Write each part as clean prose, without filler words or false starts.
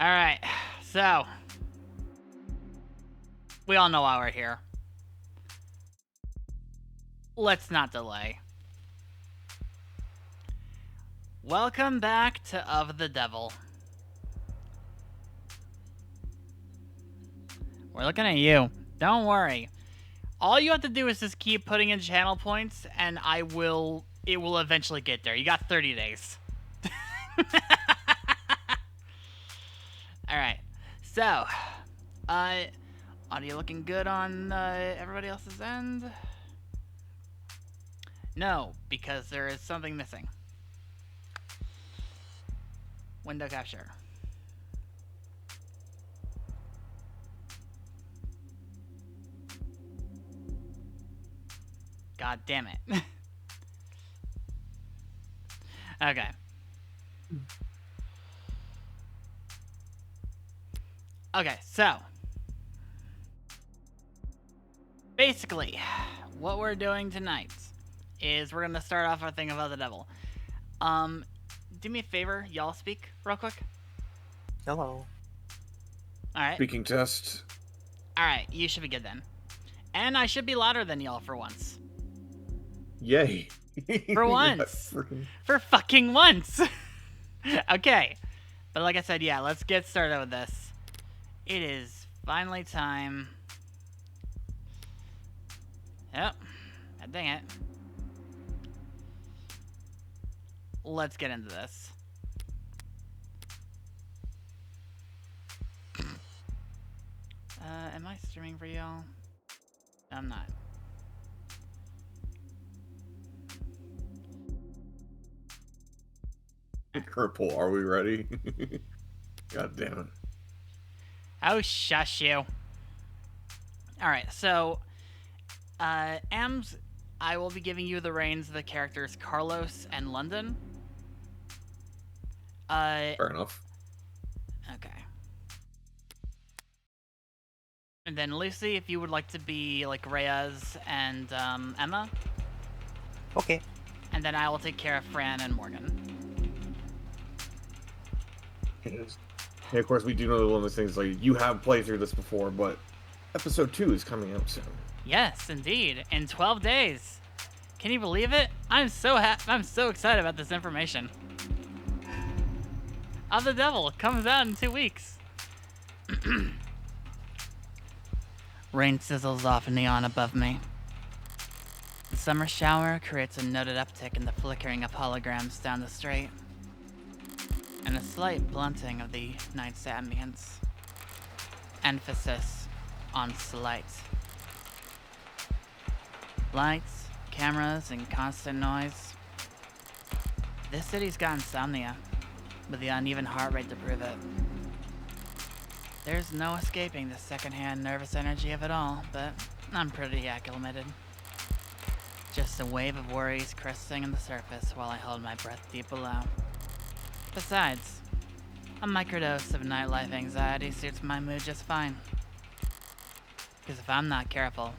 Alright, so we all know why we're here. Let's not delay. Welcome back to Of the Devil. We're looking at you. Don't worry. All you have to do is just keep putting in channel points, and it will eventually get there. You got 30 days. Alright, so, audio looking good on everybody else's end? No, because there is something missing. Window capture. God damn it. Okay. Okay, so basically, what we're doing tonight is we're gonna start off our thing about the devil. Do me a favor, y'all speak real quick. Hello. Alright. Speaking test. Alright, you should be good then. And I should be louder than y'all for once. Yay. For once. For fucking once. Okay. But like I said, yeah, let's get started with this. It is finally time. Yep. Dang it. Let's get into this. Am I streaming for y'all? No, I'm not. Purple, are we ready? God damn it. Oh, shush you. Alright, so, Ams, I will be giving you the reins of the characters Carlos and London. Fair enough. Okay. And then Lucy, if you would like to be like Reyes and Emma. Okay. And then I will take care of Fran and Morgan. And of course, we do know one of those things, like, you have played through this before, but episode 2 is coming out soon. Yes, indeed. In 12 days. Can you believe it? I'm so excited about this information. Of the Devil comes out in 2 weeks. Rain sizzles off neon above me. The summer shower creates a noted uptick in the flickering of holograms down the street, and a slight blunting of the night's ambience. Emphasis on slight. Lights, cameras, and constant noise. This city's got insomnia, with the uneven heart rate to prove it. There's no escaping the secondhand nervous energy of it all, but I'm pretty acclimated. Just a wave of worries cresting on the surface while I hold my breath deep below. Besides, a microdose of nightlife anxiety suits my mood just fine. Because if I'm not careful,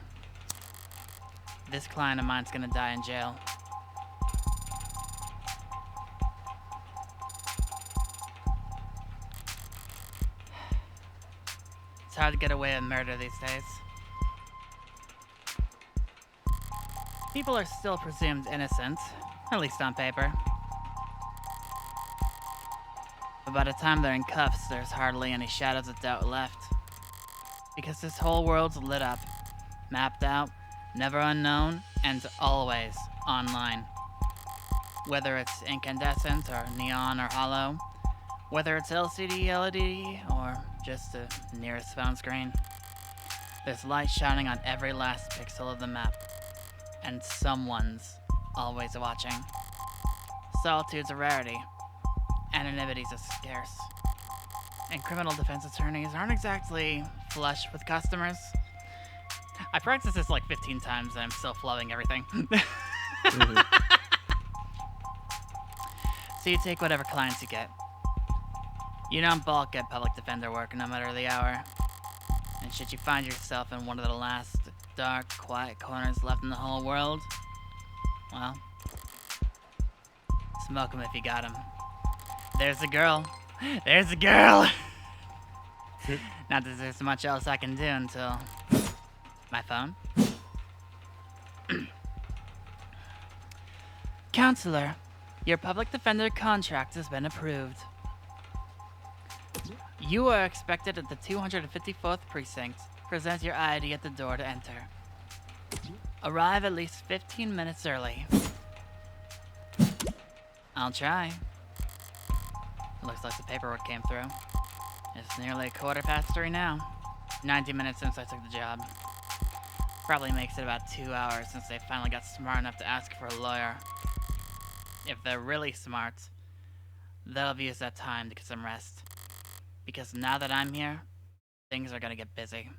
this client of mine's gonna die in jail. It's hard to get away with murder these days. People are still presumed innocent, at least on paper. But by the time they're in cuffs, there's hardly any shadows of doubt left. Because this whole world's lit up, mapped out, never unknown, and always online. Whether it's incandescent or neon or hollow, whether it's LCD, LED, or just the nearest phone screen, there's light shining on every last pixel of the map, and someone's always watching. Solitude's a rarity, anonymity's a scarce, and criminal defense attorneys aren't exactly flush with customers. I practiced this like 15 times and I'm still flowing everything. Mm-hmm. So you take whatever clients you get. You don't balk at public defender work no matter the hour. And should you find yourself in one of the last dark, quiet corners left in the whole world, well, smoke 'em if you got 'em. There's a girl. There's a girl. Not that there's much else I can do until... My phone? Counselor, your public defender contract has been approved. You are expected at the 254th precinct. Present your ID at the door to enter. Arrive at least 15 minutes early. I'll try. Looks like the paperwork came through. It's nearly 3:15 now. 90 minutes since I took the job. Probably makes it about 2 hours since they finally got smart enough to ask for a lawyer. If they're really smart, they'll have used that time to get some rest. Because now that I'm here, things are gonna get busy.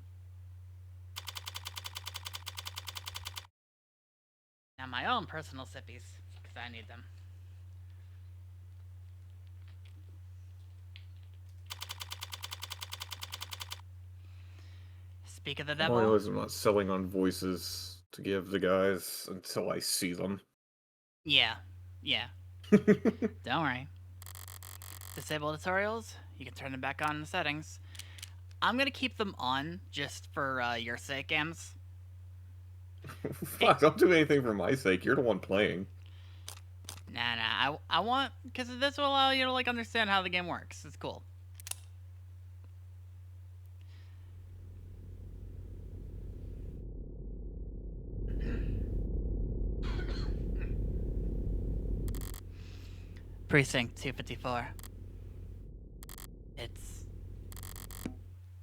Now my own personal sippies, because I need them. Speak of the All I devil. know is I'm not selling on voices to give the guys until I see them. Yeah. Don't worry. Disable tutorials, you can turn them back on in the settings. I'm gonna keep them on just for your sake, Ams. Fuck, don't do anything for my sake. You're the one playing. Nah, I want, because this will allow you to, like, understand how the game works. It's cool. Precinct 254.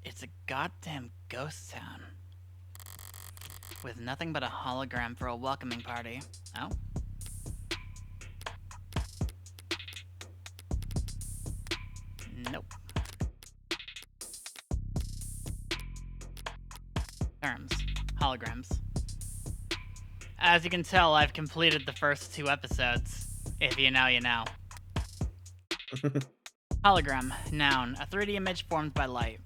It's a goddamn ghost town. With nothing but a hologram for a welcoming party. Oh? Nope. Terms. Holograms. As you can tell, I've completed the first 2 episodes. If you know, you know. Hologram. Noun. A 3D image formed by light.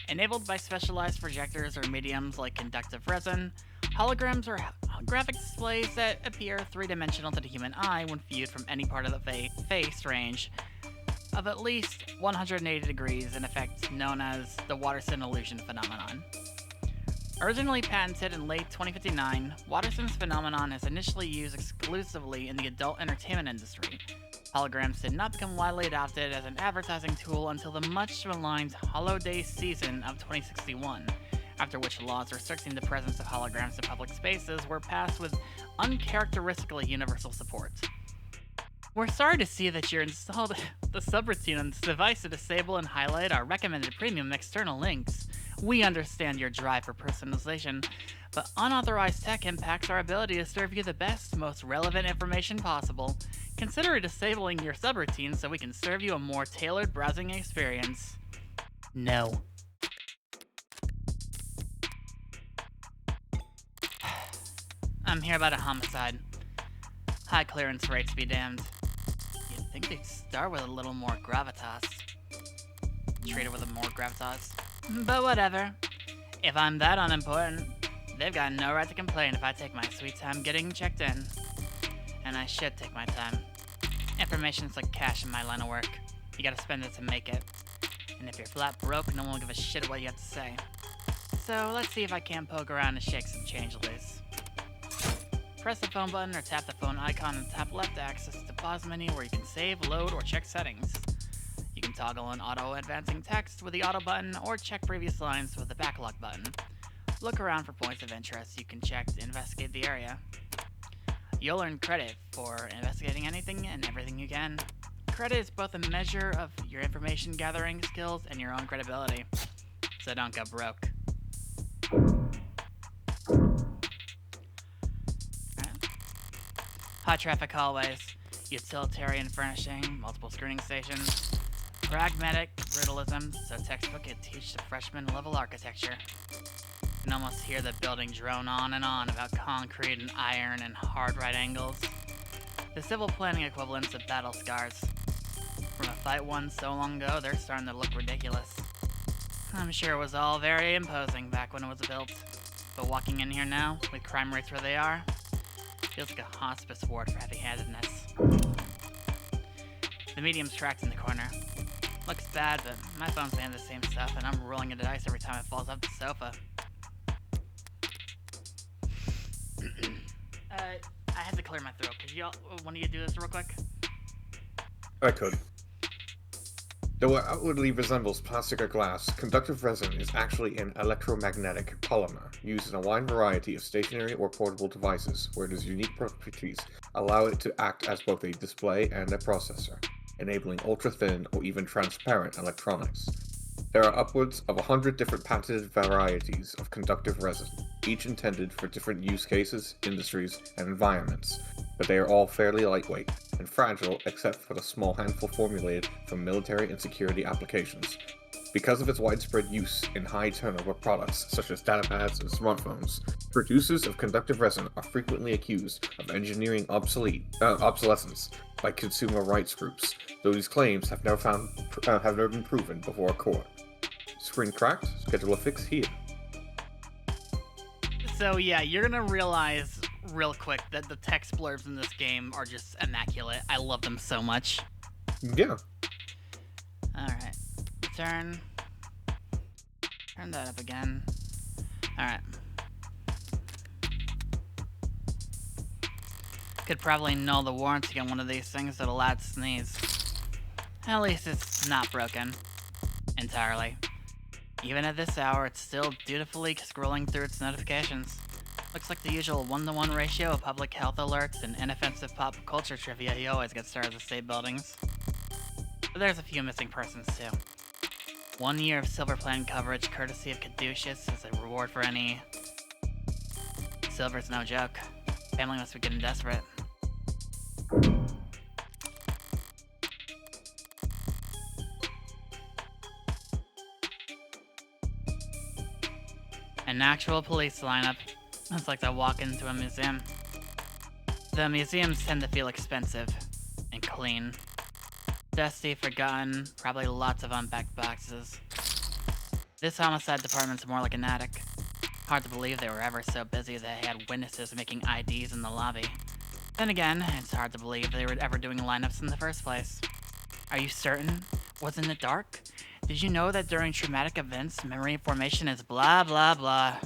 Enabled by specialized projectors or mediums like conductive resin, holograms are graphic displays that appear 3-dimensional to the human eye when viewed from any part of the face range of at least 180 degrees, an effect known as the Watterson illusion phenomenon. Originally patented in late 2059, Watterson's phenomenon is initially used exclusively in the adult entertainment industry. Holograms did not become widely adopted as an advertising tool until the much-maligned Holiday season of 2061, after which laws restricting the presence of holograms in public spaces were passed with uncharacteristically universal support. We're sorry to see that you installed the subroutine on this device to disable and highlight our recommended premium external links. We understand your drive for personalization, but unauthorized tech impacts our ability to serve you the best, most relevant information possible. Consider disabling your subroutine so we can serve you a more tailored browsing experience. No. I'm here about a homicide. High clearance rates be damned. You'd think they'd start with a little more gravitas. Treat it with a more gravitas. But whatever. If I'm that unimportant, they've got no right to complain if I take my sweet time getting checked in. And I should take my time. Information's like cash in my line of work. You gotta spend it to make it. And if you're flat broke, no one will give a shit what you have to say. So let's see if I can't poke around and shake some change loose. Press the phone button or tap the phone icon and tap left to access the pause menu where you can save, load, or check settings. You can toggle on auto-advancing text with the auto button or check previous lines with the backlog button. Look around for points of interest you can check to investigate the area. You'll earn credit for investigating anything and everything you can. Credit is both a measure of your information gathering skills and your own credibility, so don't go broke. High traffic hallways, utilitarian furnishing, multiple screening stations, pragmatic brutalism, so textbook could teach the freshman level architecture. You can almost hear the building drone on and on about concrete and iron and hard right angles. The civil planning equivalents of battle scars. From a fight won so long ago, they're starting to look ridiculous. I'm sure it was all very imposing back when it was built, but walking in here now, with crime rates where they are, feels like a hospice ward for heavy-handedness. The medium's tracked in the corner. Looks bad, but my phone's made of the same stuff, and I'm rolling a dice every time it falls off the sofa. I had to clear my throat. Could y'all, one of you do this real quick? I could. Though it outwardly resembles plastic or glass, conductive resin is actually an electromagnetic polymer used in a wide variety of stationary or portable devices, where its unique properties allow it to act as both a display and a processor, enabling ultra-thin or even transparent electronics. There are upwards of 100 different patented varieties of conductive resin, each intended for different use cases, industries, and environments, but they are all fairly lightweight and fragile except for the small handful formulated for military and security applications. Because of its widespread use in high turnover products such as datapads and smartphones, producers of conductive resin are frequently accused of engineering obsolescence by consumer rights groups, though these claims have never been proven before a court. Screen cracked? Schedule a fix here. So yeah, you're gonna realize real quick that the text blurbs in this game are just immaculate. I love them so much. Yeah. Alright. Turn that up again. Alright. Could probably null the warranty on one of these things that'll add sneeze. At least it's not broken entirely. Even at this hour, it's still dutifully scrolling through its notifications. Looks like the usual 1-to-1 ratio of public health alerts and inoffensive pop culture trivia you always get stars of state buildings. But there's a few missing persons too. 1 year of silver plan coverage courtesy of Caduceus as a reward for any... Silver's no joke. Family must be getting desperate. An actual police lineup. It's like to walk into a museum. The museums tend to feel expensive and clean. Dusty, forgotten, probably lots of unpacked boxes. This homicide department's more like an attic. Hard to believe they were ever so busy they had witnesses making IDs in the lobby. Then again, it's hard to believe they were ever doing lineups in the first place. Are you certain? Wasn't it dark? Did you know that during traumatic events, memory formation is blah blah blah?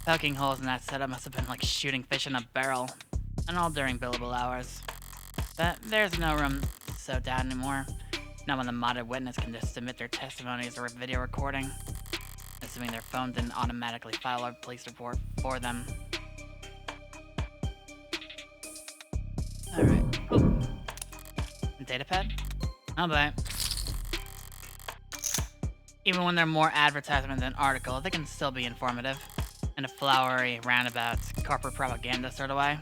Poking holes in that setup must have been like shooting fish in a barrel. And all during billable hours. But there's no room so doubt anymore. Not when the modded witness can just submit their testimonies or a video recording. Assuming their phone didn't automatically file a police report for them. Alright. Oh. Datapad? I'll buy it. Even when they're more advertisement than article, they can still be informative. In a flowery, roundabout, corporate propaganda sort of way.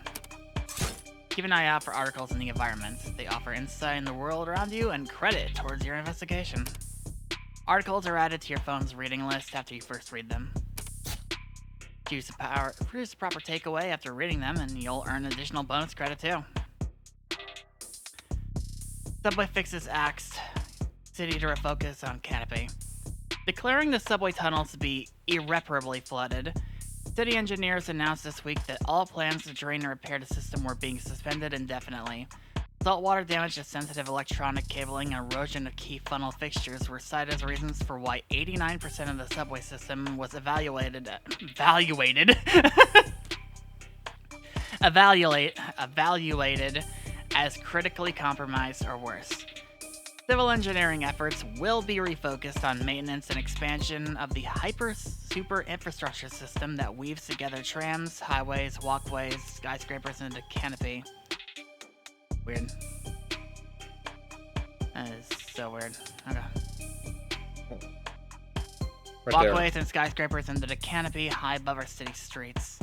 Keep an eye out for articles in the environment. They offer insight in the world around you and credit towards your investigation. Articles are added to your phone's reading list after you first read them. Produce a proper takeaway after reading them, and you'll earn additional bonus credit too. Subway fixes axed. City to refocus on canopy. Declaring the subway tunnels to be irreparably flooded, city engineers announced this week that all plans to drain and repair the system were being suspended indefinitely. Saltwater damage to sensitive electronic cabling and erosion of key funnel fixtures were cited as reasons for why 89% of the subway system was evaluated as critically compromised or worse. Civil engineering efforts will be refocused on maintenance and expansion of the super infrastructure system that weaves together trams, highways, walkways, skyscrapers into canopy. Weird. That is so weird. Okay. Walkways and skyscrapers into the canopy high above our city streets.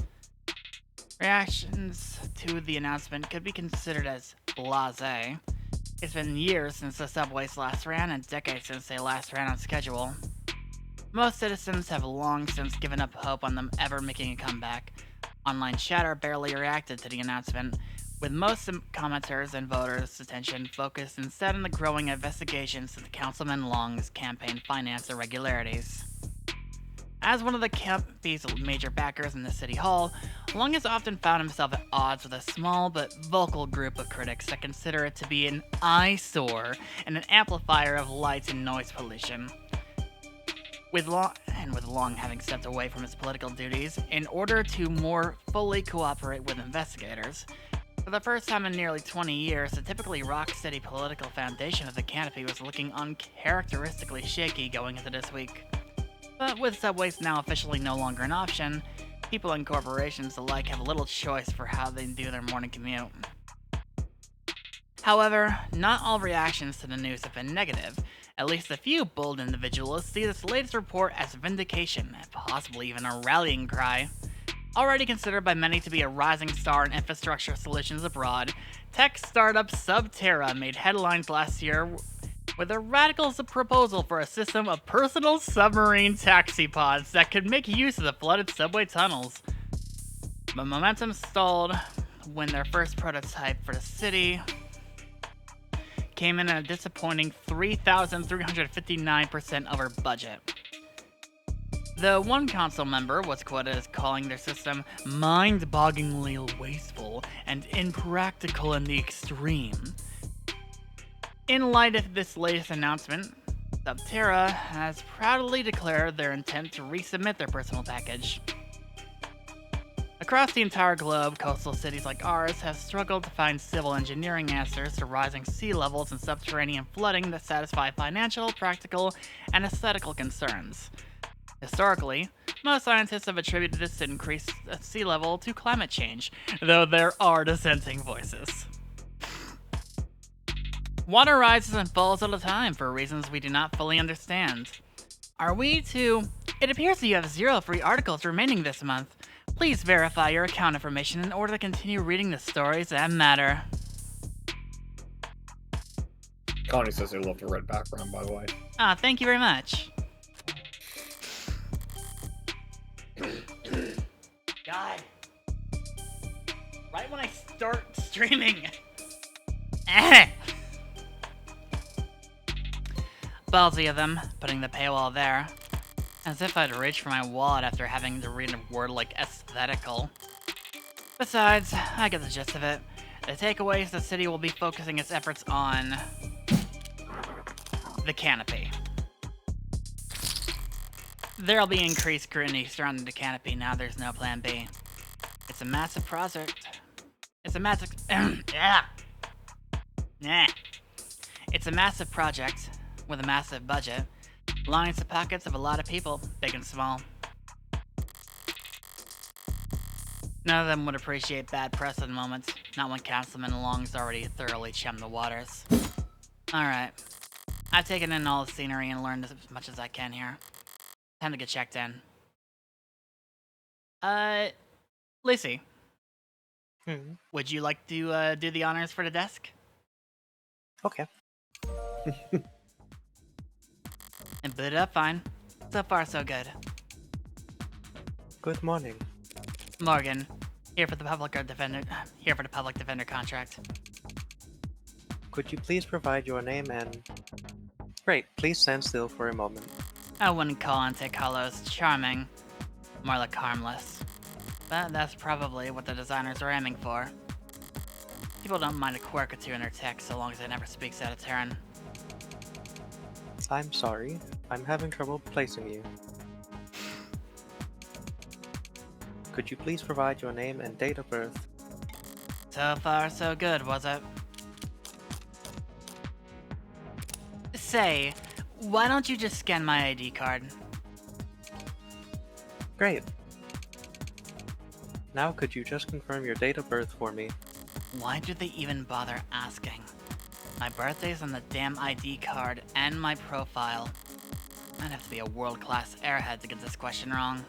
Reactions to the announcement could be considered as blasé. It's been years since the subways last ran and decades since they last ran on schedule. Most citizens have long since given up hope on them ever making a comeback. Online chatter barely reacted to the announcement, with most commenters and voters' attention focused instead on the growing investigations into Councilman Long's campaign finance irregularities. As one of the campy's major backers in the city hall, Long has often found himself at odds with a small but vocal group of critics that consider it to be an eyesore and an amplifier of light and noise pollution. With Long having stepped away from his political duties in order to more fully cooperate with investigators, for the first time in nearly 20 years, the typically rock-steady political foundation of the Canopy was looking uncharacteristically shaky going into this week. But with subways now officially no longer an option, people and corporations alike have little choice for how they do their morning commute. However, not all reactions to the news have been negative. At least a few bold individuals see this latest report as vindication, and possibly even a rallying cry. Already considered by many to be a rising star in infrastructure solutions abroad, tech startup Subterra made headlines last year with a radical proposal for a system of personal submarine taxi pods that could make use of the flooded subway tunnels. But momentum stalled when their first prototype for the city came in at a disappointing 3,359% over budget. The one council member was quoted as calling their system mind-bogglingly wasteful and impractical in the extreme. In light of this latest announcement, Subterra has proudly declared their intent to resubmit their personal package. Across the entire globe, coastal cities like ours have struggled to find civil engineering answers to rising sea levels and subterranean flooding that satisfy financial, practical, and aesthetical concerns. Historically, most scientists have attributed this increased sea level to climate change, though there are dissenting voices. Water rises and falls all the time for reasons we do not fully understand. Are we to... It appears that you have 0 free articles remaining this month. Please verify your account information in order to continue reading the stories that matter. Connie says they love the red background, by the way. Ah, thank you very much. God. Right when I start streaming. Ballsy of them, putting the paywall there. As if I'd reach for my wallet after having to read a word like aesthetical. Besides, I get the gist of it. The takeaway is the city will be focusing its efforts on the Canopy. There'll be increased scrutiny surrounding the Canopy now there's no plan B. It's a massive project. It's a massive... It's a massive project with a massive budget. Lines the pockets of a lot of people, big and small. None of them would appreciate bad press at the moment, not when Councilman Long's already thoroughly chummed the waters. Alright. I've taken in all the scenery and learned as much as I can here. Time to get checked in. Lucy. Would you like to do the honors for the desk? Okay. And boot it up fine. So far, so good. Good morning. Morgan, here for the public defender contract. Could you please provide your name and... Great, please stand still for a moment. I wouldn't call Ante Carlos charming, more like harmless. But that's probably what the designers are aiming for. People don't mind a quirk or two in their text so long as it never speaks out of turn. I'm sorry, I'm having trouble placing you. Could you please provide your name and date of birth? So far, so good, was it? Say, why don't you just scan my ID card? Great. Now could you just confirm your date of birth for me? Why did they even bother asking? My birthday's on the damn ID card and my profile. I'd have to be a world-class airhead to get this question wrong.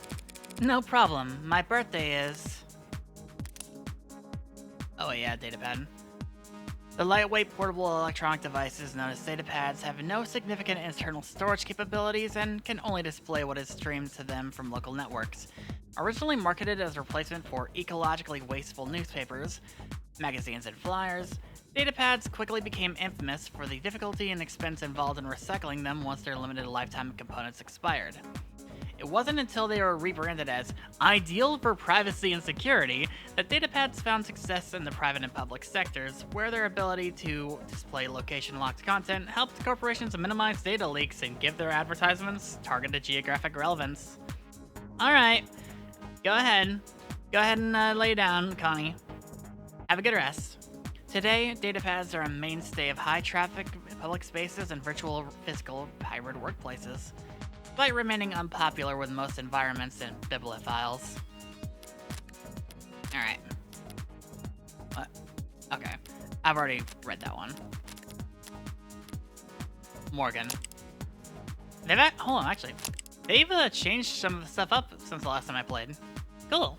No problem, my birthday is... Oh yeah, datapad. The lightweight portable electronic devices known as datapads have no significant internal storage capabilities and can only display what is streamed to them from local networks. Originally marketed as a replacement for ecologically wasteful newspapers, magazines, and flyers, datapads quickly became infamous for the difficulty and expense involved in recycling them once their limited lifetime components expired. It wasn't until they were rebranded as ideal for privacy and security that datapads found success in the private and public sectors, where their ability to display location-locked content helped corporations minimize data leaks and give their advertisements targeted geographic relevance. Alright, go ahead. Go ahead and lay down, Connie. Have a good rest. Today, datapads are a mainstay of high-traffic public spaces and virtual physical hybrid workplaces, despite remaining unpopular with most environments and bibliophiles. Alright. What? Okay. I've already read that one. Morgan. Hold on, actually. They've changed some of the stuff up since the last time I played. Cool.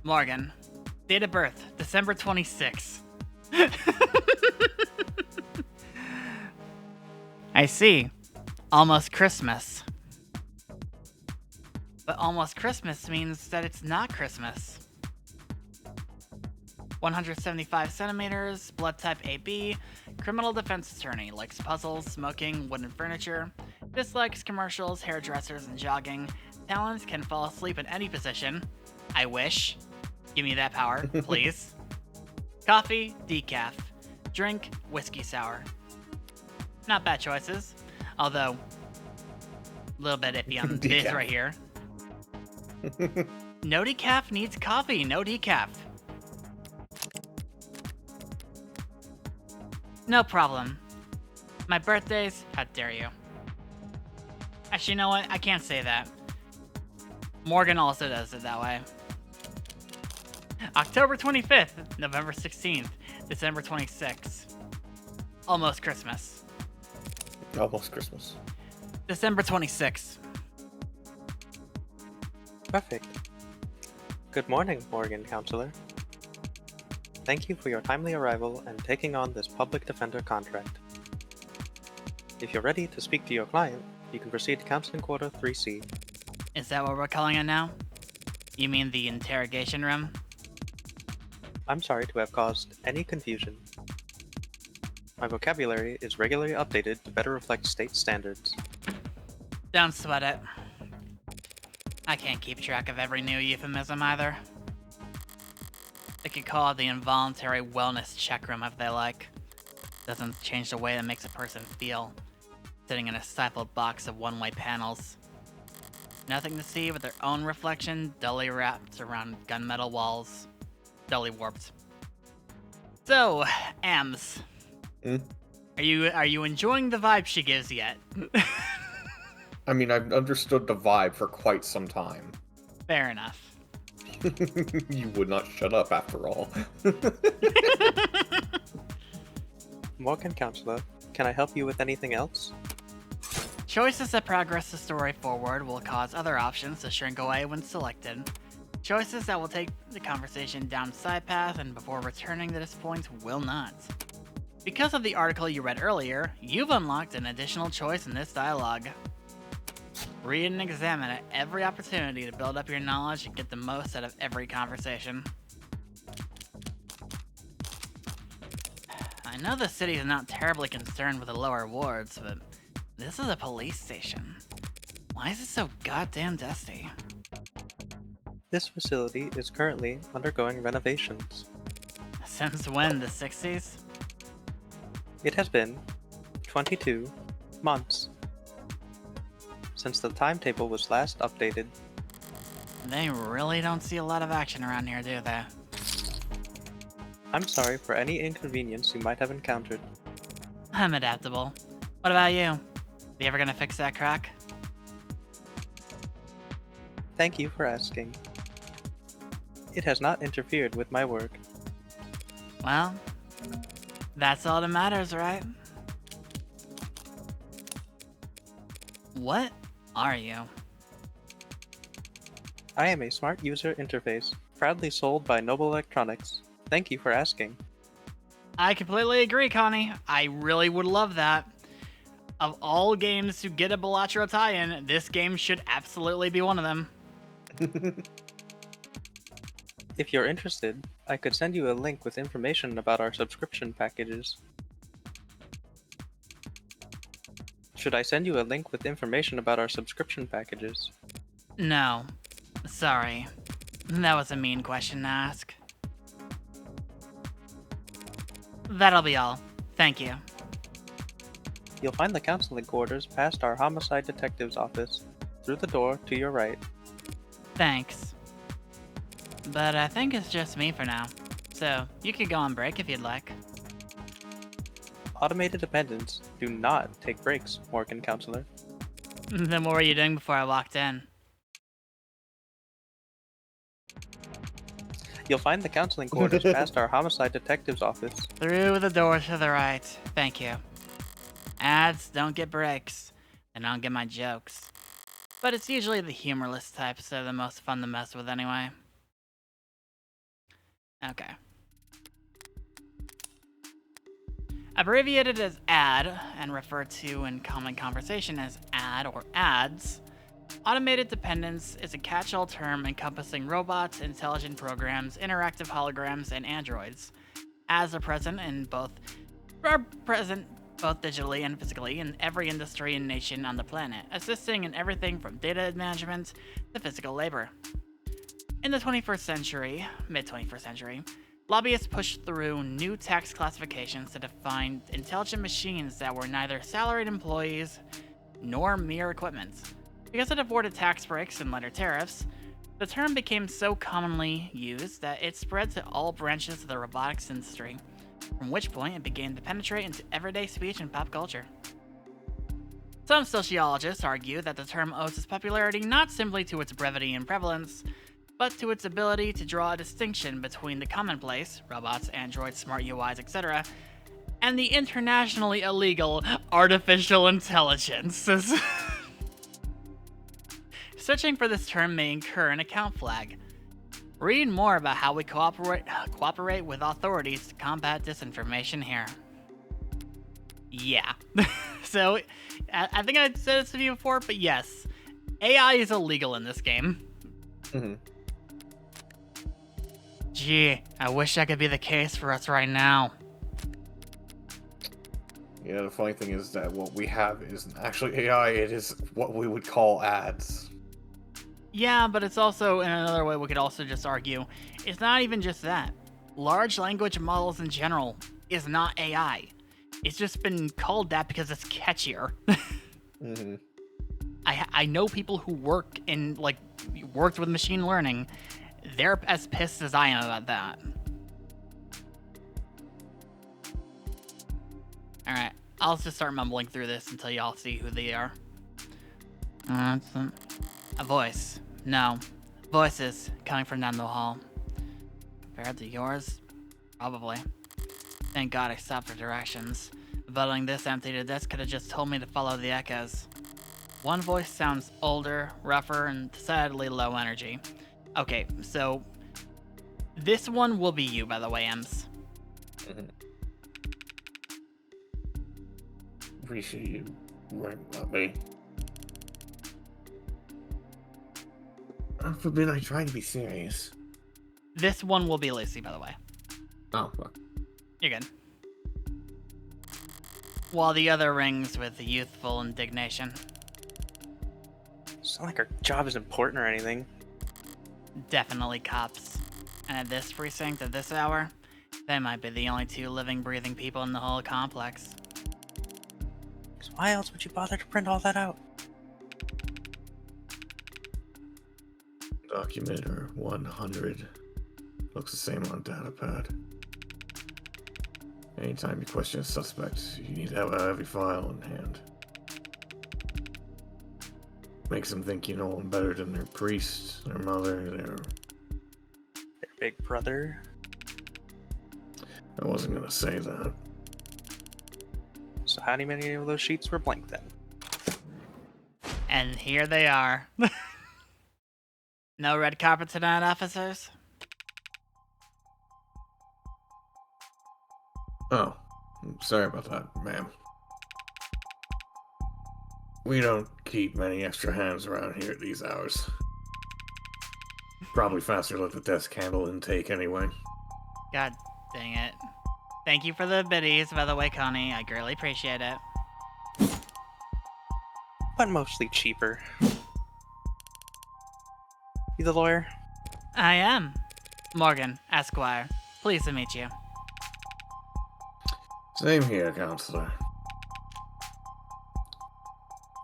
Morgan. Date of birth, December 26th. I see. Almost Christmas. But almost Christmas means that it's not Christmas. 175 centimeters, blood type AB, criminal defense attorney, likes puzzles, smoking, wooden furniture, dislikes commercials, hairdressers, and jogging, talents, can fall asleep in any position. I wish. Give me that power, please. Coffee, decaf. Drink, whiskey sour. Not bad choices. Although, a little bit iffy on this right here. No decaf needs coffee, no decaf. No problem. My birthday's, how dare you. Actually, you know what? I can't say that. Morgan also does it that way. October 25th, November 16th, December 26th. Almost Christmas. Almost Christmas. December 26th. Perfect. Good morning, Morgan Counselor. Thank you for your timely arrival and taking on this public defender contract. If you're ready to speak to your client, you can proceed to Counseling Quarter 3C. Is that what we're calling it now? You mean the interrogation room? I'm sorry to have caused any confusion. My vocabulary is regularly updated to better reflect state standards. Don't sweat it. I can't keep track of every new euphemism either. They could call it the involuntary wellness check room if they like. Doesn't change the way that makes a person feel. Sitting in a stifled box of one-way panels. Nothing to see but their own reflection, dully wrapped around gunmetal walls. Dully warped. So, Ams. Are you enjoying the vibe she gives yet? I mean, I've understood the vibe for quite some time. Fair enough. You would not shut up after all. Morgan Counselor, can I help you with anything else? Choices that progress the story forward will cause other options to shrink away when selected. Choices that will take the conversation down a side path and before returning to this point will not. Because of the article you read earlier, you've unlocked an additional choice in this dialogue. Read and examine at every opportunity to build up your knowledge and get the most out of every conversation. I know the city is not terribly concerned with the lower wards, but this is a police station. Why is it so goddamn dusty? This facility is currently undergoing renovations. Since when, the 60s? It has been 22 months since the timetable was last updated. They really don't see a lot of action around here, do they? I'm sorry for any inconvenience you might have encountered. I'm adaptable. What about you? You ever gonna fix that crack? Thank you for asking. It has not interfered with my work. Well, that's all that matters, right? What are you? I am a smart user interface, proudly sold by Noble Electronics. Thank you for asking. I completely agree, Connie. I really would love that. Of all games to get a Balatro tie-in, this game should absolutely be one of them. If you're interested, I could send you a link with information about our subscription packages. Should I send you a link with information about our subscription packages? No. Sorry. That was a mean question to ask. That'll be all. Thank you. You'll find the counseling quarters past our homicide detective's office, through the door to your right. Thanks. But I think it's just me for now. So, you could go on break if you'd like. Automated dependents do not take breaks, Morgan Counselor. Then what were you doing before I walked in? You'll find the counseling quarters past our homicide detective's office. Through the door to the right. Thank you. Ads don't get breaks. They don't get my jokes. But it's usually the humorless types that are the most fun to mess with anyway. Okay. Abbreviated as AD, and referred to in common conversation as AD or ADS, automated dependence is a catch-all term encompassing robots, intelligent programs, interactive holograms, and androids, as are present both digitally and physically in every industry and nation on the planet, assisting in everything from data management to physical labor. In the 21st century, mid-21st century, lobbyists pushed through new tax classifications to define intelligent machines that were neither salaried employees nor mere equipment. Because it afforded tax breaks and lighter tariffs, the term became so commonly used that it spread to all branches of the robotics industry, from which point it began to penetrate into everyday speech and pop culture. Some sociologists argue that the term owes its popularity not simply to its brevity and prevalence, but to its ability to draw a distinction between the commonplace, robots, androids, smart UIs, etc., and the internationally illegal artificial intelligence. Searching for this term may incur an account flag. Read more about how we cooperate with authorities to combat disinformation here. Yeah. So, I think I said this to you before, but yes, AI is illegal in this game. Mm-hmm. Gee, I wish that could be the case for us right now. Yeah, the funny thing is that what we have isn't actually AI, it is what we would call ads. Yeah, but it's also, in another way we could also just argue, it's not even just that. Large language models in general is not AI. It's just been called that because it's catchier. Mm-hmm. I know people who worked with machine learning. They're as pissed as I am about that. Alright, I'll just start mumbling through this until y'all see who they are. A voice. No. Voices coming from down the hall. Compared to yours? Probably. Thank God I stopped for directions. The building this empty to this could have just told me to follow the echoes. One voice sounds older, rougher, and decidedly low energy. Okay, so this one will be you, by the way, Ems. Mm-hmm. Appreciate you worrying about me. God forbid I try to be serious. This one will be Lucy, by the way. Oh, fuck. You're good. While the other rings with youthful indignation. It's not like our job is important or anything. Definitely cops. And at this precinct at this hour, they might be the only two living, breathing people in the whole complex. So why else would you bother to print all that out? Documenter 100. Looks the same on datapad. Anytime you question a suspect, you need to have every file in hand. Makes them think you know them better than their priest, their mother, their Big brother. I wasn't gonna say that. So how many of those sheets were blank then? And here they are. No red carpet tonight, officers? Oh, I'm sorry about that, ma'am. We don't keep many extra hands around here at these hours. Probably faster to let the desk handle intake anyway. God dang it. Thank you for the biddies, by the way, Connie. I greatly appreciate it. but mostly cheaper. You the lawyer? I am. Morgan, Esquire. Pleased to meet you. Same here, Counselor.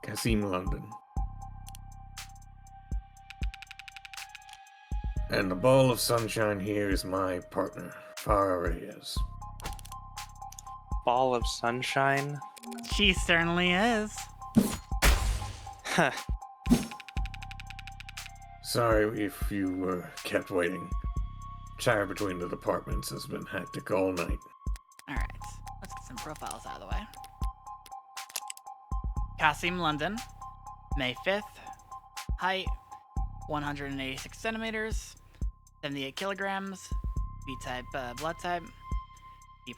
Kasim London. And the ball of sunshine here is my partner, Farah Reyes. Ball of sunshine? She certainly is. Huh. Sorry if you were kept waiting. Chatter between the departments has been hectic all night. Alright, let's get some profiles out of the way. Kasim London, May 5th. Height, 186 centimeters, 78 kilograms, B-type blood type, B+.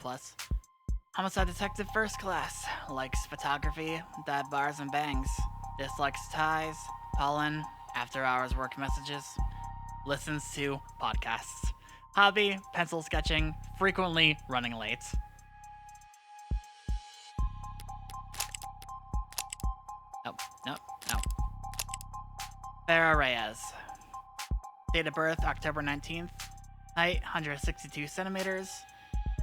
Homicide detective first class, likes photography, dive bars and bangs, dislikes ties, pollen, after-hours work messages, listens to podcasts. Hobby, pencil sketching, frequently running late. Nope. Farah Reyes. Date of birth, October 19th. Height, 162 centimeters.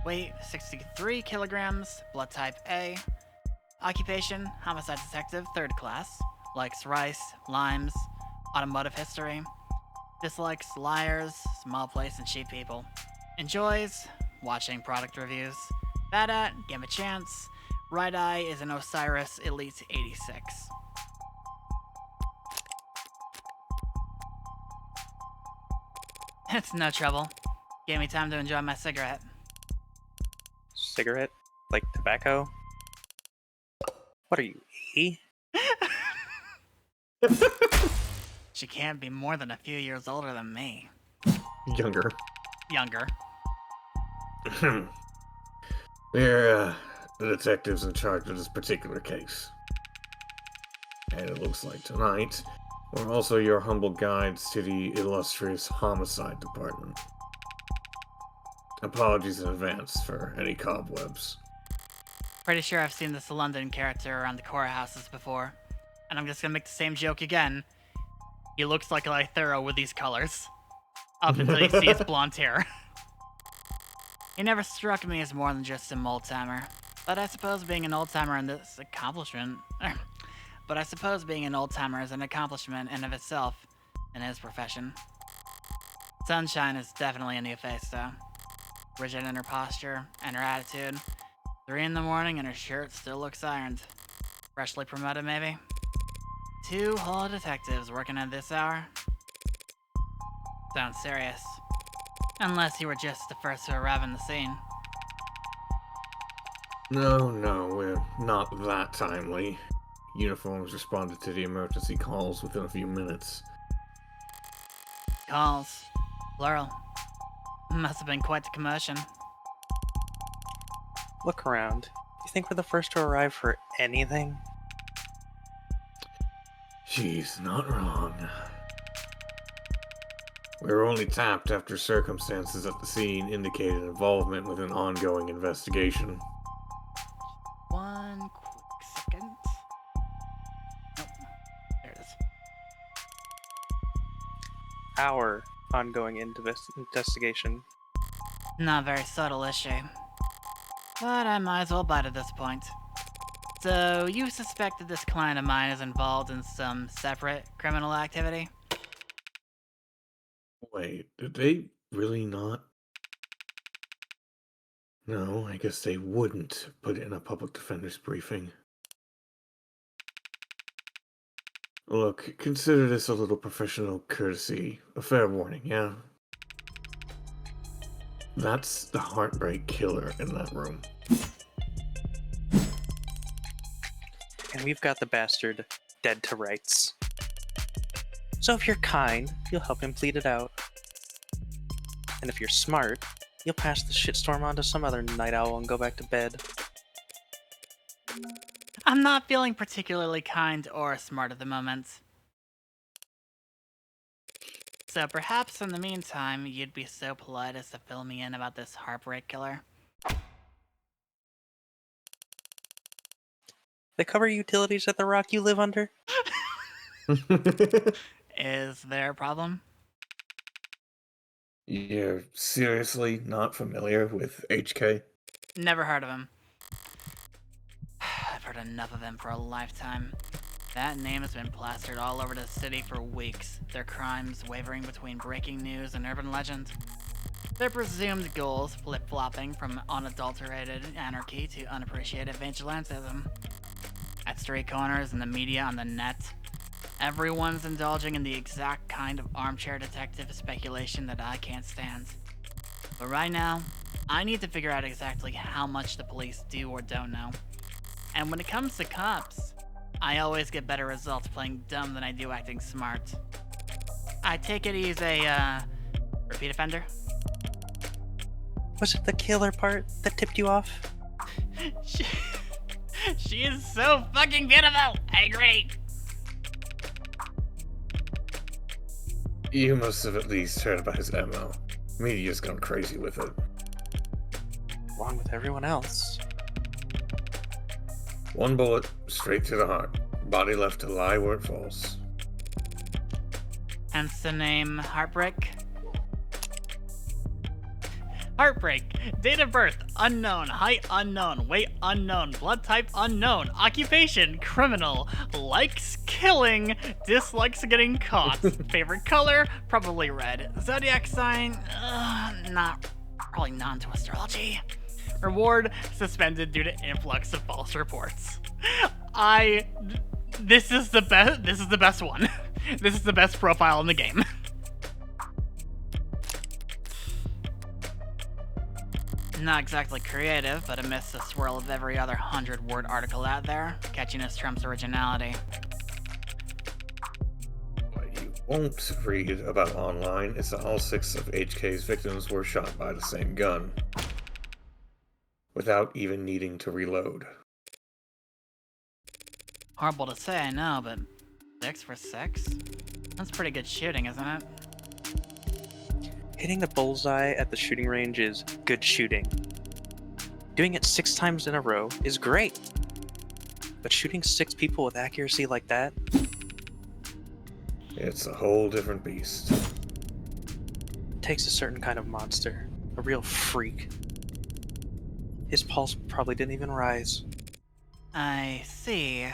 Weight, 63 kilograms. Blood type A. Occupation, homicide detective, third class. Likes rice, limes, automotive history. Dislikes liars, small place, and cheap people. Enjoys watching product reviews. Bad at, give a chance. Right eye is an Osiris Elite 86. It's no trouble. Gave me time to enjoy my cigarette. Cigarette? Like tobacco? What are you, 80? She can't be more than a few years older than me. Younger. Younger. We're the detectives in charge of this particular case. And it looks like tonight, we're also your humble guides to the illustrious homicide department. Apologies in advance for any cobwebs. Pretty sure I've seen this London character around the courthouses before. And I'm just gonna make the same joke again. He looks like a Lythero with these colors. Up until you see his blonde hair. He never struck me as more than just an old-timer. But I suppose being an old-timer in this accomplishment... But I suppose being an old-timer is an accomplishment in of itself in his profession. Sunshine is definitely a new face, though. Rigid in her posture and her attitude. 3 in the morning and her shirt still looks ironed. Freshly promoted, maybe? 2 whole detectives working at this hour? Sounds serious. Unless you were just the first to arrive on the scene. No, we're not that timely. Uniforms responded to the emergency calls within a few minutes. Calls. Plural. Must have been quite the commotion. Look around. You think we're the first to arrive for anything? She's not wrong. We were only tapped after circumstances at the scene indicated involvement with an ongoing investigation. One quick second. Nope. There it is. Our ongoing investigation. Not very subtle, is she? But I might as well bite at this point. So, you suspect that this client of mine is involved in some separate criminal activity? Wait, did they really not? No, I guess they wouldn't put it in a public defender's briefing. Look, consider this a little professional courtesy. A fair warning, yeah? That's the heartbreak killer in that room. And we've got the bastard dead to rights. So if you're kind, you'll help him plead it out. And if you're smart, you'll pass the shitstorm on to some other night owl and go back to bed. I'm not feeling particularly kind or smart at the moment. So perhaps in the meantime, you'd be so polite as to fill me in about this heartbreak killer. They cover utilities at the rock you live under? Is there a problem? You're seriously not familiar with HK? Never heard of him. I've heard enough of him for a lifetime. That name has been plastered all over the city for weeks, their crimes wavering between breaking news and urban legend. Their presumed goals flip-flopping from unadulterated anarchy to unappreciated vigilantism. At street corners, in the media, on the net, everyone's indulging in the exact kind of armchair detective speculation that I can't stand. But right now, I need to figure out exactly how much the police do or don't know. And when it comes to cops, I always get better results playing dumb than I do acting smart. I take it he's a, repeat offender? Was it the killer part that tipped you off? She is so fucking beautiful! I agree! You must have at least heard about his MO. Media's gone crazy with it. Along with everyone else. One bullet, straight to the heart. Body left to lie where it falls. Hence the name Heartbreak. Heartbreak. Date of birth, unknown. Height, unknown. Weight, unknown. Blood type, unknown. Occupation, criminal. Likes killing. Dislikes getting caught. Favorite color, probably red. Zodiac sign, probably not into astrology. Reward, suspended due to influx of false reports. This is the best one. This is the best profile in the game. Not exactly creative, but amidst the swirl of every other 100-word article out there, catchiness trumps originality. What you won't read about online is that all 6 of HK's victims were shot by the same gun, without even needing to reload. Horrible to say, I know, but 6 for 6? That's pretty good shooting, isn't it? Hitting the bullseye at the shooting range is good shooting. Doing it 6 times in a row is great. But shooting 6 people with accuracy like that? It's a whole different beast. Takes a certain kind of monster. A real freak. His pulse probably didn't even rise. I see.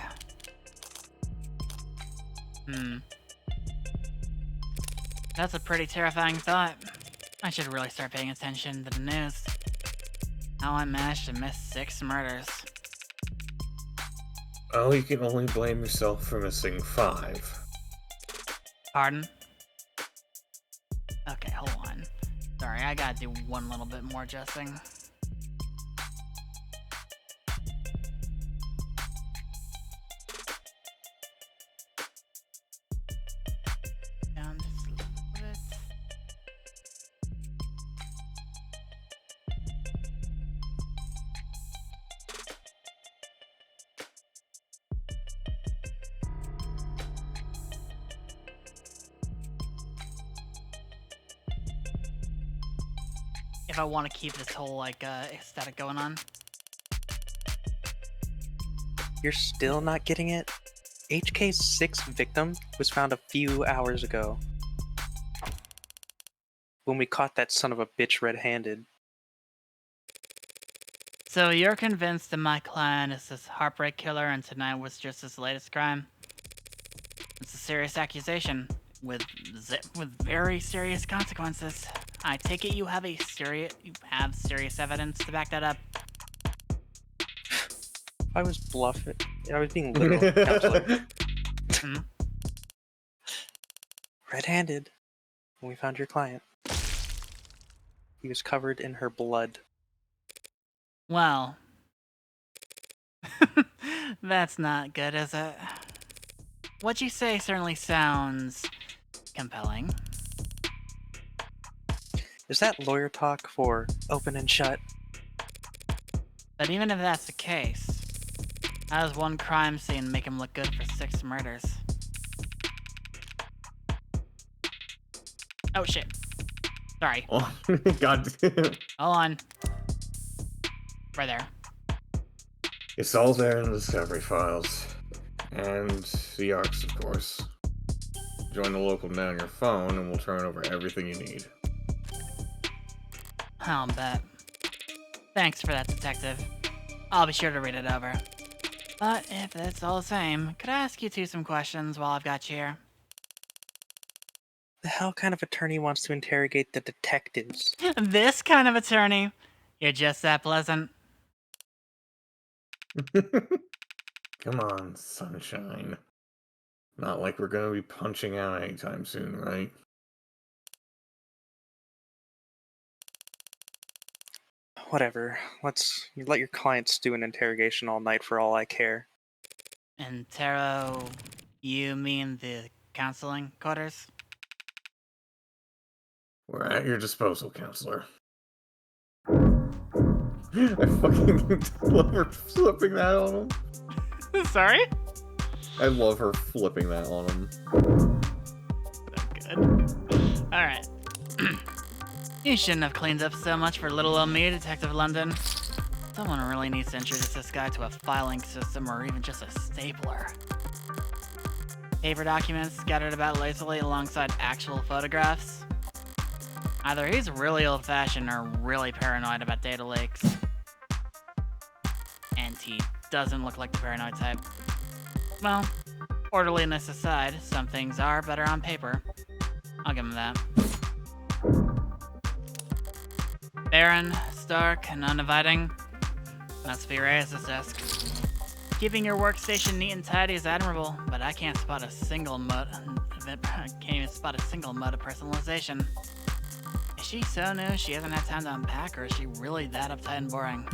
That's a pretty terrifying thought. I should really start paying attention to the news. How I managed to miss 6 murders. Oh, you can only blame yourself for missing 5. Pardon? Okay, hold on. Sorry, I gotta do one little bit more adjusting. Down just a little bit. If I want to keep this whole, aesthetic going on. You're still not getting it? HK's 6th victim was found a few hours ago. When we caught that son of a bitch red-handed. So you're convinced that my client is this heartbreak killer and tonight was just his latest crime? It's a serious accusation with very serious consequences. I take it you have serious evidence to back that up. I was bluffing. I was being literal, counselor. Red-handed. When we found your client. He was covered in her blood. Well, that's not good, is it? What you say certainly sounds compelling. Is that lawyer talk for open and shut? But even if that's the case, how does one crime scene make him look good for 6 murders? Oh shit. Sorry. Oh, God. Hold on. Right there. It's all there in the discovery files. And the arcs, of course. Join the local net on your phone, and we'll turn over everything you need. I'll bet. Thanks for that, Detective. I'll be sure to read it over. But if it's all the same, could I ask you two some questions while I've got you here? The hell kind of attorney wants to interrogate the detectives? This kind of attorney. You're just that pleasant. Come on, sunshine. Not like we're gonna be punching out anytime soon, right? Whatever. Let's let your clients do an interrogation all night for all I care. And Taro, you mean the counseling quarters? We're at your disposal, counselor. I fucking love her flipping that on him. Sorry? I love her flipping that on him. Good. Alright. You shouldn't have cleaned up so much for little old me, Detective London. Someone really needs to introduce this guy to a filing system or even just a stapler. Paper documents scattered about lazily alongside actual photographs. Either he's really old-fashioned or really paranoid about data leaks. And he doesn't look like the paranoid type. Well, orderliness aside, some things are better on paper. I'll give him that. Barren, stark, and uninviting. Must be Reyes' desk. Keeping your workstation neat and tidy is admirable, but I can't spot a single mode of personalization. Is she so new she hasn't had time to unpack, or is she really that uptight and boring?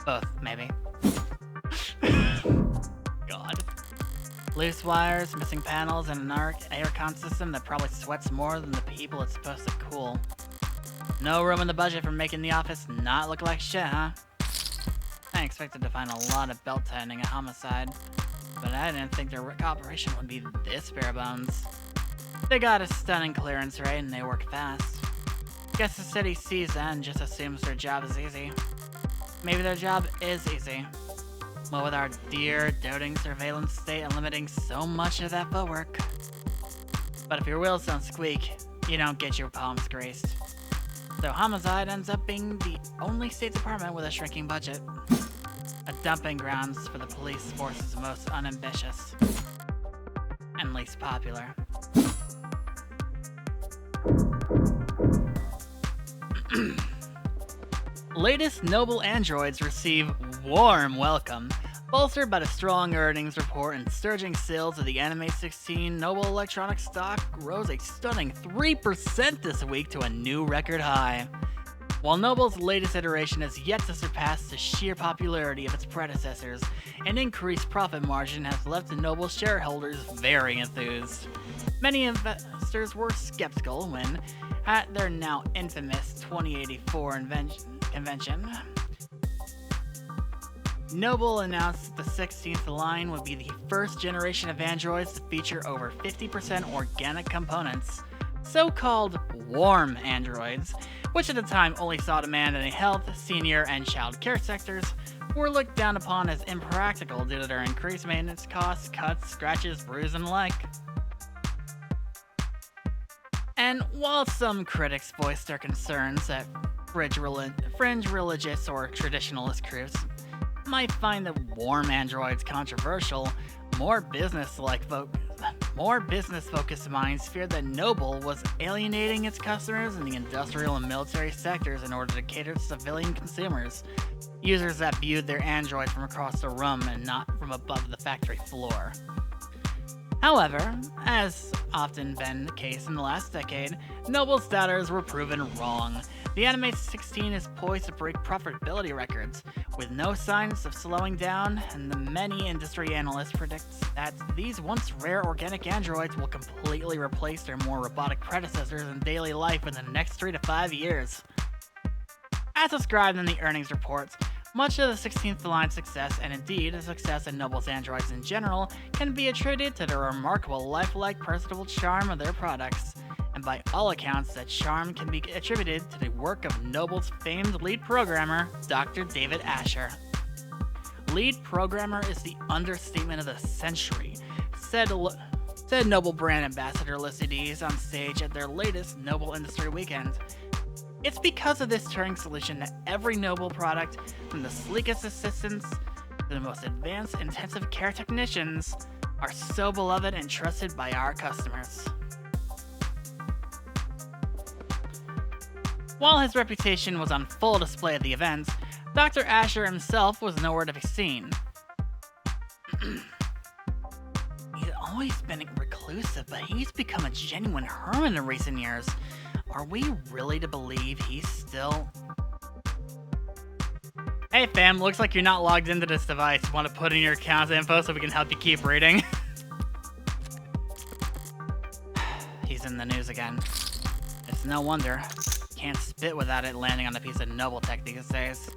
Both, maybe. God. Loose wires, missing panels, and an aircon system that probably sweats more than the people it's supposed to cool. No room in the budget for making the office not look like shit, huh? I expected to find a lot of belt-tightening a homicide, but I didn't think their operation would be this bare bones. They got a stunning clearance rate and they work fast. Guess the city sees that and just assumes their job is easy. Maybe their job is easy. But with our dear, doting surveillance state limiting so much of that footwork. But if your wheels don't squeak, you don't get your palms greased. So homicide ends up being the only state department with a shrinking budget. A dumping grounds for the police force's most unambitious and least popular. Latest Noble androids receive warm welcome, bolstered by the strong earnings report and surging sales of the Anime 16. Noble electronic stock rose a stunning 3% this week to a new record high. While Noble's latest iteration has yet to surpass the sheer popularity of its predecessors, an increased profit margin has left the Noble shareholders very enthused. Many investors were skeptical when, at their now infamous 2084 convention, Noble announced that the 16th line would be the first generation of androids to feature over 50% organic components, so-called warm androids, which at the time only saw demand in the health, senior, and child care sectors, were looked down upon as impractical due to their increased maintenance costs, cuts, scratches, bruises, and the like. And while some critics voiced their concerns that fringe religious or traditionalist groups might find the warm androids controversial, more business-focused minds feared that Noble was alienating its customers in the industrial and military sectors in order to cater to civilian consumers, users that viewed their android from across the room and not from above the factory floor. However, as often been the case in the last decade, Noble's doubters were proven wrong. The Anime 16 is poised to break profitability records, with no signs of slowing down, and the many industry analysts predict that these once rare organic androids will completely replace their more robotic predecessors in daily life in the next 3 to 5 years. As described in the earnings reports, much of the 16th line success, and indeed the success of Noble's androids in general, can be attributed to the remarkable lifelike personable charm of their products. And by all accounts, that charm can be attributed to the work of Noble's famed lead programmer, Dr. David Asher. Lead programmer is the understatement of the century, said Noble brand ambassador Lizzie Dees on stage at their latest Noble Industry Weekend. It's because of this Turing solution that every Noble product, from the sleekest assistants to the most advanced intensive care technicians, are so beloved and trusted by our customers. While his reputation was on full display at the event, Dr. Asher himself was nowhere to be seen. He's always been reclusive, but he's become a genuine hermit in recent years. Are we really to believe he's still... Hey fam, looks like you're not logged into this device. Want to put in your account info so we can help you keep reading? He's in the news again. It's no wonder. Can't spit without it landing on a piece of Noble tech these days.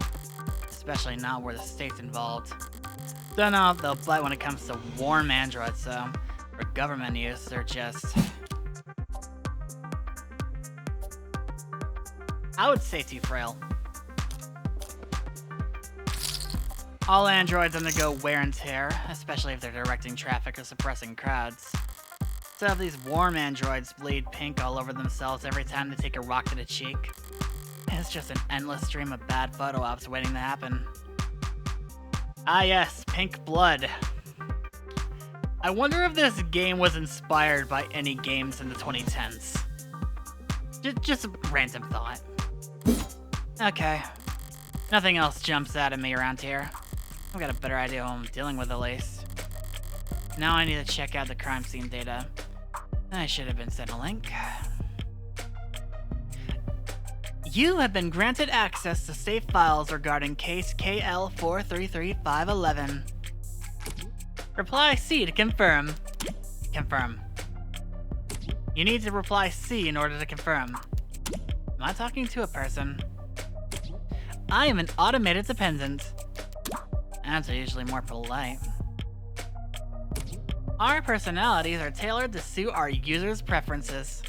Especially not where the state's involved. Don't know if they'll bite when it comes to warm androids, so for government use, they're just... I would say too frail. All androids undergo wear and tear, especially if they're directing traffic or suppressing crowds. So if these warm androids bleed pink all over themselves every time they take a rock to the cheek, it's just an endless stream of bad photo ops waiting to happen. Ah yes, pink blood. I wonder if this game was inspired by any games in the 2010s. Just a random thought. Okay. Nothing else jumps out at me around here. I've got a better idea who I'm dealing with at least. Now I need to check out the crime scene data. I should have been sent a link. You have been granted access to safe files regarding case KL433511. Reply C to confirm. Confirm. You need to reply C in order to confirm. Am I talking to a person? I am an automated dependent. Ads are usually more polite. Our personalities are tailored to suit our users' preferences.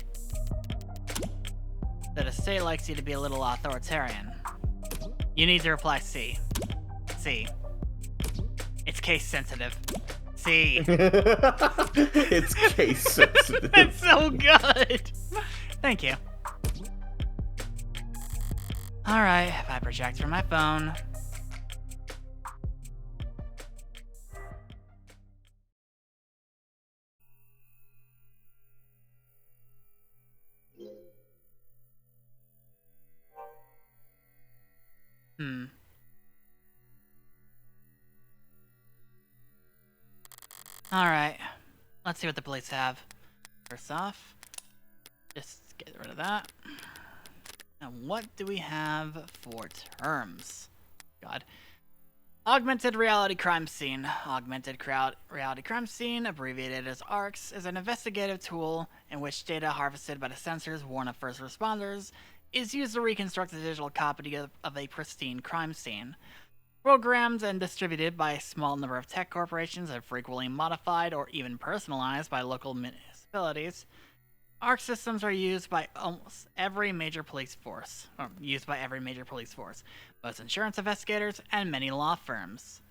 The state likes you to be a little authoritarian. You need to reply C. C. It's case sensitive. C. It's case sensitive. That's so good! Thank you. Alright, if I project from my phone. Alright, let's see what the police have. First off, just get rid of that. And what do we have for terms? God. Augmented Reality Crime Scene. Augmented Reality Crime Scene, abbreviated as ARCS, is an investigative tool in which data harvested by the sensors worn of first responders is used to reconstruct a digital copy of a pristine crime scene. Programmed and distributed by a small number of tech corporations and frequently modified or even personalized by local municipalities, ARC systems are used by almost every major police force, most insurance investigators, and many law firms.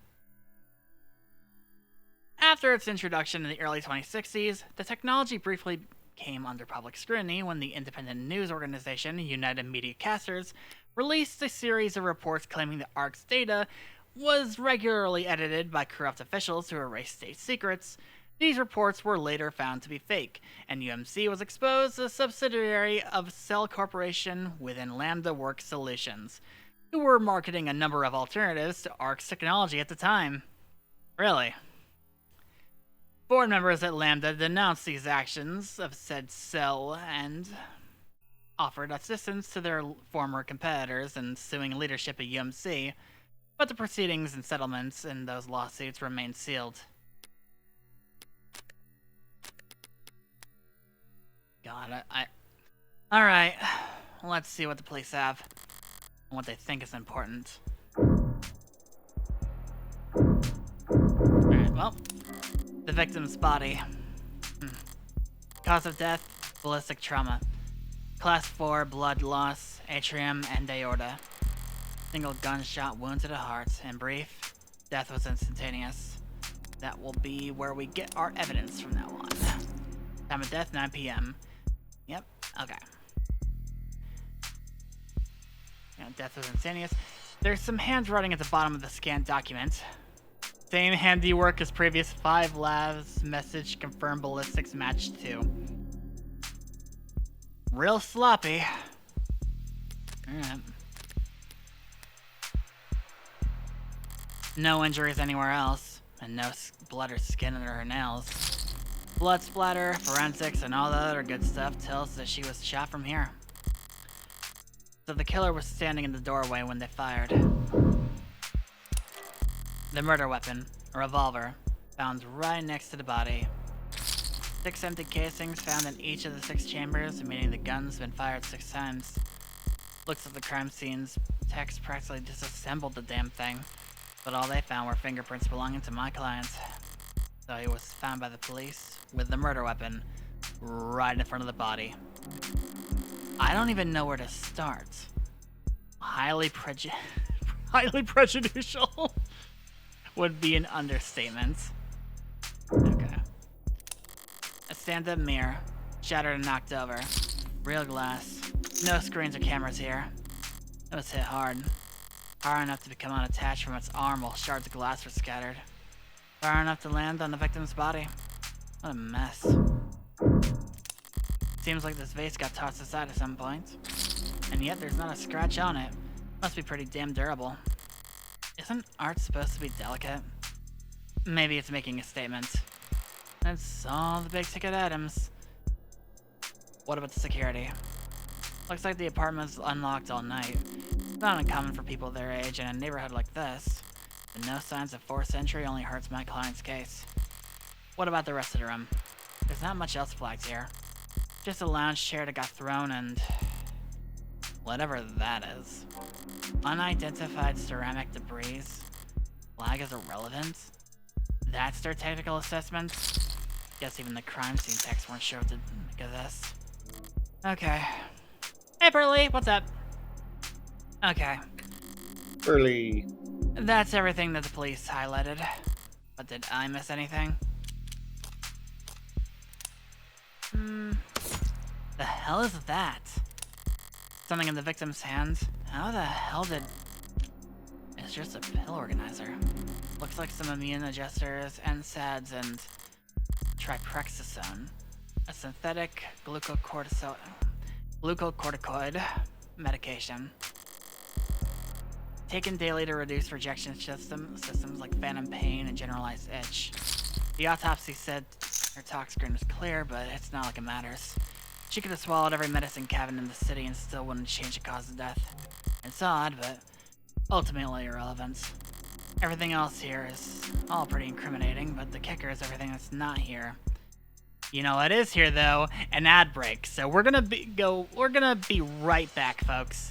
After its introduction in the early 2060s, the technology briefly came under public scrutiny when the independent news organization United Media Casters released a series of reports claiming that ARC's data was regularly edited by corrupt officials to erase state secrets. These reports were later found to be fake, and UMC was exposed as a subsidiary of Cell Corporation within Lambda Work Solutions, who were marketing a number of alternatives to ARC's technology at the time. Really? Board members at Lambda denounced these actions of said Cell and offered assistance to their former competitors in suing leadership at UMC, but the proceedings and settlements in those lawsuits remained sealed. God, Alright, let's see what the police have and what they think is important. Alright, well, the victim's body. Cause of death, ballistic trauma. Class 4 blood loss, atrium and aorta. Single gunshot wound to the heart. In brief, Death was instantaneous. That will be where we get our evidence from now on. Time of death, 9 p.m. Yep, okay. Death was instantaneous. There's some handwriting at the bottom of the scanned document. Same handiwork as previous 5 labs. Message confirmed ballistics match 2. Real sloppy. Alright. No injuries anywhere else, and no blood or skin under her nails. Blood splatter, forensics, and all the other good stuff tells us that she was shot from here. So the killer was standing in the doorway when they fired. The murder weapon, a revolver, found right next to the body. 6 empty casings found in each of the 6 chambers, meaning the gun's been fired 6 times. Looks at the crime scene's techs practically disassembled the damn thing, but all they found were fingerprints belonging to my client. So he was found by the police with the murder weapon right in front of the body. I don't even know where to start. Highly prejudicial would be an understatement. Okay. A stand-up mirror, shattered and knocked over. Real glass. No screens or cameras here. It was hit hard. Hard enough to become unattached from its arm while shards of glass were scattered. Far enough to land on the victim's body. What a mess. Seems like this vase got tossed aside at some point. And yet there's not a scratch on it. Must be pretty damn durable. Isn't art supposed to be delicate? Maybe it's making a statement. That's all the big ticket items. What about the security? Looks like the apartment's unlocked all night. It's not uncommon for people their age in a neighborhood like this. But no signs of 4th century only hurts my client's case. What about the rest of the room? There's not much else flagged here. Just a lounge chair that got thrown and... whatever that is. Unidentified ceramic debris. Flag is irrelevant? That's their technical assessment? Guess even the crime scene techs weren't sure what to make of this. Okay. Hey, Burley, what's up? Okay. Early. That's everything that the police highlighted. But did I miss anything? The hell is that? Something in the victim's hand? How the hell did... It's just a pill organizer. Looks like some immune adjusters, NSAIDs, and triprexazone. A synthetic glucocorticoid medication. Taken daily to reduce rejection systems like phantom pain and generalized itch. The autopsy said her tox screen was clear, but it's not like it matters. She could have swallowed every medicine cabinet in the city and still wouldn't change the cause of death. It's odd, but ultimately irrelevant. Everything else here is all pretty incriminating, but the kicker is everything that's not here. You know what is here though? An ad break. So we're gonna be right back, folks.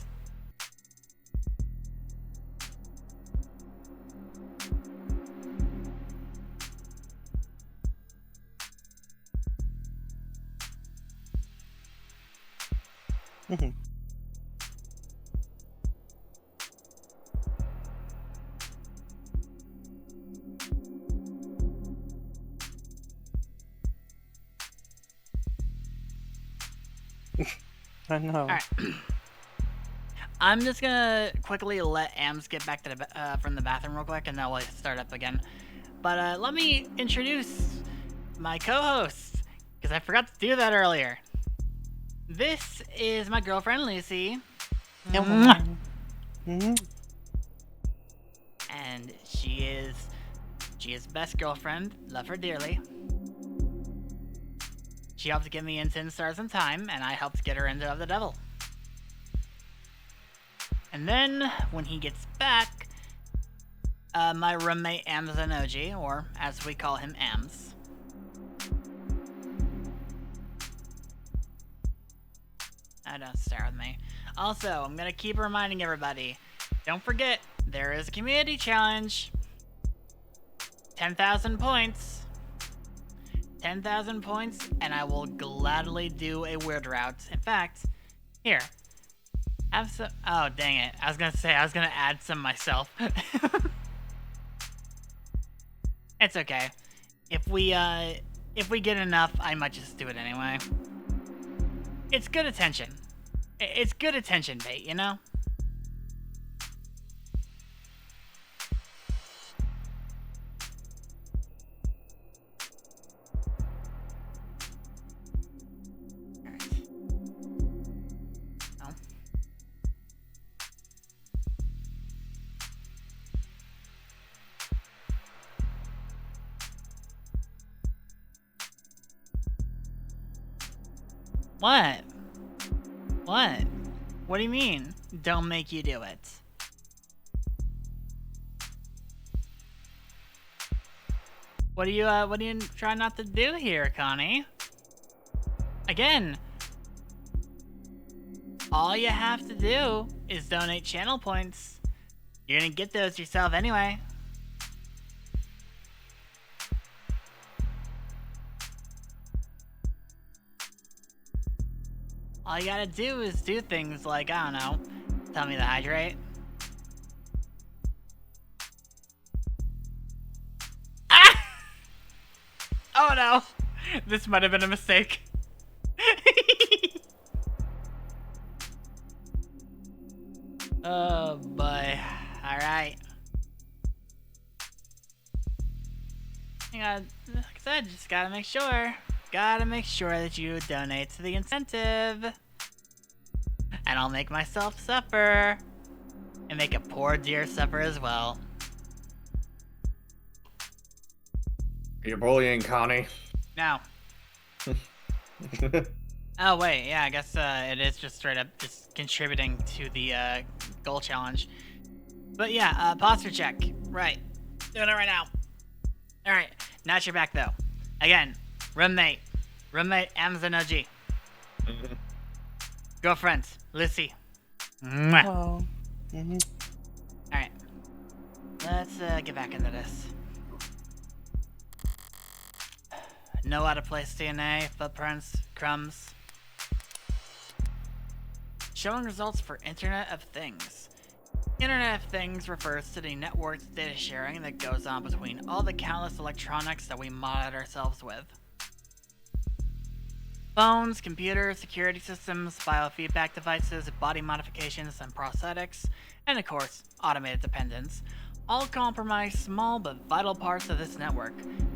I know. Alright. I'm just gonna quickly let Ams get back to the from the bathroom real quick, and then we'll start up again. But let me introduce my co-host, because I forgot to do that earlier. This is my girlfriend, Lucy. And she is best girlfriend. Love her dearly. She helped get me into Stars in Time, and I helped get her into Of the Devil. And then, when he gets back, my roommate Ams Anoji, or as we call him, Ams. Don't stare with me. Also, I'm gonna keep reminding everybody, don't forget, there is a community challenge. 10,000 points. 10,000 points, and I will gladly do a weird route. In fact, here. Have some... Oh, dang it. I was gonna add some myself. It's okay. If we get enough, I might just do it anyway. It's good attention. It's good attention bait, you know? What? What? What do you mean? Don't make you do it. What are you trying not to do here, Connie? Again, all you have to do is donate channel points. You're gonna get those yourself anyway. All you gotta do is do things like, I don't know, tell me to hydrate. Ah! Oh no! This might have been a mistake. Oh boy. Alright. Like I said, just gotta make sure. Gotta make sure that you donate to the incentive. And I'll make myself suffer. And make a poor deer suffer as well. You're bullying Connie. No. Oh wait, yeah, I guess it is just straight up just contributing to the goal challenge. But yeah, posture check. Right. Doing it right now. Alright, now you're back though. Again, roommate Amazon OG. Girlfriend, Lucy. Mwah. Hello. Alright. Let's get back into this. Know how to place DNA, footprints, crumbs. Showing results for Internet of Things. Internet of Things refers to the networked data sharing that goes on between all the countless electronics that we monitor ourselves with. Phones, computers, security systems, biofeedback devices, body modifications and prosthetics, and of course, automated dependents, all comprise small but vital parts of this network.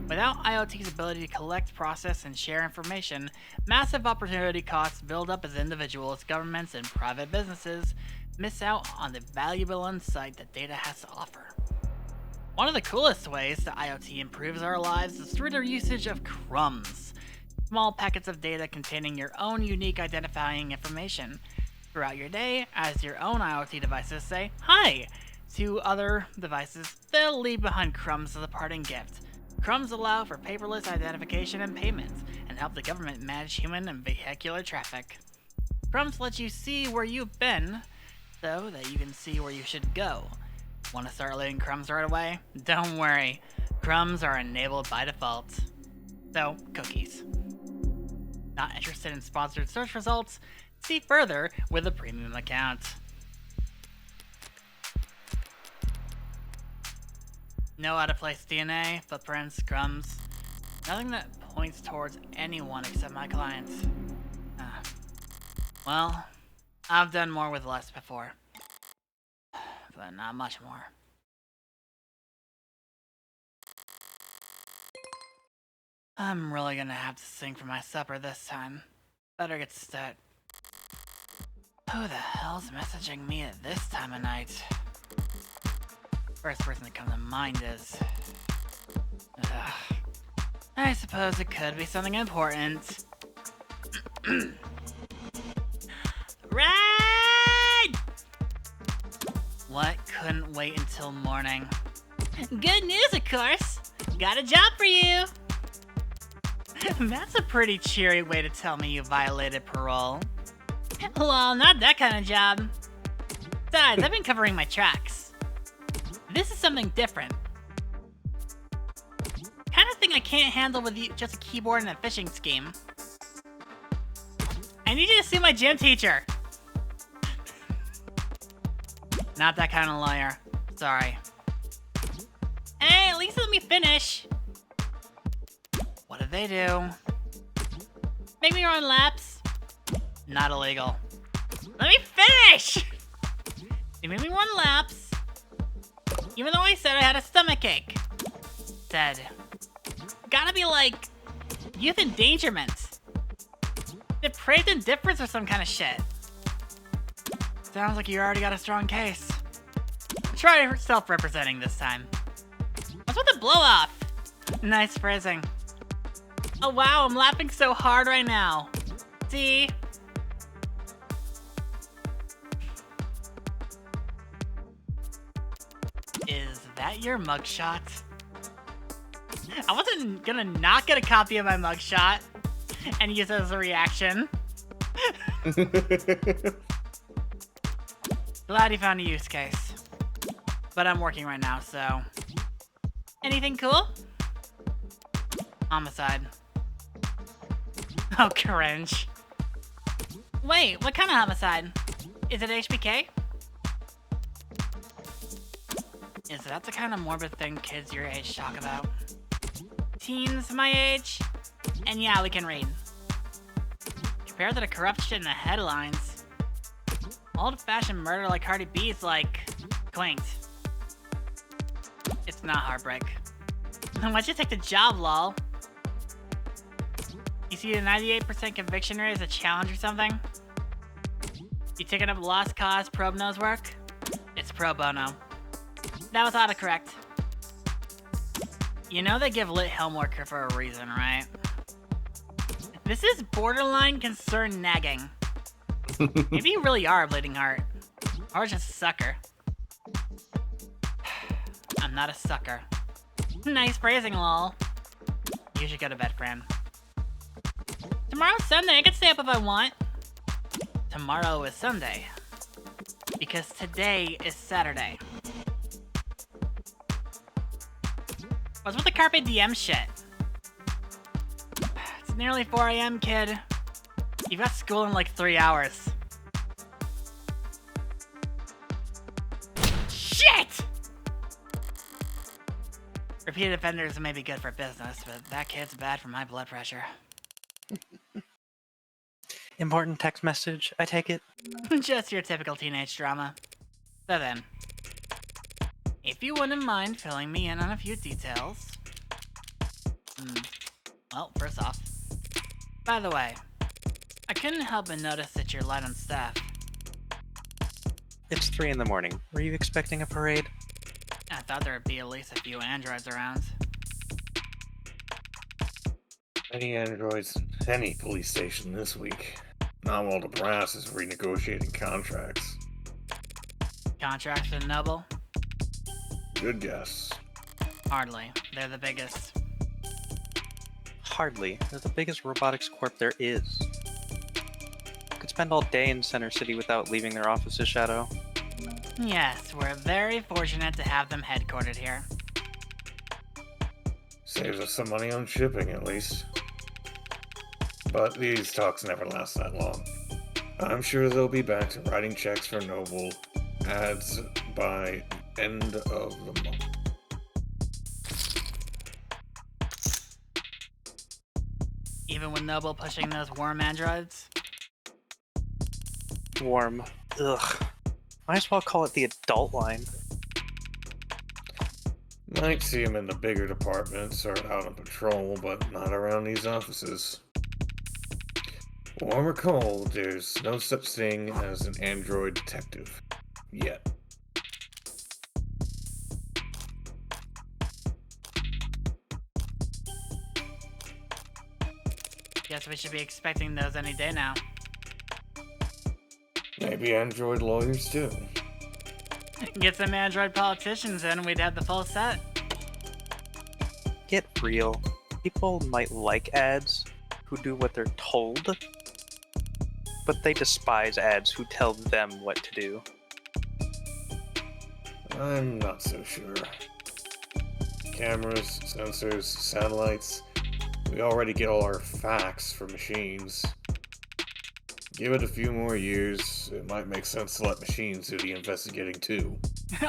Without IoT's ability to collect, process, and share information, massive opportunity costs build up as individuals, governments, and private businesses miss out on the valuable insight that data has to offer. One of the coolest ways that IoT improves our lives is through their usage of crumbs. Small packets of data containing your own unique identifying information. Throughout your day, as your own IoT devices say, "Hi!" to other devices, they'll leave behind crumbs as a parting gift. Crumbs allow for paperless identification and payments, and help the government manage human and vehicular traffic. Crumbs let you see where you've been, so that you can see where you should go. Want to start leaving crumbs right away? Don't worry, crumbs are enabled by default. So, cookies. Not interested in sponsored search results? See further with a premium account. Know how to place DNA, footprints, crumbs. Nothing that points towards anyone except my clients. Well, I've done more with less before. But not much more. I'm really gonna have to sing for my supper this time. Better get set. Who the hell's messaging me at this time of night? First person to come to mind is... I suppose it could be something important. Right! What couldn't wait until morning? Good news, of course! Got a job for you! That's a pretty cheery way to tell me you violated parole. Well, not that kind of job. Besides, I've been covering my tracks. This is something different. Kind of thing I can't handle with just a keyboard and a phishing scheme. I need you to see my gym teacher. Not that kind of lawyer. Sorry. Hey, at least let me finish. did they do? Make me run laps? Not illegal. Let me finish! They made me run laps, even though I said I had a stomachache. Said, gotta be like youth endangerment, depraved indifference or some kind of shit. Sounds like you already got a strong case. Try self-representing this time. What's with the blow-off? Nice phrasing. Oh wow, I'm laughing so hard right now. See? Is that your mugshot? I wasn't gonna not get a copy of my mugshot and use it as a reaction. Glad you found a use case. But I'm working right now, so... Anything cool? Homicide. Oh, cringe. Wait, what kind of homicide? Is it HBK? Is that the kind of morbid thing kids your age talk about? Teens my age? And yeah, we can read. Compared to the corruption in the headlines, old-fashioned murder like Cardi B's like... quaint. It's not heartbreak. Why'd you take the job, lol? You see the 98% conviction rate as a challenge or something? You taking up lost cause pro bono's work? It's pro bono. That was autocorrect. You know they give lit homework for a reason, right? This is borderline concern nagging. Maybe you really are a bleeding heart. Or just a sucker. I'm not a sucker. Nice phrasing, lol. You should go to bed, friend. Tomorrow's Sunday, I can stay up if I want. Tomorrow is Sunday. Because today is Saturday. What's with the Carpe Diem shit? It's nearly 4 AM, kid. You've got school in like 3 hours. Shit! Repeated offenders may be good for business, but that kid's bad for my blood pressure. Important text message, I take it? Just your typical teenage drama. So then, if you wouldn't mind filling me in on a few details. Well, first off, by the way, I couldn't help but notice that you're light on staff. It's 3 in the morning. Were you expecting a parade? I thought there would be at least a few androids around. Any androids in any police station this week. Not while the brass is renegotiating contracts. Contracts with Noble? Good guess. Hardly. They're the biggest. Hardly. They're the biggest robotics corp there is. Could spend all day in Center City without leaving their office's shadow. Yes, we're very fortunate to have them headquartered here. Saves us some money on shipping, at least. But these talks never last that long. I'm sure they'll be back to writing checks for Noble ads by the end of the month. Even with Noble pushing those worm androids? Warm. Ugh. Might as well call it the adult line. Might see him in the bigger departments or out on patrol, but not around these offices. Warm or cold, there's no such thing as an android detective. Yet. Guess we should be expecting those any day now. Maybe android lawyers too. Get some android politicians in, we'd have the full set. Get real. People might like ads who do what they're told, but they despise ads who tell them what to do. I'm not so sure. Cameras, sensors, satellites. We already get all our facts from machines. Give it a few more years, it might make sense to let machines do the investigating too.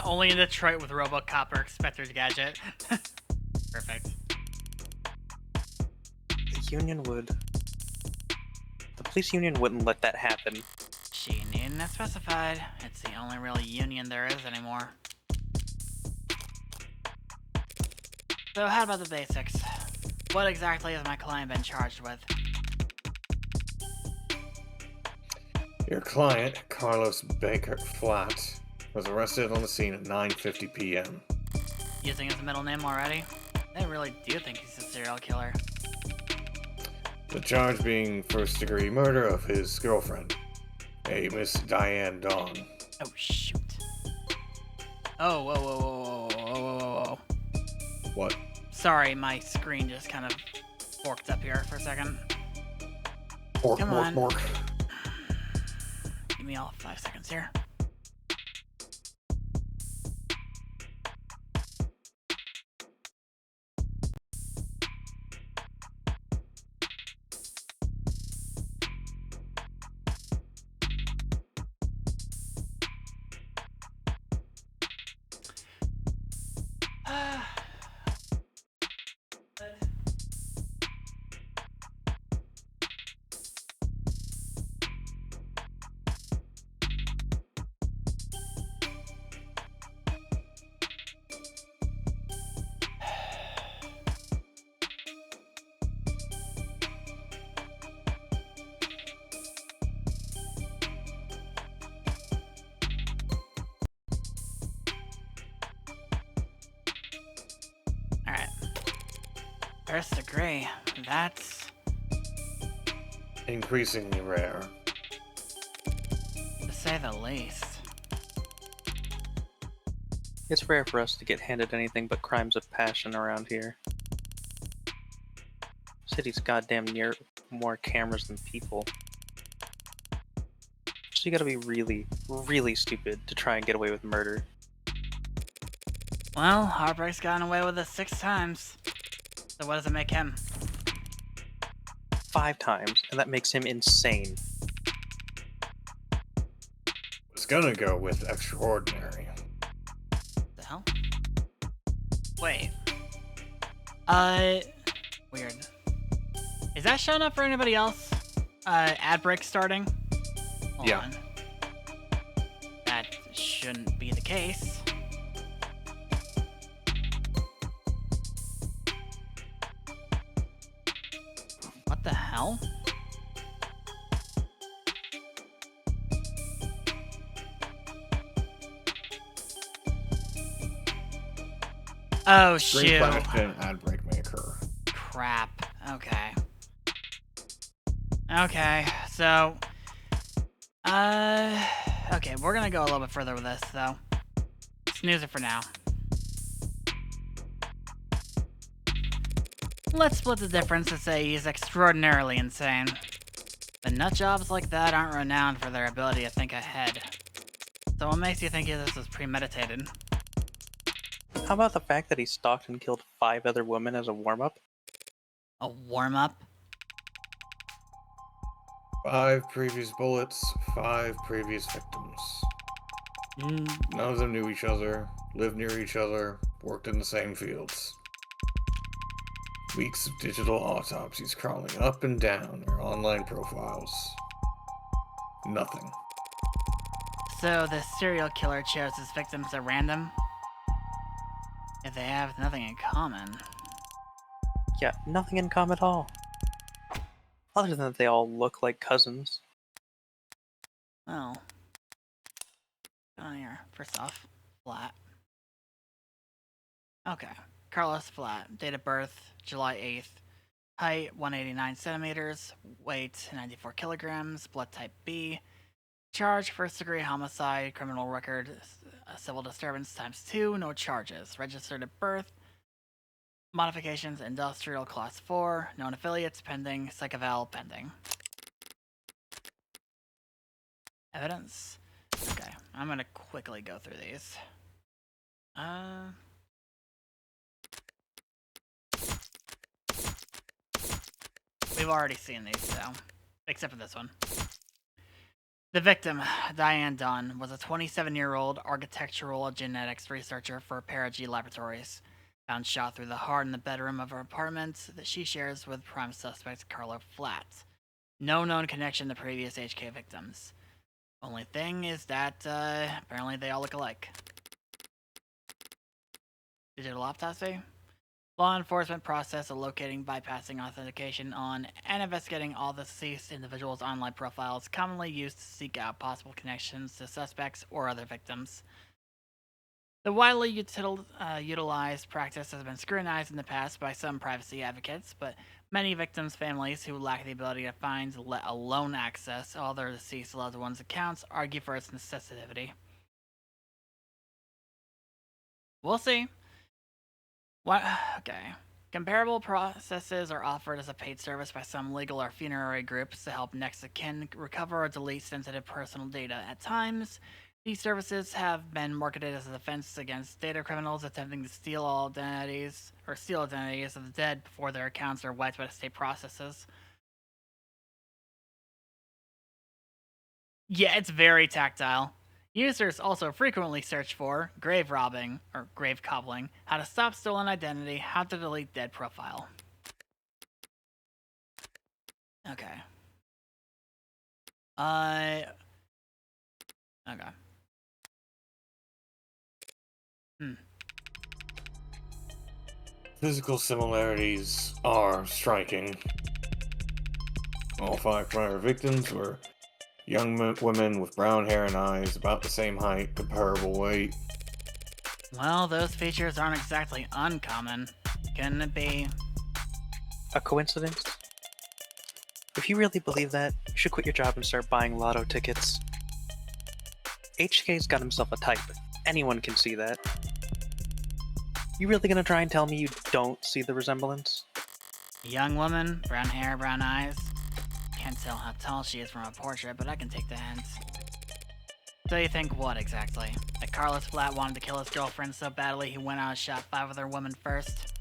Only in Detroit with RoboCop or Spectre's Gadget. Perfect. union would. The police union wouldn't let that happen. She needn't have specified. It's the only real union there is anymore. So how about the basics? What exactly has my client been charged with? Your client, Carlos Baker Flat, was arrested on the scene at 9:50 p.m. Using his middle name already? They really do think he's a serial killer. The charge being first-degree murder of his girlfriend, a Miss Diane Dawn. Oh, shoot. Oh, whoa, whoa, whoa, whoa, whoa, whoa, whoa, whoa. What? Sorry, my screen just kind of forked up here for a second. Mork, Come mork, on. mork. Give me all 5 seconds here. Alright. First degree. That's Increasingly rare. to say the least. It's rare for us to get handed anything but crimes of passion around here. City's goddamn near more cameras than people. So you gotta be really, really stupid to try and get away with murder. Well, Heartbreak's gotten away with it 6 times. So what does it make him? 5 times, and that makes him insane. Was gonna go with extraordinary. The hell? Wait. Weird. Is that showing up for anybody else? Ad break starting? Hold Yeah. on. That shouldn't be the case. What the hell? Oh, Screen shoot. flash and ad break may occur. Crap. Okay. Okay, so... Okay, we're gonna go a little bit further with this, though. Snooze it for now. Let's split the difference and say he's extraordinarily insane. But nut jobs like that aren't renowned for their ability to think ahead. So what makes you think this was premeditated? How about the fact that he stalked and killed 5 other women as a warm-up? A warm-up? 5 previous bullets, 5 previous victims. None of them knew each other, lived near each other, worked in the same fields. Weeks of digital autopsies crawling up and down their online profiles. Nothing. So the serial killer chose his victims at random? If they have nothing in common. Yeah, nothing in common at all. Other than that they all look like cousins. Oh. On here. First off, Flat. Okay. Carlos Flat. Date of birth, July 8th. Height, 189 centimeters. Weight, 94 kilograms. Blood type B. Charge, first degree homicide. Criminal record, civil disturbance times 2. No charges. Registered at birth. Modifications, industrial class 4. Known affiliates pending. Psych eval pending. Evidence. Okay, I'm gonna quickly go through these. We've already seen these, so. Except for this one. The victim, Diane Dunn, was a 27-year-old architectural genetics researcher for Perigee Laboratories. Found shot through the heart in the bedroom of her apartment that she shares with prime suspect Carla Flat. No known connection to previous HK victims. Only thing is that, apparently they all look alike. Digital autopsy? Law enforcement process of locating, bypassing authentication on, and investigating all the deceased individuals' online profiles commonly used to seek out possible connections to suspects or other victims. The widely utilized practice has been scrutinized in the past by some privacy advocates, but many victims' families who lack the ability to find, let alone access, all their deceased loved ones' accounts argue for its necessity. We'll see. What? Okay. Comparable processes are offered as a paid service by some legal or funerary groups to help next of kin recover or delete sensitive personal data. At times, these services have been marketed as a defense against data criminals attempting to steal identities of the dead before their accounts are wiped by the state processes. Yeah, it's very tactile. Users also frequently search for grave robbing or grave cobbling, how to stop stolen identity, how to delete dead profile. Okay. Okay. Physical similarities are striking. All 5 prior victims were young women with brown hair and eyes, about the same height, comparable weight. Well, those features aren't exactly uncommon. Couldn't it be? A coincidence? If you really believe that, you should quit your job and start buying lotto tickets. HK's got himself a type. Anyone can see that. You really gonna try and tell me you don't see the resemblance? A young woman, brown hair, brown eyes. Can't tell how tall she is from a portrait, but I can take the hint. So you think what exactly? That Carlos Flat wanted to kill his girlfriend so badly he went out and shot 5 other women first?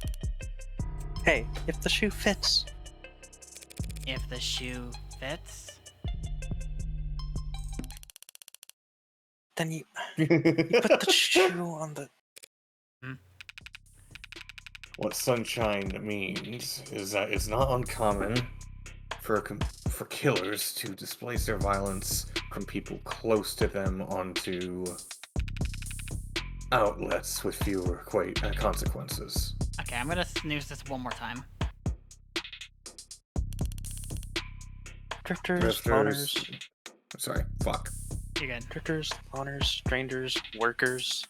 Hey, if the shoe fits. If the shoe fits? Then you put the shoe on the... What Sunshine means is that it's not uncommon for killers to displace their violence from people close to them onto outlets with fewer consequences. Okay, I'm gonna snooze this one more time. Drifters, loners... Sorry, fuck. You're good. Drifters, loners, strangers, workers...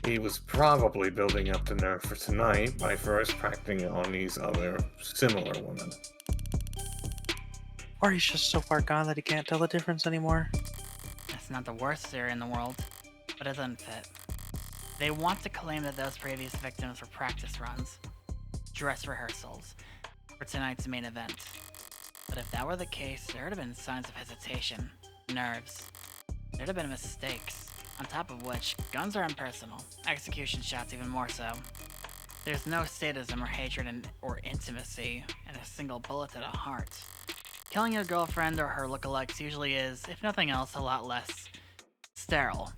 He was probably building up the nerve for tonight by first practicing it on these other similar women. Or he's just so far gone that he can't tell the difference anymore. It's not the worst theory in the world, but it doesn't fit. They want to claim that those previous victims were practice runs, dress rehearsals, for tonight's main event. But if that were the case, there would have been signs of hesitation, nerves. There'd have been mistakes. On top of which, guns are impersonal, execution shots even more so. There's no sadism or hatred or intimacy in a single bullet to the heart. Killing your girlfriend or her lookalikes usually is, if nothing else, a lot less sterile.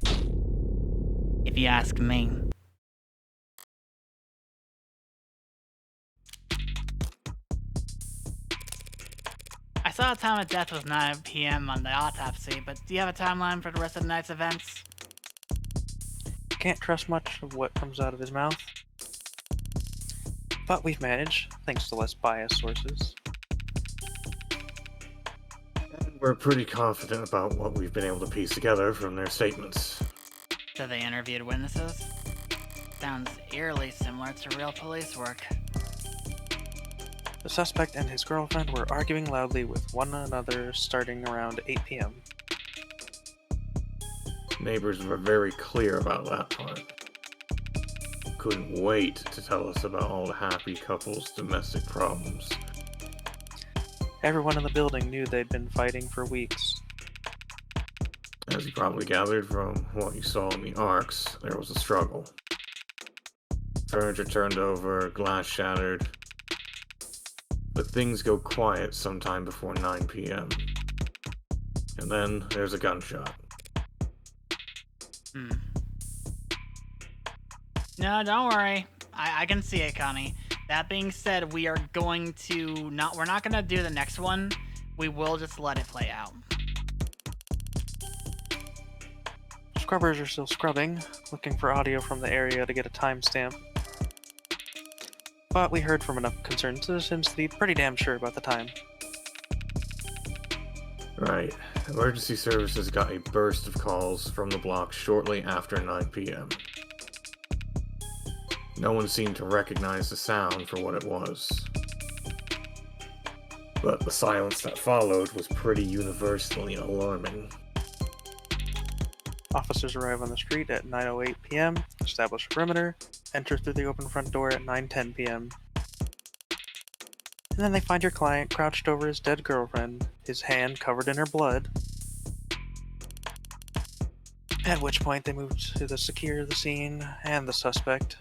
If you ask me. I saw a time of death was 9 p.m. on the autopsy, but do you have a timeline for the rest of the night's events? Can't trust much of what comes out of his mouth. But we've managed, thanks to less biased sources. We're pretty confident about what we've been able to piece together from their statements. So they interviewed witnesses? Sounds eerily similar to real police work. The suspect and his girlfriend were arguing loudly with one another starting around 8 p.m. Neighbors were very clear about that part. Couldn't wait to tell us about all the happy couples' domestic problems. Everyone in the building knew they'd been fighting for weeks. As you probably gathered from what you saw in the arcs, there was a struggle. Furniture turned over, glass shattered. But things go quiet sometime before 9 p.m. And then there's a gunshot. No, don't worry. I can see it, Connie. That being said, we're not gonna do the next one. We will just let it play out. Scrubbers are still scrubbing, looking for audio from the area to get a timestamp. But we heard from enough concerned citizens to be pretty damn sure about the time. Right. Emergency services got a burst of calls from the block shortly after 9 p.m. No one seemed to recognize the sound for what it was. But the silence that followed was pretty universally alarming. Officers arrive on the street at 9:08 p.m., establish a perimeter, enter through the open front door at 9:10 p.m. And then they find your client crouched over his dead girlfriend, his hand covered in her blood. At which point they move to secure the scene and the suspect.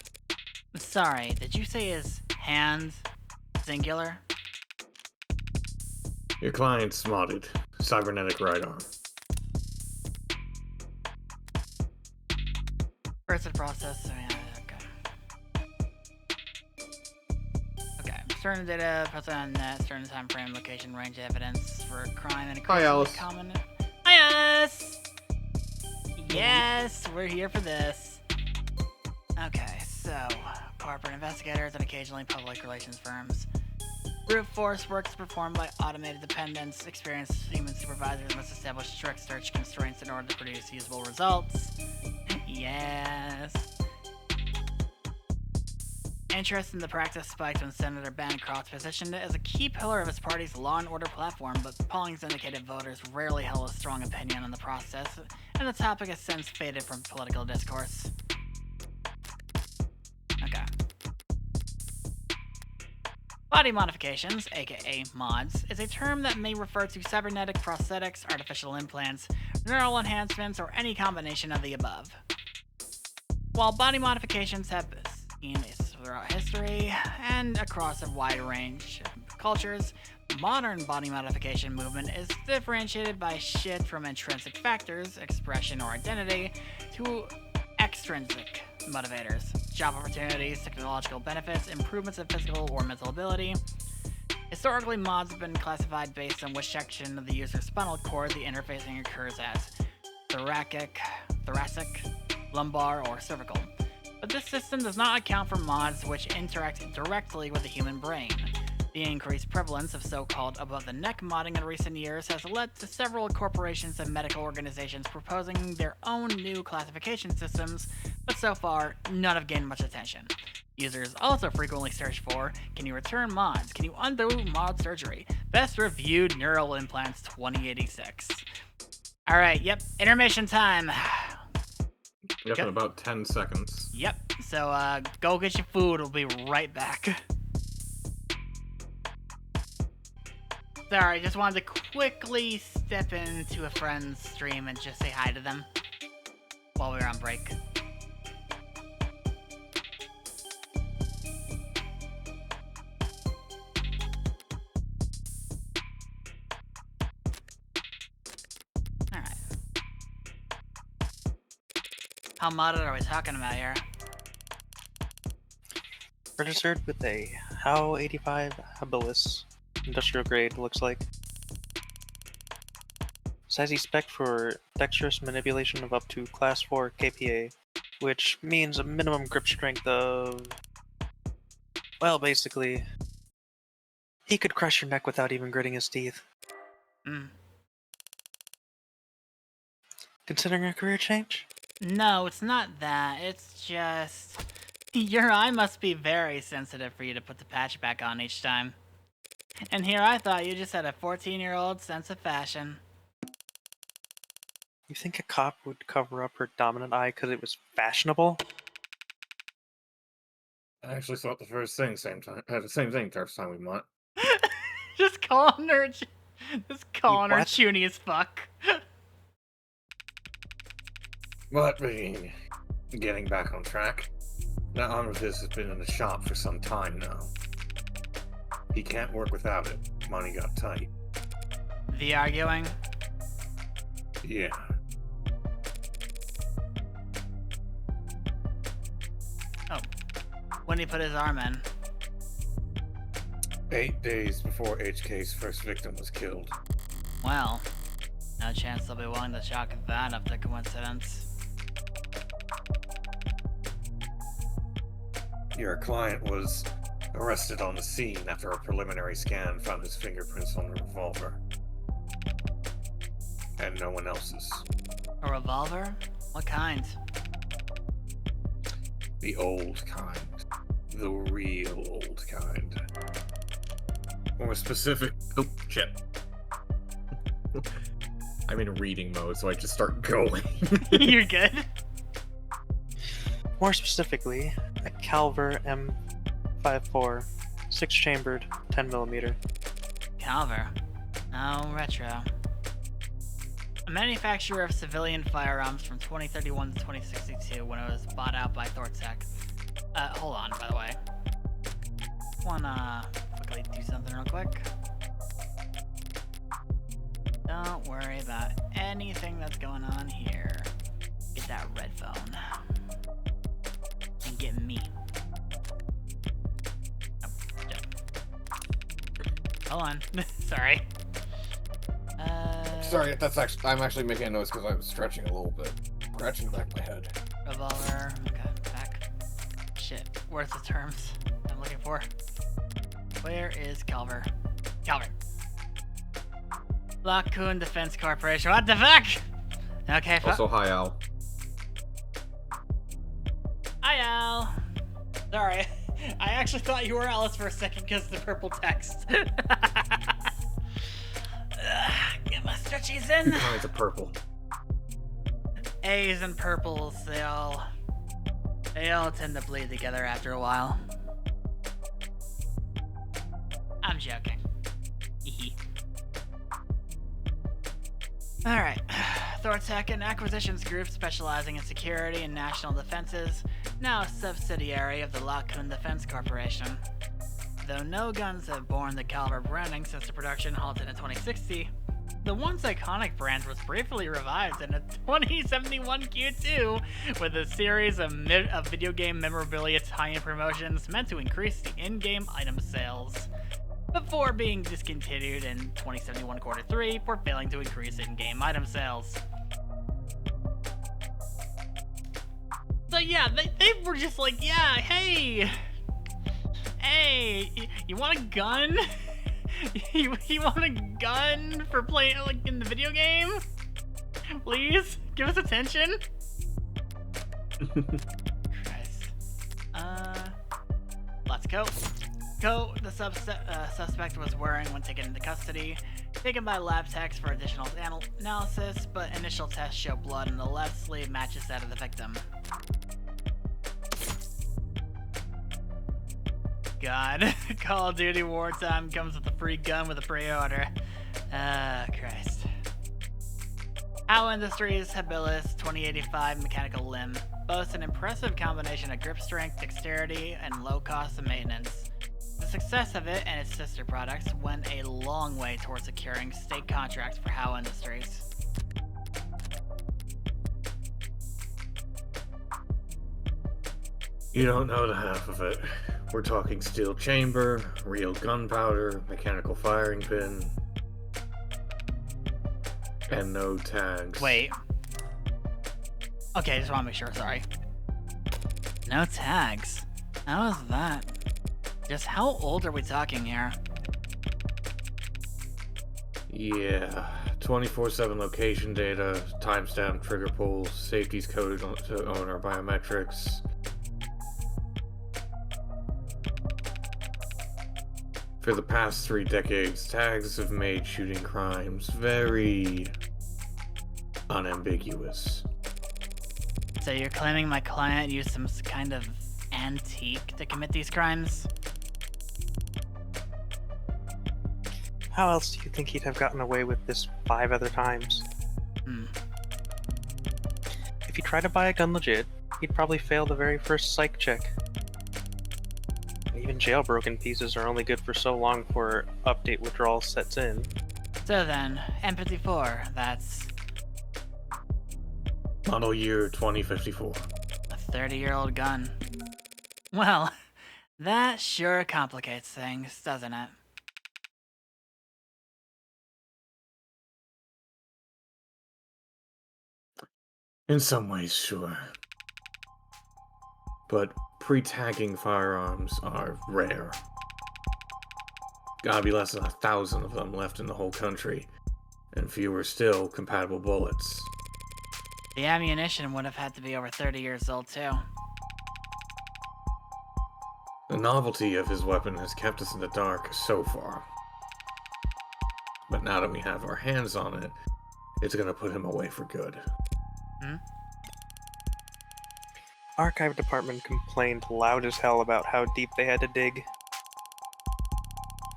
Sorry, did you say his hand singular? Your client's spotted. Cybernetic right arm. Person process. Okay. Okay. Certain data present on net, certain time frame, location, range, evidence for crime and Hi, Alice. common. Hi, Alice. Yes, we're here for this. Okay, so corporate investigators and occasionally public relations firms. Brute force work is performed by automated dependents. Experienced human supervisors must establish strict search constraints in order to produce usable results. Yes. Interest in the practice spiked when Senator Bancroft positioned it as a key pillar of his party's law and order platform, but pollings indicated voters rarely held a strong opinion on the process, and the topic has since faded from political discourse. Okay. Body modifications, aka mods, is a term that may refer to cybernetic prosthetics, artificial implants, neural enhancements, or any combination of the above. While body modifications have seen throughout history and across a wide range of cultures, modern body modification movement is differentiated by shift from intrinsic factors, expression, or identity, to extrinsic motivators, job opportunities, technological benefits, improvements of physical or mental ability. Historically, mods have been classified based on which section of the user's spinal cord the interfacing occurs as: thoracic, lumbar, or cervical. But this system does not account for mods which interact directly with the human brain. The increased prevalence of so-called above-the-neck modding in recent years has led to several corporations and medical organizations proposing their own new classification systems, but so far, none have gained much attention. Users also frequently search for, can you return mods? Can you undo mod surgery? Best reviewed neural implants 2086. Alright, yep, intermission time. Yep, in about 10 seconds. Yep, so go get your food, we'll be right back. Sorry, just wanted to quickly step into a friend's stream and just say hi to them while we were on break. Alright. How modded are we talking about here? Registered with a HOW 85 habilis. Industrial grade, looks like. SASE spec for dexterous manipulation of up to Class 4 KPA, which means a minimum grip strength of... well, basically... he could crush your neck without even gritting his teeth. Considering a career change? No, it's not that. It's just... your eye must be very sensitive for you to put the patch back on each time. And here I thought you just had a 14-year-old sense of fashion. You think a cop would cover up her dominant eye because it was fashionable? I actually thought the same thing first time we met. Just calling her chuny as fuck. But getting back on track, that arm of his has been in the shop for some time now. He can't work without it. Money got tight. The arguing? Yeah. Oh When did he put his arm in? 8 days before HK's first victim was killed. Well, no chance they'll be willing to chalk that up to coincidence. Your client was arrested on the scene after a preliminary scan found his fingerprints on the revolver. And no one else's. A revolver? What kind? The old kind. The real old kind. More specific. Oh, shit. I'm in reading mode, so I just start going. You're good. More specifically, a Calver M54, 6-chambered, 10mm. Calver. Oh, retro. A manufacturer of civilian firearms from 2031 to 2062 when it was bought out by Thortec. Hold on, by the way. Wanna quickly do something real quick. Don't worry about anything that's going on here. Get that red phone. And get me. Oh, hold on. Sorry. Sorry, I'm actually making a noise because I'm stretching a little bit. Scratching back my head. Revolver. Okay, back. Shit. Where's the terms I'm looking for? Where is Calver? Calver. Lockcoon Defense Corporation. What the fuck? Okay, Also, hi, Al. Hi, Al. Sorry. I actually thought you were Alice for a second because of the purple text. Get my stretchies in. Kinds of purple. A's and purples, they all tend to bleed together after a while. I'm joking. Alright. Thortec, an acquisitions group specializing in security and national defenses, now a subsidiary of the Lockcoon Defense Corporation. Though no guns have borne the Calver branding since the production halted in 2060, the once iconic brand was briefly revived in a 2071 Q2 with a series of video game memorabilia tie-in promotions meant to increase the in-game item sales, before being discontinued in 2071 Q3 for failing to increase in-game item sales. So yeah, they were just like, yeah, hey, you want a gun? you want a gun for playing like in the video game? Please give us attention. Christ. Let's go. The suspect was wearing when taken into custody, taken by lab techs for additional analysis, but initial tests show blood in the left sleeve matches that of the victim. God, Call of Duty Wartime comes with a free gun with a pre-order. Christ. Howe Industries Habilis 2085 mechanical limb boasts an impressive combination of grip strength, dexterity, and low cost of maintenance. The success of it and its sister products went a long way towards securing state contracts for Howe Industries. You don't know the half of it. We're talking steel chamber, real gunpowder, mechanical firing pin, and no tags. Wait. Okay, just want to make sure, sorry. No tags? How is that? Just how old are we talking here? Yeah, 24/7 location data, timestamp, trigger pulls, safety's coded to owner biometrics. For the past 3 decades, tags have made shooting crimes very unambiguous. So you're claiming my client used some kind of antique to commit these crimes? How else do you think he'd have gotten away with this 5 other times? If he tried to buy a gun legit, he'd probably fail the very first psych check. Even jailbroken pieces are only good for so long before update withdrawal sets in. So then, M54, that's Model year 2054. a 30-year-old gun. Well, That sure complicates things, doesn't it? In some ways, sure. But pre-tagging firearms are rare. Gotta be less than 1,000 of them left in the whole country, and fewer still compatible bullets. The ammunition would have had to be over 30 years old, too. The novelty of his weapon has kept us in the dark so far. But now that we have our hands on it, it's gonna put him away for good. Archive department complained loud as hell about how deep they had to dig.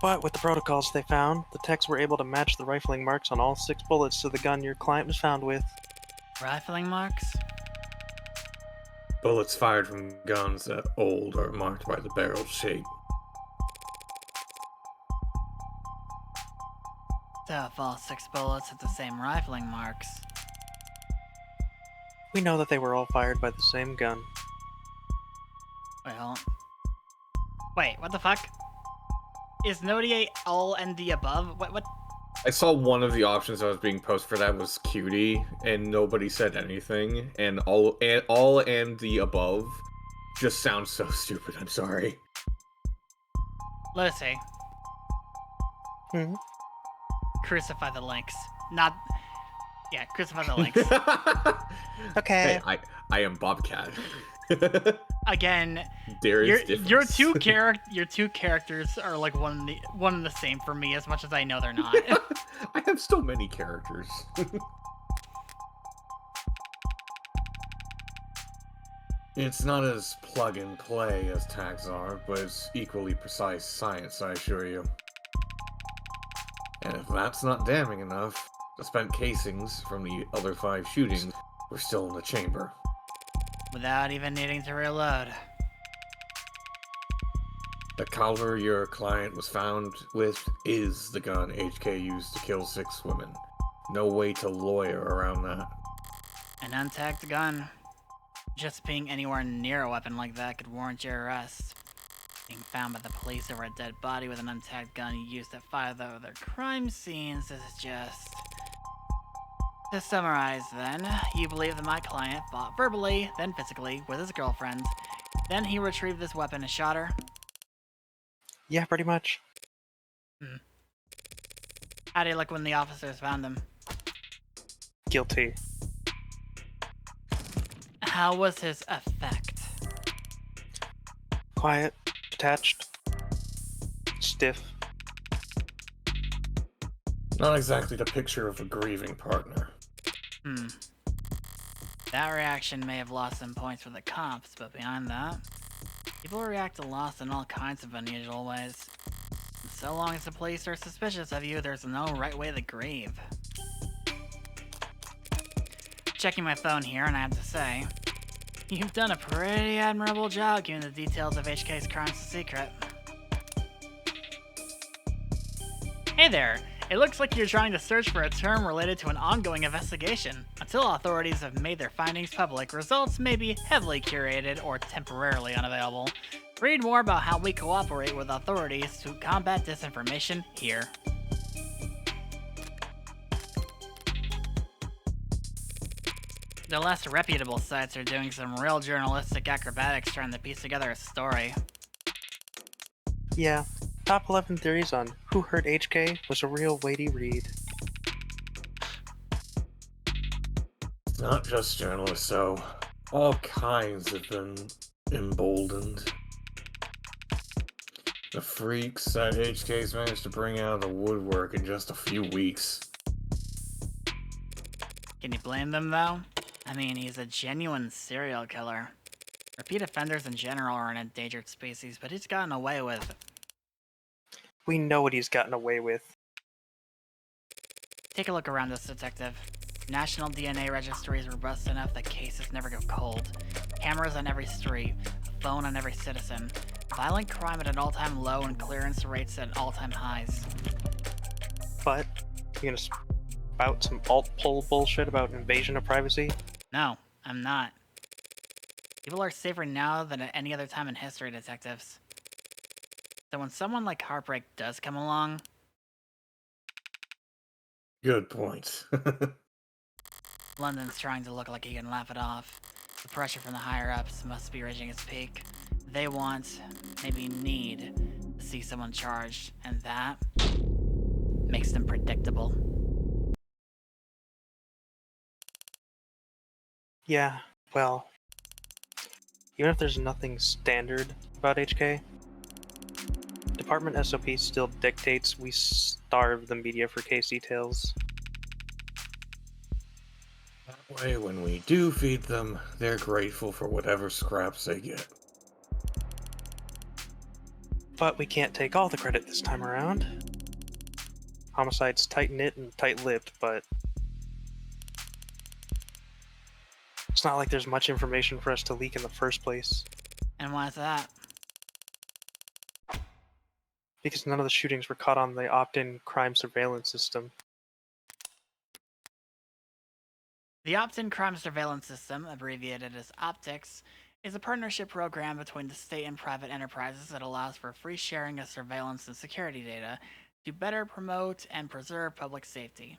But with the protocols they found, the techs were able to match the rifling marks on all 6 bullets to the gun your client was found with. Rifling marks? Bullets fired from guns that old are marked by the barrel shape. So if all 6 bullets had the same rifling marks. We know that they were all fired by the same gun. Well... Wait, what the fuck? Is Nodie all and the above? What? I saw one of the options that was being posted for that was cutie, and nobody said anything, and all and the above just sounds so stupid, I'm sorry. Lucy. Hmm? Crucify the links. Not... Yeah, crucify the links. Okay. Hey, I am Bobcat. Again, There is your difference. your two characters are like one and the same for me, as much as I know they're not. I have so many characters. It's not as plug and play as tags are, but it's equally precise science, I assure you. And if that's not damning enough, the spent casings from the other 5 shootings were still in the chamber. Without even needing to reload. The caliber your client was found with is the gun HK used to kill 6 women. No way to lawyer around that. An untagged gun. Just being anywhere near a weapon like that could warrant your arrest. Being found by the police over a dead body with an untagged gun used at 5 other crime scenes is just... To summarize, then, you believe that my client fought verbally, then physically, with his girlfriend. Then he retrieved this weapon and shot her. Yeah, pretty much. How'd he look when the officers found him? Guilty. How was his effect? Quiet, detached, stiff. Not exactly the picture of a grieving partner. That reaction may have lost some points for the cops, but behind that, people react to loss in all kinds of unusual ways. So long as the police are suspicious of you, there's no right way to grieve. Checking my phone here, and I have to say, you've done a pretty admirable job keeping the details of HK's crimes a secret. Hey there! It looks like you're trying to search for a term related to an ongoing investigation. Until authorities have made their findings public, results may be heavily curated or temporarily unavailable. Read more about how we cooperate with authorities to combat disinformation here. The less reputable sites are doing some real journalistic acrobatics trying to piece together a story. Yeah, top 11 theories on who hurt HK was a real weighty read. It's not just journalists, though. All kinds have been emboldened. The freaks that HK's managed to bring out of the woodwork in just a few weeks. Can you blame them, though? I mean, he's a genuine serial killer. Repeat offenders in general are an endangered species, but he's gotten away with... We know what he's gotten away with. Take a look around us, detective. National DNA registry is robust enough that cases never go cold. Cameras on every street, a phone on every citizen. Violent crime at an all-time low and clearance rates at all-time highs. But, you gonna spout some alt-poll bullshit about invasion of privacy? No, I'm not. People are safer now than at any other time in history, detectives. So when someone like Heartbreak does come along, Good point. London's trying to look like he can laugh it off. The pressure from the higher-ups must be reaching its peak. They want, maybe need, to see someone charged, and that makes them predictable. Yeah, well, even if there's nothing standard about HK, Department SOP still dictates we starve the media for case details. That way, when we do feed them, they're grateful for whatever scraps they get. But we can't take all the credit this time around. Homicide's tight-knit and tight-lipped, but it's not like there's much information for us to leak in the first place. And why is that? Because none of the shootings were caught on the opt-in crime surveillance system. The Opt-in Crime Surveillance System, abbreviated as OPTICS, is a partnership program between the state and private enterprises that allows for free sharing of surveillance and security data to better promote and preserve public safety.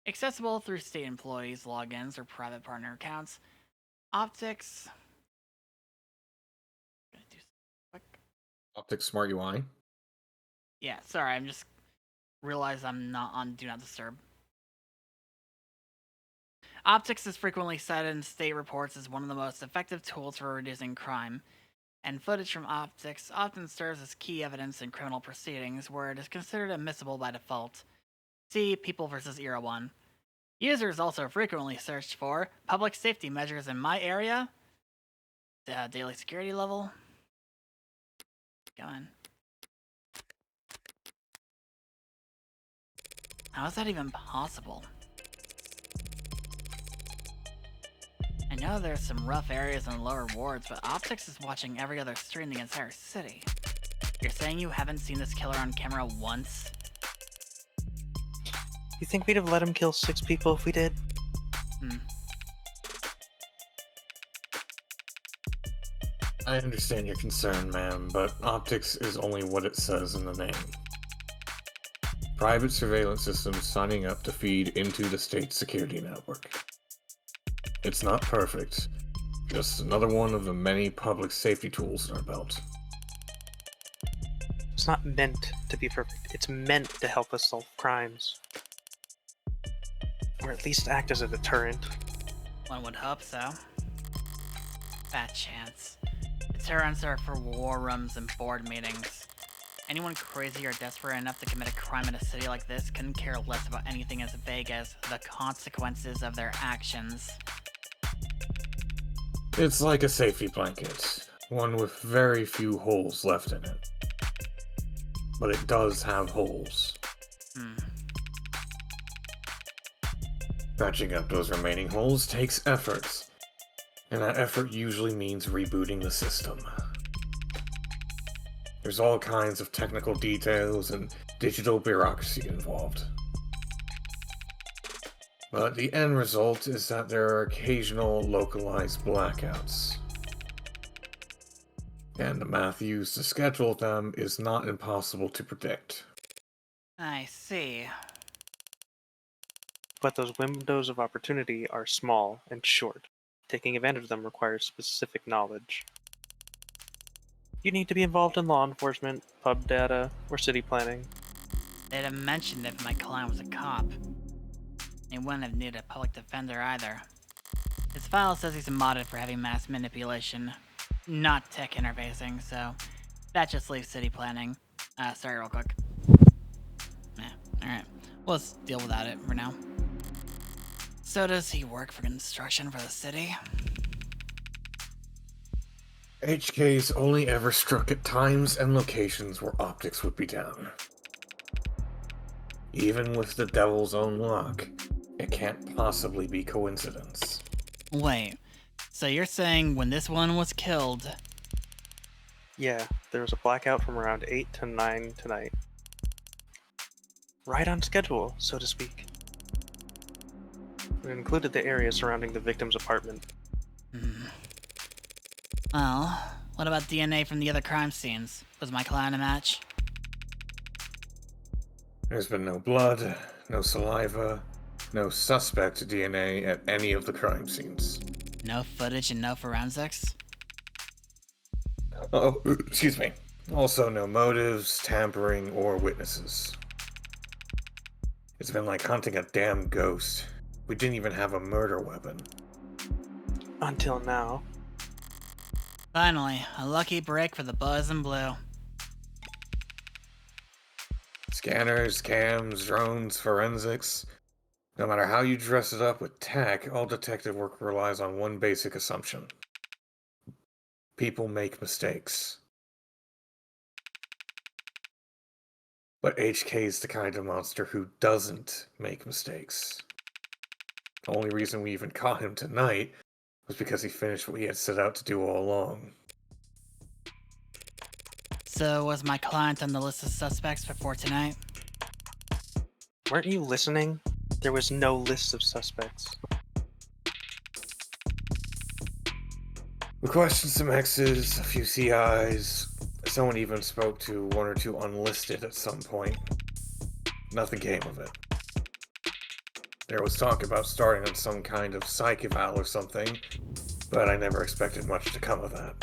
Accessible through state employees' logins or private partner accounts, OPTICS... Optic Smart UI. Yeah, sorry, I'm just realized I'm not on Do Not Disturb. Optics is frequently cited in state reports as one of the most effective tools for reducing crime, and footage from optics often serves as key evidence in criminal proceedings where it is considered admissible by default. See People vs. Era 1. Users also frequently searched for public safety measures in my area, the daily security level. Go on. How is that even possible? I know there's some rough areas in the lower wards, but Optics is watching every other street in the entire city. You're saying you haven't seen this killer on camera once? You think we'd have let him kill 6 people if we did? I understand your concern, ma'am, but optics is only what it says in the name. Private surveillance systems signing up to feed into the state security network. It's not perfect, just another one of the many public safety tools in our belt. It's not meant to be perfect. It's meant to help us solve crimes. Or at least act as a deterrent. One would hope so. Fat chance. Deterrents are for war rooms and board meetings. Anyone crazy or desperate enough to commit a crime in a city like this couldn't care less about anything as vague as the consequences of their actions. It's like a safety blanket, one with very few holes left in it. But it does have holes. Patching up those remaining holes takes effort, and that effort usually means rebooting the system. There's all kinds of technical details and digital bureaucracy involved. But the end result is that there are occasional localized blackouts. And the math used to schedule them is not impossible to predict. I see. But those windows of opportunity are small and short. Taking advantage of them requires specific knowledge. You need to be involved in law enforcement, pub data, or city planning. They'd have mentioned if my client was a cop. He wouldn't have needed a public defender either. His file says he's modded for heavy mass manipulation, not tech interfacing, so that just leaves city planning. Sorry, real quick. Alright. We'll just deal without it for now. So does he work for construction for the city? HK's only ever struck at times and locations where optics would be down. Even with the devil's own luck, it can't possibly be coincidence. Wait, so you're saying when this one was killed... Yeah, there was a blackout from around 8 to 9 tonight. Right on schedule, so to speak. It included the area surrounding the victim's apartment. Well, what about DNA from the other crime scenes? Was my client a match? There's been no blood, no saliva, no suspect DNA at any of the crime scenes. No footage and no forensics? Oh, excuse me. Also, no motives, tampering, or witnesses. It's been like hunting a damn ghost. We didn't even have a murder weapon. Until now. Finally, a lucky break for the boys in blue. Scanners, cams, drones, forensics. No matter how you dress it up with tech, all detective work relies on one basic assumption. People make mistakes. But HK's the kind of monster who doesn't make mistakes. The only reason we even caught him tonight was because he finished what he had set out to do all along. So, was my client on the list of suspects before tonight? Weren't you listening? There was no list of suspects. We questioned some X's, a few CIs. Someone even spoke to one or two unlisted at some point. Nothing came of it. There was talk about starting on some kind of psych eval or something, but I never expected much to come of that.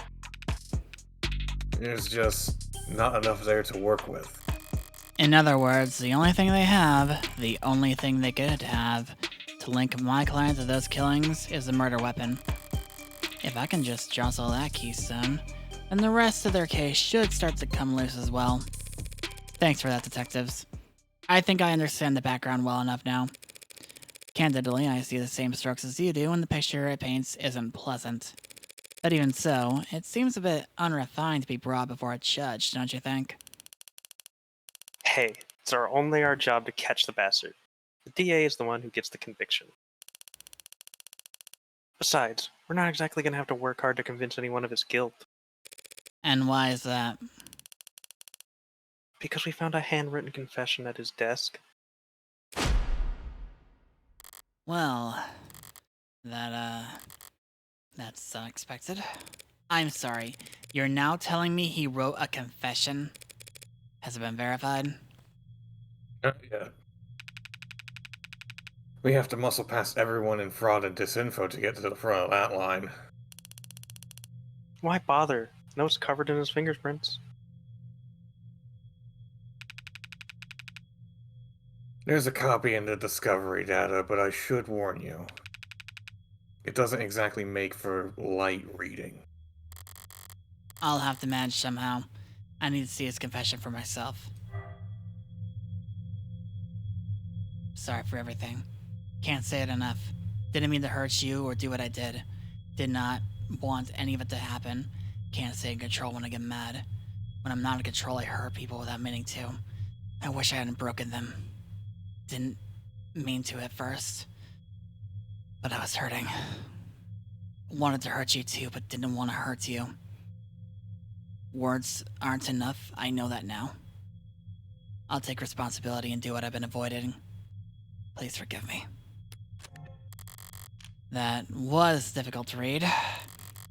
There's just not enough there to work with. In other words, the only thing they have, the only thing they could have, to link my client to those killings is a murder weapon. If I can just jostle that keystone, then the rest of their case should start to come loose as well. Thanks for that, detectives. I think I understand the background well enough now. Candidly, I see the same strokes as you do, and the picture it paints isn't pleasant. But even so, it seems a bit unrefined to be brought before a judge, don't you think? Hey, it's only our job to catch the bastard. The DA is the one who gets the conviction. Besides, we're not exactly going to have to work hard to convince anyone of his guilt. And why is that? Because we found a handwritten confession at his desk. Well, that's unexpected. I'm sorry, you're now telling me he wrote a confession? Has it been verified? Not yet. We have to muscle past everyone in fraud and disinfo to get to the front of that line. Why bother? Note's covered in his fingerprints. There's a copy in the discovery data, but I should warn you. It doesn't exactly make for light reading. I'll have to manage somehow. I need to see his confession for myself. Sorry for everything. Can't say it enough. Didn't mean to hurt you or do what I did. Did not want any of it to happen. Can't stay in control when I get mad. When I'm not in control, I hurt people without meaning to. I wish I hadn't broken them. Didn't mean to at first. But I was hurting. Wanted to hurt you too, but didn't want to hurt you. Words aren't enough, I know that now. I'll take responsibility and do what I've been avoiding. Please forgive me. That was difficult to read.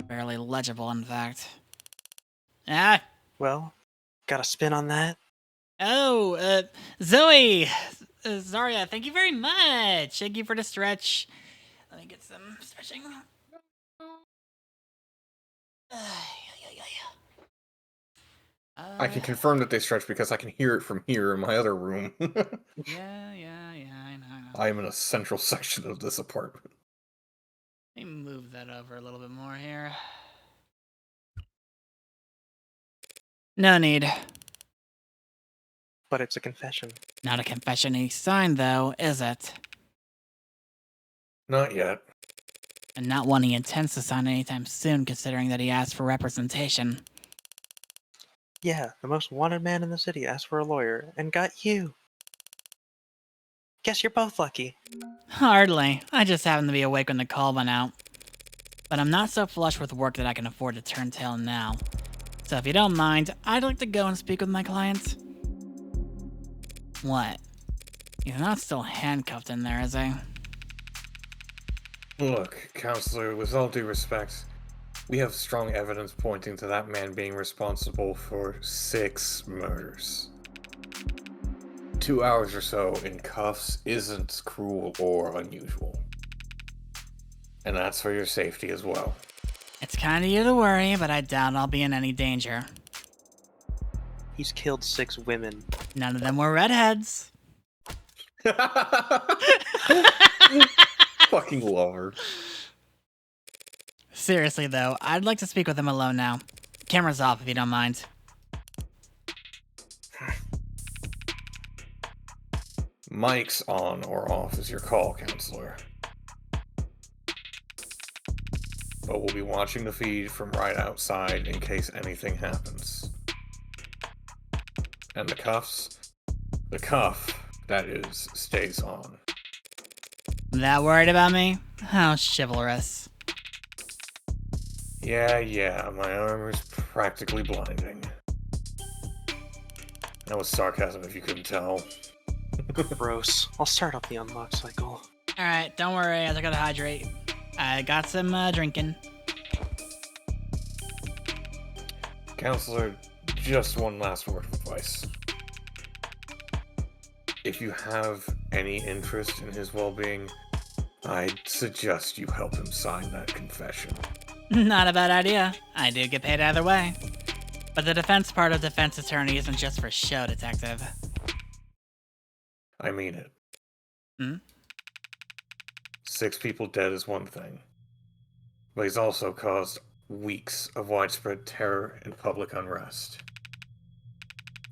Barely legible, in fact. Ah! Well, got a spin on that? Oh, Zoe! Zarya, thank you very much! Thank you for the stretch. Let me get some stretching. I can confirm that they stretch because I can hear it from here in my other room. Yeah, I know. I am in a central section of this apartment. Let me move that over a little bit more here. No need. But it's a confession. Not a confession he signed, though, is it? Not yet. And not one he intends to sign anytime soon, considering that he asked for representation. Yeah, the most wanted man in the city asked for a lawyer and got you. Guess you're both lucky. Hardly. I just happened to be awake when the call went out. But I'm not so flush with work that I can afford to turn tail now. So if you don't mind, I'd like to go and speak with my client. What? He's not still handcuffed in there, is he? Look, counselor, with all due respect, We have strong evidence pointing to that man being responsible for 6 murders. 2 hours or so in cuffs isn't cruel or unusual. And that's for your safety as well. It's kind of you to worry, but I doubt I'll be in any danger. He's killed 6 women. None of them were redheads. Fucking love her. Seriously, though, I'd like to speak with him alone now. Camera's off if you don't mind. Mic's on or off is your call, counselor. But we'll be watching the feed from right outside in case anything happens. And the cuff, that is, stays on. That worried about me? How chivalrous. Yeah, my armor's practically blinding. That was sarcasm if you couldn't tell. Gross. I'll start up the unlock cycle. Alright, don't worry, I gotta hydrate. I got some drinking. Counselor, just one last word of advice. If you have any interest in his well-being, I'd suggest you help him sign that confession. Not a bad idea. I do get paid either way. But the defense part of defense attorney isn't just for show, detective. I mean it. Hmm? 6 people dead is one thing. But he's also caused weeks of widespread terror and public unrest.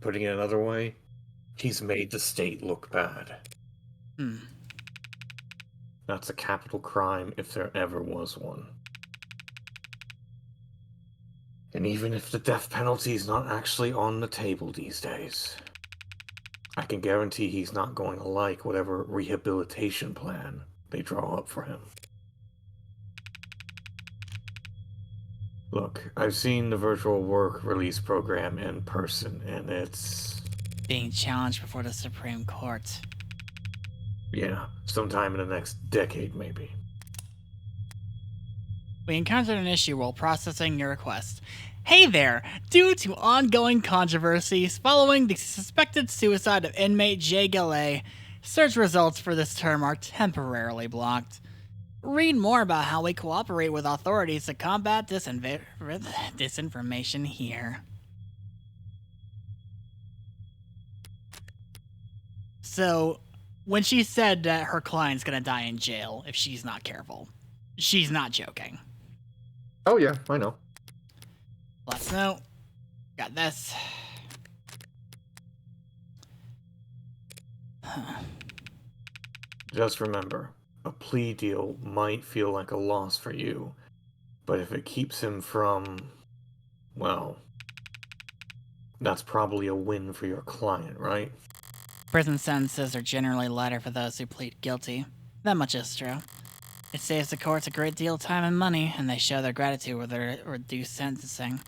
Putting it another way, he's made the state look bad. That's a capital crime if there ever was one. And even if the death penalty is not actually on the table these days, I can guarantee he's not going to like whatever rehabilitation plan they draw up for him. Look, I've seen the virtual work release program in person, and it's... Being challenged before the Supreme Court. yeah, sometime in the next decade, maybe. We encountered an issue while processing your request. Hey there! Due to ongoing controversies following the suspected suicide of inmate Jay Galley, search results for this term are temporarily blocked. Read more about how we cooperate with authorities to combat disinformation here. So, when she said that her client's gonna die in jail if she's not careful, she's not joking. Oh yeah, I know. Let's know. Got this. Just remember, a plea deal might feel like a loss for you, but if it keeps him from, well, that's probably a win for your client, right? Prison sentences are generally lighter for those who plead guilty. That much is true. It saves the courts a great deal of time and money, and they show their gratitude with their reduced sentencing.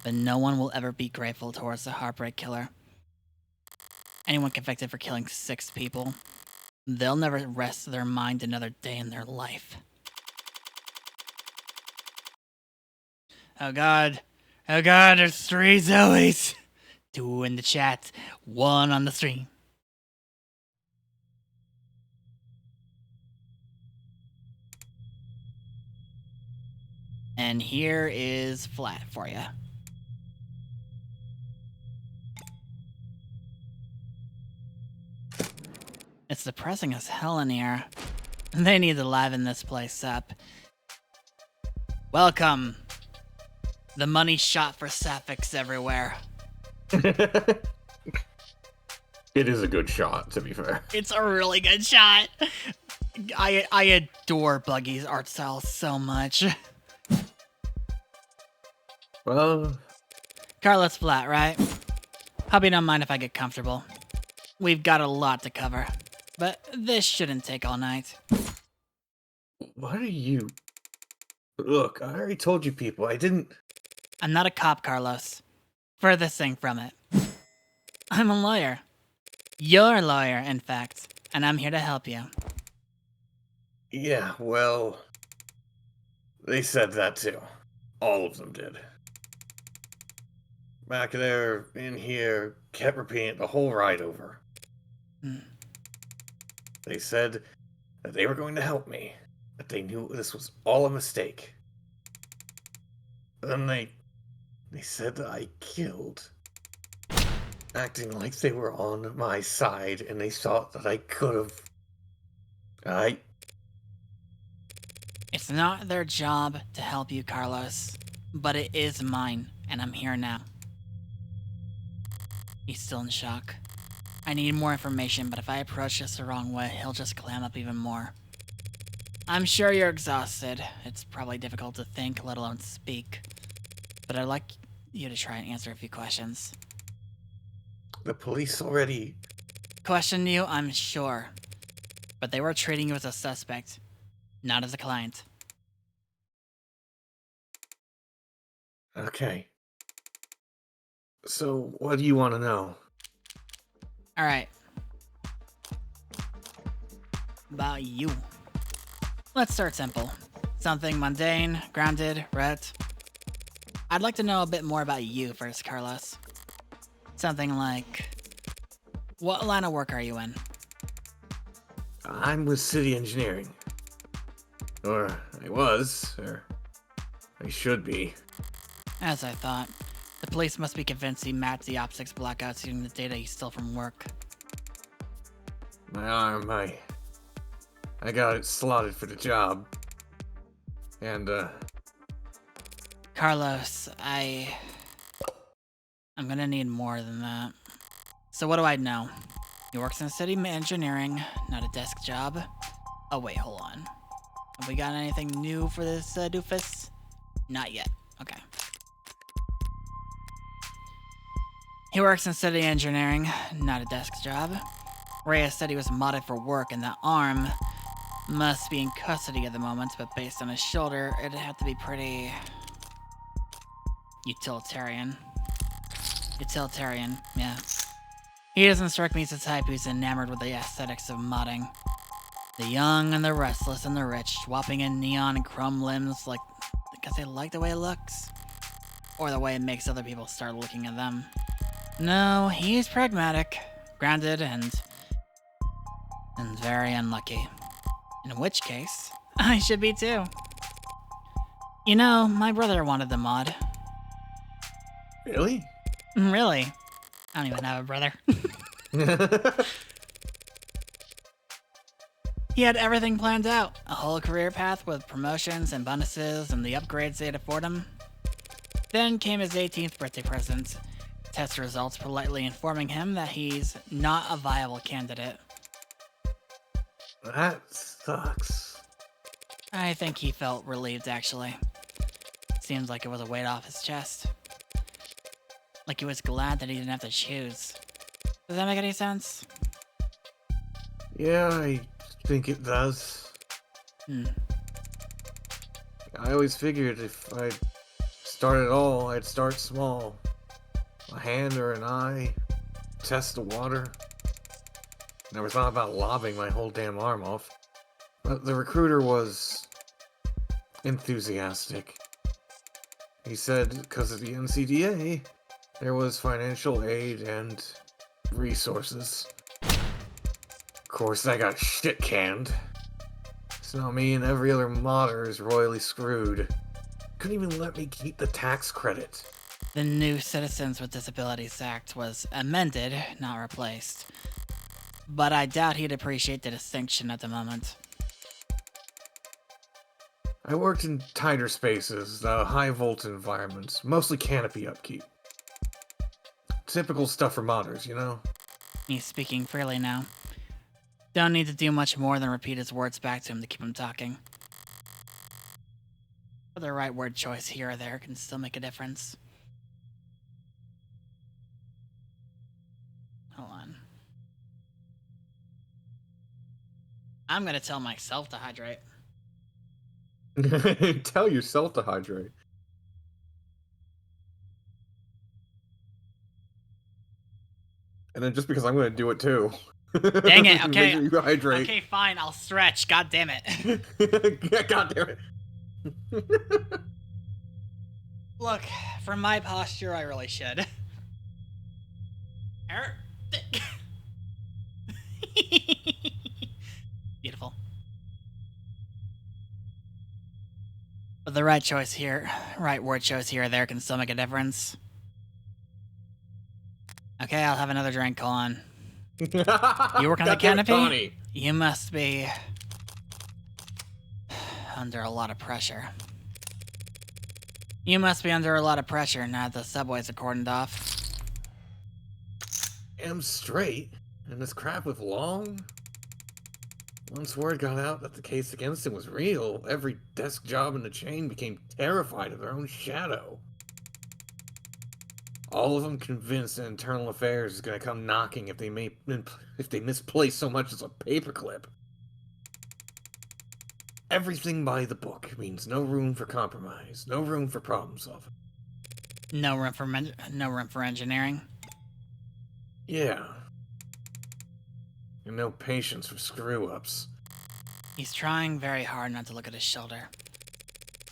But no one will ever be grateful towards the Heartbreak Killer. Anyone convicted for killing 6 people, they'll never rest their mind another day in their life. Oh god. Oh god, there's 3 Zoes! 2 in the chat, 1 on the stream. And here is flat for you. It's depressing as hell in here. They need to liven this place up. Welcome. The money shot for sapphics everywhere. It is a good shot, to be fair. It's a really good shot. I adore Buggy's art style so much. Well... Carla's flat, right? Hope you don't mind if I get comfortable. We've got a lot to cover, but this shouldn't take all night. What are you... Look, I already told you people, I didn't... I'm not a cop, Carlos. Furthest thing from it. I'm a lawyer. Your lawyer, in fact, and I'm here to help you. Yeah, well... They said that too. All of them did. Back there, in here, kept repeating it the whole ride over. Hmm. They said that they were going to help me, but they knew this was all a mistake. Then they said that I killed, acting like they were on my side, and they thought that I could have. It's not their job to help you, Carlos, but it is mine, and I'm here now. He's still in shock. I need more information, but if I approach this the wrong way, he'll just clam up even more. I'm sure you're exhausted. It's probably difficult to think, let alone speak. But I'd like you to try and answer a few questions. The police already. Questioned you, I'm sure. But they were treating you as a suspect, not as a client. Okay. So, what do you want to know? Alright. About you. Let's start simple. Something mundane, grounded, ret. I'd like to know a bit more about you first, Carlos. Something like, what line of work are you in? I'm with City Engineering. Or I was, or I should be. As I thought. The police must be convinced he mapped the optics blackouts using the data he stole from work. My arm, I got it slotted for the job. And, Carlos, I'm gonna need more than that. So what do I know? He works in city engineering, not a desk job. Oh wait, hold on. Have we got anything new for this doofus? Not yet. Okay. He works in city engineering, not a desk job. Reyes said he was modded for work and that arm must be in custody at the moment, but based on his shoulder, it'd have to be pretty utilitarian. Utilitarian, yeah. He doesn't strike me as the type who's enamored with the aesthetics of modding. The young and the restless and the rich, swapping in neon and chrome limbs like because they like the way it looks, or the way it makes other people start looking at them. No, he's pragmatic, grounded, and very unlucky. In which case, I should be too. You know, my brother wanted the mod. really? Really? I don't even have a brother. He had everything planned out. A whole career path with promotions and bonuses and the upgrades they'd afford him. Then came his 18th birthday present. Test results politely informing him that he's not a viable candidate. That sucks. I think he felt relieved, actually. Seems like it was a weight off his chest. Like he was glad that he didn't have to choose. Does that make any sense? Yeah, I think it does. I always figured if I start at all, I'd start small. A hand or an eye, test the water. Never thought about lobbing my whole damn arm off. But the recruiter was enthusiastic. He said because of the NCDA, there was financial aid and resources. Of course, I got shit canned. So now me and every other modder is royally screwed. Couldn't even let me keep the tax credit. The new Citizens with Disabilities Act was amended, not replaced. But I doubt he'd appreciate the distinction at the moment. I worked in tighter spaces, high volt environments, mostly canopy upkeep. Typical stuff for modders, you know? He's speaking freely now. Don't need to do much more than repeat his words back to him to keep him talking. But the right word choice here or there can still make a difference. Hold on. I'm gonna tell myself to hydrate. Tell yourself to hydrate. And then just because I'm going to do it too. Dang it, okay. Make sure you hydrate. Okay, fine, I'll stretch. God damn it. God damn it. Look, for my posture, I really should. Beautiful. But the right choice here, right word choice here or there can still make a difference. Okay, I'll have another drink, on. You work on the canopy? Connie. You must be under a lot of pressure. You must be under a lot of pressure now that the subways are cordoned off. I'm straight, and this crap with Long? Once word got out that the case against him was real, every desk job in the chain became terrified of their own shadow. All of them convinced that Internal Affairs is going to come knocking if they misplace so much as a paperclip. Everything by the book means no room for compromise, no room for problem solving. No room for engineering. Yeah. And no patience for screw-ups. He's trying very hard not to look at his shoulder.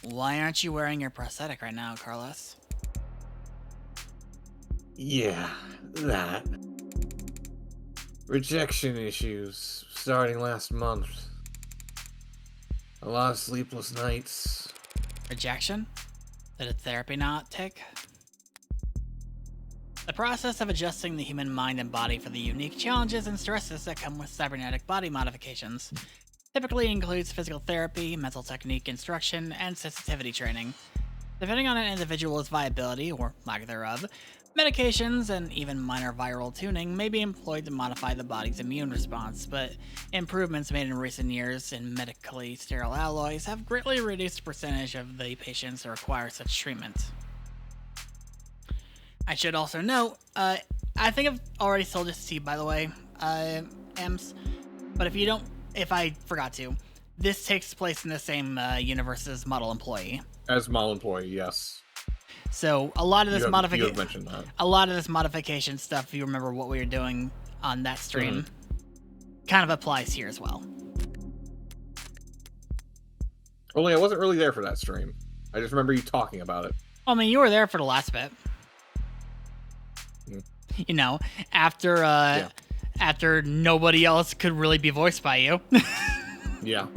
Why aren't you wearing your prosthetic right now, Carlos? Yeah, that. Rejection issues starting last month. A lot of sleepless nights. Rejection? Did a therapy not take? The process of adjusting the human mind and body for the unique challenges and stresses that come with cybernetic body modifications typically includes physical therapy, mental technique instruction, and sensitivity training. Depending on an individual's viability, or lack thereof, medications and even minor viral tuning may be employed to modify the body's immune response, but improvements made in recent years in medically sterile alloys have greatly reduced the percentage of the patients that require such treatment. I should also note, I think I've already told this to you, by the way, Ems, but if I forgot to, this takes place in the same universe as Model Employee. As Model Employee, yes. So a lot of this You have mentioned that. A lot of this modification stuff, if you remember what we were doing on that stream, kind of applies here as well. Only I wasn't really there for that stream. I just remember you talking about it. I mean, you were there for the last bit. You know, after nobody else could really be voiced by you. Yeah.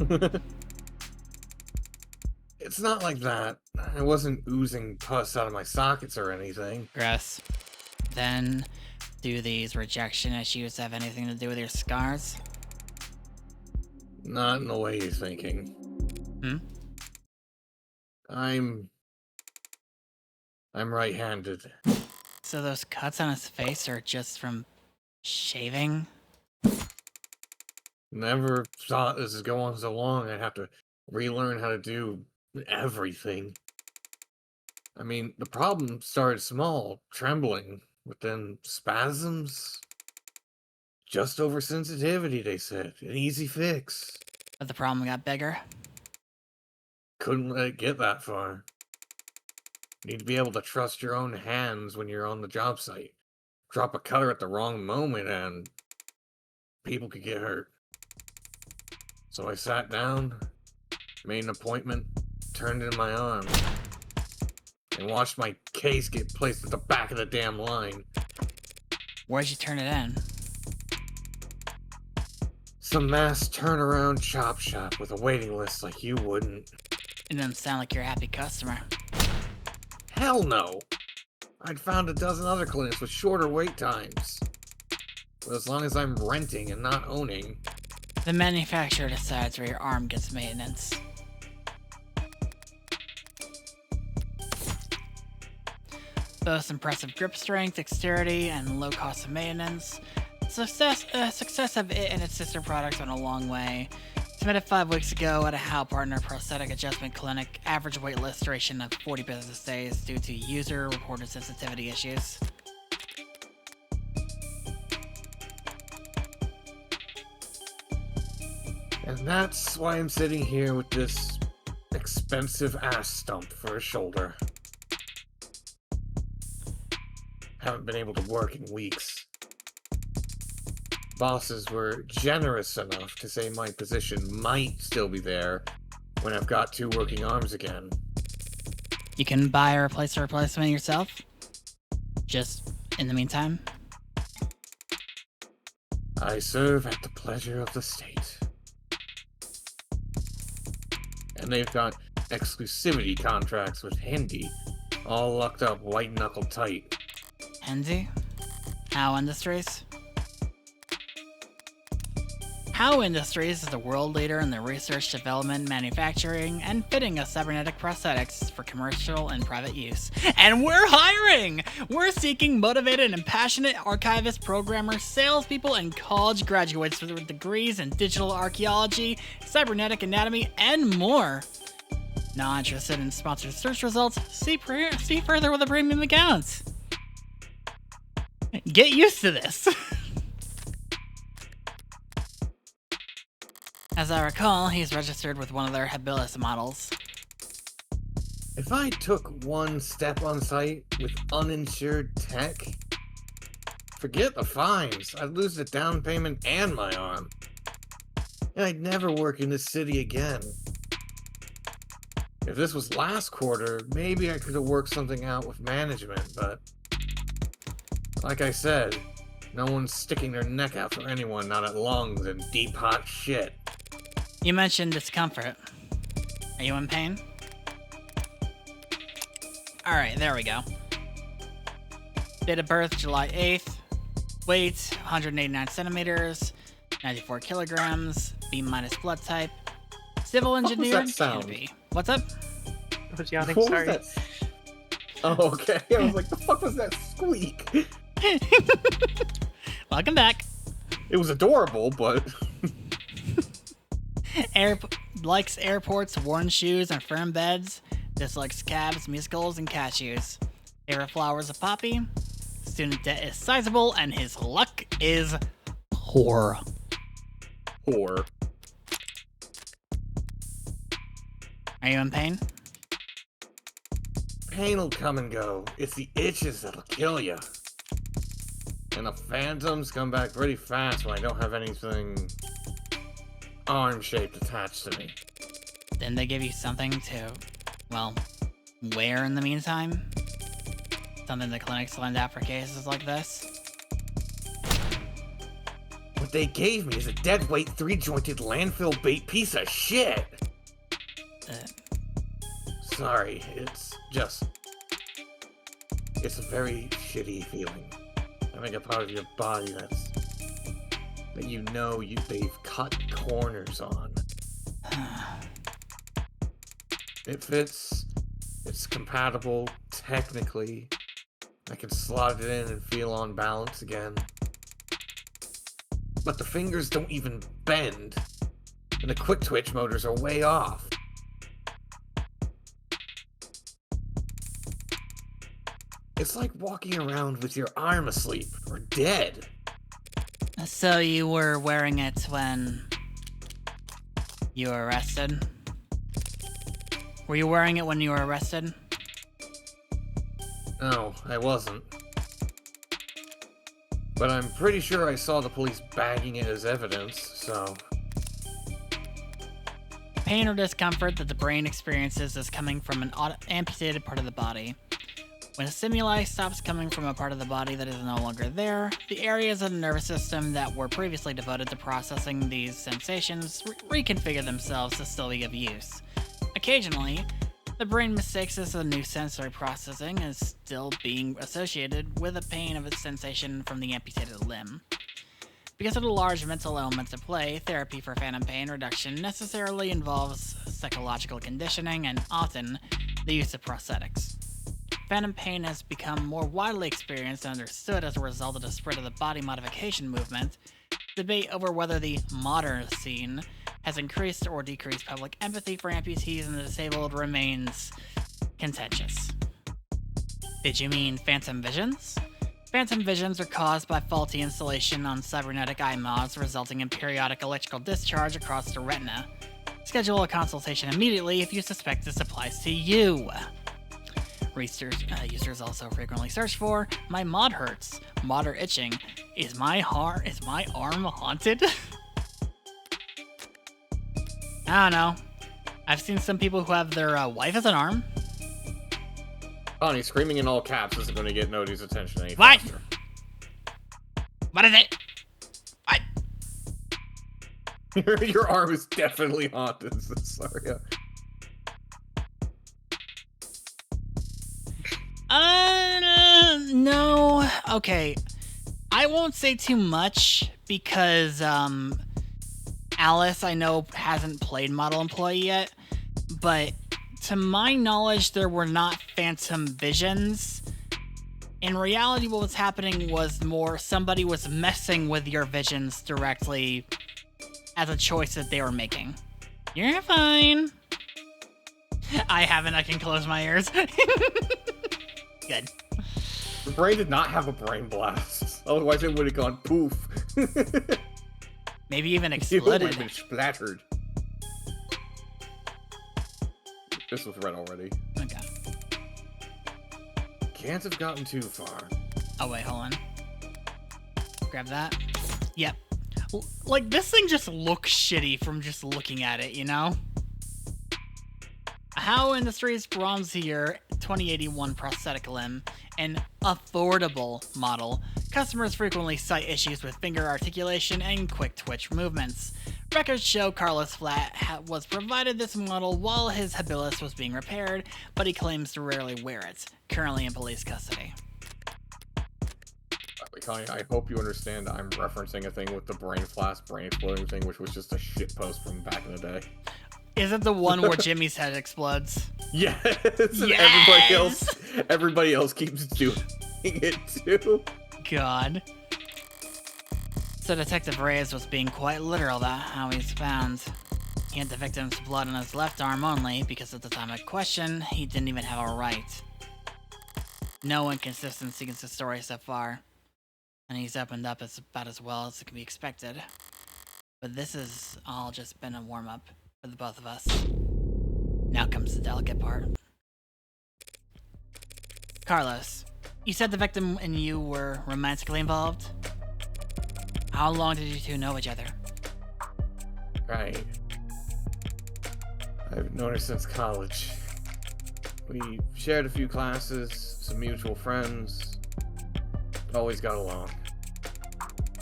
It's not like that. I wasn't oozing pus out of my sockets or anything. Gross. Then, do these rejection issues have anything to do with your scars? Not in the way you're thinking. I'm right-handed. So those cuts on his face are just from shaving? Never thought this is going so long I'd have to relearn how to do everything. I mean, the problem started small, trembling, but then spasms. Just oversensitivity, they said. An easy fix. But the problem got bigger? Couldn't let it get that far. Need to be able to trust your own hands when you're on the job site. Drop a cutter at the wrong moment and people could get hurt. So I sat down, made an appointment, turned in my arm, and watched my case get placed at the back of the damn line. Where'd you turn it in? Some mass turnaround chop shop with a waiting list like you wouldn't. It doesn't sound like you're a happy customer. Hell no! I'd found a dozen other clinics with shorter wait times. But as long as I'm renting and not owning... The manufacturer decides where your arm gets maintenance. Both impressive grip strength, dexterity, and low cost of maintenance. Success of it and its sister products went a long way. Submitted 5 weeks ago at a Howe Partner Prosthetic Adjustment Clinic. Average wait list duration of 40 business days due to user-reported sensitivity issues. And that's why I'm sitting here with this expensive ass stump for a shoulder. Haven't been able to work in weeks. Bosses were generous enough to say my position might still be there when I've got 2 working arms again. You can buy or replace a replacement yourself. Just in the meantime. I serve at the pleasure of the state. And they've got exclusivity contracts with Hindi, all locked up white-knuckle tight. Hendy? How Industries? How Industries is the world leader in the research, development, manufacturing, and fitting of cybernetic prosthetics for commercial and private use. And we're hiring! We're seeking motivated and passionate archivists, programmers, salespeople, and college graduates with degrees in digital archaeology, cybernetic anatomy, and more. Not interested in sponsored search results? See further with the premium accounts. Get used to this. As I recall, he's registered with one of their Habilis models. If I took one step on site with uninsured tech, forget the fines. I'd lose the down payment and my arm. And I'd never work in this city again. If this was last quarter, maybe I could have worked something out with management, but like I said, no one's sticking their neck out for anyone not at lungs and deep hot shit. You mentioned discomfort. Are you in pain? Alright, there we go. Date of birth, July 8th. Weight, 189 centimeters, 94 kilograms, B- blood type. Civil engineer. What was that sound? Canopy. What's up? I was yawning, What sorry. was that? Oh, okay. I was like, the fuck was that squeak? Welcome back. It was adorable, but... Likes airports, worn shoes, and firm beds. Dislikes cabs, musicals, and cashews. Favorite flowers of poppy. Student debt is sizable, and his luck is poor. Whore. Are you in pain? Pain will come and go. It's the itches that'll kill you. And the phantoms come back pretty fast when I don't have anything arm-shaped attached to me. Didn't they give you something to, well, wear in the meantime? Something the clinics lend out for cases like this? What they gave me is a deadweight, three-jointed, landfill-bait piece of shit! Sorry, it's a very shitty feeling. Having a part of your body that they've cut corners on. It fits, it's compatible, technically. I can slot it in and feel on balance again. But the fingers don't even bend, and the quick twitch motors are way off. It's like walking around with your arm asleep, or dead. So you were wearing it when you were arrested? Were you wearing it when you were arrested? No, I wasn't. But I'm pretty sure I saw the police bagging it as evidence, so... Pain or discomfort that the brain experiences is coming from an amputated part of the body. When a stimuli stops coming from a part of the body that is no longer there, the areas of the nervous system that were previously devoted to processing these sensations reconfigure themselves to still be of use. Occasionally, the brain mistakes this as a new sensory processing as still being associated with the pain of its sensation from the amputated limb. Because of the large mental elements at play, therapy for phantom pain reduction necessarily involves psychological conditioning and often the use of prosthetics. Phantom pain has become more widely experienced and understood as a result of the spread of the body modification movement. Debate over whether the modern scene has increased or decreased public empathy for amputees and the disabled remains contentious. Did you mean phantom visions? Phantom visions are caused by faulty installation on cybernetic eye mods, resulting in periodic electrical discharge across the retina. Schedule a consultation immediately if you suspect this applies to you. Users also frequently search for, my mod hurts, mod or itching, is my arm haunted? I don't know. I've seen some people who have their wife as an arm. Connie, screaming in all caps isn't going to get Nodie's attention any What? faster. What is it? What? Your arm is definitely haunted, Cesaria. No. Okay. I won't say too much because, Alice, I know, hasn't played Model Employee yet, but to my knowledge, there were not phantom visions. In reality, what was happening was more somebody was messing with your visions directly as a choice that they were making. You're fine. I haven't. I can close my ears. Good. The brain did not have a brain blast. Otherwise, it would have gone poof. Maybe even It would exploded. have been splattered. This was read already. Okay. Can't have gotten too far. Oh, wait, hold on. Grab that. Yep. Like, this thing just looks shitty from just looking at it, you know? How Industries Bronzier 2081 prosthetic limb, an affordable model, customers frequently cite issues with finger articulation and quick twitch movements. Records show Carlos Flat was provided this model while his habilis was being repaired, but he claims to rarely wear it, currently in police custody. Wait, Connie, I hope you understand I'm referencing a thing with the brain flash, brain exploding thing, which was just a shitpost from back in the day. Is it the one where Jimmy's head explodes? Yes! And Yes! everybody else keeps doing it too. God. So Detective Reyes was being quite literal about how he's found. He had the victim's blood on his left arm only, because at the time of question, he didn't even have a right. No inconsistency in the story so far, and he's opened up about as well as it can be expected. But this has all just been a warm-up for the both of us. Now comes the delicate part. Carlos, you said the victim and you were romantically involved? How long did you two know each other? Right. I've known her since college. We shared a few classes, some mutual friends. Always got along.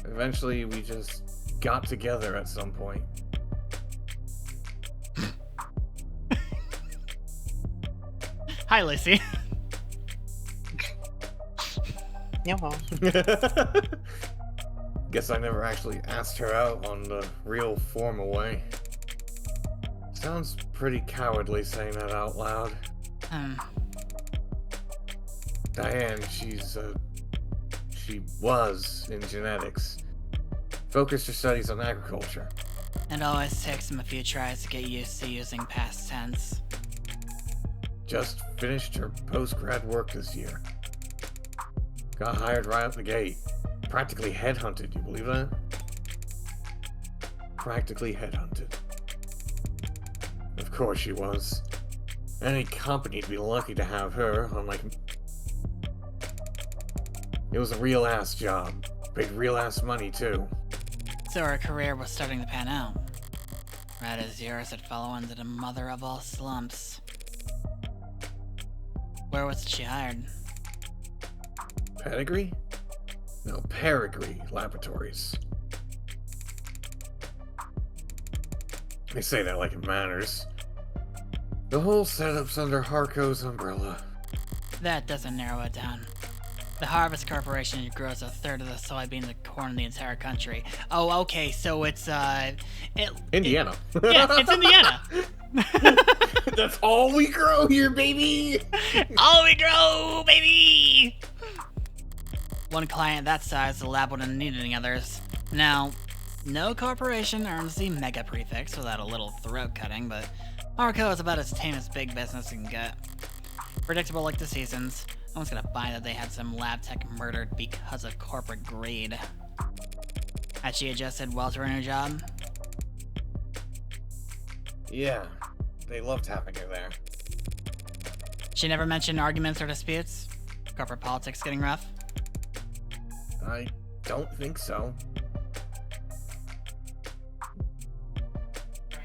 Eventually, we just got together at some point. Hi, Lacey. Yeah, well, Guess I never actually asked her out on the real formal way. Sounds pretty cowardly saying that out loud. Diane, she was in genetics. Focused her studies on agriculture. It always takes him a few tries to get used to using past tense. Just finished her post-grad work this year. Got hired right out the gate. Practically headhunted, you believe that? Practically headhunted. Of course she was. Any company'd be lucky to have her, unlike... It was a real-ass job. Paid real-ass money, too. So her career was starting to pan out. Right as yours had fallen into the mother of all slumps. Where was she hired? Pedigree? No, Peregree Laboratories. They say that like it matters. The whole setup's under Harco's umbrella. That doesn't narrow it down. The Harvest Corporation grows a third of the soybeans and corn in the entire country. Oh, okay, so it's, Indiana. yeah, it's Indiana. That's all we grow here, baby! All we grow, baby! One client that size, the lab wouldn't need any others. Now, no corporation earns the mega prefix without a little throat cutting, but Arco is about as tame as big business can get. Predictable like the seasons. No one's gonna buy that they had some lab tech murdered because of corporate greed. Had she adjusted well to her new job? Yeah, they loved having her there. She never mentioned arguments or disputes? Corporate politics getting rough? I don't think so. I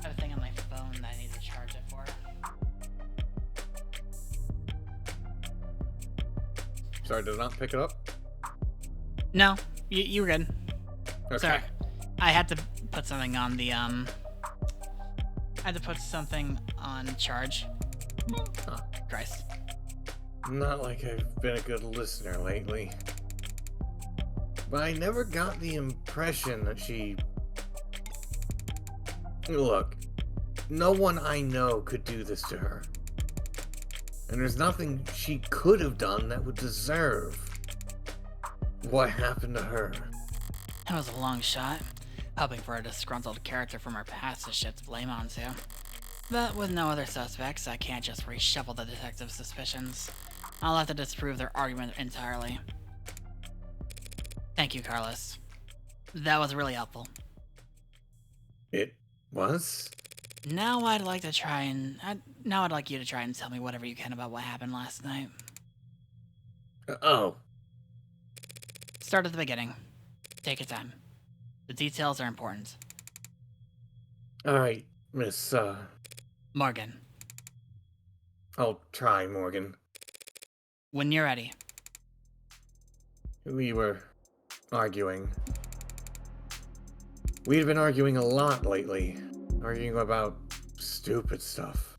have a thing on my phone that I need to charge it for. Sorry, did I not pick it up? No, you were good. Okay. Sorry. I had to put something on the, I had to put something on charge. Huh. Christ. Not like I've been a good listener lately. But I never got the impression that she... Look, no one I know could do this to her. And there's nothing she could have done that would deserve what happened to her. That was a long shot, hoping for a disgruntled character from our past to shift blame onto. But with no other suspects, I can't just reshuffle the detective's suspicions. I'll have to disprove their argument entirely. Thank you, Carlos. That was really helpful. It was? Now I'd like you to try and tell me whatever you can about what happened last night. Oh. Start at the beginning. Take your time. The details are important. Alright, Miss, Morgan, I'll try, Morgan. when you're ready. We were arguing. We've been arguing a lot lately. Arguing about stupid stuff.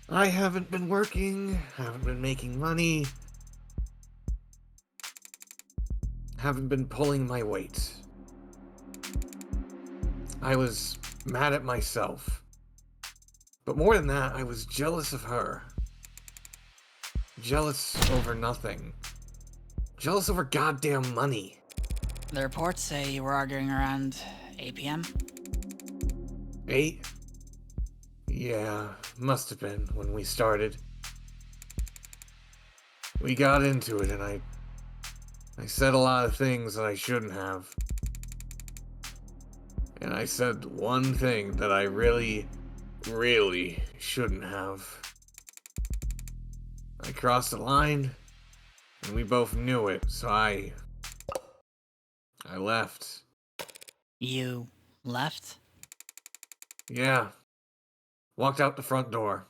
I haven't been working, haven't been making money, haven't been pulling my weight. I was mad at myself. But more than that, I was jealous of her. Jealous over nothing. Jealous over goddamn money. The reports say you were arguing around 8 p.m. 8? Yeah, must have been when we started. We got into it and I said a lot of things that I shouldn't have. And I said one thing that I really, really shouldn't have. I crossed the line, and we both knew it, so I left. You left? Yeah. Walked out the front door.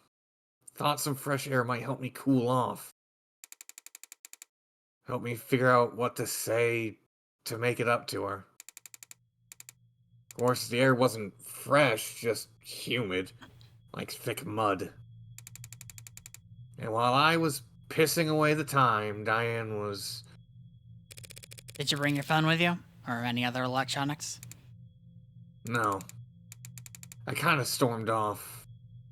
Thought some fresh air might help me cool off. Help me figure out what to say to make it up to her. Of course, the air wasn't fresh, just humid, like thick mud. And while I was pissing away the time, Diane was... Did you bring your phone with you? Or any other electronics? No. I kinda stormed off.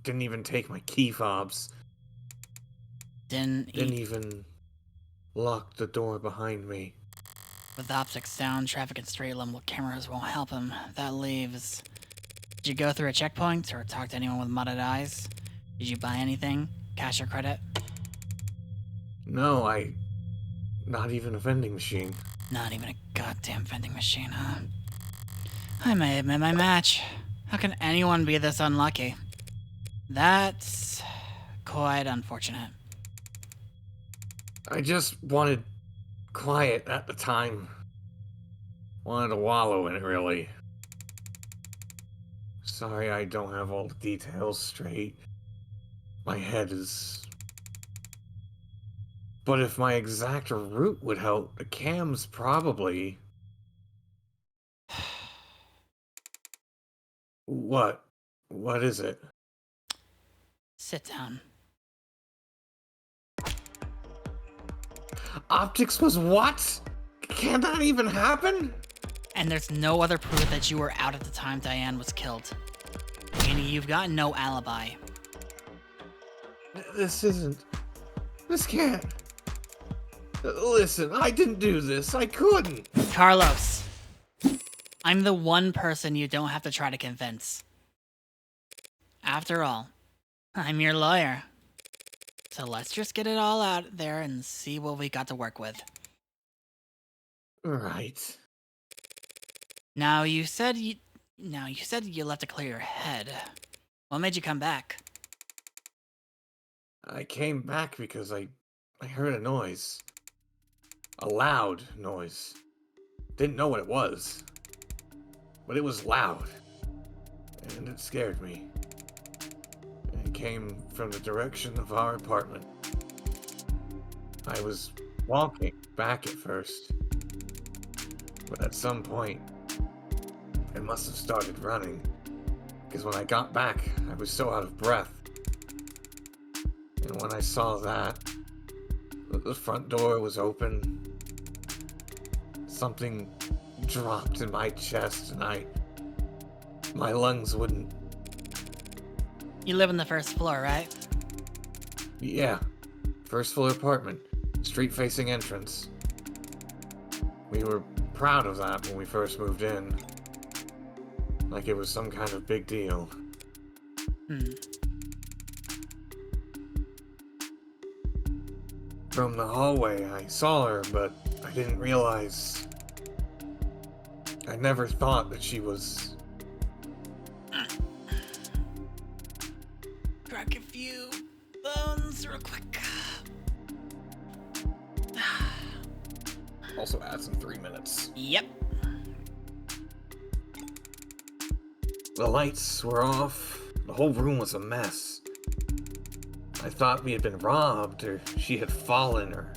Didn't even take my key fobs. Didn't even lock the door behind me. With optics down, traffic and straight level cameras won't help him. That leaves... Did you go through a checkpoint or talk to anyone with mudded eyes? Did you buy anything? Cash or credit? No, not even a vending machine. Not even a goddamn vending machine, huh? I may have made my match. How can anyone be this unlucky? That's... quite unfortunate. I just wanted quiet at the time. Wanted to wallow in it, really. Sorry I don't have all the details straight. My head is... But if my exact route would help, the cams probably... What? What is it? Sit down. Optics was what? Can that even happen? And there's no other proof that you were out at the time Diane was killed. Meaning you've got no alibi. This can't... Listen, I didn't do this. I couldn't. Carlos, I'm the one person you don't have to try to convince. After all, I'm your lawyer. So let's just get it all out there and see what we got to work with. Right. Now you said you left to clear your head. What made you come back? I came back because I heard a noise. A loud noise. Didn't know what it was. But it was loud. And it scared me. It came from the direction of our apartment. I was walking back at first, but at some point, I must have started running, because when I got back, I was so out of breath. And when I saw that, the front door was open, something dropped in my chest, and my lungs wouldn't. You live on the first floor, right? Yeah, first floor apartment, street-facing entrance. We were proud of that when we first moved in. Like it was some kind of big deal. From the hallway, I saw her, but I didn't realize. I never thought that she was. Crack a few bones real quick. Also adds in 3 minutes. Yep. The lights were off. The whole room was a mess. I thought we had been robbed, or she had fallen, or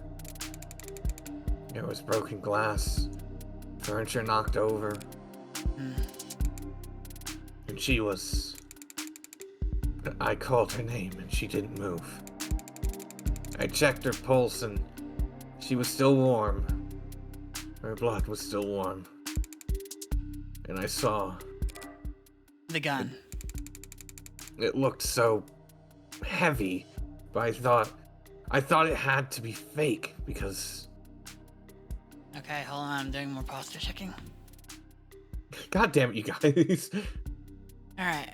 there was broken glass, furniture knocked over, and she was. I called her name, and she didn't move. I checked her pulse, and she was still warm. Her blood was still warm. And I saw. The gun. It looked so heavy, but I thought it had to be fake because. Okay, hold on, I'm doing more posture checking. God damn it, you guys. Alright.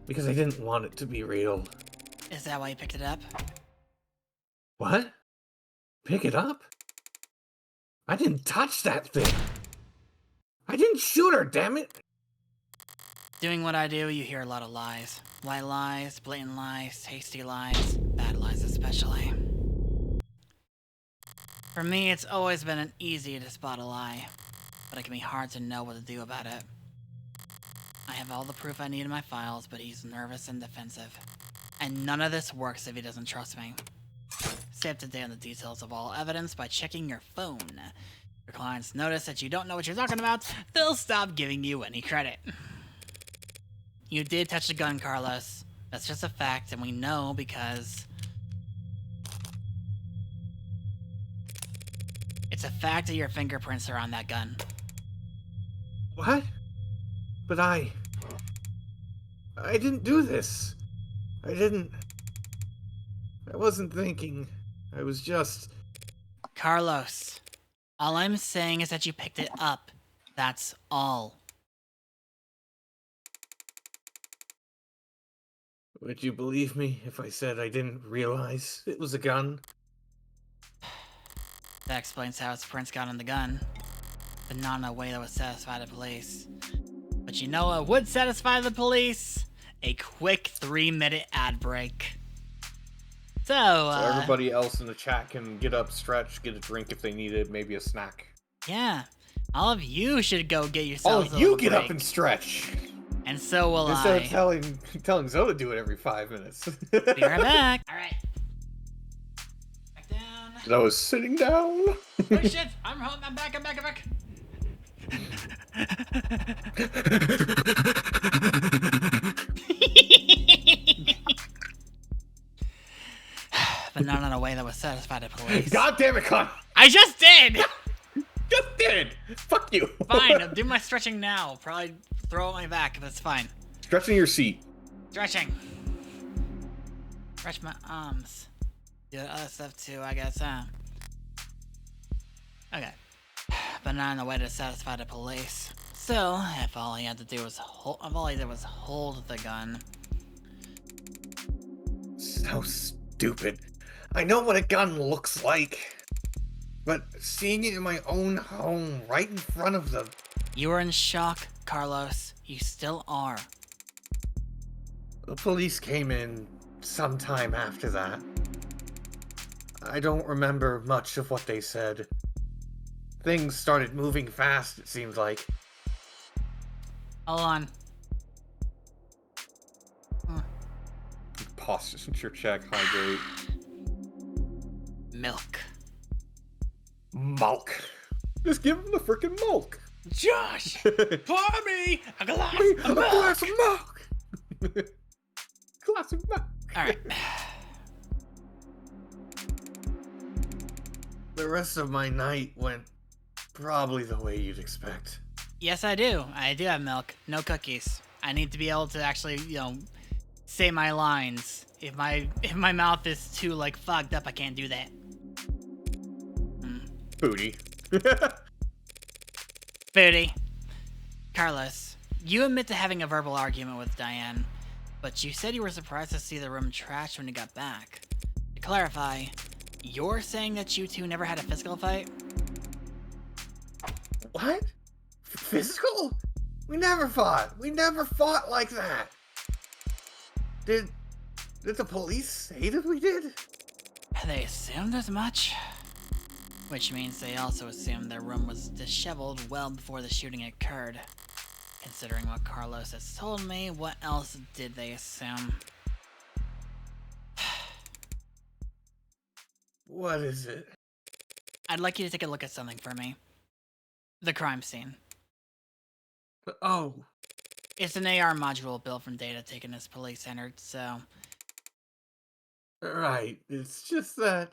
Because I didn't want it to be real. Is that why you picked it up? What? Pick it up? I didn't touch that thing. I didn't shoot her, damn it. Doing what I do, you hear a lot of lies. White lies, blatant lies, tasty lies, bad lies especially. For me, it's always been easy to spot a lie, but it can be hard to know what to do about it. I have all the proof I need in my files, but he's nervous and defensive. And none of this works if he doesn't trust me. Stay up to date on the details of all evidence by checking your phone. Your clients notice that you don't know what you're talking about, they'll stop giving you any credit. You did touch the gun, Carlos. That's just a fact, and we know because... It's a fact that your fingerprints are on that gun. What? But I didn't do this. I wasn't thinking. I was just... Carlos, all I'm saying is that you picked it up. That's all. Would you believe me if I said I didn't realize it was a gun? That explains how his prints got on the gun, but not in a way that would satisfy the police. But you know what would satisfy the police? A quick 3-minute ad break. So everybody else in the chat can get up, stretch, get a drink if they need it, maybe a snack. Yeah, all of you should go get yourselves a Oh, you little get break. up and stretch! And so will Instead I. of telling Zoe to do it every 5 minutes. Be right back. Alright. Back down. I was sitting down. Oh shit! I'm home. I'm back. But not in a way that would satisfy the police. God damn it, Con! I just did! Just did! Fuck you! Fine, I'll do my stretching now. Probably throw it on my back, but it's fine. Stretching your seat. Stretching. Stretch my arms. Do the other stuff too, I guess, huh? Okay. But not in a way to satisfy the police. So, if all he had to do was hold the gun. So stupid. I know what a gun looks like. But seeing it in my own home, right in front of them. You were in shock, Carlos. You still are. The police came in sometime after that. I don't remember much of what they said. Things started moving fast, it seemed like. Hold on. Posture check, hydrate. Milk. Milk. Just give him the frickin' milk. Josh, pour me a glass A of milk. glass of milk. Glass of milk. Alright. The rest of my night went probably the way you'd expect. Yes, I do. I do have milk. No cookies. I need to be able to actually, say my lines. If my mouth is too, fogged up, I can't do that. Booty. Booty. Carlos, you admit to having a verbal argument with Diane, but you said you were surprised to see the room trashed when you got back. To clarify, you're saying that you two never had a physical fight? What? Physical? We never fought. We never fought like that. Did the police say that we did? They assumed as much. Which means they also assumed their room was disheveled well before the shooting occurred. Considering what Carlos has told me, what else did they assume? What is it? I'd like you to take a look at something for me. The crime scene. Oh. It's an AR module built from data taken as police entered, so... Right. It's just that...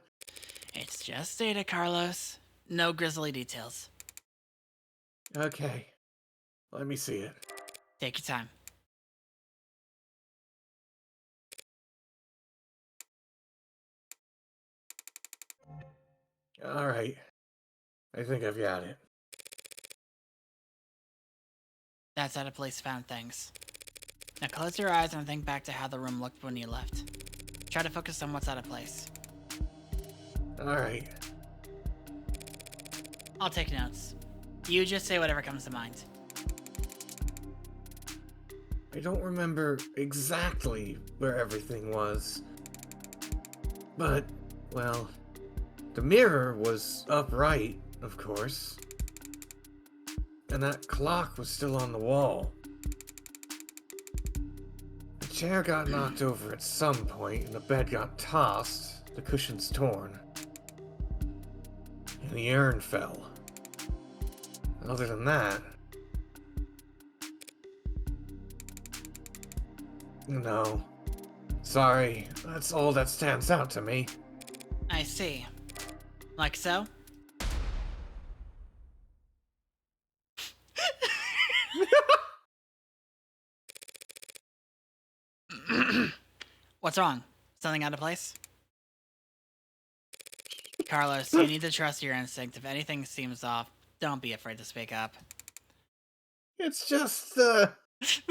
It's just data, Carlos. No grisly details. Okay. Let me see it. Take your time. Alright. I think I've got it. That's how the police found things. Now close your eyes and think back to how the room looked when you left. Try to focus on what's out of place. Alright. I'll take notes. You just say whatever comes to mind. I don't remember exactly where everything was. But, well, the mirror was upright, of course. And that clock was still on the wall. The chair got knocked over at some point, and the bed got tossed, the cushions torn. And the urn fell. Other than that... No. Sorry, that's all that stands out to me. I see. Like so? What's wrong? Something out of place? Carlos, you need to trust your instinct. If anything seems off, don't be afraid to speak up. It's just, The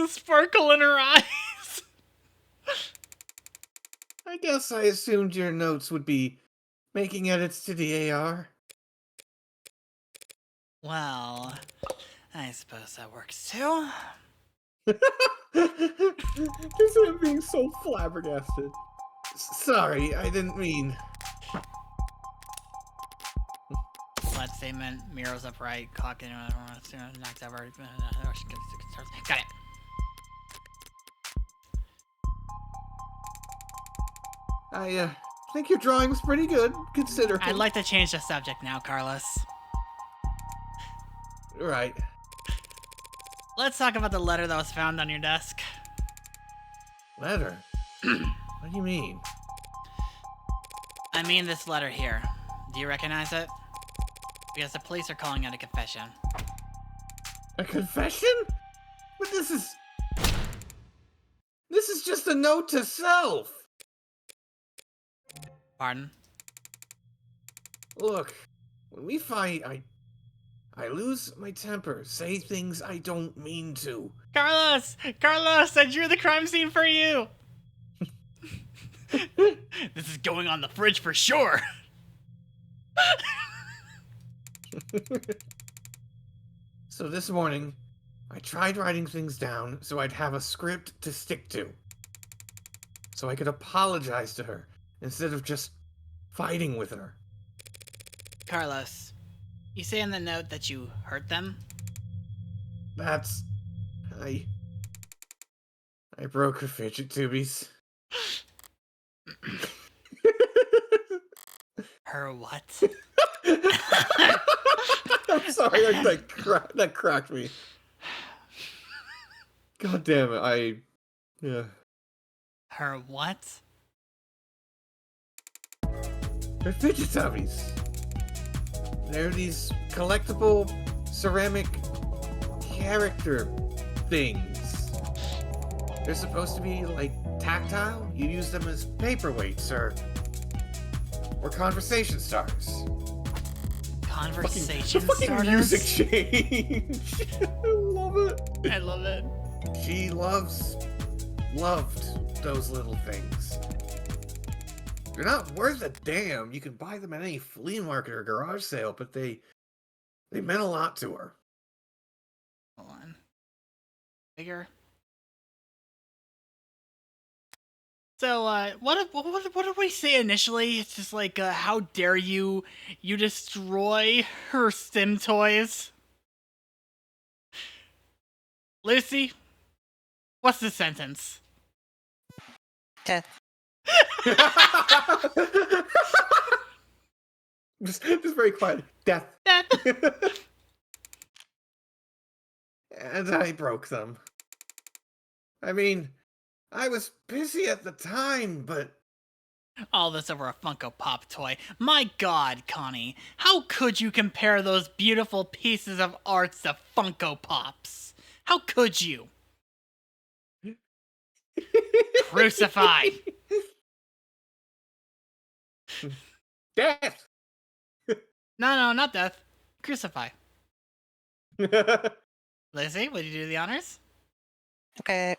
sparkle in her eyes! I guess I assumed your notes would be making edits to the AR. Well, I suppose that works too. Just him being so flabbergasted. Sorry, I didn't mean. Flat statement, mirrors upright, clock in, knocked over. Got it. I think your drawing was pretty good, considering. I'd like to change the subject now, Carlos. Right. Let's talk about the letter that was found on your desk. Letter? What do you mean? I mean this letter here. Do you recognize it? Because the police are calling it a confession. A confession? But this is just a note to self. Pardon? Look, when we fight, I lose my temper, say things I don't mean to. Carlos! Carlos, I drew the crime scene for you! This is going on the fridge for sure! So this morning, I tried writing things down so I'd have a script to stick to. So I could apologize to her instead of just fighting with her. Carlos, you say in the note that you hurt them? That's... I broke her fidget tubies. Her what? I'm sorry, that cracked me. God damn it, yeah. Her what? They're fidget tubbies. They're these collectible ceramic character things. They're supposed to be like tactile. You use them as paperweights or conversation starters. Conversation fucking starters? music change. I love it. I love it. She loved those little things. They're not worth a damn. You can buy them at any flea market or garage sale, but they meant a lot to her. Hold on. Bigger. So, what did we say initially? It's just like, how dare you destroy her stim toys? Lucy, what's the sentence? Death. just very quiet. Death. Death. And I broke them. I mean, I was busy at the time, but... All this over a Funko Pop toy. My god, Connie. How could you compare those beautiful pieces of art to Funko Pops? How could you? Crucify! Death! No, not death. Crucify. Lizzie, would you do the honors? Okay.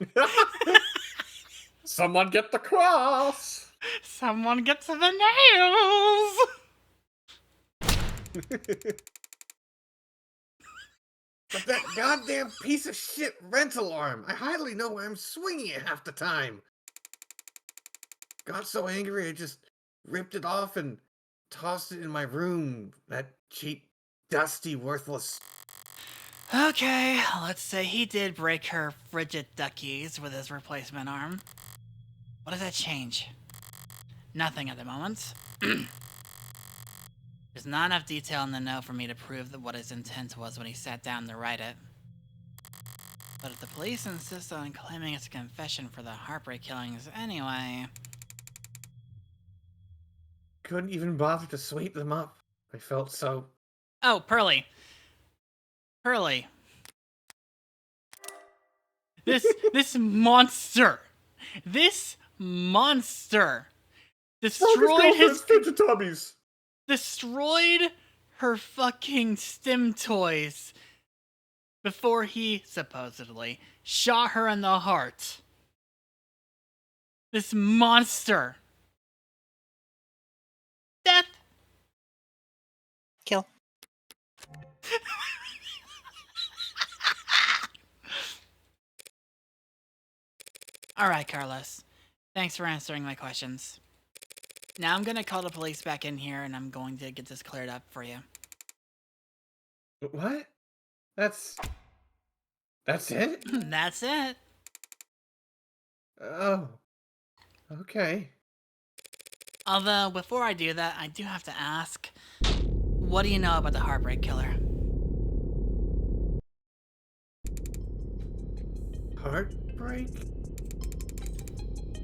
Someone get the cross! Someone get to the nails! But that goddamn piece of shit rental arm, I hardly know where I'm swinging it half the time. Got so angry I just ripped it off and tossed it in my room. That cheap, dusty, worthless... Okay, let's say he did break her frigid duckies with his replacement arm. What does that change? Nothing at the moment. There's not enough detail in the note for me to prove that what his intent was when he sat down to write it. But if the police insist on claiming it's a confession for the Heartbreak killings anyway... Couldn't even bother to sweep them up. I felt so... Oh, Pearly. Pearly. This monster. This monster destroyed his fidget tubbies. Destroyed her fucking stim toys before he supposedly shot her in the heart. This monster. Death. Kill. Alright, Carlos. Thanks for answering my questions. Now I'm gonna call the police back in here and I'm going to get this cleared up for you. What? That's it? That's it. Oh. Okay. Although, before I do that, I do have to ask, what do you know about the Heartbreak Killer? Heartbreak?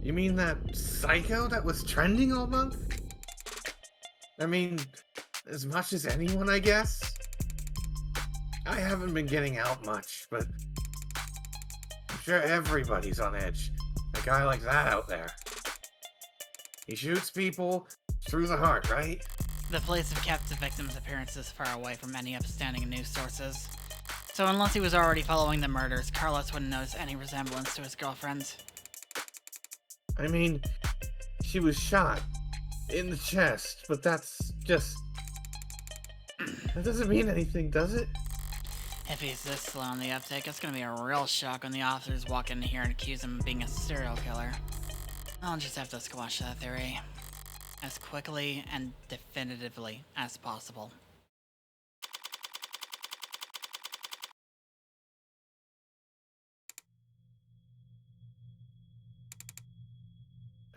You mean that psycho that was trending all month? I mean, as much as anyone, I guess? I haven't been getting out much, but I'm sure everybody's on edge. A guy like that out there. He shoots people through the heart, right? The police have kept the victim's appearances far away from any upstanding news sources. So unless he was already following the murders, Carlos wouldn't notice any resemblance to his girlfriend. I mean, she was shot in the chest, but that's just... That doesn't mean anything, does it? If he's this slow on the uptake, it's gonna be a real shock when the officers walk in here and accuse him of being a serial killer. I'll just have to squash that theory as quickly and definitively as possible.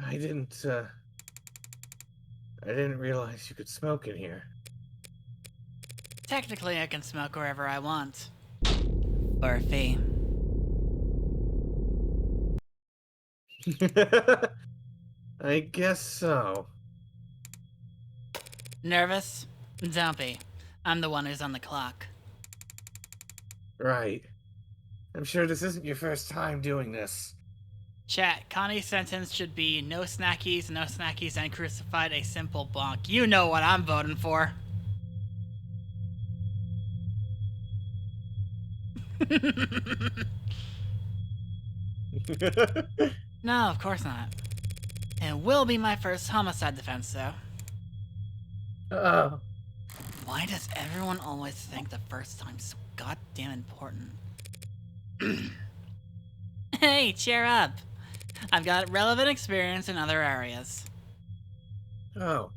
I didn't I didn't realize you could smoke in here. Technically, I can smoke wherever I want. For a fee. I guess so. Nervous? Don't be. I'm the one who's on the clock. Right. I'm sure this isn't your first time doing this. Chat, Connie's sentence should be no snackies, and crucified a simple bonk. You know what I'm voting for. No, of course not. It will be my first homicide defense, though. Oh. Why does everyone always think the first time's so goddamn important? Hey, cheer up. I've got relevant experience in other areas. Oh.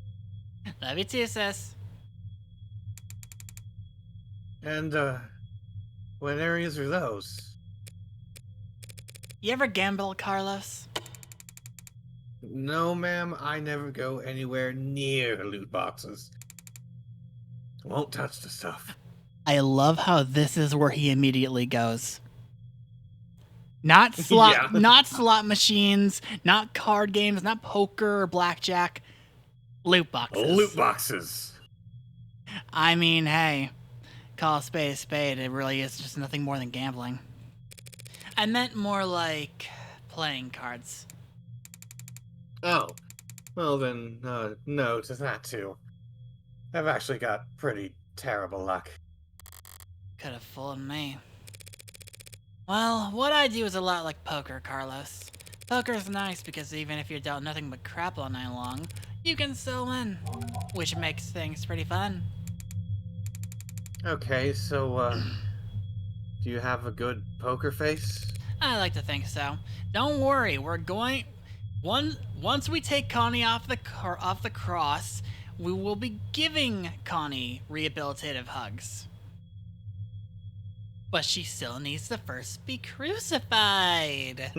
Love you too, sis. And, what areas are those? You ever gamble, Carlos? No, ma'am, I never go anywhere near loot boxes. Won't touch the stuff. I love how this is where he immediately goes. Not slot, Yeah. not slot machines, not card games, not poker or blackjack. Loot boxes. Loot boxes! I mean, hey, call a spade. It really is just nothing more than gambling. I meant more like playing cards. Oh. Well then, no to that too. I've actually got pretty terrible luck. Could have fooled me. Well, what I do is a lot like poker, Carlos. Poker's nice because even if you're dealt nothing but crap all night long, you can still win, which makes things pretty fun. Okay, so, do you have a good poker face? I like to think so. Don't worry, we're going... Once we take Connie off the cross, we will be giving Connie rehabilitative hugs. But she still needs to first be crucified.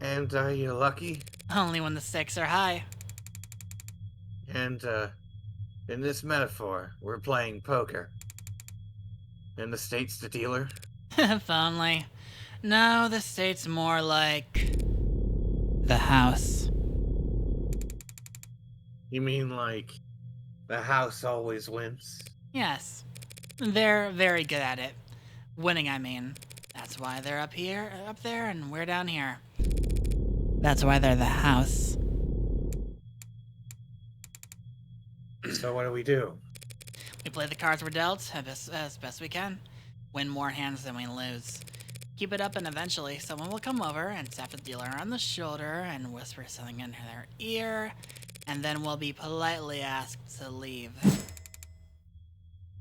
And are you lucky? Only when the stakes are high. And, in this metaphor, we're playing poker. And the state's the dealer? If only. No, the state's more like... the house. You mean like, the house always wins? Yes. They're very good at it. Winning, I mean. That's why they're up there, and we're down here. That's why they're the house. So what do we do? We play the cards we're dealt as best we can. Win more hands than we lose. Keep it up and eventually someone will come over and tap the dealer on the shoulder and whisper something in their ear, and then we'll be politely asked to leave.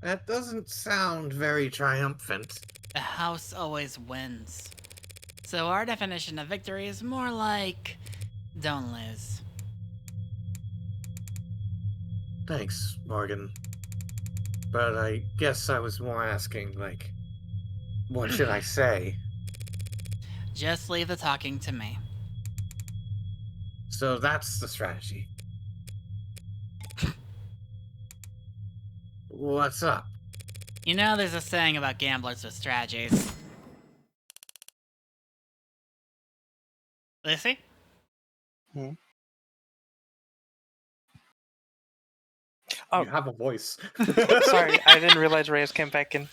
That doesn't sound very triumphant. The house always wins. So our definition of victory is more like, don't lose. Thanks, Morgan. But I guess I was more asking, like, what should I say? Just leave the talking to me. So that's the strategy. What's up? You know there's a saying about gamblers with strategies. Lucy? Hmm? Oh. You have a voice. Sorry, I didn't realize Reyes came back in.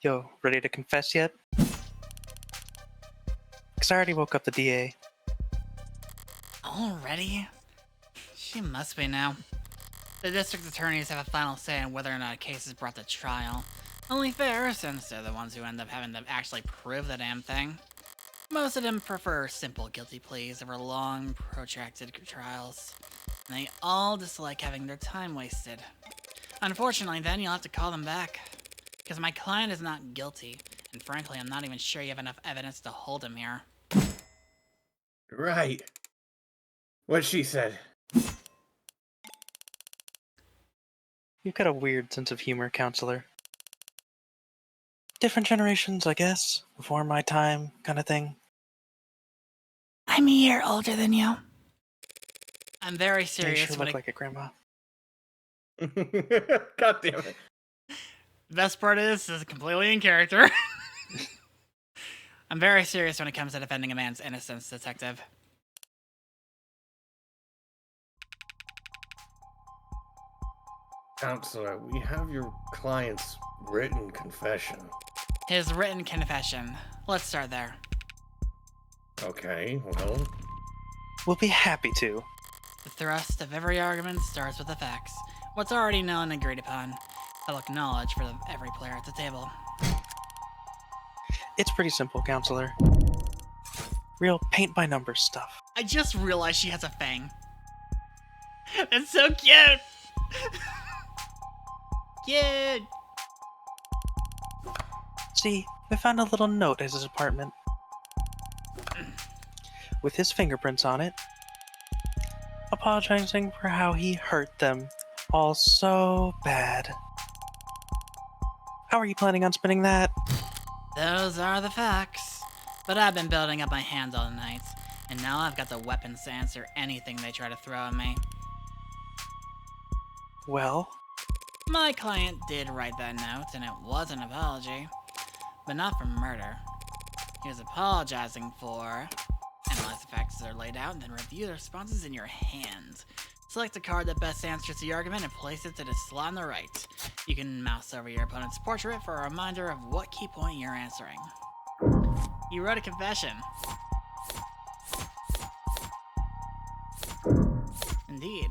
Yo, ready to confess yet? Because I already woke up the DA. Already? She must be now. The district attorneys have a final say on whether or not a case is brought to trial. Only fair, since they're the ones who end up having to actually prove the damn thing. Most of them prefer simple guilty pleas over long, protracted trials. And they all dislike having their time wasted. Unfortunately, then you'll have to call them back. Because my client is not guilty, and frankly, I'm not even sure you have enough evidence to hold him here. Right. What she said. You've got a weird sense of humor, counselor. Different generations, I guess. Before my time, kind of thing. I'm a year older than you. I'm very You serious sure when look like a grandma. God damn it. The best part is, this is completely in character. I'm very serious when it comes to defending a man's innocence, Detective. Counselor, we have your client's written confession. His written confession. Let's start there. Okay, well, We'll be happy to. The thrust of every argument starts with the facts. What's already known and agreed upon. Public knowledge for every player at the table. It's pretty simple, Counselor. Real paint-by-numbers stuff. I just realized she has a fang. That's so cute! Cute! See, we found a little note at his apartment. With his fingerprints on it. Apologizing for how he hurt them all so bad. How are you planning on spinning that? Those are the facts. But I've been building up my hands all night, and now I've got the weapons to answer anything they try to throw at me. Well, My client did write that note, and it was an apology, but not for murder. He was apologizing for... Analyze the facts as they're laid out, and then review the responses in your hand. Select a card that best answers the argument and place it to the slot on the right. You can mouse over your opponent's portrait for a reminder of what key point you're answering. You wrote a confession. Indeed.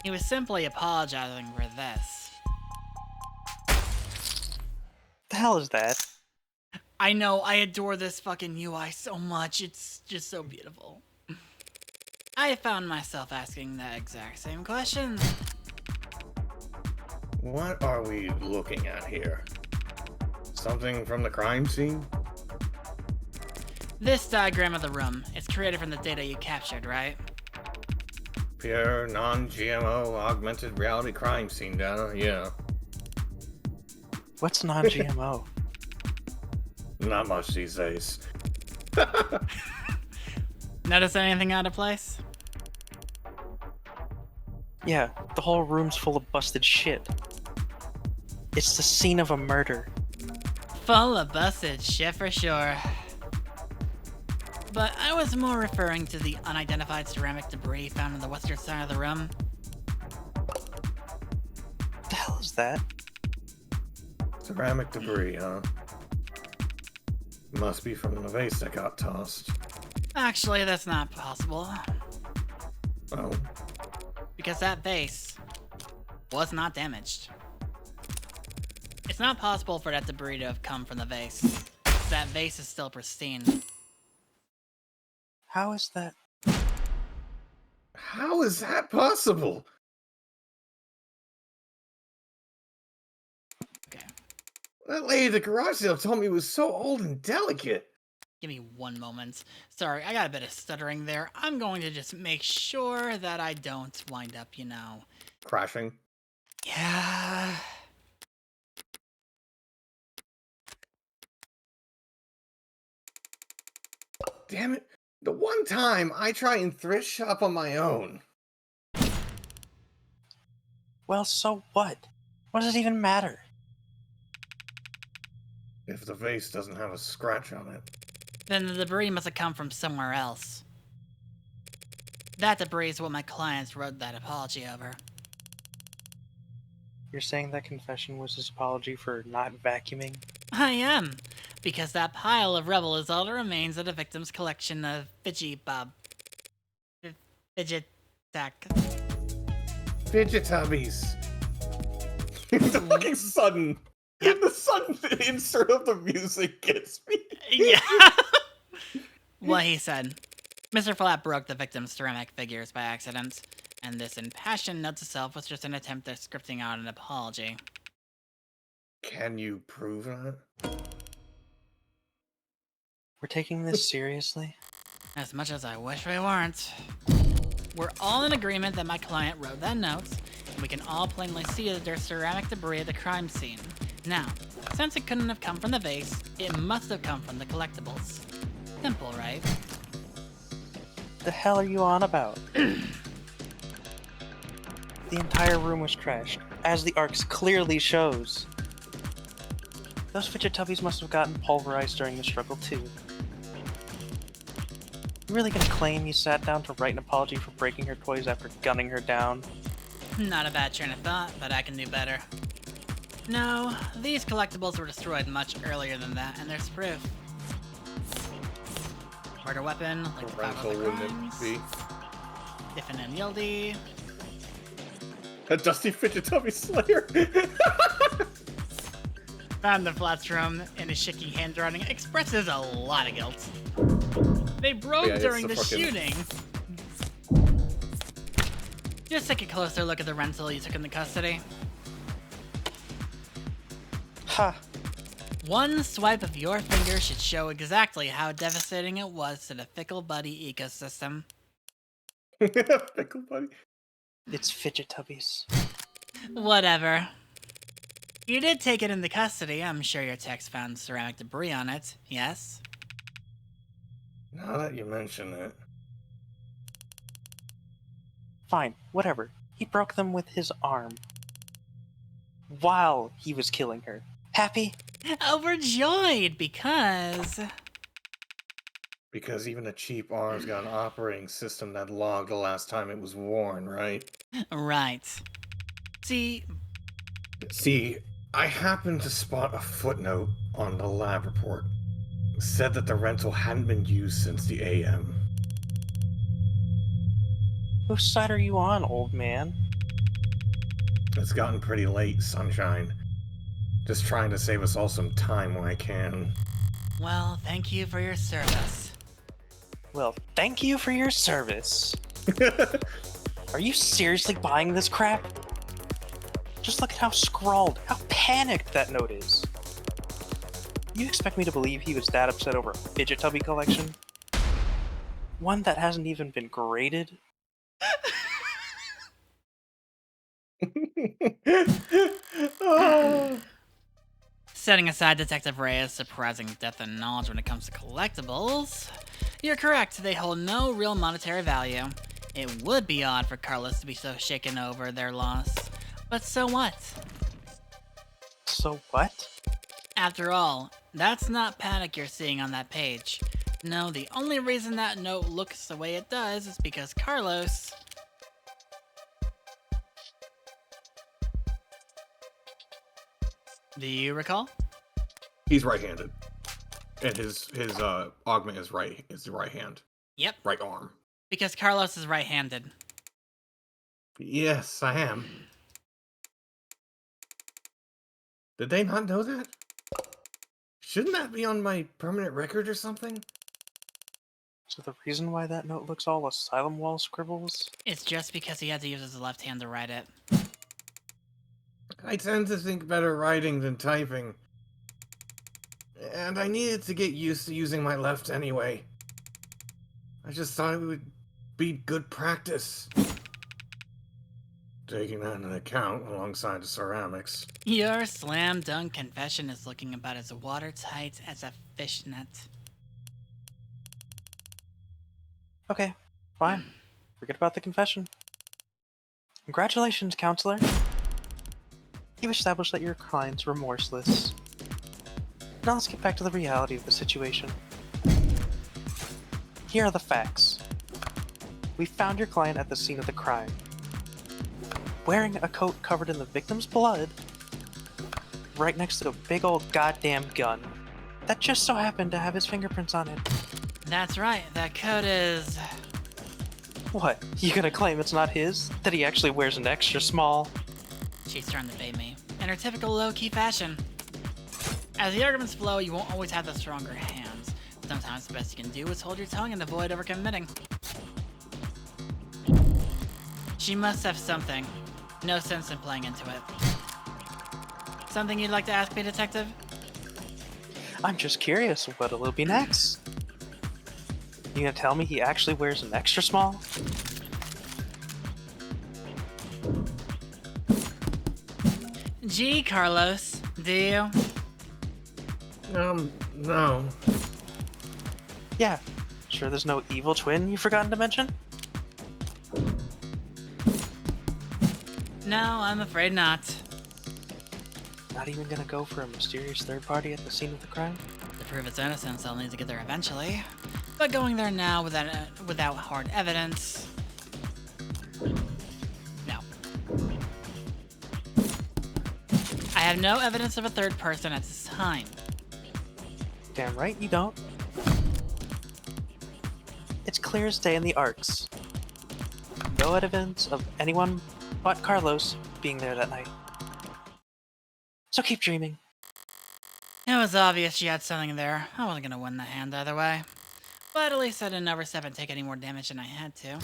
He was simply apologizing for this. the hell is that? I know, I adore this fucking UI so much. It's just so beautiful. I found myself asking the exact same question. what are we looking at here? Something from the crime scene? This diagram of the room, it's created from the data you captured, right? Pure, non-GMO, augmented reality crime scene data, yeah. What's non-GMO? Not much these days. Notice anything out of place? Yeah, the whole room's full of busted shit. It's the scene of a murder. Full of busted shit for sure. But I was more referring to the unidentified ceramic debris found on the western side of the room. What the hell is that? Ceramic debris, huh? Must be from the vase that got tossed. Actually, that's not possible, Oh, because that vase was not damaged. It's not possible for that debris to have come from the vase. That vase is still pristine. How is that? how is that possible? Okay, That lady at the garage sale told me it was so old and delicate. give me one moment. Sorry, I got a bit of stuttering there. I'm going to just make sure that I don't wind up, you know. Crashing. Yeah. Damn it. The one time I try and thrift shop on my own. Well, so what? What does it even matter? If the vase doesn't have a scratch on it. Then the debris must have come from somewhere else. That debris is what my clients wrote that apology over. You're saying that confession was his apology for not vacuuming? I am, because that pile of rubble is all that remains of the victim's collection of fidget tack. Fidget tubbies. The fucking sudden. The sudden insert of the music gets me. Yeah. What he said. Mr. Flat broke the victim's ceramic figures by accident, and this impassioned note to self was just an attempt at scripting out an apology. Can you prove that? We're taking this seriously? As much as I wish we weren't. We're all in agreement that my client wrote that note, and we can all plainly see that there's ceramic debris at the crime scene. Now, since it couldn't have come from the vase, it must have come from the collectibles. Simple, right? The hell are you on about? The entire room was trashed, as the arcs clearly shows. Those fidget tubbies must have gotten pulverized during the struggle too. You really gonna claim you sat down to write an apology for breaking her toys after gunning her down? Not a bad train of thought, but I can do better. No, these collectibles were destroyed much earlier than that, and there's proof. Murder weapon, like the five Rental other wouldn't crimes. it be? Diffin and Yieldy. A dusty fidget tubby slayer. Found the Flats room in his shaky handwriting expresses a lot of guilt. They broke Yeah, it's during the the fucking- shooting. Just take a closer look at the rental you took into custody. Ha! One swipe of your finger should show exactly how devastating it was to the Fickle Buddy ecosystem. Pickle buddy. It's fidget tubbies. Whatever. You did take it into custody. I'm sure your techs found ceramic debris on it, yes? Now that you mention it. Fine, whatever. He broke them with his arm. While he was killing her. Happy? Overjoyed because... Because even a cheap arm's got an operating system that logged the last time it was worn, right? Right. See, See, I happened to spot a footnote on the lab report. It said that the rental hadn't been used since the AM. Whose side are you on, old man? It's gotten pretty late, Sunshine. Just trying to save us all some time when I can. well, thank you for your service. Well, thank you for your service. Are you seriously buying this crap? Just look at how scrawled, how panicked that note is. You expect me to believe he was that upset over a fidget tubby collection? One that hasn't even been graded? Oh. Setting aside Detective Reyes' surprising depth and knowledge when it comes to collectibles, you're correct, they hold no real monetary value. It would be odd for Carlos to be so shaken over their loss, but so what? So what? After all, that's not panic you're seeing on that page. No, the only reason that note looks the way it does is because Carlos... Do you recall? He's right-handed. And his augment is the right hand. Yep, Right arm. because Carlos is right-handed. Yes, I am. Did they not know that? Shouldn't that be on my permanent record or something? So the reason why that note looks all asylum wall scribbles? It's just because he had to use his left hand to write it. I tend to think better writing than typing. And I needed to get used to using my left anyway. I just thought it would be good practice. Taking that into account alongside the ceramics. Your slam dunk confession is looking about as watertight as a fishnet. Okay, fine. Forget about the confession. Congratulations, counselor. You've established that your client's remorseless. Now let's get back to the reality of the situation. Here are the facts. We found your client at the scene of the crime, wearing a coat covered in the victim's blood, right next to a big old goddamn gun that just so happened to have his fingerprints on it. That's right, that coat is... What, you gonna claim it's not his? That he actually wears an extra small? She's trying to bait me. In her typical low-key fashion. As the arguments flow, you won't always have the stronger hands. Sometimes the best you can do is hold your tongue and avoid overcommitting. She must have something. No sense in playing into it. Something you'd like to ask me, Detective? I'm just curious what'll be next. You gonna tell me he actually wears an extra small? Gee, Carlos, do you? No. Yeah, Sure there's no evil twin you've forgotten to mention? No, I'm afraid not. Not even gonna go for a mysterious third party at the scene of the crime? To prove its innocence, I'll need to get there eventually. But going there now without hard evidence... No. I have no evidence of a third person at this time. Damn right you don't. It's clear as day in the arcs. No evidence of anyone but Carlos being there that night. So keep dreaming. It was obvious she had something there. I wasn't gonna win the hand either way. But at least I didn't overstep and take any more damage than I had to.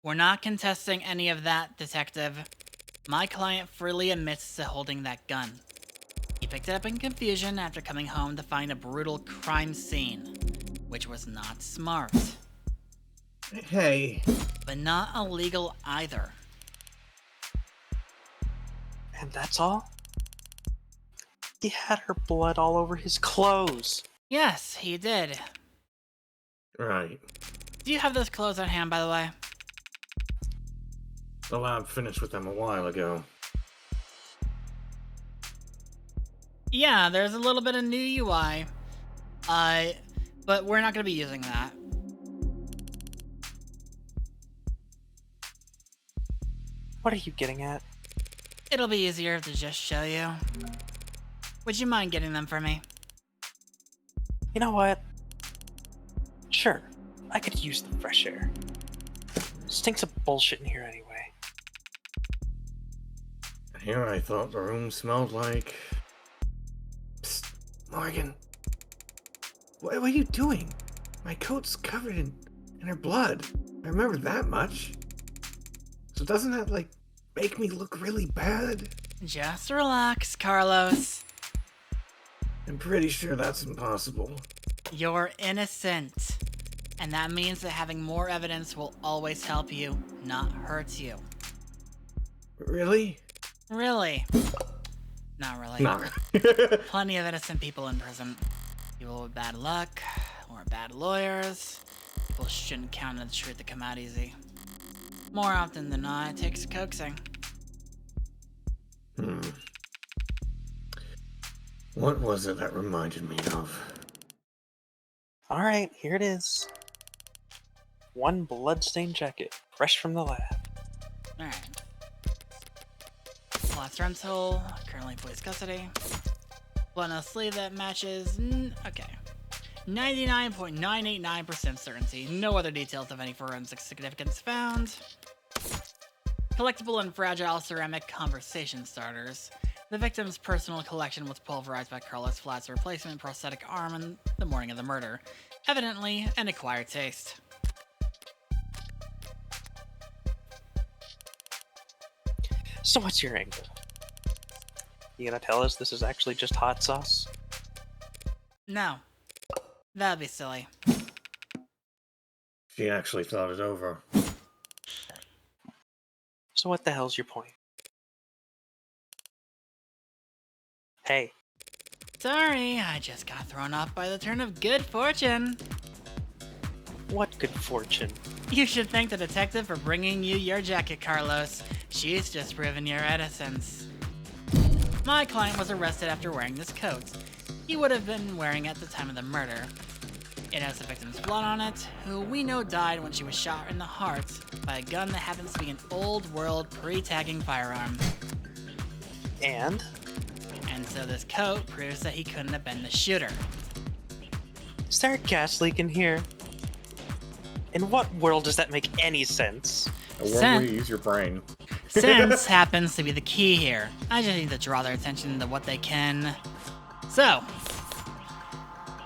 We're not contesting any of that, Detective. My client freely admits to holding that gun. He picked it up in confusion after coming home to find a brutal crime scene, which was not smart. Hey. But not illegal either. And that's all? He had her blood all over his clothes. Yes, he did. Right. Do you have those clothes on hand, by the way? The lab finished with them a while ago. Yeah, there's a little bit of new UI. But we're not going to be using that. What are you getting at? It'll be easier to just show you. Would you mind getting them for me? You know what? Sure, I could use the fresh air. Stinks of bullshit in here anyway. Here I thought the room smelled like... Psst, Morgan. What are you doing? My coat's covered in her blood. I remember that much. So doesn't that, like, make me look really bad? Just relax, Carlos. I'm pretty sure that's impossible. You're innocent. And that means that having more evidence will always help you, not hurt you. Really? Really? Not really. No. Plenty of innocent people in prison. People with bad luck, or bad lawyers. People shouldn't count on the truth to come out easy. More often than not, it takes coaxing. What was it that reminded me of? Alright, here it is. One bloodstained jacket, fresh from the lab. Alright. Last rental, currently police custody. One on a sleeve that matches. Okay. 99.989% certainty. No other details of any forensic significance found. Collectible and fragile ceramic conversation starters. The victim's personal collection was pulverized by Carlos Flatt's replacement prosthetic arm on the morning of the murder. Evidently, an acquired taste. So what's your angle? You gonna tell us this is actually just hot sauce? No. That'd be silly. She actually thought it over. So what the hell's your point? Hey, Sorry, I just got thrown off by the turn of good fortune. what good fortune? You should thank the detective for bringing you your jacket, Carlos. She's just proven your innocence. My client was arrested after wearing this coat. He would have been wearing it at the time of the murder. It has the victim's blood on it, who we know died when she was shot in the heart by a gun that happens to be an old-world pre-tagging firearm. And? And so this coat proves that he couldn't have been the shooter. Is there a gas leak in here? In what world does that make any sense? A world where you use your brain. Sense happens to be the key here. I just need to draw their attention to what they can. So,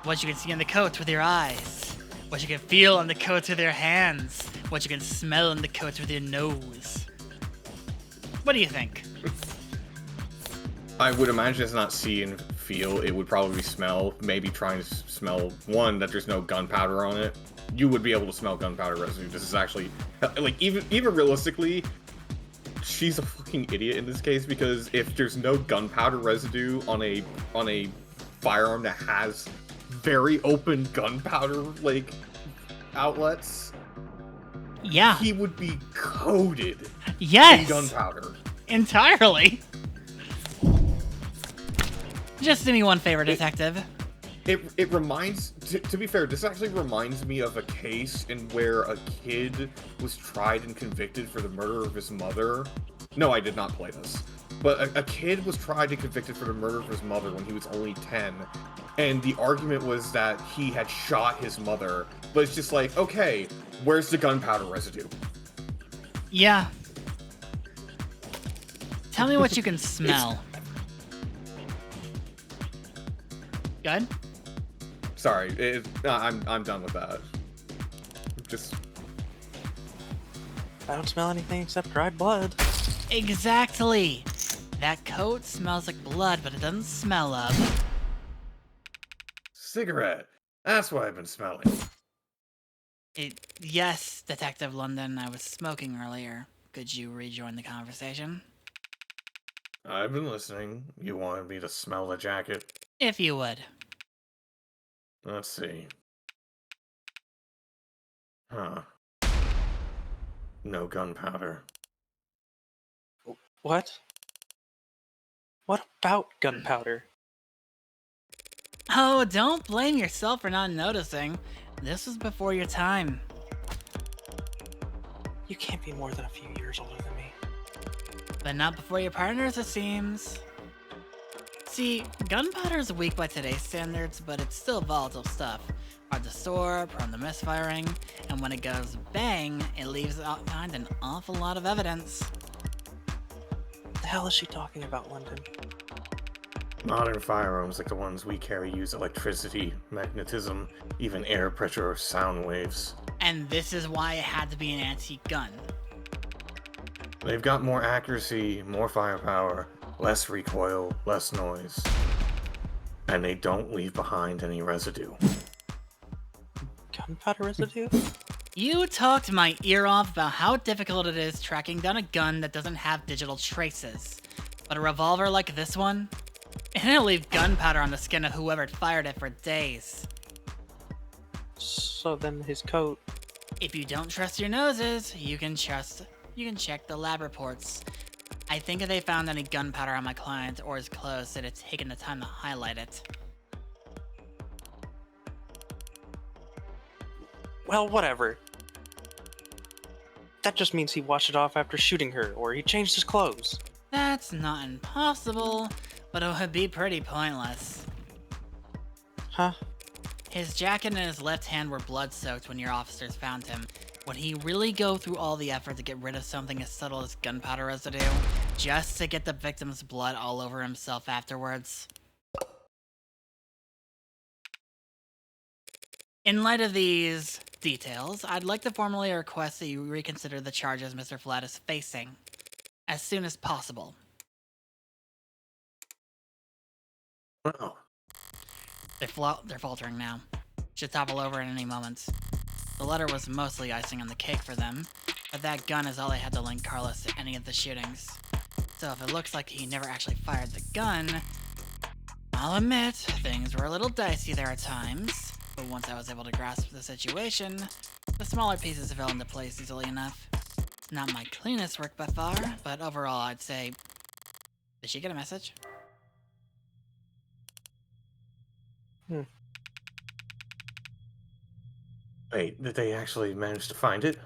what you can see in the coats with your eyes, what you can feel in the coats with your hands, what you can smell in the coats with your nose. What do you think? I would imagine it's not see and feel. It would probably smell. Maybe trying to smell, one, that there's no gunpowder on it. You would be able to smell gunpowder residue. This is actually, like, even realistically, she's a fucking idiot in this case, because if there's no gunpowder residue on a firearm that has very open gunpowder, like, outlets, Yeah. he would be coated Yes. in gunpowder. Entirely. Just do me one favor, detective. It reminds, to be fair, this actually reminds me of a case in where a kid was tried and convicted for the murder of his mother. No, I did not play this. But a kid was tried and convicted for the murder of his mother when he was only 10. And the argument was that he had shot his mother. But it's just like, okay, where's the gunpowder residue? Yeah. Tell me what you can smell. Good? Sorry, I'm done with that. Just... I don't smell anything except dried blood. Exactly. That coat smells like blood, but it doesn't smell of. Cigarette. That's what I've been smelling. Yes, Detective London, I was smoking earlier. Could you rejoin the conversation? I've been listening. You wanted me to smell the jacket? If you would. Let's see. Huh. No gunpowder. What? What about gunpowder? Oh, don't blame yourself for not noticing. This was before your time. You can't be more than a few years older than me. But not before your partners, it seems. See, gunpowder's weak by today's standards, but it's still volatile stuff. Hard to store, prone to misfiring, and when it goes bang, it leaves behind an awful lot of evidence. What the hell is she talking about, London? Modern firearms like the ones we carry use electricity, magnetism, even air pressure or sound waves. And this is why it had to be an antique gun. They've got more accuracy, more firepower, less recoil, less noise. And they don't leave behind any residue. Gunpowder residue? You talked my ear off about how difficult it is tracking down a gun that doesn't have digital traces. But a revolver like this one? It'll leave gunpowder on the skin of whoever fired it for days. So then his coat... If you don't trust your noses, you can check the lab reports. I think if they found any gunpowder on my client or his clothes, they'd have taken the time to highlight it. Well, whatever. That just means he washed it off after shooting her, or he changed his clothes. That's not impossible, but it would be pretty pointless. Huh? His jacket and his left hand were blood-soaked when your officers found him. Would he really go through all the effort to get rid of something as subtle as gunpowder residue, just to get the victim's blood all over himself afterwards? In light of these details, I'd like to formally request that you reconsider the charges Mr. Flatt is facing, as soon as possible. Oh. They're faltering now. Should topple over at any moment. The letter was mostly icing on the cake for them, but that gun is all they had to link Carlos to any of the shootings. So if it looks like he never actually fired the gun, I'll admit, things were a little dicey there at times, but once I was able to grasp the situation, the smaller pieces fell into place easily enough. Not my cleanest work by far, but overall I'd say... Did she get a message? Wait, did they actually manage to find it?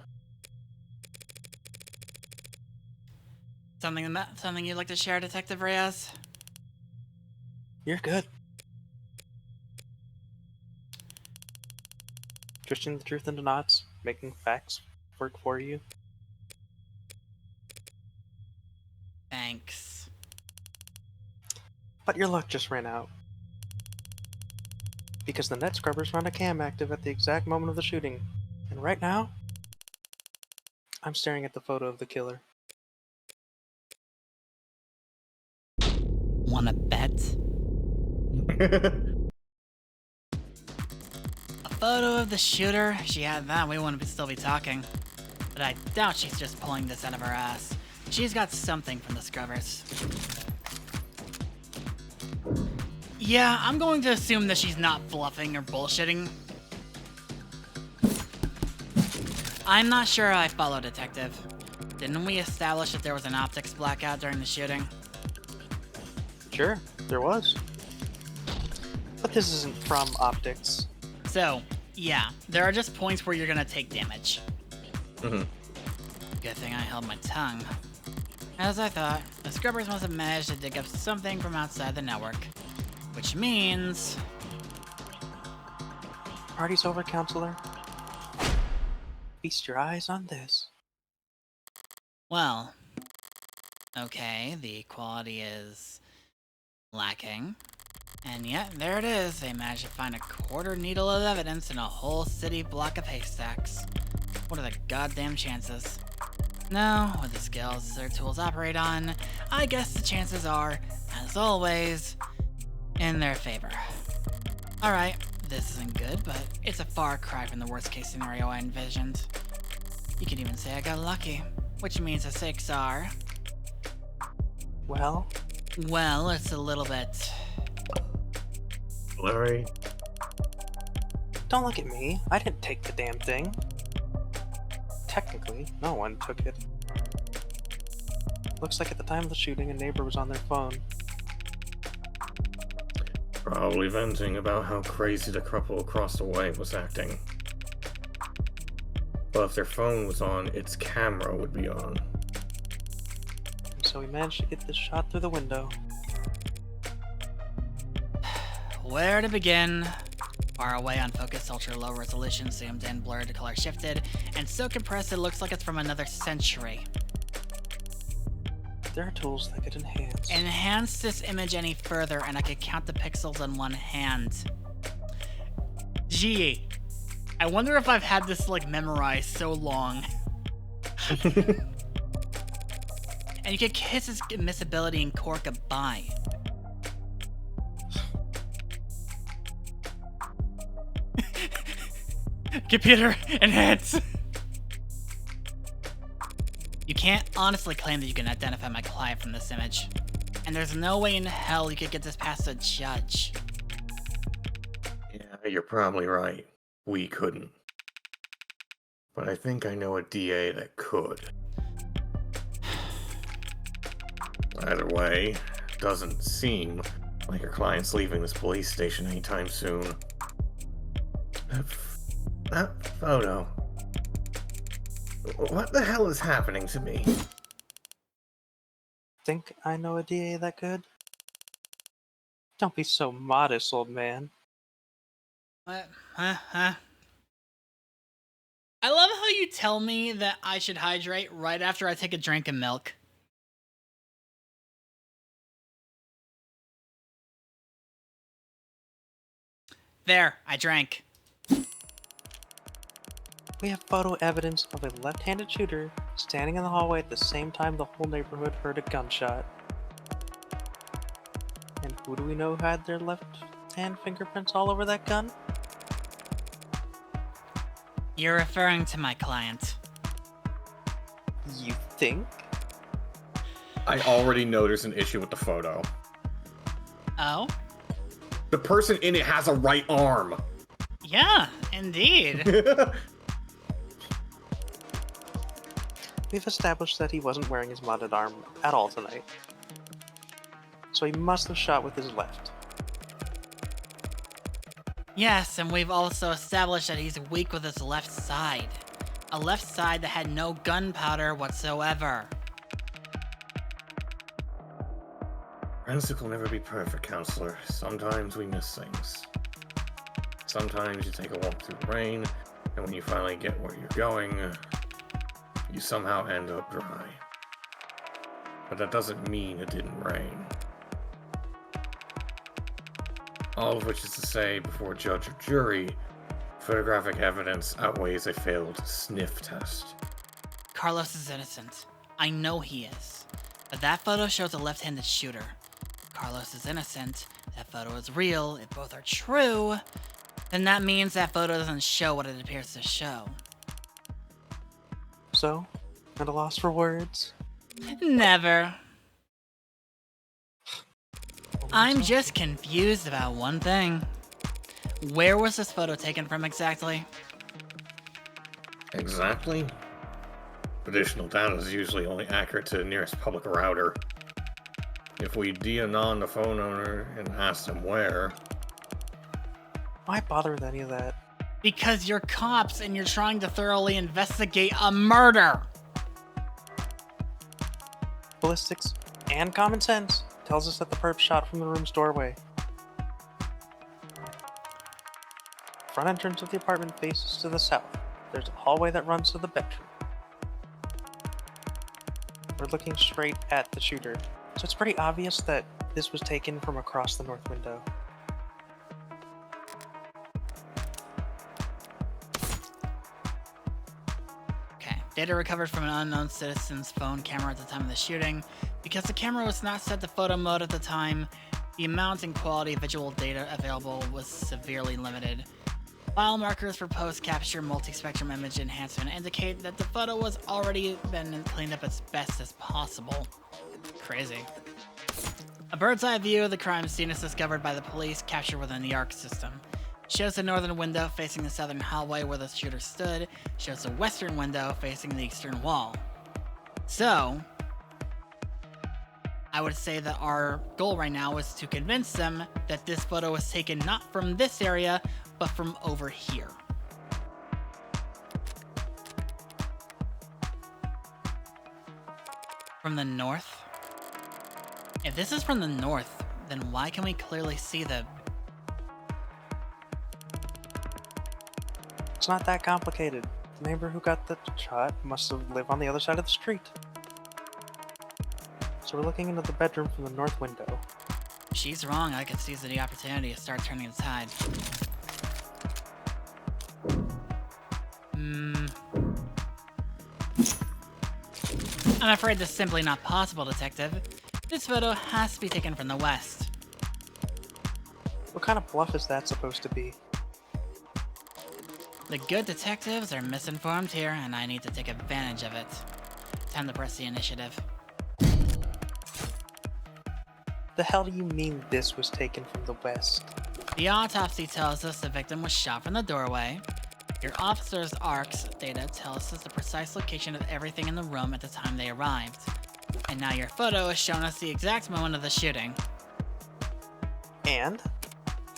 Something you'd like to share, Detective Reyes? You're good. Twisting the truth into knots, making facts work for you. Thanks. But your luck just ran out. Because the net scrubbers found a cam active at the exact moment of the shooting. And right now, I'm staring at the photo of the killer. Wanna bet? A photo of the shooter? If she had that, we wouldn't still be talking. But I doubt she's just pulling this out of her ass. She's got something from the scrubbers. Yeah, I'm going to assume that she's not bluffing or bullshitting. I'm not sure I follow, Detective. Didn't we establish that there was an optics blackout during the shooting? Sure, there was. But this isn't from optics. So, yeah, there are just points where you're gonna take damage. Mm-hmm. Good thing I held my tongue. As I thought, the scrubbers must have managed to dig up something from outside the network. Which means... Party's over, counselor. Feast your eyes on this. Well... Okay, the quality is... lacking. And yet, there it is. They managed to find a quarter needle of evidence in a whole city block of haystacks. What are the goddamn chances? No, with the skills their tools operate on, I guess the chances are, as always, in their favor. Alright, this isn't good, but it's a far cry from the worst case scenario I envisioned. You could even say I got lucky, which means the stakes are... Well, it's a little bit... Larry. don't look at me. I didn't take the damn thing. Technically, no one took it. Looks like at the time of the shooting, a neighbor was on their phone. Probably venting about how crazy the couple across the way was acting. Well, if their phone was on, its camera would be on. So we managed to get this shot through the window. Where to begin? Far away, unfocused, ultra low resolution, zoomed in, blurred, the color shifted, and so compressed it looks like it's from another century. There are tools that could enhance. Enhance this image any further and I could count the pixels on one hand. Gee, I wonder if I've had this like memorized so long. And you could kiss his admissibility and core goodbye. Computer, enhance! You can't honestly claim that you can identify my client from this image. And there's no way in hell you could get this past a judge. Yeah, you're probably right. We couldn't. But I think I know a DA that could. Either way, doesn't seem like your client's leaving this police station anytime soon. That photo. What the hell is happening to me? Think I know a DA that could? Don't be so modest, old man. What? Huh? I love how you tell me that I should hydrate right after I take a drink of milk. There, I drank. We have photo evidence of a left-handed shooter standing in the hallway at the same time the whole neighborhood heard a gunshot. And who do we know had their left-hand fingerprints all over that gun? You're referring to my client. You think? I already know there's an issue with the photo. Oh? The person in it has a right arm. Yeah, indeed. We've established that he wasn't wearing his modded arm at all tonight. So he must have shot with his left. Yes, and we've also established that he's weak with his left side. A left side that had no gunpowder whatsoever. Forensic will never be perfect, counselor. Sometimes we miss things. Sometimes you take a walk through the rain, and when you finally get where you're going, you somehow end up dry. But that doesn't mean it didn't rain. All of which is to say, before judge or jury, photographic evidence outweighs a failed sniff test. Carlos is innocent. I know he is. But that photo shows a left-handed shooter. Carlos is innocent. That photo is real. If both are true, then that means that photo doesn't show what it appears to show. So, at a loss for words? Never. I'm just confused about one thing. Where was this photo taken from exactly? Exactly. Additional data is usually only accurate to the nearest public router. If we de-anon the phone owner and ask them where... Why bother with any of that? Because you're cops and you're trying to thoroughly investigate a murder. Ballistics and common sense tells us that the perp shot from the room's doorway. Front entrance of the apartment faces to the south. There's a hallway that runs to the bedroom. We're looking straight at the shooter, so it's pretty obvious that this was taken from across the north window. Okay, data recovered from an unknown citizen's phone camera at the time of the shooting. Because the camera was not set to photo mode at the time, the amount and quality of visual data available was severely limited. File markers for post-capture multi-spectrum image enhancement indicate that the photo was already been cleaned up as best as possible. Crazy. A bird's eye view of the crime scene is discovered by the police captured within the ARC system. Shows the northern window facing the southern hallway where the shooter stood, shows the western window facing the eastern wall. So, I would say that our goal right now is to convince them that this photo was taken not from this area, but from over here. From the north? If this is from the north, then why can we clearly see the... It's not that complicated. The neighbor who got the shot must have lived on the other side of the street. So we're looking into the bedroom from the north window. If she's wrong, I could seize the opportunity to start turning the tide. I'm afraid this is simply not possible, Detective. This photo has to be taken from the west. What kind of bluff is that supposed to be? The good detectives are misinformed here, and I need to take advantage of it. Time to press the initiative. The hell do you mean this was taken from the west? The autopsy tells us the victim was shot from the doorway. Your officer's ARC's data tells us the precise location of everything in the room at the time they arrived. And now your photo has shown us the exact moment of the shooting. And?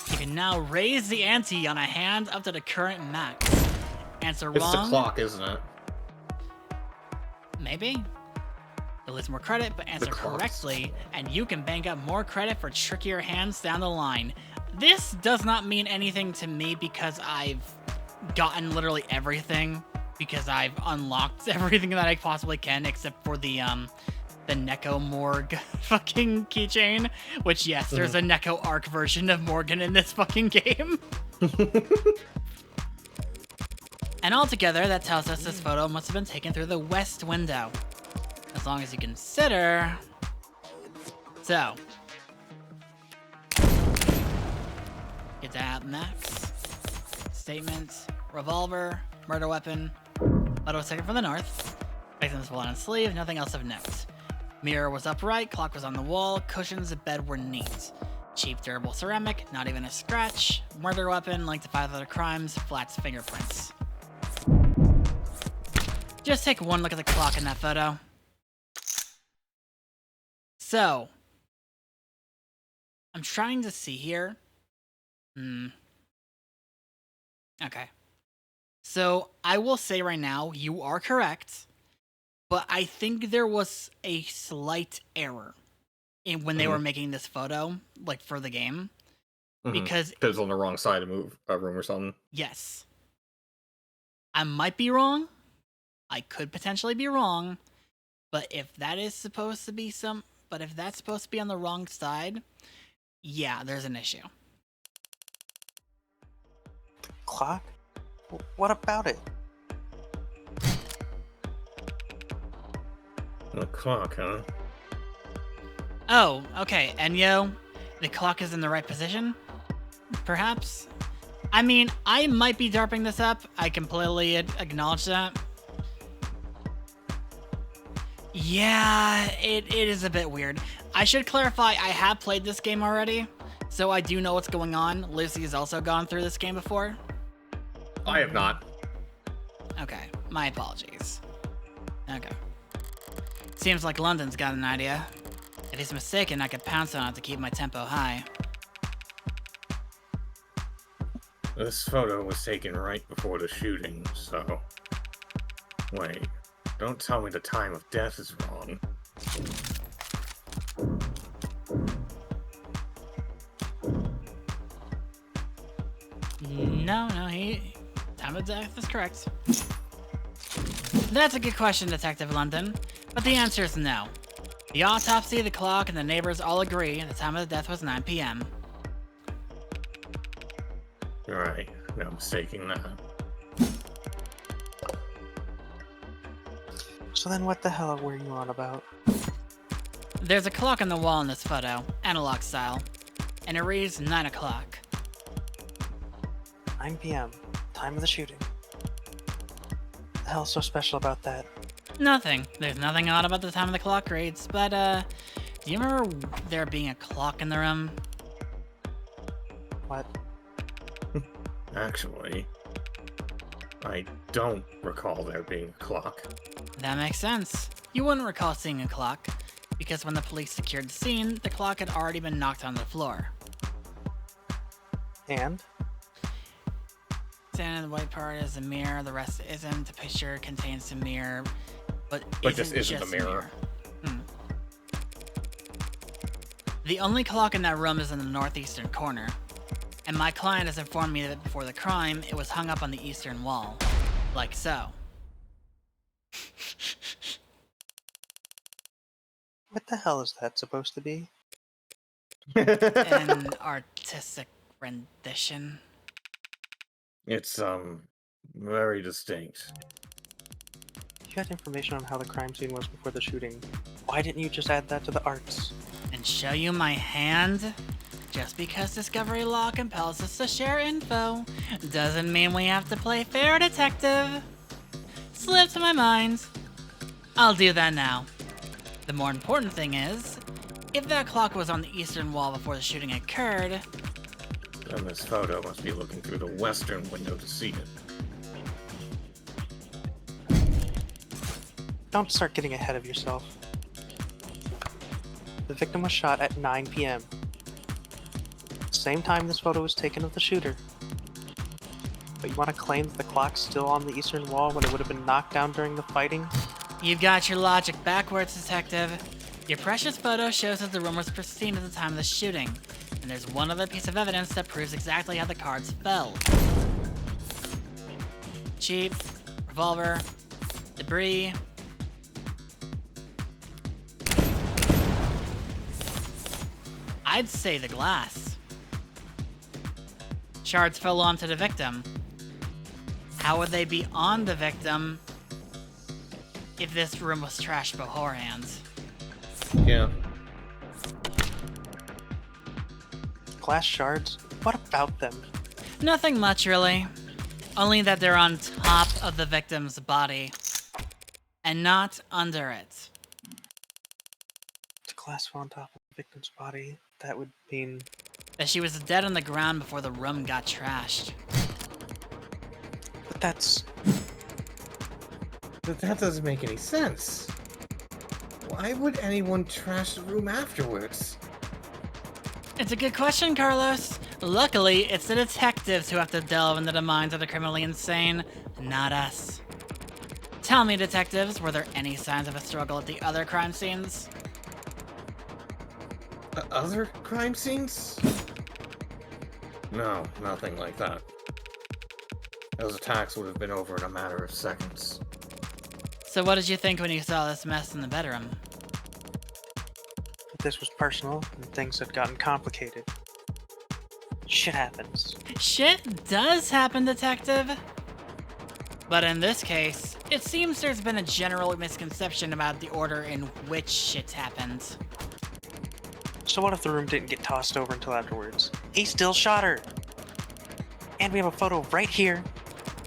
You can now raise the ante on a hand up to the current max. Answer wrong. It's the clock, isn't it? Maybe. You'll lose more credit, but answer correctly, and you can bank up more credit for trickier hands down the line. This does not mean anything to me because I've gotten literally everything, because I've unlocked everything that I possibly can, except for the Neko Morg fucking keychain, which yes, there's a Neko Arc version of Morgan in this fucking game. And altogether, that tells us this photo must have been taken through the west window. As long as you consider... So. Get that max. Statement. Revolver. Murder weapon. Photo was taken from the north. Victim was blown on sleeve. Nothing else of note. Mirror was upright. Clock was on the wall. Cushions of bed were neat. Cheap durable ceramic. Not even a scratch. Murder weapon linked to 5 other crimes. Flat's fingerprints. Just take one look at the clock in that photo. So, I'm trying to see here. Okay. So, I will say right now, you are correct, but I think there was a slight error in when they were making this photo, like, for the game. Because it was on the wrong side of a room or something. Yes. I might be wrong. I could potentially be wrong. But if that is supposed to be if that's supposed to be on the wrong side, yeah, there's an issue. Clock? What about it? The clock, huh? Oh, okay, Enyo, the clock is in the right position? Perhaps? I mean, I might be derping this up. I completely acknowledge that. Yeah, it is a bit weird. I should clarify, I have played this game already, so I do know what's going on. Lucy has also gone through this game before. I have not. Okay, my apologies. Okay. Seems like London's got an idea. If he's mistaken, I could pounce on it to keep my tempo high. This photo was taken right before the shooting, so... Wait, don't tell me the time of death is wrong. No, time of death is correct. That's a good question, Detective London, but the answer is no. The autopsy, the clock, and the neighbors all agree the time of the death was 9 p.m. Right, no mistaking that. So then what the hell were you on about? There's a clock on the wall in this photo, analog style, and it reads 9 o'clock. 9 p.m. Time of the shooting. What the hell's so special about that? Nothing. There's nothing odd about the time of the clock reads, but, do you remember there being a clock in the room? What? Actually, I don't recall there being a clock. That makes sense. You wouldn't recall seeing a clock, because when the police secured the scene, the clock had already been knocked on the floor. And? The white part is a mirror, the rest isn't. The picture contains the mirror, but this isn't the mirror. The only clock in that room is in the northeastern corner, and my client has informed me that before the crime, it was hung up on the eastern wall, like so. What the hell is that supposed to be? An artistic rendition. It's, very distinct. You had information on how the crime scene was before the shooting. Why didn't you just add that to the arts? And show you my hand? Just because Discovery Law compels us to share info, doesn't mean we have to play fair, detective. Slipped my mind. I'll do that now. The more important thing is, if that clock was on the eastern wall before the shooting occurred, Then this photo must be looking through the western window to see it. Don't start getting ahead of yourself. The victim was shot at 9 p.m. Same time this photo was taken of the shooter. But you want to claim that the clock's still on the eastern wall when it would have been knocked down during the fighting? you've got your logic backwards, detective. Your precious photo shows that the room was pristine at the time of the shooting, and there's one other piece of evidence that proves exactly how the cards fell. Cheap, revolver, debris. I'd say the glass. Shards fell onto the victim. How would they be on the victim if this room was trashed beforehand? Yeah. Glass shards? What about them? Nothing much, really. Only that they're on top of the victim's body, and not under it. The glass fell on top of the victim's body. That would mean... That she was dead on the ground before the room got trashed. But that's... But that doesn't make any sense. Why would anyone trash the room afterwards? It's a good question, Carlos. Luckily, it's the detectives who have to delve into the minds of the criminally insane, not us. Tell me, detectives, were there any signs of a struggle at the other crime scenes? Other crime scenes? No, nothing like that. Those attacks would have been over in a matter of seconds. So what did you think when you saw this mess in the bedroom? This was personal, and things had gotten complicated. Shit happens. Shit does happen, detective. But in this case, it seems there's been a general misconception about the order in which shit happened. So what if the room didn't get tossed over until afterwards? He still shot her! And we have a photo right here.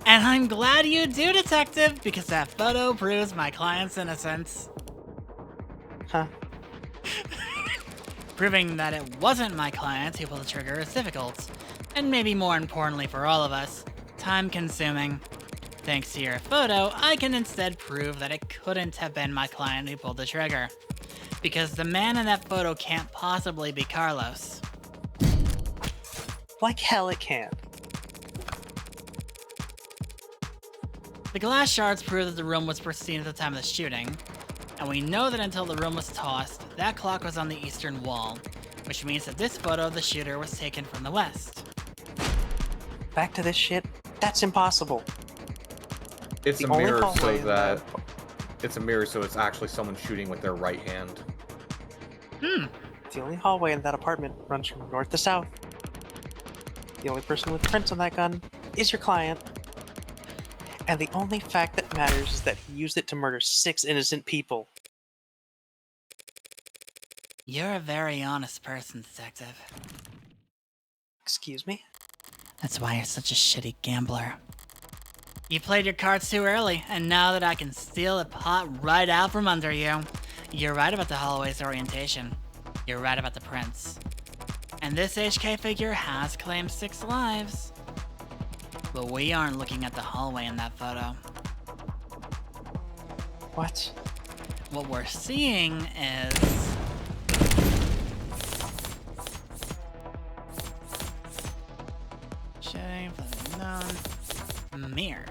And I'm glad you do, detective, because that photo proves my client's innocence. Huh? Proving that it wasn't my client who pulled the trigger is difficult, and maybe more importantly for all of us, time-consuming. Thanks to your photo, I can instead prove that it couldn't have been my client who pulled the trigger, because the man in that photo can't possibly be Carlos. Like hell it can't. The glass shards prove that the room was pristine at the time of the shooting, and we know that until the room was tossed, that clock was on the eastern wall, which means that this photo of the shooter was taken from the west. Back to this shit? That's impossible. It's The a only mirror so hallway in that it's a mirror so it's actually someone shooting with their right hand. The only hallway in that apartment runs from north to south. The only person with prints on that gun is your client. And the only fact that matters is that he used it to murder 6 innocent people. You're a very honest person, Detective. Excuse me? That's why you're such a shitty gambler. You played your cards too early, and now that I can steal the pot right out from under you, you're right about the hallway's orientation. You're right about the prints. And this HK figure has claimed 6 lives. But we aren't looking at the hallway in that photo. What? What we're seeing is... shooting for the known mirror.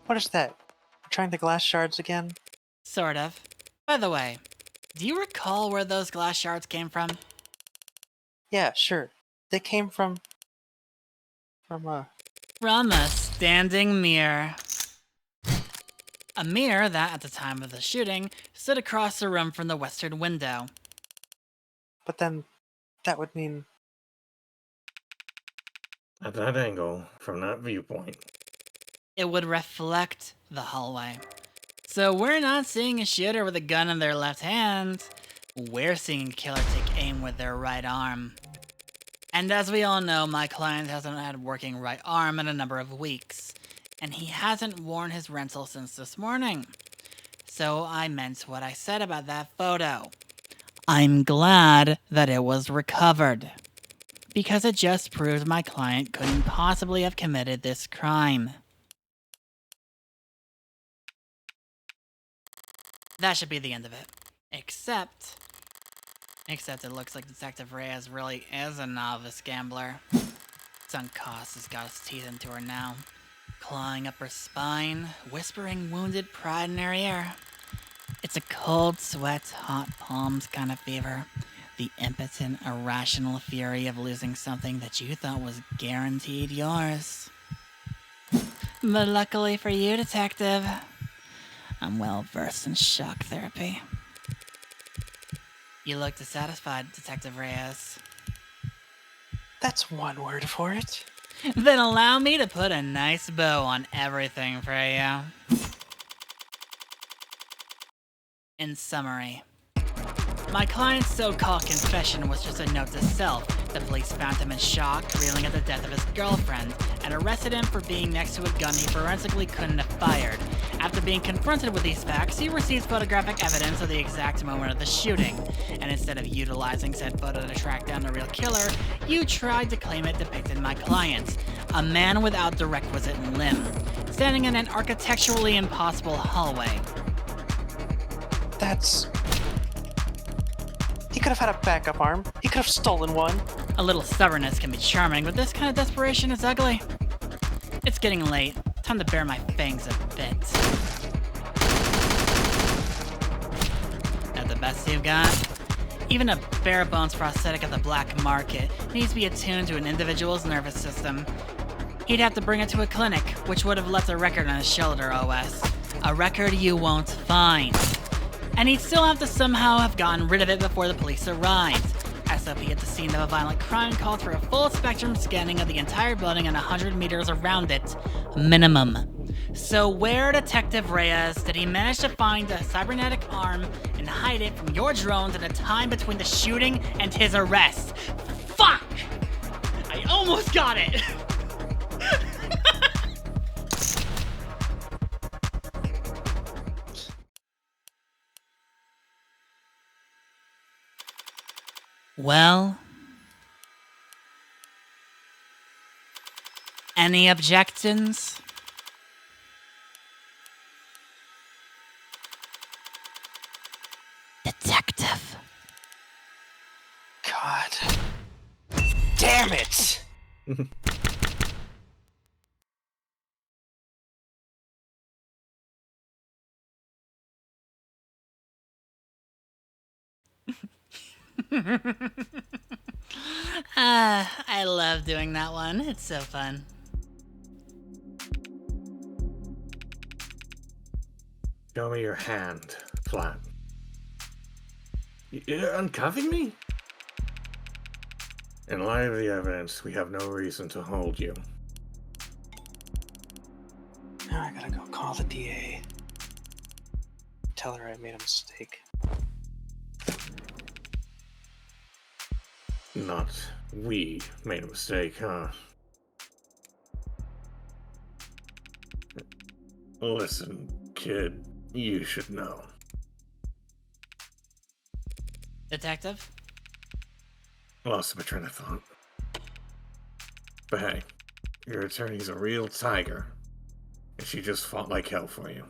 What is that? Trying the glass shards again? Sort of. By the way, do you recall where those glass shards came from? Yeah, sure. They came from From a standing mirror. A mirror that, at the time of the shooting, stood across the room from the western window. But then, that would mean... At that angle, from that viewpoint. It would reflect the hallway. So we're not seeing a shooter with a gun in their left hand. We're seeing a killer take aim with their right arm. And as we all know, my client hasn't had a working right arm in a number of weeks. And he hasn't worn his rental since this morning. So I meant what I said about that photo. I'm glad that it was recovered. Because it just proves my client couldn't possibly have committed this crime. That should be the end of it. Except it looks like Detective Reyes really is a novice gambler. Suncost has got his teeth into her now, clawing up her spine, whispering wounded pride in her ear. It's a cold sweat, hot palms kind of fever. The impotent, irrational fury of losing something that you thought was guaranteed yours. But luckily for you, Detective, I'm well versed in shock therapy. You look dissatisfied, Detective Reyes. That's one word for it. Then allow me to put a nice bow on everything for you. In summary, my client's so-called confession was just a note to self. The police found him in shock, reeling at the death of his girlfriend, and arrested him for being next to a gun he forensically couldn't have fired. After being confronted with these facts, he receives photographic evidence of the exact moment of the shooting, and instead of utilizing said photo to track down the real killer, you tried to claim it depicted my client, a man without the requisite limb, standing in an architecturally impossible hallway. That's... He could have had a backup arm. He could have stolen one. A little stubbornness can be charming, but this kind of desperation is ugly. It's getting late. Time to bare my fangs a bit. That the best you've got? Even a bare-bones prosthetic of the black market needs to be attuned to an individual's nervous system. He'd have to bring it to a clinic, which would have left a record on his shoulder OS. A record you won't find. And he'd still have to somehow have gotten rid of it before the police arrived. SOP at the scene of a violent crime called for a full-spectrum scanning of the entire building and 100 meters around it, minimum. So where, Detective Reyes, did he manage to find a cybernetic arm and hide it from your drones in the time between the shooting and his arrest? Fuck! I almost got it! Well, any objections? Detective. God. Damn it! I love doing that one. It's so fun. Show me your hand, Flat. You're uncuffing me? In light of the evidence, we have no reason to hold you. Now I gotta go call the DA. Tell her I made a mistake. Not we made a mistake, huh? Listen, kid, you should know. Detective? Lost my train of thought. But hey, your attorney's a real tiger, and she just fought like hell for you.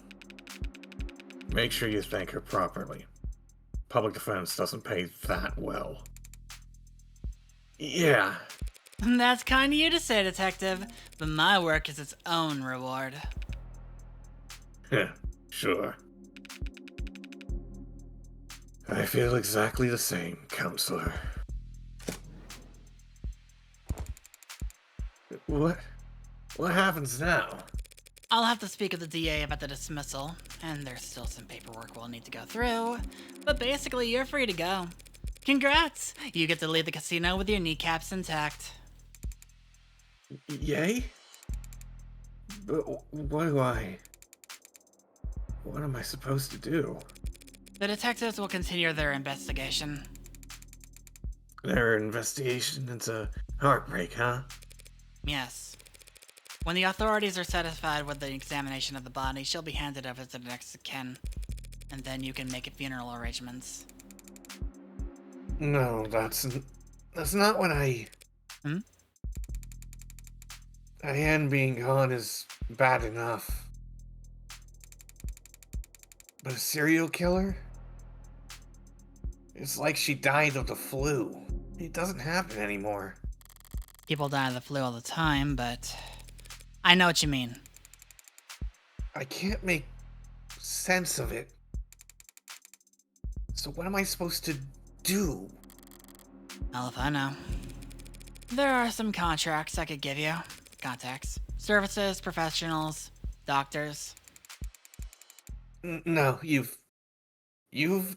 Make sure you thank her properly. Public defense doesn't pay that well. Yeah. That's kind of you to say, Detective, but my work is its own reward. Sure. I feel exactly the same, Counselor. What happens now? I'll have to speak with the DA about the dismissal, and there's still some paperwork we'll need to go through, but basically you're free to go. Congrats! You get to leave the casino with your kneecaps intact. Yay? But what am I supposed to do? The detectives will continue their investigation. Their investigation into heartbreak, huh? Yes. When the authorities are satisfied with the examination of the body, she'll be handed over to the next of kin, and then you can make funeral arrangements. No, that's not what I... Diane being gone is bad enough. But a serial killer? It's like she died of the flu. It doesn't happen anymore. People die of the flu all the time, but I know what you mean. I can't make sense of it. So what am I supposed to do? Hell if I know. There are some contracts I could give you. Contacts. Services, professionals, doctors. No, you've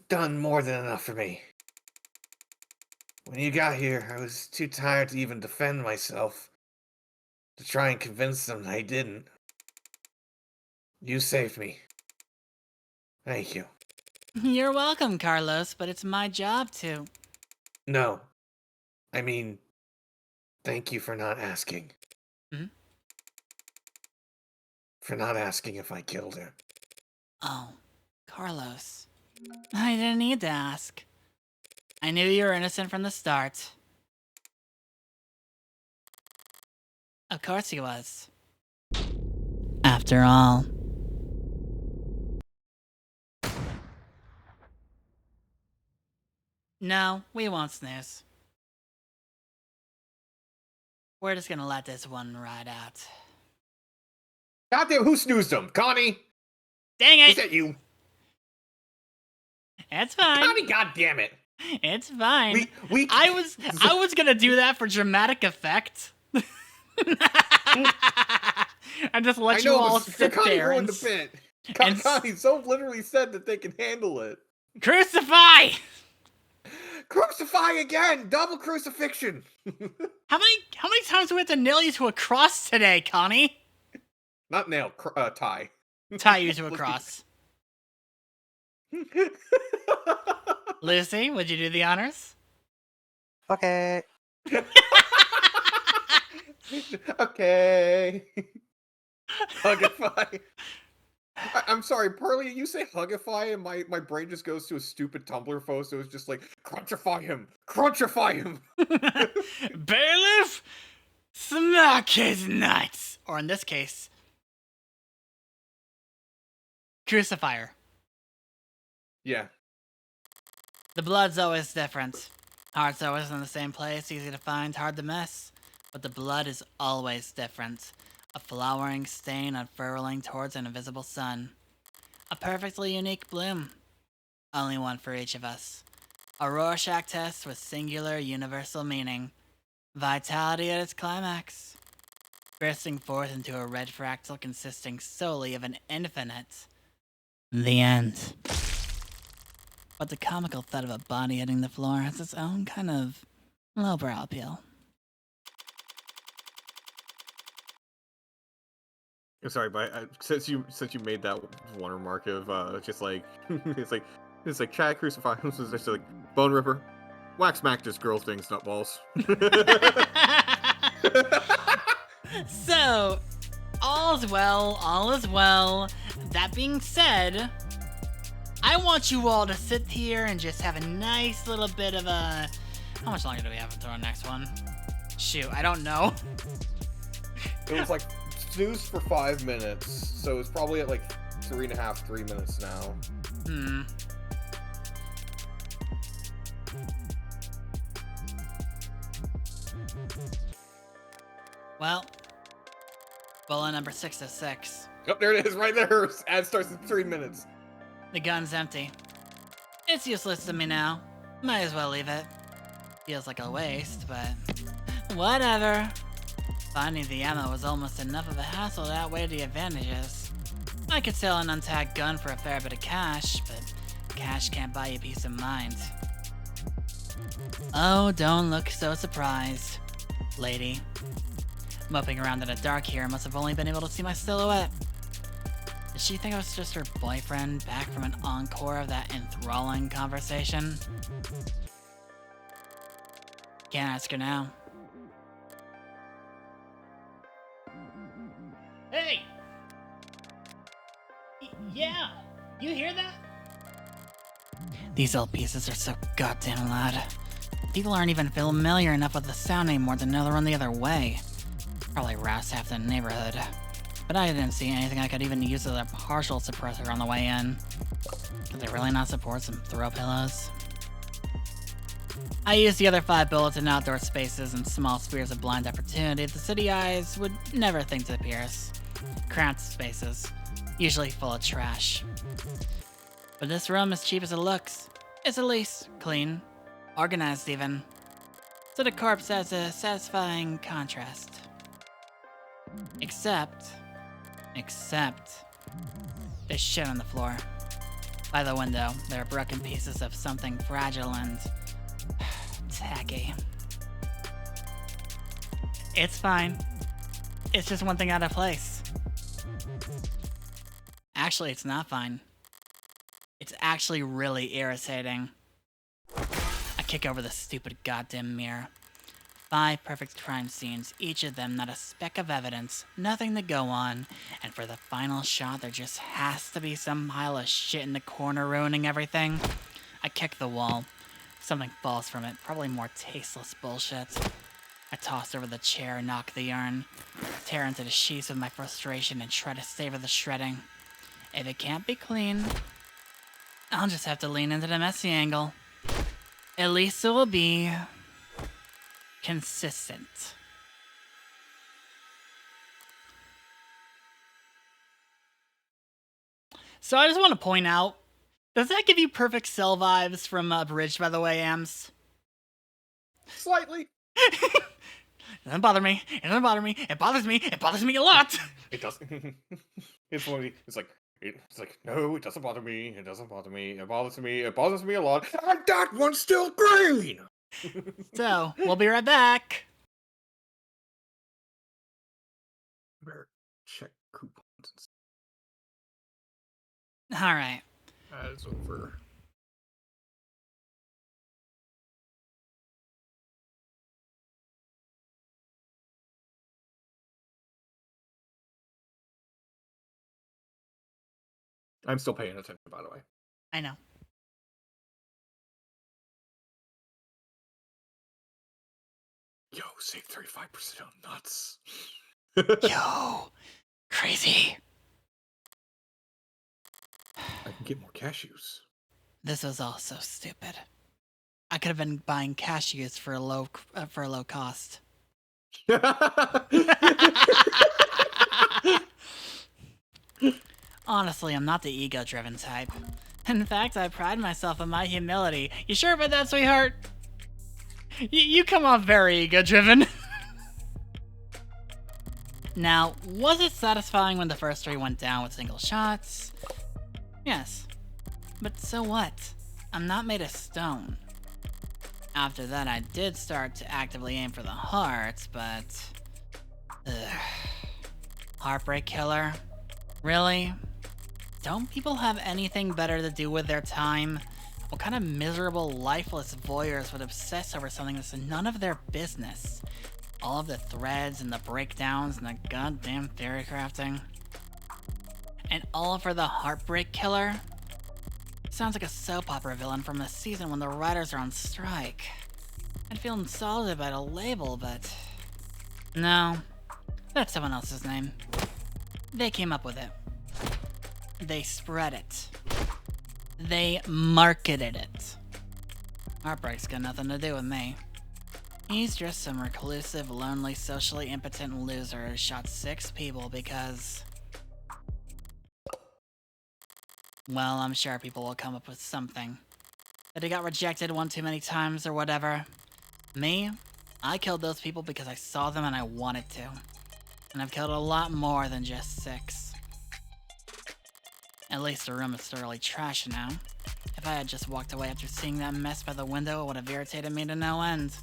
done more than enough for me. When you got here, I was too tired to even defend myself. To try and convince them I didn't. You saved me. Thank you. You're welcome, Carlos, but it's my job to. No. I mean, thank you for not asking. For not asking if I killed her. Oh, Carlos. I didn't need to ask. I knew you were innocent from the start. Of course he was. After all. No, we won't snooze. We're just gonna let this one ride out. Goddamn, who snoozed him? Connie? Dang it! Is that you? It's fine. Connie, goddammit! It's fine. We I was gonna do that for dramatic effect. And just let you all sit Connie there ruined and, the bit. and Connie so literally said that they can handle it. crucify! Crucify again! Double crucifixion! How many times do we have to nail you to a cross today, Connie? Not nail, tie. Tie you to a cross. Lucy, would you do the honors? Okay. Okay. Hugify. I'm sorry, Pearly, you say hugify and my brain just goes to a stupid Tumblr post. It was just like, crunchify him! Crunchify him! Bailiff, smack his nuts! Or in this case, crucifier. Yeah. The blood's always different. Heart's always in the same place, easy to find, hard to miss. But the blood is always different. A flowering stain unfurling towards an invisible sun. A perfectly unique bloom. Only one for each of us. A Rorschach test with singular universal meaning. Vitality at its climax. Bursting forth into a red fractal consisting solely of an infinite. The end. But the comical thud of a body hitting the floor has its own kind of lowbrow appeal. I'm sorry, but since you made that one remark of just like it's like Chad crucify him, it's just like Bone Ripper, wax smack this girl thing's nutballs. So, all is well, all is well. That being said, I want you all to sit here and just have a nice little bit of a... How much longer do we have until our next one? Shoot, I don't know. It was like snooze for 5 minutes, so it's probably at like 3.5, 3 minutes now. Well, bullet number 606. Oh, there it is, right there. Ad starts in 3 minutes. The gun's empty. It's useless to me now. Might as well leave it. Feels like a waste, but whatever. Finding the ammo was almost enough of a hassle to outweigh the advantages. I could sell an untagged gun for a fair bit of cash, but cash can't buy you peace of mind. Oh, don't look so surprised, lady. Moping around in the dark here, must have only been able to see my silhouette. Did she think I was just her boyfriend back from an encore of that enthralling conversation? Can't ask her now. Hey! Yeah! You hear that? These old pieces are so goddamn loud. People aren't even familiar enough with the sound anymore to know to run the other way. Probably roused half the neighborhood. But I didn't see anything I could even use as a partial suppressor on the way in. Could they really not support some throw pillows? I used the other 5 bullets in outdoor spaces and small spheres of blind opportunity the city eyes would never think to pierce. Cramped spaces, usually full of trash. But this room, as cheap as it looks, is at least clean, organized even. So the corpse has a satisfying contrast. Except, there's shit on the floor. By the window, there are broken pieces of something fragile and tacky. It's fine. It's just one thing out of place. Actually, it's not fine. It's actually really irritating. I kick over the stupid goddamn mirror. 5 perfect crime scenes, each of them not a speck of evidence, nothing to go on, and for the final shot there just has to be some pile of shit in the corner ruining everything. I kick the wall. Something falls from it, probably more tasteless bullshit. I toss over the chair, knock the urn, tear into the sheets with my frustration and try to savor the shredding. If it can't be clean, I'll just have to lean into the messy angle. At least it will be consistent. So I just want to point out, does that give you Perfect Cell vibes from Bridge, by the way, Ams? Slightly. It doesn't bother me. It doesn't bother me. It bothers me. It bothers me a lot. It doesn't. It's funny. It's like, no, it doesn't bother me. It doesn't bother me. It bothers me. It bothers me a lot. And that one's still green! So, we'll be right back. Better check coupons. All right. That's over. I'm still paying attention, by the way. I know. Yo, save 35% on nuts. Yo, crazy. I can get more cashews. This was all so stupid. I could have been buying cashews for a low cost. Honestly, I'm not the ego-driven type. In fact, I pride myself on my humility. You sure about that, sweetheart? You come off very ego-driven. Now, was it satisfying when the first 3 went down with single shots? Yes. But so what? I'm not made of stone. After that, I did start to actively aim for the hearts, but... Ugh. Heartbreak killer? Really? Don't people have anything better to do with their time? What kind of miserable, lifeless voyeurs would obsess over something that's none of their business? All of the threads and the breakdowns and the goddamn theory crafting. And all for the heartbreak killer? Sounds like a soap opera villain from a season when the writers are on strike. I'd feel insulted by the label, but... No. That's someone else's name. They came up with it. They spread it. They marketed it. Heartbreak's got nothing to do with me. He's just some reclusive, lonely, socially impotent loser who shot 6 people because... Well, I'm sure people will come up with something. That he got rejected one too many times or whatever. Me? I killed those people because I saw them and I wanted to. And I've killed a lot more than just 6. At least the room is thoroughly trashed now. If I had just walked away after seeing that mess by the window, it would have irritated me to no end.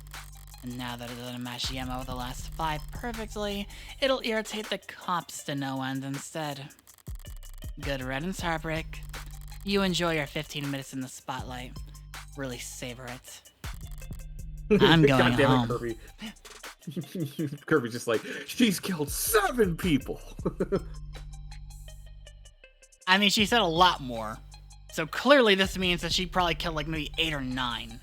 And now that it doesn't match Yemo with the last 5 perfectly, it'll irritate the cops to no end instead. Good riddance, Heartbreak. You enjoy your 15 minutes in the spotlight. Really savor it. I'm going God damn home. it, Kirby. Kirby's just like, she's killed 7 people. I mean, she said a lot more. So clearly this means that she probably killed like maybe 8 or 9.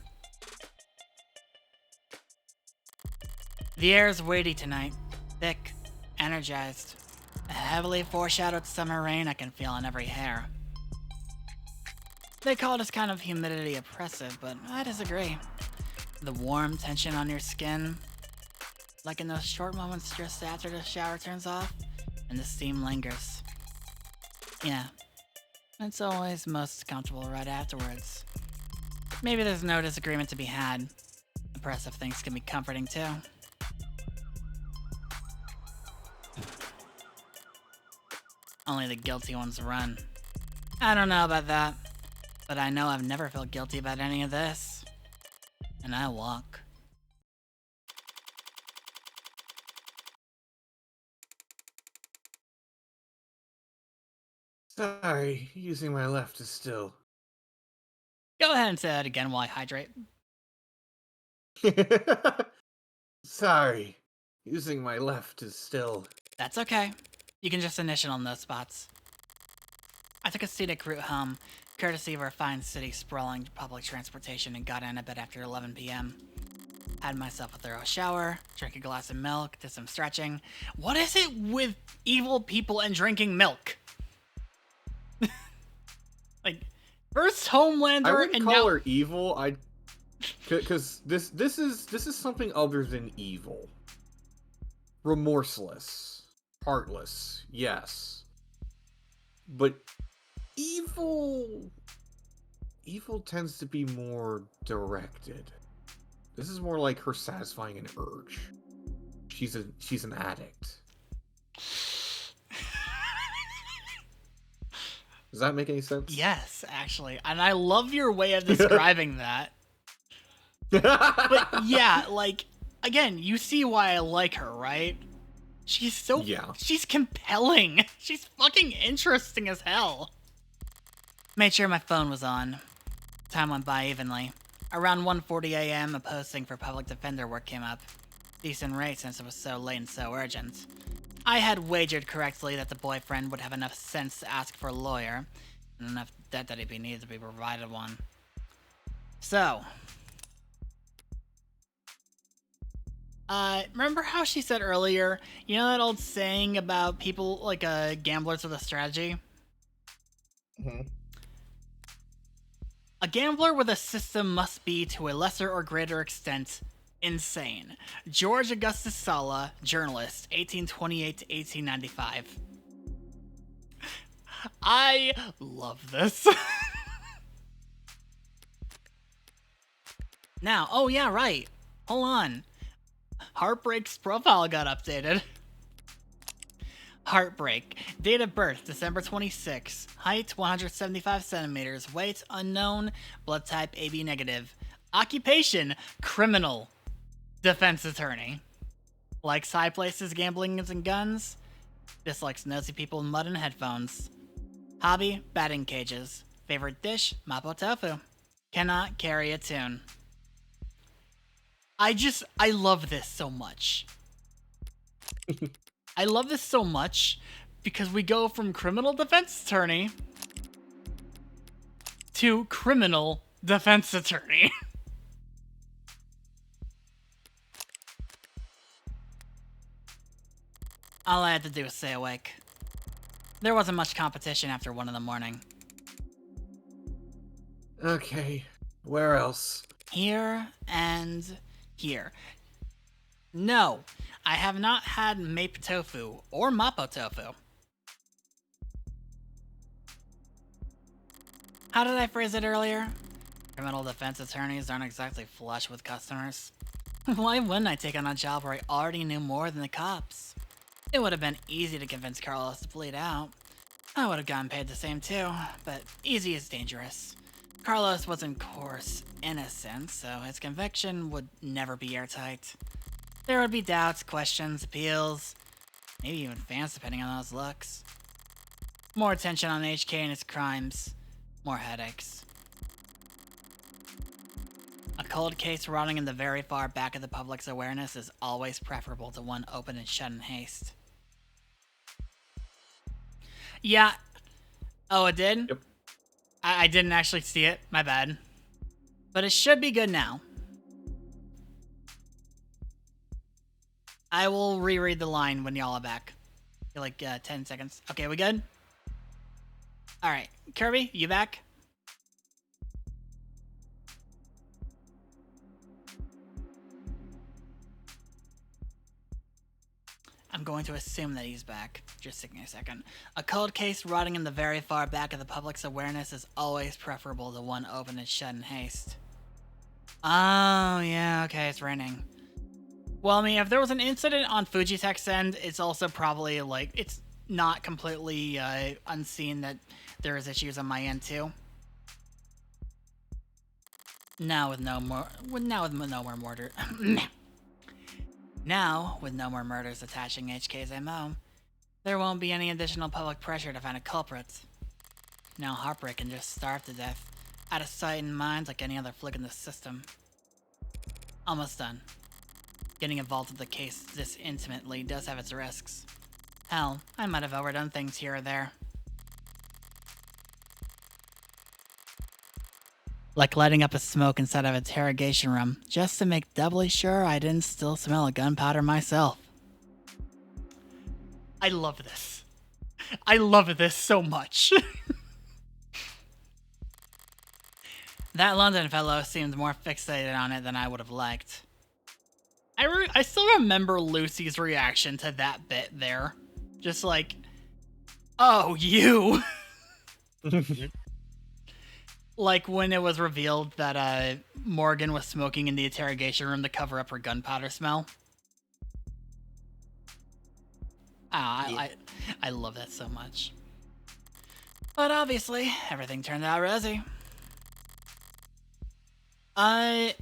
The air is weighty tonight. Thick. Energized. A heavily foreshadowed summer rain I can feel in every hair. They call this kind of humidity oppressive, but I disagree. The warm tension on your skin, like in those short moments just after the shower turns off and the steam lingers. Yeah, it's always most comfortable right afterwards. Maybe there's no disagreement to be had. Oppressive things can be comforting too. Only the guilty ones run. I don't know about that, but I know I've never felt guilty about any of this. And I walk. Sorry, using my left is still. Go ahead and say that again while I hydrate. Sorry, using my left is still. That's okay. You can just initial on those spots. I took a scenic route home, courtesy of our fine city sprawling public transportation, and got in a bit after 11 p.m. Had myself a thorough shower, drank a glass of milk, did some stretching. What is it with evil people and drinking milk? Like, first Homelander I wouldn't and call now her evil. Because this is something other than evil. Remorseless, heartless, yes, but evil tends to be more directed. This is more like her satisfying an urge. She's an addict. Does that make any sense? Yes, actually. And I love your way of describing that. But yeah, like, again, you see why I like her, right? She's so... Yeah. She's compelling. She's fucking interesting as hell. Made sure my phone was on. Time went by evenly. Around 1:40 a.m., a posting for public defender work came up. Decent rate since it was so late and so urgent. I had wagered correctly that the boyfriend would have enough sense to ask for a lawyer, enough debt that he needs to be provided one. So, remember how she said earlier, you know that old saying about people, like, gamblers with a strategy? Mhm. A gambler with a system must be, to a lesser or greater extent, insane. George Augustus Sala, journalist, 1828 to 1895. I love this. Now, oh yeah, right. Hold on. Heartbreak's profile got updated. Heartbreak. Date of birth, December 26. Height, 175 centimeters. Weight, unknown. Blood type, AB negative. Occupation, criminal. Defense attorney. Likes high places, gambling, and guns. Dislikes nosy people with mud and headphones. Hobby, batting cages. Favorite dish, mapo tofu. Cannot carry a tune. I love this so much. I love this so much because we go from criminal defense attorney to criminal defense attorney. All I had to do was stay awake. There wasn't much competition after 1 in the morning. Okay, where else? Here and here. No, I have not had mape tofu or mapo tofu. How did I phrase it earlier? Criminal defense attorneys aren't exactly flush with customers. Why wouldn't I take on a job where I already knew more than the cops? It would have been easy to convince Carlos to bleed out. I would have gotten paid the same too, but easy is dangerous. Carlos was, of course, innocent, so his conviction would never be airtight. There would be doubts, questions, appeals, maybe even fans depending on those looks. More attention on HK and his crimes, more headaches. A cold case rotting in the very far back of the public's awareness is always preferable to one open and shut in haste. Yeah. Oh, it did? Yep. I didn't actually see it. My bad. But it should be good now. I will reread the line when y'all are back. Like 10 seconds. Okay, we good? Alright. Kirby, you back? I'm going to assume that he's back. Just give me a second. A cold case rotting in the very far back of the public's awareness is always preferable to one open and shut in haste. Oh, yeah, okay, it's raining. Well, I mean, if there was an incident on Fujitech's end, it's also probably, like, it's not completely unseen that there is issues on my end, too. Now with no more murder. Now, with no more murders attaching HK's MO, there won't be any additional public pressure to find a culprit. Now Heartbreak can just starve to death, out of sight and mind like any other flick in the system. Almost done. Getting involved with the case this intimately does have its risks. Hell, I might have overdone things here or there. Like lighting up a smoke inside of an interrogation room, just to make doubly sure I didn't still smell a gunpowder myself. I love this. I love this so much. That London fellow seemed more fixated on it than I would have liked. I still remember Lucy's reaction to that bit there. Just like, oh, you! Like when it was revealed that Morgan was smoking in the interrogation room to cover up her gunpowder smell. I love that so much. But obviously, everything turned out rosy. I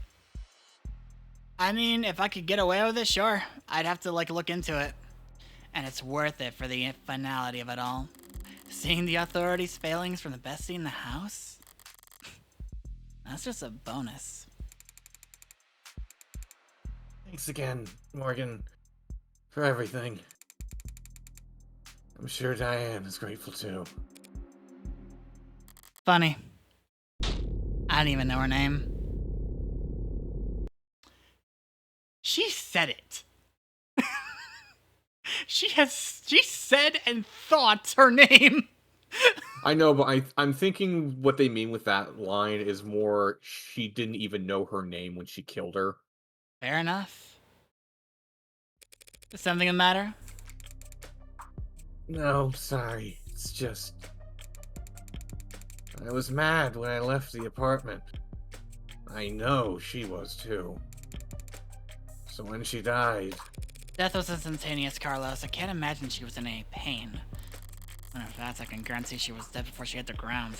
mean, if I could get away with it, sure. I'd have to, like, look into it. And it's worth it for the finality of it all. Seeing the authorities' failings from the best seat in the house? That's just a bonus. Thanks again, Morgan, for everything. I'm sure Diane is grateful too. Funny. I don't even know her name. She said it. She said and thought her name. I know, but I'm thinking what they mean with that line is more she didn't even know her name when she killed her. Fair enough. Is something the matter? No, sorry. It's just... I was mad when I left the apartment. I know she was too. So when she died... Death was instantaneous, Carlos. I can't imagine she was in any pain. And in fact, I can guarantee she was dead before she hit the ground.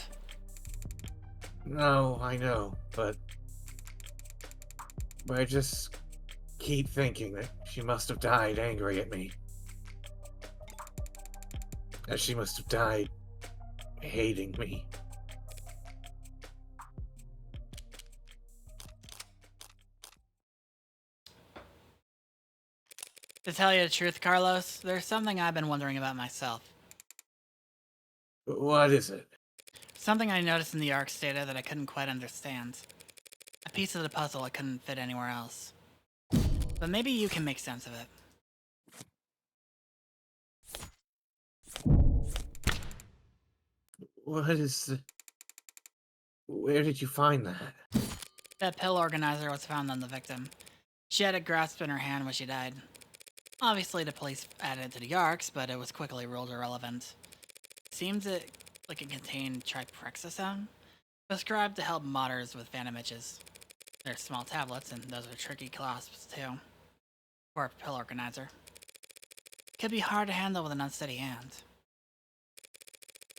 No, I know, but I just keep thinking that she must have died angry at me. That she must have died hating me. To tell you the truth, Carlos, there's something I've been wondering about myself. What is it? Something I noticed in the ARC's data that I couldn't quite understand. A piece of the puzzle I couldn't fit anywhere else. But maybe you can make sense of it. What is the... Where did you find that? That pill organizer was found on the victim. She had it grasped in her hand when she died. Obviously, the police added it to the ARCs, but it was quickly ruled irrelevant. Seemed like it contained triprexazone, prescribed to help modders with phantom itches. They're small tablets, and those are tricky clasps too. For a pill organizer. Could be hard to handle with an unsteady hand.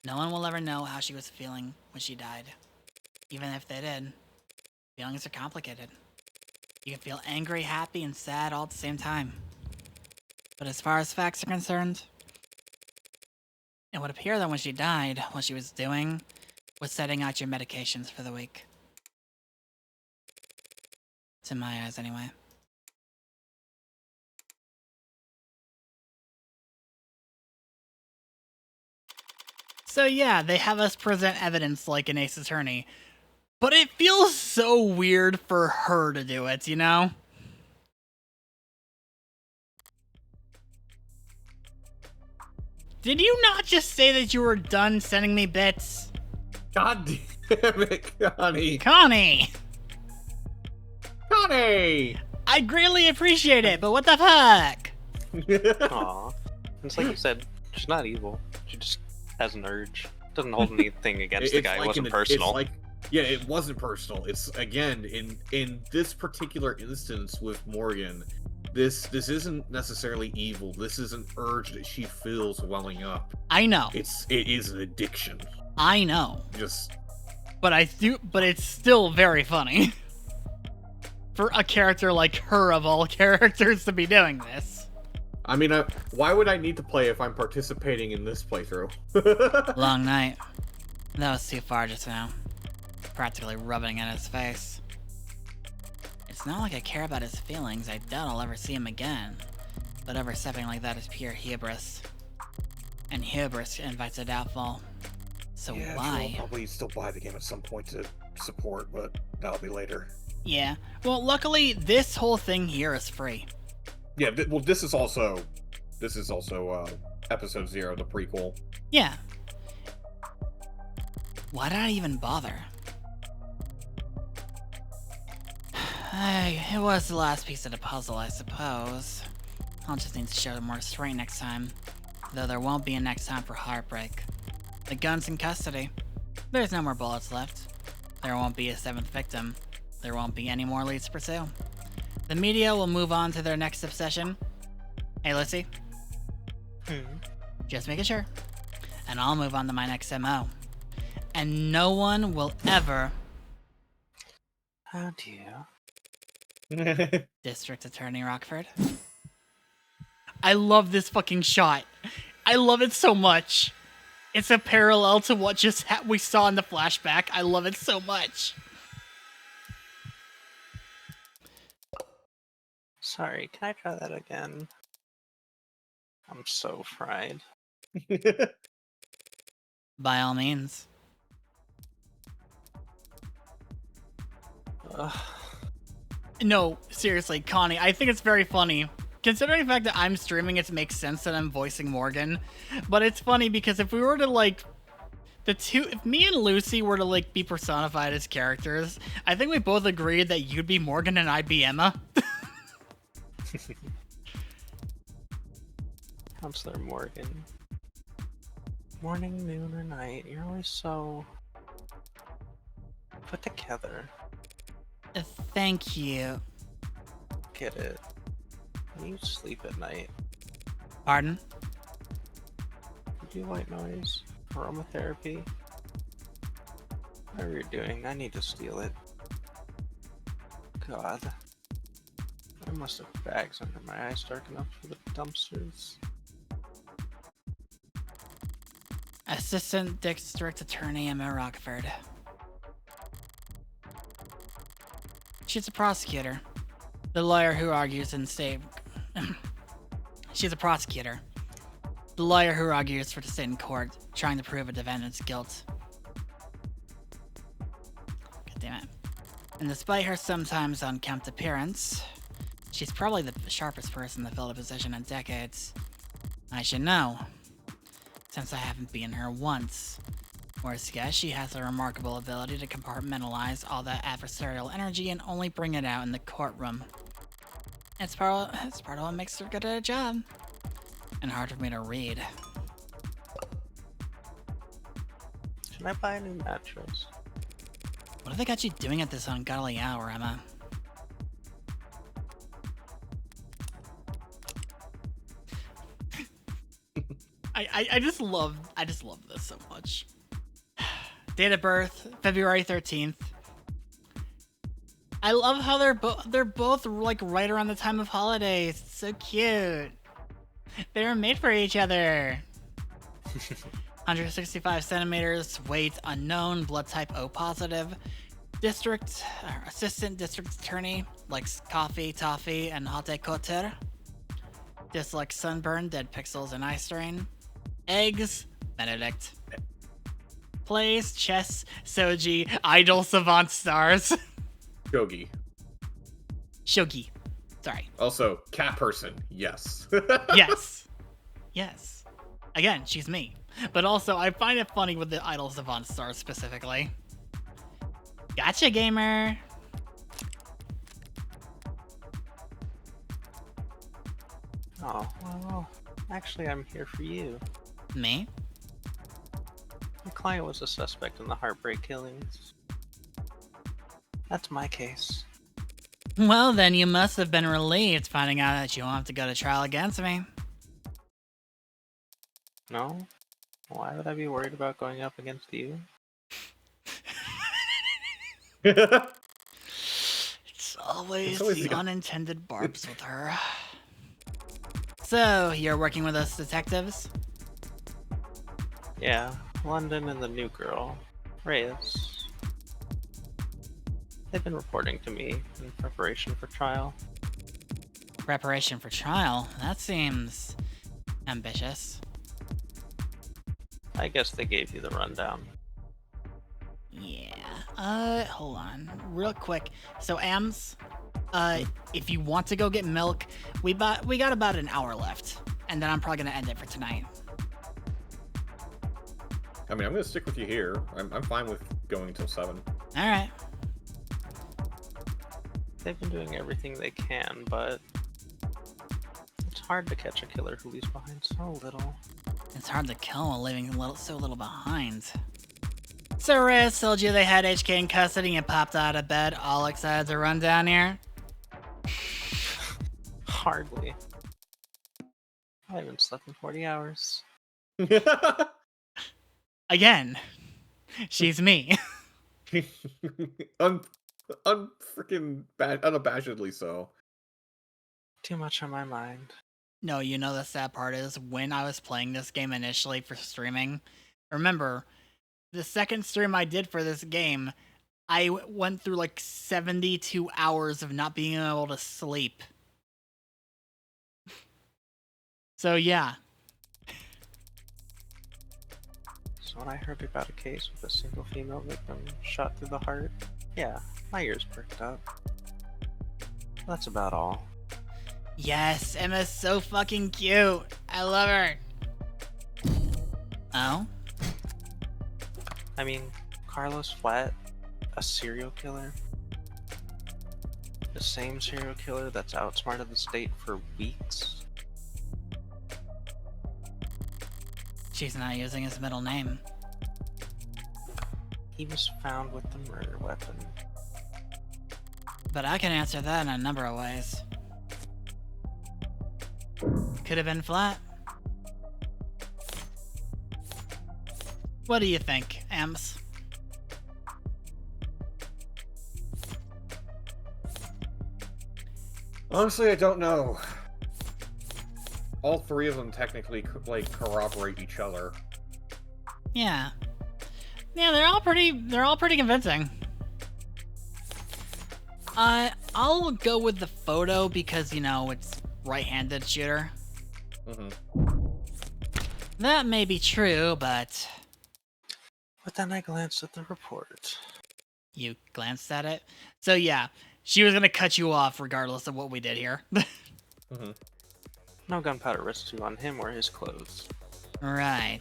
No one will ever know how she was feeling when she died. Even if they did, feelings are complicated. You can feel angry, happy, and sad all at the same time. But as far as facts are concerned, it would appear that when she died, what she was doing was setting out your medications for the week. To my eyes, anyway. So yeah, they have us present evidence like an Ace Attorney, but it feels so weird for her to do it, you know? Did you not just say that you were done sending me bits? God damn it, Connie! Connie! Connie! I greatly appreciate it, but what the fuck? Aw. It's like you said, she's not evil. She just has an urge. Doesn't hold anything against the guy. It wasn't personal. Yeah, it wasn't personal. It's, again, in this particular instance with Morgan, this isn't necessarily evil. This is an urge that she feels welling up. I know. It is an addiction. I know. But it's still very funny. For a character like her of all characters to be doing this. I mean, why would I need to play if I'm participating in this playthrough? Long night. That was too far just now. Practically rubbing it in his face. It's not like I care about his feelings. I doubt I'll ever see him again. But overstepping like that is pure hubris. And hubris invites a doubtfall. So yeah, why? I'll probably still buy the game at some point to support, but that'll be later. Yeah. Well, luckily, this whole thing here is free. Yeah, well, this is also episode 0, the prequel. Yeah. Why did I even bother? It was the last piece of the puzzle, I suppose. I'll just need to show more restraint next time. Though there won't be a next time for heartbreak. The gun's in custody. There's no more bullets left. There won't be a 7th victim. There won't be any more leads to pursue. The media will move on to their next obsession. Hey, Lucy. Just making sure. And I'll move on to my next MO. And no one will ever... How do you? District Attorney Rockford. I love this fucking shot. I love it so much. It's a parallel to what just we saw in the flashback. I love it so much. Sorry, can I try that again? I'm so fried. By all means. No, seriously, Connie, I think it's very funny. Considering the fact that I'm streaming, it makes sense that I'm voicing Morgan. But it's funny because if we were to, like, if me and Lucy were to, like, be personified as characters, I think we both agreed that you'd be Morgan and I'd be Emma. Counselor Morgan. Morning, noon, or night, you're always so put together. Thank you. Get it. You sleep at night. Pardon? You do white noise, aromatherapy. Whatever you're doing, I need to steal it. God. I must have bags under my eyes dark enough for the dumpsters. Assistant District Attorney Emma Rockford. She's a prosecutor. The lawyer who argues in state... She's a prosecutor. The lawyer who argues for the state in court, trying to prove a defendant's guilt. God damn it. And despite her sometimes unkempt appearance, she's probably the sharpest person to fill the position in decades. I should know, since I haven't beaten her once. Worst guess, she has a remarkable ability to compartmentalize all that adversarial energy and only bring it out in the courtroom. It's part of what makes her good at her job. And hard for me to read. Should I buy a new mattress? What have they got you doing at this ungodly hour, Emma? I just love this so much. Date of birth, February 13th. I love how they're both like right around the time of holidays. It's so cute. They were made for each other. 165 centimeters, weight unknown, blood type O positive. Assistant district attorney, likes coffee, toffee, and hate couture. Dislikes sunburn, dead pixels, and eye strain. Eggs, Benedict. Plays chess, Soji, idol savant stars. Shogi. Shogi. Sorry. Also, cat person. Yes. Yes. Yes. Again, she's me. But also, I find it funny with the idol savant stars specifically. Gotcha, gamer. Oh, well, actually I'm here for you. Me? Your client was a suspect in the Heartbreak killings. That's my case. Well, then you must have been relieved finding out that you won't have to go to trial against me. No? Why would I be worried about going up against you? It's always the unintended barbs with her. So, you're working with us detectives? Yeah, London and the new girl, Reyes. They've been reporting to me in preparation for trial. Preparation for trial? That seems ambitious. I guess they gave you the rundown. Yeah. Hold on. Real quick. So, Ams, if you want to go get milk, we got about an hour left. And then I'm probably gonna end it for tonight. I mean, I'm gonna stick with you here. I'm fine with going until 7. Alright. They've been doing everything they can, but it's hard to catch a killer who leaves behind so little. It's hard to kill while leaving so little behind. So Reyes told you they had HK in custody and popped out of bed, all excited to run down here? Hardly. I haven't slept in 40 hours. Again, she's me. Unfreaking unabashedly so. Too much on my mind. No, you know the sad part is, when I was playing this game initially for streaming, remember, the second stream I did for this game, I went through like 72 hours of not being able to sleep. So yeah. So when I heard about a case with a single female victim shot through the heart, Yeah, my ears perked up. That's about all. Yes, Emma's so fucking cute. I love her. Oh? I mean, Carlos Flat, a serial killer? The same serial killer that's outsmarted the state for weeks? She's not using his middle name. He was found with the murder weapon. But I can answer that in a number of ways. Could have been Flat. What do you think, Ems? Honestly, I don't know. All three of them technically corroborate each other. Yeah. Yeah, they're all pretty convincing. I'll go with the photo because, you know, it's right-handed shooter. That may be true, but But then I glanced at the report. you glanced at it. So yeah, she was gonna cut you off regardless of what we did here. No gunpowder residue on him or his clothes. Right.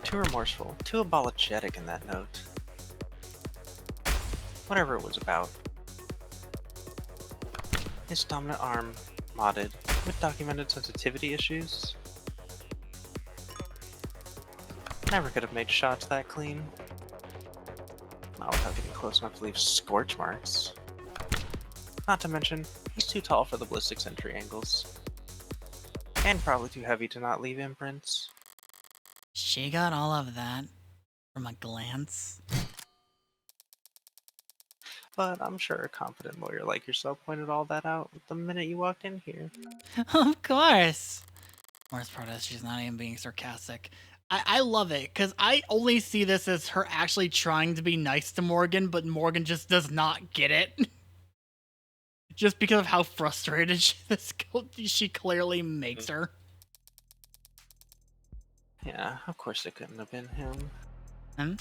Too remorseful, too apologetic in that note. Whatever it was about. His dominant arm, modded, with documented sensitivity issues. Never could have made shots that clean. Not without getting close enough to leave scorch marks. Not to mention, he's too tall for the ballistics entry angles. And probably too heavy to not leave imprints. She got all of that from a glance. But I'm sure a confident lawyer like yourself pointed all that out the minute you walked in here. Of course. Worst part is she's not even being sarcastic. I love it, because I only see this as her actually trying to be nice to Morgan, but Morgan just does not get it. Just because of how frustrated she clearly makes her. Yeah, of course it couldn't have been him. Hmm?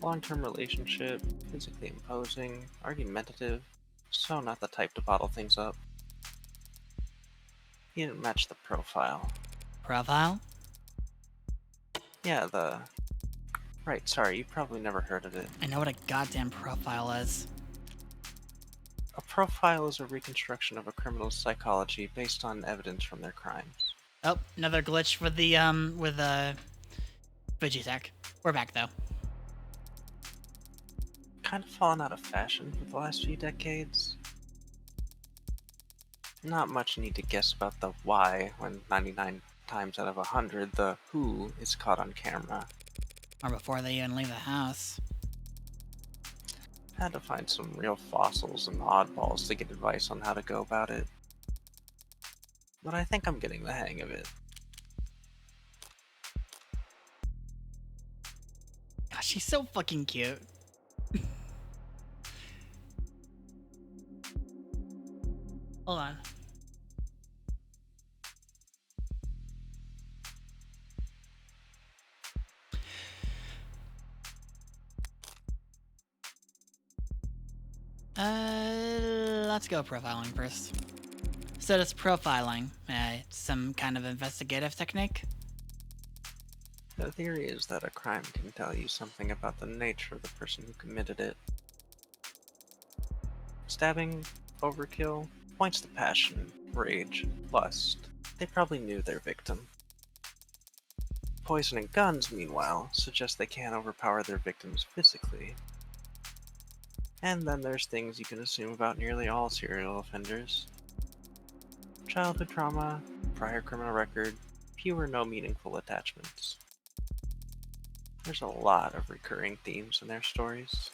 Long-term relationship, physically imposing, argumentative, so not the type to bottle things up. He didn't match the profile. Profile? Yeah, Right, sorry, you probably never heard of it. I know what a goddamn profile is. A profile is a reconstruction of a criminal's psychology based on evidence from their crimes. Oh, another glitch with the, Fujitech. We're back, though. Kind of fallen out of fashion for the last few decades. Not much need to guess about the why when 99 times out of 100 the who is caught on camera. Or before they even leave the house. Had to find some real fossils and oddballs to get advice on how to go about it. But I think I'm getting the hang of it. Gosh, she's so fucking cute. Hold on. Let's go profiling first. So does profiling, some kind of investigative technique? The theory is that a crime can tell you something about the nature of the person who committed it. Stabbing, overkill, points to passion, rage, lust. They probably knew their victim. Poison and guns, meanwhile, suggest they can't overpower their victims physically. And then there's things you can assume about nearly all serial offenders. Childhood trauma, prior criminal record, few or no meaningful attachments. There's a lot of recurring themes in their stories.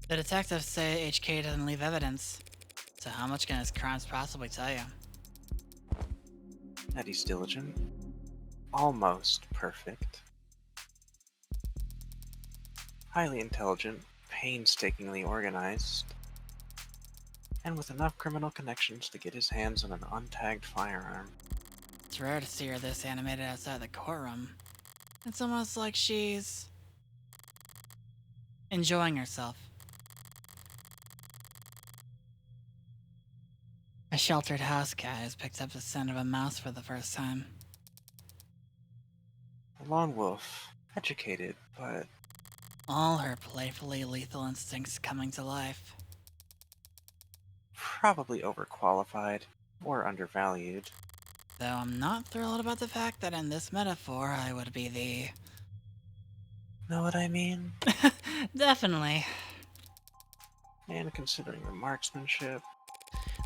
The detectives say HK doesn't leave evidence. So how much can his crimes possibly tell you? That he's diligent. Almost perfect. Highly intelligent, painstakingly organized. And with enough criminal connections to get his hands on an untagged firearm. It's rare to see her this animated outside the courtroom. It's almost like she's... enjoying herself. A sheltered house cat has picked up the scent of a mouse for the first time. A lone wolf. Educated, but All her playfully lethal instincts coming to life. probably overqualified or undervalued. Though I'm not thrilled about the fact that in this metaphor I would be the... Know what I mean? Definitely. And considering the marksmanship,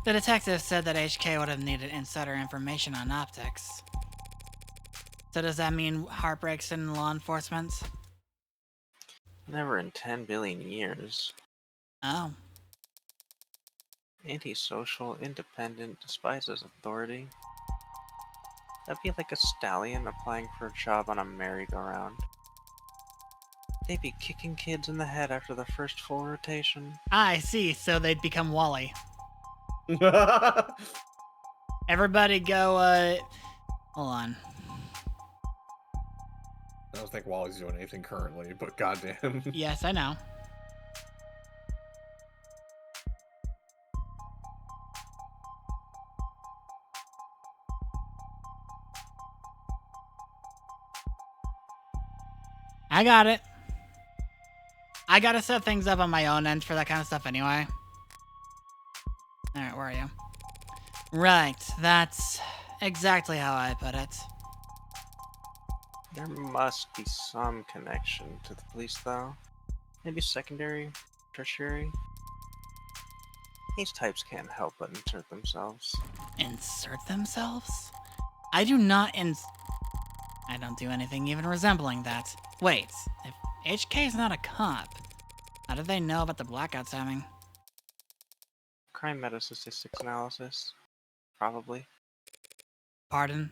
The detective said that HK would have needed insider information on optics. So does that mean heartbreaks in law enforcement? never in 10 billion years. Oh. Antisocial, independent, despises authority. That'd be like a stallion applying for a job on a merry-go-round. They'd be kicking kids in the head after the first full rotation. I see, so they'd become Wally. Everybody go, hold on. I don't think Wally's doing anything currently, but goddamn. Yes, I know. I got it. I gotta set things up on my own end for that kind of stuff anyway. Alright, where are you? Right, that's exactly how I put it. There must be some connection to the police, though. Maybe secondary, tertiary. These types can't help but insert themselves. Insert themselves? I do not I don't do anything even resembling that. Wait, if HK is not a cop, how do they know about the blackouts having? Crime meta-statistics analysis. Probably. Pardon?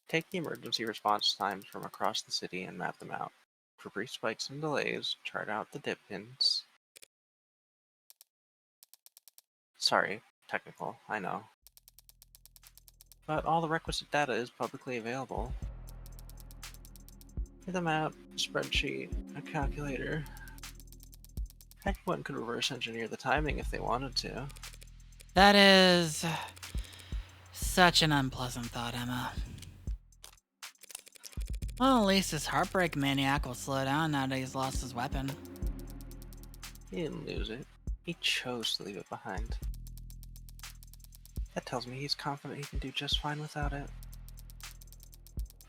Take the emergency response times from across the city and map them out. For brief spikes and delays, chart out the dip pins. Sorry, technical, I know. But all the requisite data is publicly available. With a map, a spreadsheet, a calculator. Anyone could reverse engineer the timing if they wanted to. That is such an unpleasant thought, Emma. Well, at least this heartbreak maniac will slow down now that he's lost his weapon. He didn't lose it. He chose to leave it behind. That tells me he's confident he can do just fine without it.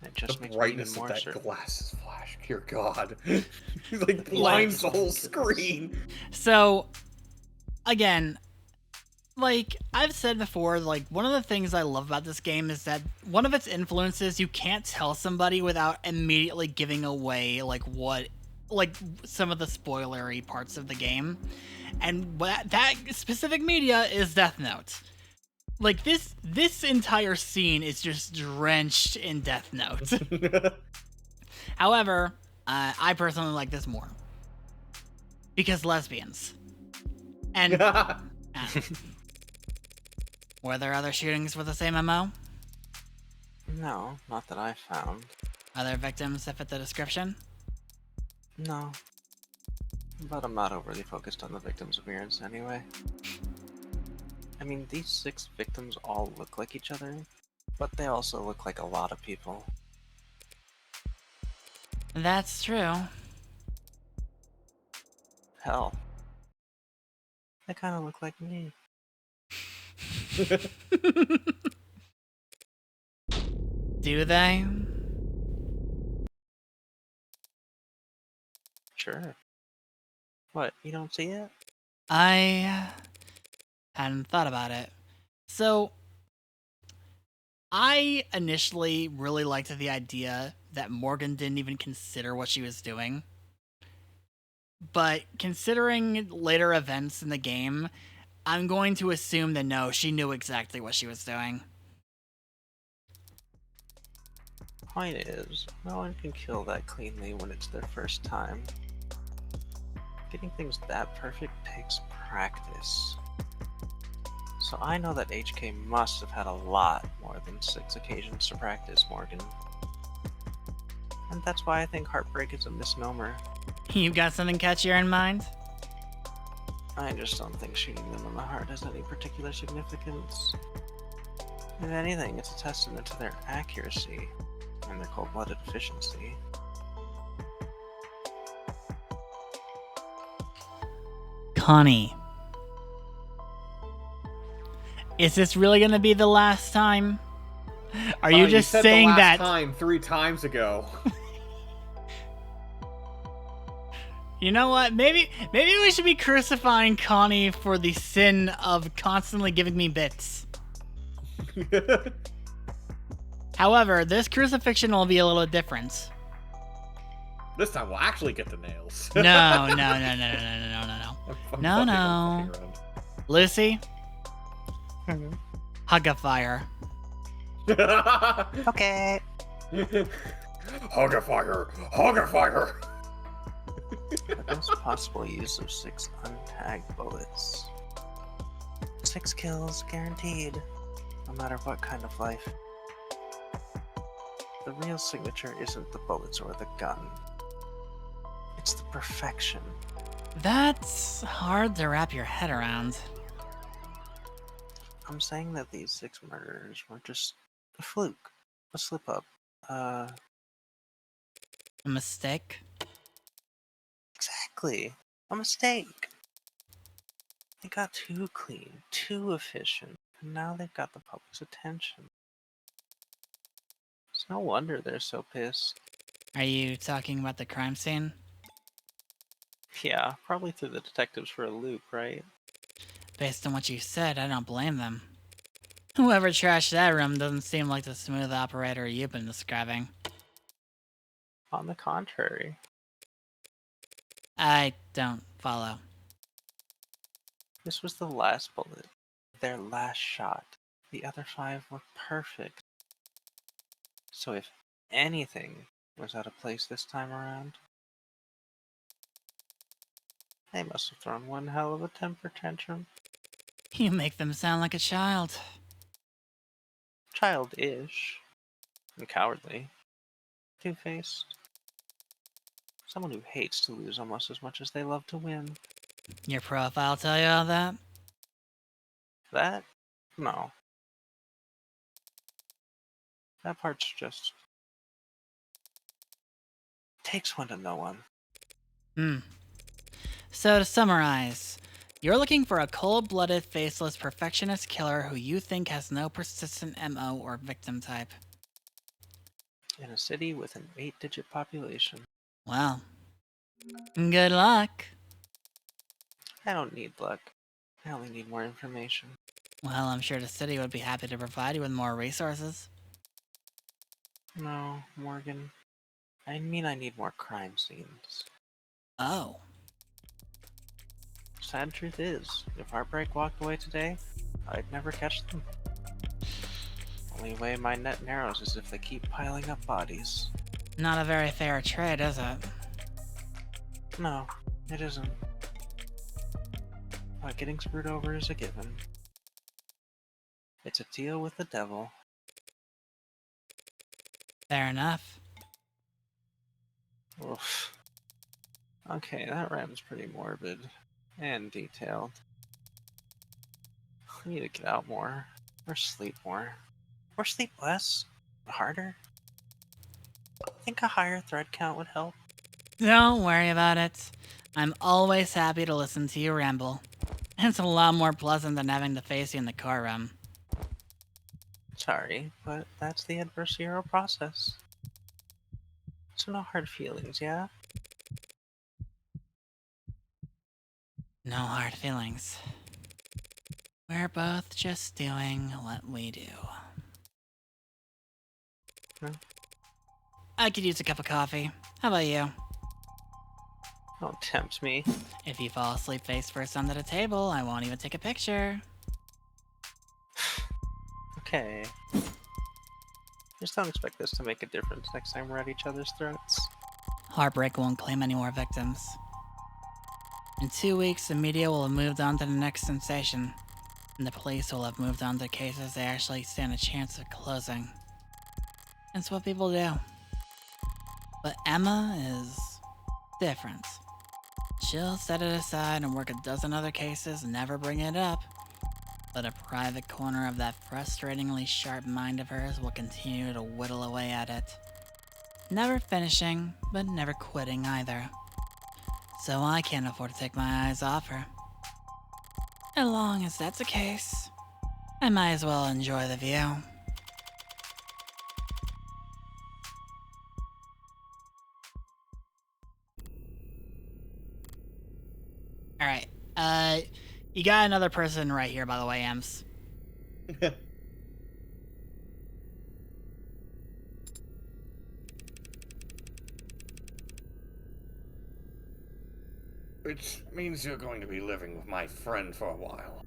And it just The makes me even brightness of more that certain. glasses flash. Dear God. He like blinds the whole screen. So, again, like I've said before, like one of the things I love about this game is that one of its influences, you can't tell somebody without immediately giving away like some of the spoilery parts of the game. And that specific media is Death Note. Like this entire scene is just drenched in Death Note. However, I personally like this more because lesbians. And were there other shootings with the same MO? No, not that I found. Other victims that fit the description? No. But I'm not overly focused on the victim's appearance anyway. I mean, these 6 victims all look like each other, but they also look like a lot of people. That's true. Hell. They kind of look like me. Do they? Sure. What, you don't see it? I hadn't thought about it. So, I initially really liked the idea that Morgan didn't even consider what she was doing. But considering later events in the game, I'm going to assume that no, she knew exactly what she was doing. Point is, no one can kill that cleanly when it's their first time. Getting things that perfect takes practice. So I know that HK must have had a lot more than 6 occasions to practice Morgan. And that's why I think heartbreak is a misnomer. You got something catchier in mind? I just don't think shooting them in the heart has any particular significance. If anything, it's a testament to their accuracy and their cold-blooded efficiency. Connie. Is this really gonna be the last time? Are you just said saying the last that? time 3 times ago. You know what? Maybe we should be crucifying Connie for the sin of constantly giving me bits. However, this crucifixion will be a little different. This time we'll actually get the nails. No. No. Lucy, hug a fire. Okay. Hog a fire! Hog a fire! The best possible use of 6 untagged bullets. 6 kills guaranteed, no matter what kind of life. The real signature isn't the bullets or the gun. It's the perfection. That's hard to wrap your head around. I'm saying that these 6 murders were just a fluke, a slip-up, A mistake? exactly, a mistake. They got too clean, too efficient, and now they've got the public's attention. It's no wonder they're so pissed. Are you talking about the crime scene? Yeah, probably threw the detectives for a loop, right? Based on what you said, I don't blame them. Whoever trashed that room doesn't seem like the smooth operator you've been describing. On the contrary. I don't follow. This was the last bullet, their last shot. The other 5 were perfect. So if anything was out of place this time around, they must have thrown one hell of a temper tantrum. You make them sound like a child. Childish. And cowardly. Two-faced. Someone who hates to lose almost as much as they love to win. Your profile tell you all that? That? No. That part's just... takes one to know one. So to summarize, you're looking for a cold-blooded, faceless, perfectionist killer who you think has no persistent MO or victim type. In a city with an 8-digit population. Well, good luck. I don't need luck. I only need more information. Well, I'm sure the city would be happy to provide you with more resources. No, Morgan. I mean I need more crime scenes. Oh. Sad truth is, if Heartbreak walked away today, I'd never catch them. Only way my net narrows is if they keep piling up bodies. Not a very fair trade, is it? No, it isn't. But getting screwed over is a given. It's a deal with the devil. Fair enough. Oof. Okay, that rhyme's pretty morbid. And detailed. I need to get out more. Or sleep more. Or sleep less. Harder. Think a higher thread count would help? Don't worry about it. I'm always happy to listen to you ramble. It's a lot more pleasant than having to face you in the courtroom. Sorry, but that's the adversarial process. So no hard feelings, yeah? No hard feelings. We're both just doing what we do. I could use a cup of coffee. How about you? Don't tempt me. If you fall asleep face first under the table, I won't even take a picture. Okay. Just don't expect this to make a difference next time we're at each other's throats. Heartbreak won't claim any more victims. In 2 weeks, the media will have moved on to the next sensation, and the police will have moved on to cases they actually stand a chance of closing. It's what people do. But Emma is different. She'll set it aside and work a dozen other cases and never bring it up. But a private corner of that frustratingly sharp mind of hers will continue to whittle away at it. Never finishing, but never quitting either. So I can't afford to take my eyes off her. As long as that's the case, I might as well enjoy the view. Alright, you got another person right here, by the way, Ems. Which means you're going to be living with my friend for a while.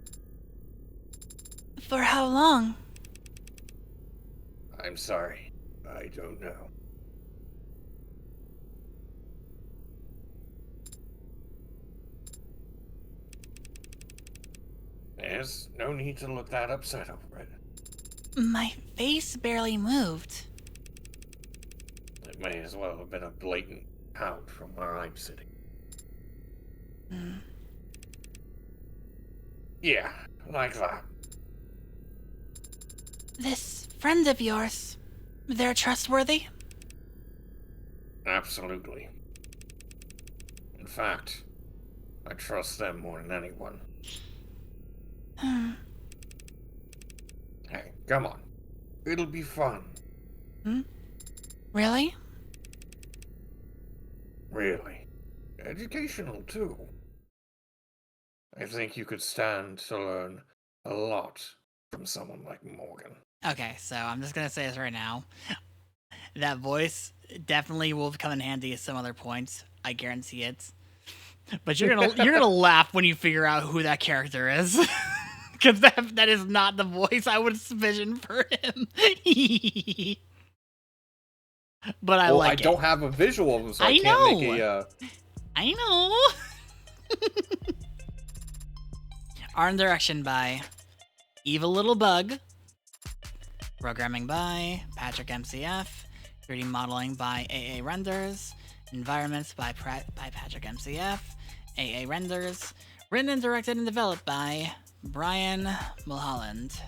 For how long? I'm sorry. I don't know. There's no need to look that upset over it. My face barely moved. It may as well have been a blatant pout from where I'm sitting. Yeah, like that. This friend of yours, they're trustworthy? Absolutely. In fact, I trust them more than anyone. Hey, come on. It'll be fun. Really? Really. Educational, too. I think you could stand to learn a lot from someone like Morgan. Okay, so I'm just gonna say this right now. That voice definitely will come in handy at some other points. I guarantee it. But you're gonna laugh when you figure out who that character is. Because that is not the voice I would envision for him. But I like it. I don't have a visual of him, so I can't know. make a... I know. Art and direction by Evil Little Bug. Programming by Patrick MCF. 3D modeling by AA Renders. Environments by Patrick MCF. AA Renders. Written and directed and developed by Brian Mulholland.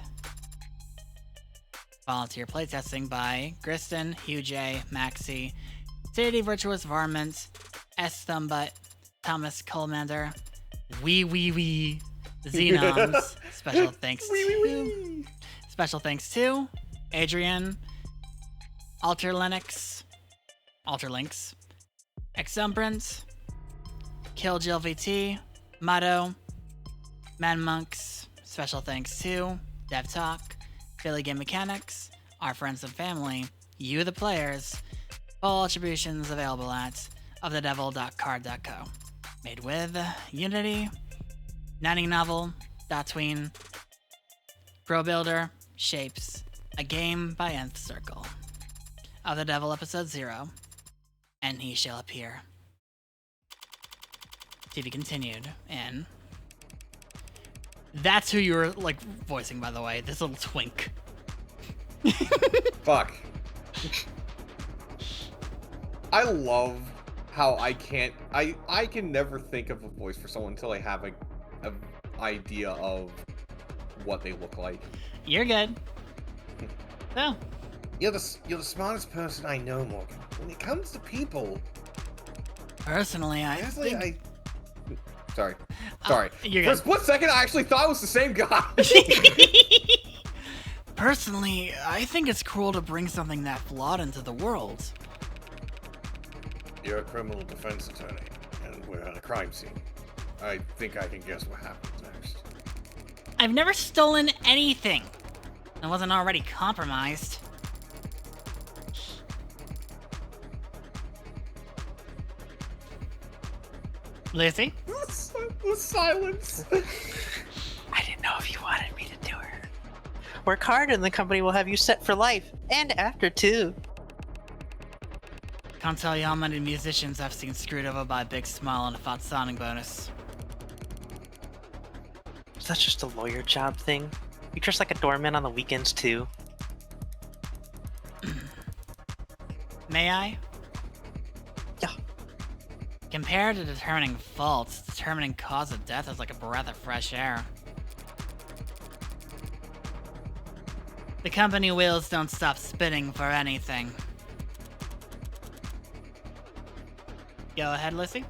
Volunteer playtesting by Griston, Hugh J, Maxi, Sadie Virtuous Varmint, S. Thumbbutt, Thomas Colmander, Wee Xenoms. Special thanks to Adrian, Alterlinks, Exumbrant, Killjill VT, Motto, Man Monks. Special thanks to Dev Talk, Billy Game Mechanics, our friends and family, you the players. All attributions available at ofthedevil.card.co. Made with Unity, Nighting Novel, Tween, Pro Builder, Shapes, a game by Nth Circle. Of the Devil Episode 0, and he shall appear. TV continued, and that's who you were, like, voicing, by the way. This little twink. Fuck. I love how I can never think of a voice for someone until I have a idea of what they look like. You're good. So. You're the smartest person I know, Morgan. When it comes to people... Personally, Sorry. You're For a good. split second, I actually thought it was the same guy. Personally, I think it's cruel to bring something that flawed into the world. You're a criminal defense attorney, and we're at a crime scene. I think I can guess what happens next. I've never stolen anything that wasn't already compromised. Lucy? The silence. I didn't know if you wanted me to do her. Work hard and the company will have you set for life. And after, too. Can't tell you how many musicians I've seen screwed over by a big smile and a fat signing bonus. Is that just a lawyer job thing? You dress like a doorman on the weekends, too. May I? Yeah. Compared to determining faults, determining cause of death is like a breath of fresh air. The company wheels don't stop spinning for anything. Go ahead, Lissy.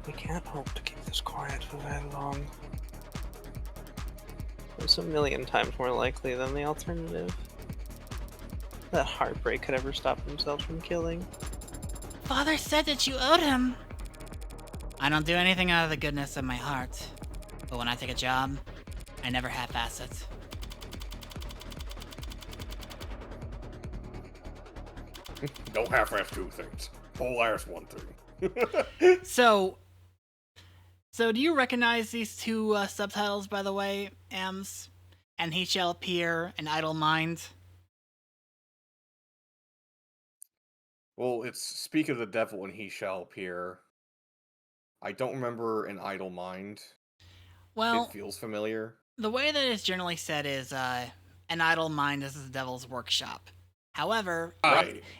We can't hope to keep this quiet for very long. It's a million times more likely than the alternative. That heartbreak could ever stop themselves from killing. Father said that you owed him. I don't do anything out of the goodness of my heart. But when I take a job, I never half-ass it. Don't half-ass two things. Whole ass one thing. So do you recognize these two subtitles, by the way, Ams? And he shall appear, an idle mind. Well, it's speak of the devil and he shall appear. I don't remember an idle mind. Well, It feels familiar. the way that it's generally said is, an idle mind is the devil's workshop. However,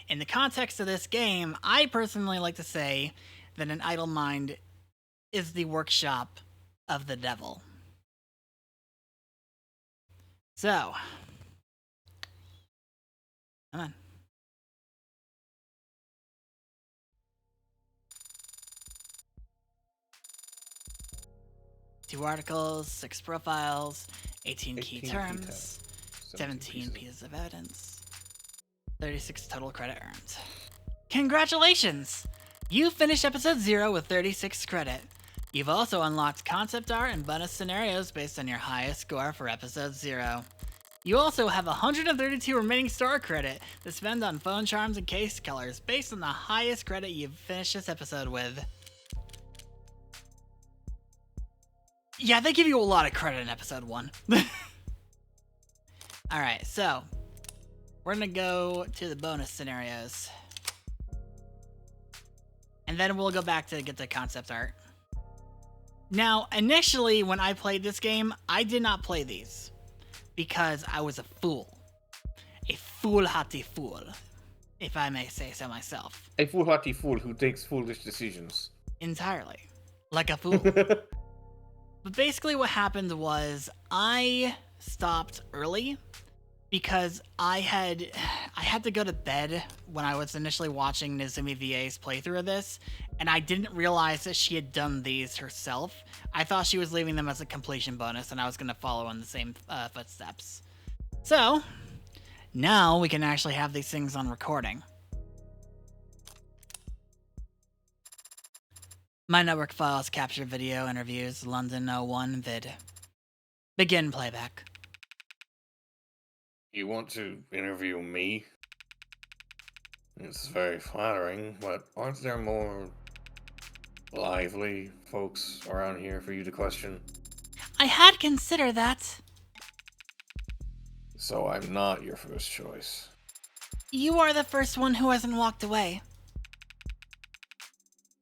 in the context of this game, I personally like to say that an idle mind is the workshop of the devil. So, come on. Two articles, 6 profiles, 18 key 18 terms, 17 pieces of evidence, 36 total credit earned. Congratulations! You finished episode 0 with 36 credit. You've also unlocked concept art and bonus scenarios based on your highest score for episode 0. You also have 132 remaining star credit to spend on phone charms and case colors based on the highest credit you've finished this episode with. Yeah, they give you a lot of credit in episode 1. Alright, so we're gonna go to the bonus scenarios. And then we'll go back to get the concept art. Now, initially, when I played this game, I did not play these. Because I was a fool. A foolhardy fool, if I may say so myself. A foolhardy fool who takes foolish decisions. Entirely. Like a fool. But basically what happened was I stopped early because I had to go to bed when I was initially watching Nizumi VA's playthrough of this, and I didn't realize that she had done these herself. I thought she was leaving them as a completion bonus, and I was going to follow in the same footsteps. So, now we can actually have these things on recording. My network files capture video interviews, London 01 vid. Begin playback. You want to interview me? It's very flattering, but aren't there more lively folks around here for you to question? I had considered that. So I'm not your first choice. You are the first one who hasn't walked away.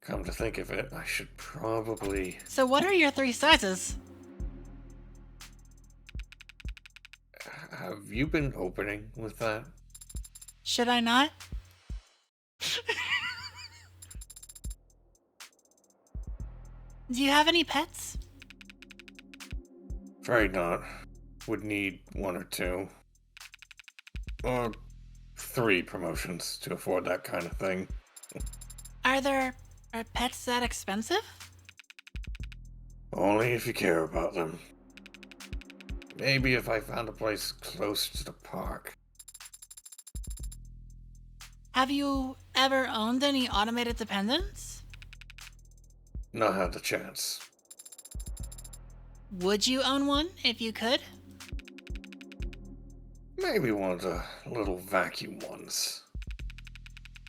Come to think of it, I should probably... So what are your 3 sizes? Have you been opening with that? Should I not? Do you have any pets? Afraid not. Would need 1 or 2. Or 3 promotions to afford that kind of thing. Are pets that expensive? Only if you care about them. Maybe if I found a place close to the park. Have you ever owned any automated dependents? Not had the chance. Would you own one if you could? Maybe one of the little vacuum ones.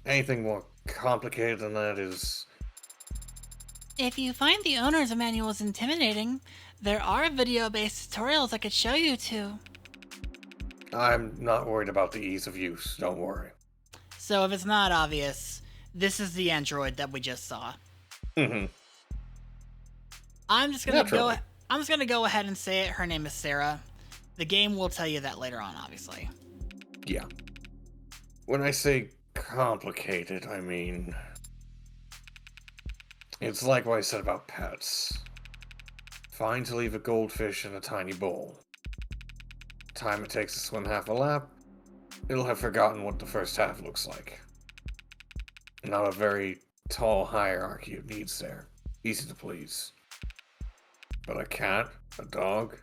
Anything more complicated than that is... If you find the owner's manuals intimidating, there are video-based tutorials I could show you to. I'm not worried about the ease of use, don't worry. So if it's not obvious, this is the android that we just saw. Mm-hmm. I'm just gonna Naturally. go ahead and say it. Her name is Sarah. The game will tell you that later on, obviously. Yeah. When I say complicated, I mean... It's like what I said about pets. Fine to leave a goldfish in a tiny bowl. Time it takes to swim half a lap, it'll have forgotten what the first half looks like. Not a very tall hierarchy of needs there. Easy to please. But a cat, a dog,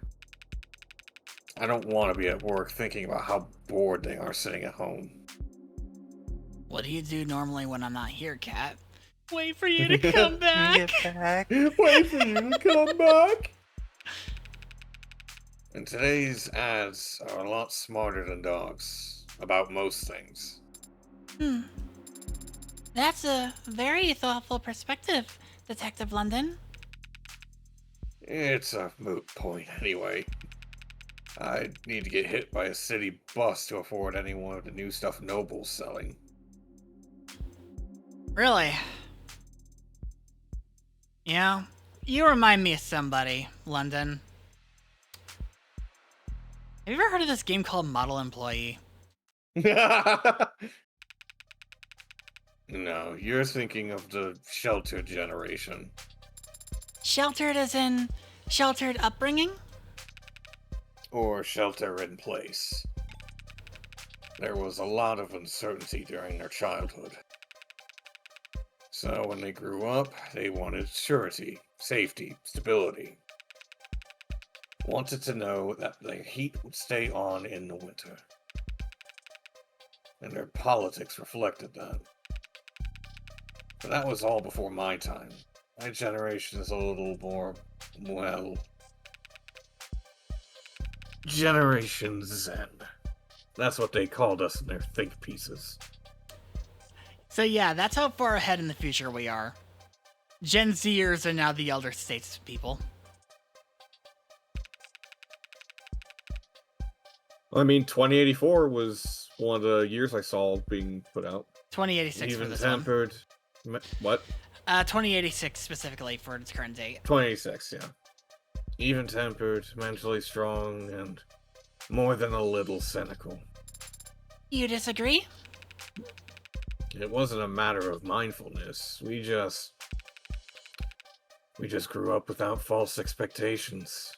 I don't want to be at work thinking about how bored they are sitting at home. What do you do normally when I'm not here, Cat? Wait for you to come back. Get back. Wait for you to come back. And today's ads are a lot smarter than dogs about most things. That's a very thoughtful perspective, Detective London. It's a moot point anyway. I need to get hit by a city bus to afford any one of the new stuff Noble's selling. Really? Yeah, you remind me of somebody, London. Have you ever heard of this game called Model Employee? No, you're thinking of the sheltered generation. Sheltered as in sheltered upbringing? Or shelter in place. There was a lot of uncertainty during their childhood. So when they grew up, they wanted surety, safety, stability. Wanted to know that their heat would stay on in the winter. And their politics reflected that. But that was all before my time. My generation is a little more, well... Generation Zen. That's what they called us in their think pieces. So yeah, that's how far ahead in the future we are. Gen Zers are now the elder statespeople. I mean, 2084 was one of the years I saw being put out. 2086 for Even this tempered. What? 2086 specifically for its current date. 2086, yeah. Even tempered, mentally strong, and more than a little cynical. You disagree? It wasn't a matter of mindfulness. We just grew up without false expectations.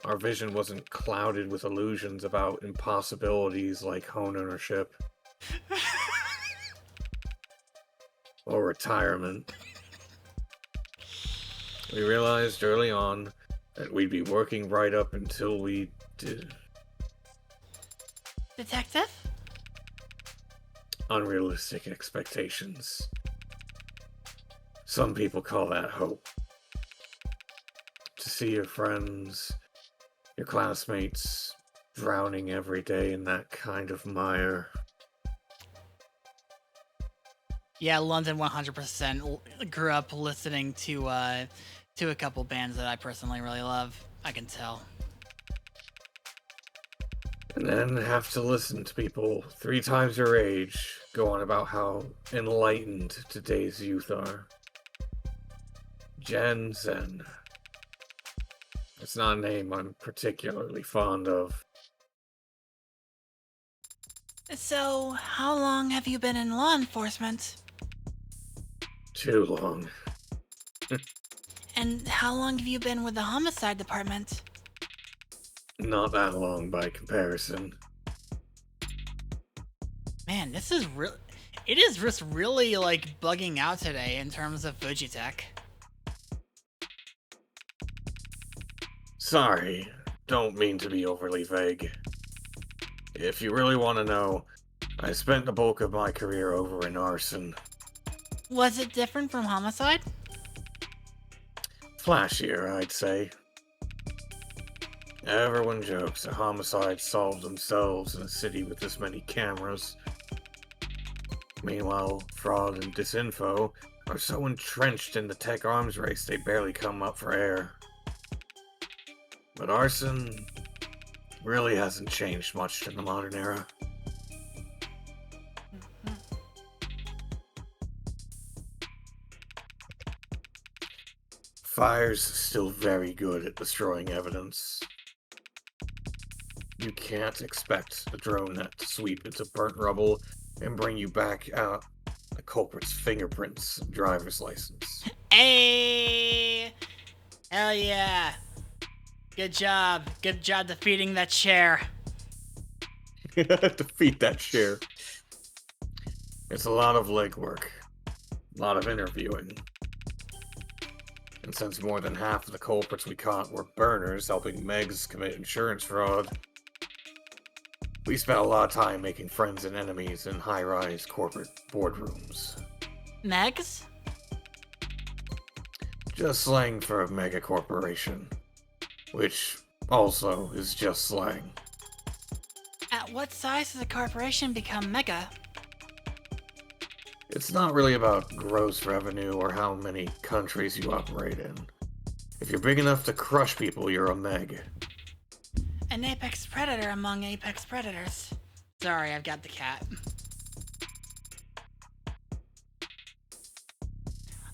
Our vision wasn't clouded with illusions about impossibilities like home ownership. Or retirement. We realized early on that we'd be working right up until we did. Detective? Unrealistic expectations. Some people call that hope. To see your friends, your classmates, drowning every day in that kind of mire. Yeah, London 100% grew up listening to a couple bands that I personally really love. I can tell. And then have to listen to people 3 times your age go on about how enlightened today's youth are. Gen Zen. It's not a name I'm particularly fond of. So, how long have you been in law enforcement? Too long. And how long have you been with the homicide department? Not that long by comparison. Man, this is real. It is just really like bugging out today in terms of Fujitech. Sorry, don't mean to be overly vague. If you really want to know, I spent the bulk of my career over in arson. Was it different from homicide? Flashier, I'd say. Everyone jokes that homicides solve themselves in a city with this many cameras. Meanwhile, fraud and disinfo are so entrenched in the tech arms race they barely come up for air. But arson really hasn't changed much in the modern era. Fire's still very good at destroying evidence. You can't expect a drone net to sweep into burnt rubble and bring you back out a culprit's fingerprints and driver's license. Hey! Hell yeah! Good job. Good job defeating that chair. Defeat that share. It's a lot of legwork. A lot of interviewing. And since more than half of the culprits we caught were burners helping Megs commit insurance fraud, we spent a lot of time making friends and enemies in high-rise corporate boardrooms. Megs? Just slang for a mega corporation. Which also is just slang. At what size does a corporation become mega? It's not really about gross revenue or how many countries you operate in. If you're big enough to crush people, you're a meg. An apex predator among apex predators. Sorry, I've got the cat.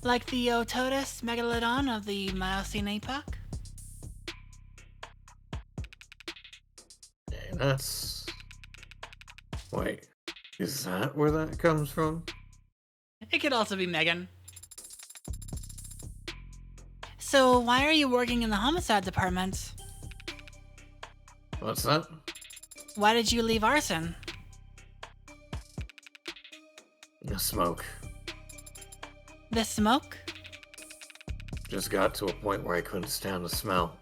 Like the Ototus megalodon of the Miocene epoch? Hey, that's... Wait, is that where that comes from? It could also be Megan. So, why are you working in the homicide department? What's that? Why did you leave arson? The smoke. The smoke? Just got to a point where I couldn't stand the smell.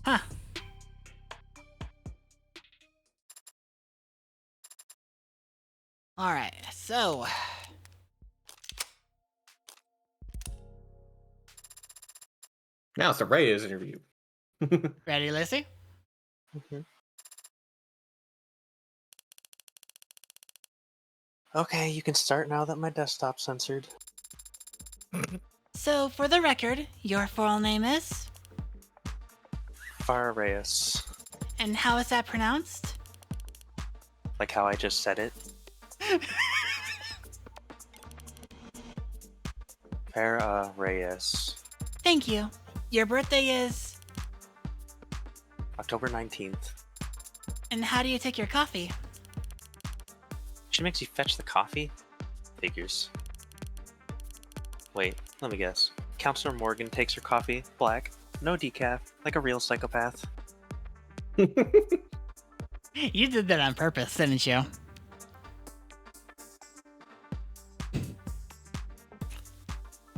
Huh. Alright, so... Now it's the Reyes interview. Ready, Lissy? Okay, you can start now that my desktop's censored. So, for the record, your full name is? Farah Reyes. And how is that pronounced? Like how I just said it. Farah Reyes. Thank you. Your birthday is... October 19th. And how do you take your coffee? She makes you fetch the coffee? Figures. Wait, let me guess. Counselor Morgan takes her coffee, black, no decaf, like a real psychopath. You did that on purpose, didn't you?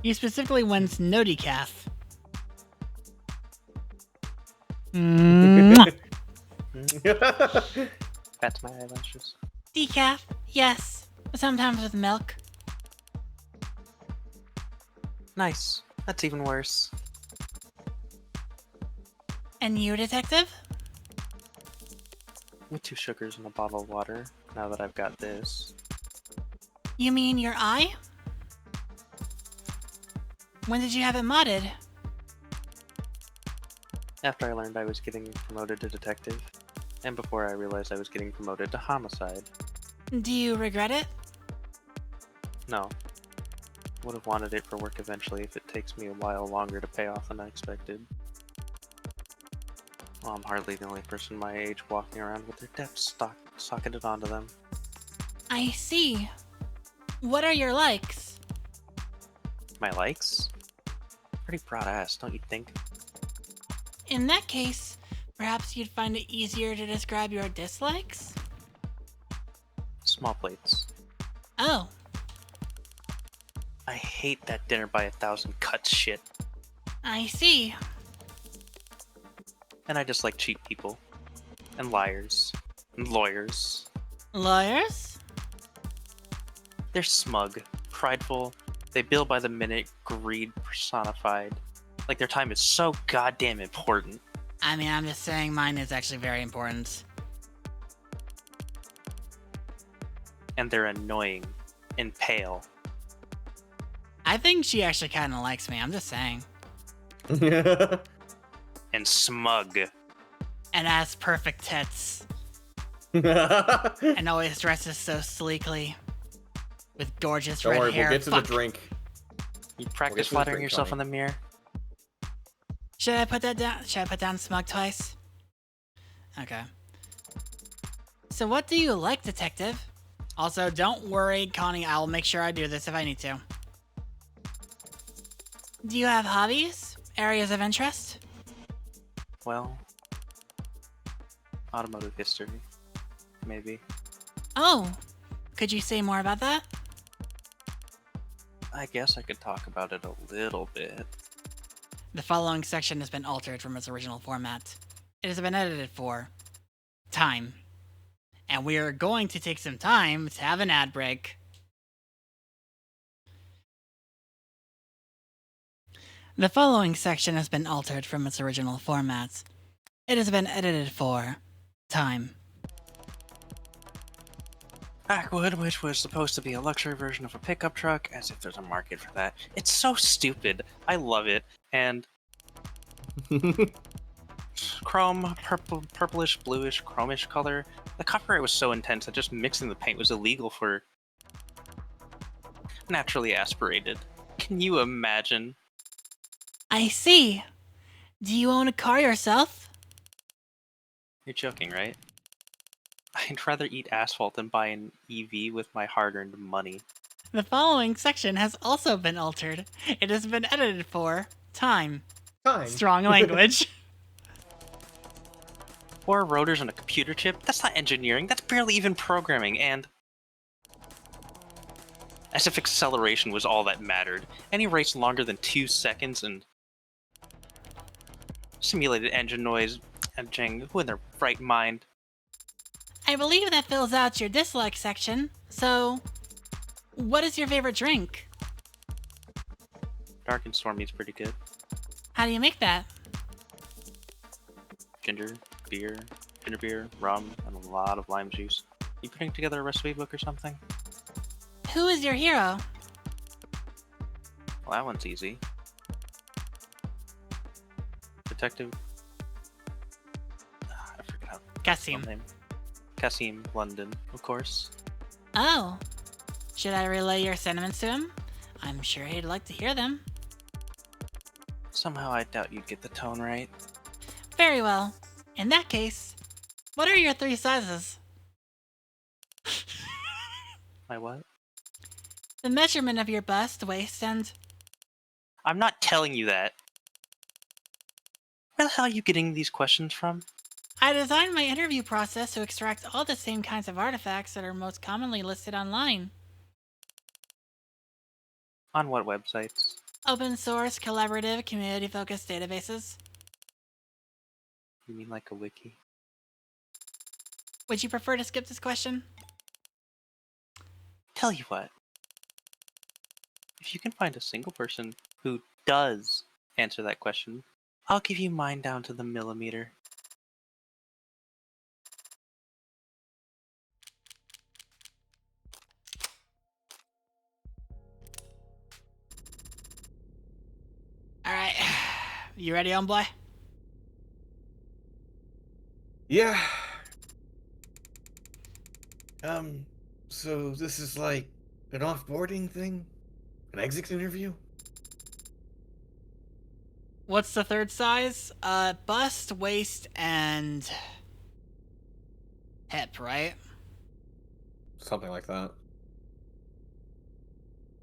You specifically went no decaf. Mwah. That's my eyelashes. Decaf, yes. Sometimes with milk. Nice. That's even worse. And you, detective? With 2 sugars and a bottle of water, now that I've got this. You mean your eye? When did you have it modded? After I learned I was getting promoted to detective, and before I realized I was getting promoted to homicide. Do you regret it? No. Would have wanted it for work eventually if it takes me a while longer to pay off than I expected. Well, I'm hardly the only person my age walking around with their depths socketed onto them. I see. What are your likes? My likes? Pretty broad ass, don't you think? In that case, perhaps you'd find it easier to describe your dislikes? Small plates. Oh, I hate that dinner by 1,000 cuts shit. I see. And I just like cheap people. And liars. And lawyers. Lawyers? They're smug, prideful, they bill by the minute, greed personified. Like their time is so goddamn important. I mean, I'm just saying mine is actually very important. And they're annoying and pale. I think she actually kind of likes me, I'm just saying. And smug. And has perfect tits. And always dresses so sleekly. With gorgeous Don't red worry, hair. we'll get to the drink. You practice to the flattering drink, yourself in Tony. the mirror? Should I put that down? Should I put down smug twice? Okay. So what do you like, detective? Also, don't worry, Connie, I'll make sure I do this if I need to. Do you have hobbies? Areas of interest? Well, automotive history, maybe. Oh, could you say more about that? I guess I could talk about it a little bit. The following section has been altered from its original format. It has been edited for time. And we are going to take some time to have an ad break. The following section has been altered from its original format. It has been edited for time. Backwood, which was supposed to be a luxury version of a pickup truck, as if there's a market for that. It's so stupid. I love it. And chrome, purplish, bluish, chromish color. The copyright was so intense that just mixing the paint was illegal for naturally aspirated. Can you imagine? I see. Do you own a car yourself? You're joking, right? I'd rather eat asphalt than buy an EV with my hard-earned money. The following section has also been altered. It has been edited for time. Time. Strong language. 4 rotors on a computer chip? That's not engineering, that's barely even programming, and... as if acceleration was all that mattered. Any race longer than 2 seconds and... simulated engine noise, and Jing, who in their right mind? I believe that fills out your dislike section. So, what is your favorite drink? Dark and Stormy's pretty good. How do you make that? Ginger beer, rum, and a lot of lime juice. You putting together a recipe book or something? Who is your hero? Well, that one's easy. Detective... I forgot his Kasim. name. Kasim London, of course. Oh. Should I relay your sentiments to him? I'm sure he'd like to hear them. Somehow I doubt you'd get the tone right. Very well. In that case, what are your 3 sizes? My what? The measurement of your bust, waist, and... I'm not telling you that. Where the hell are you getting these questions from? I designed my interview process to extract all the same kinds of artifacts that are most commonly listed online. On what websites? Open source, collaborative, community-focused databases. You mean like a wiki? Would you prefer to skip this question? Tell you what. If you can find a single person who does answer that question, I'll give you mine down to the millimeter. Alright. You ready, homeboy? Yeah. So this is like an offboarding thing? An exit interview? What's the 3rd size? Bust, waist, and... hip, right? Something like that.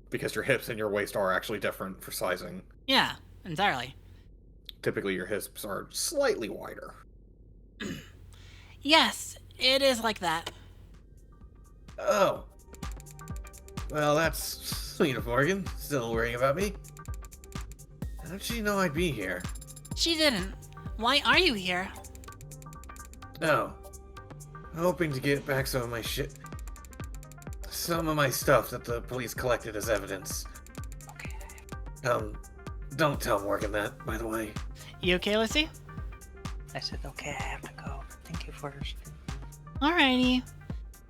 Because your hips and your waist are actually different for sizing. Yeah, entirely. Typically your hips are slightly wider. Yes, it is like that. Oh. Well, that's sweet of Morgan. Still worrying about me. How'd she know I'd be here? She didn't. Why are you here? Oh. Hoping to get back some of my shit. Some of my stuff that the police collected as evidence. Okay. Don't tell Morgan that, by the way. You okay, Lucy? I said, okay, I have to go. Thank you for... Alrighty.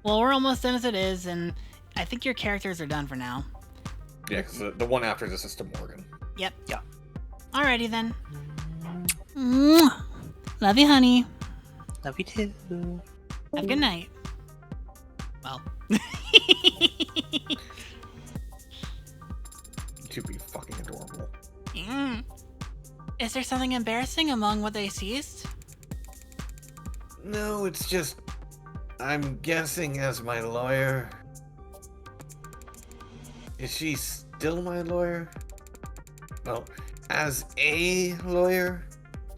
Well, we're almost done as it is, and I think your characters are done for now. Yeah, because the one after this is to Morgan. Yep. Yeah. Alrighty then. Mwah. Love you, honey. Love you too. Have a good night. Well. To be fucking adorable. Is there something embarrassing among what they seized? No, it's just... I'm guessing as my lawyer, Is she still my lawyer? Well, as a lawyer,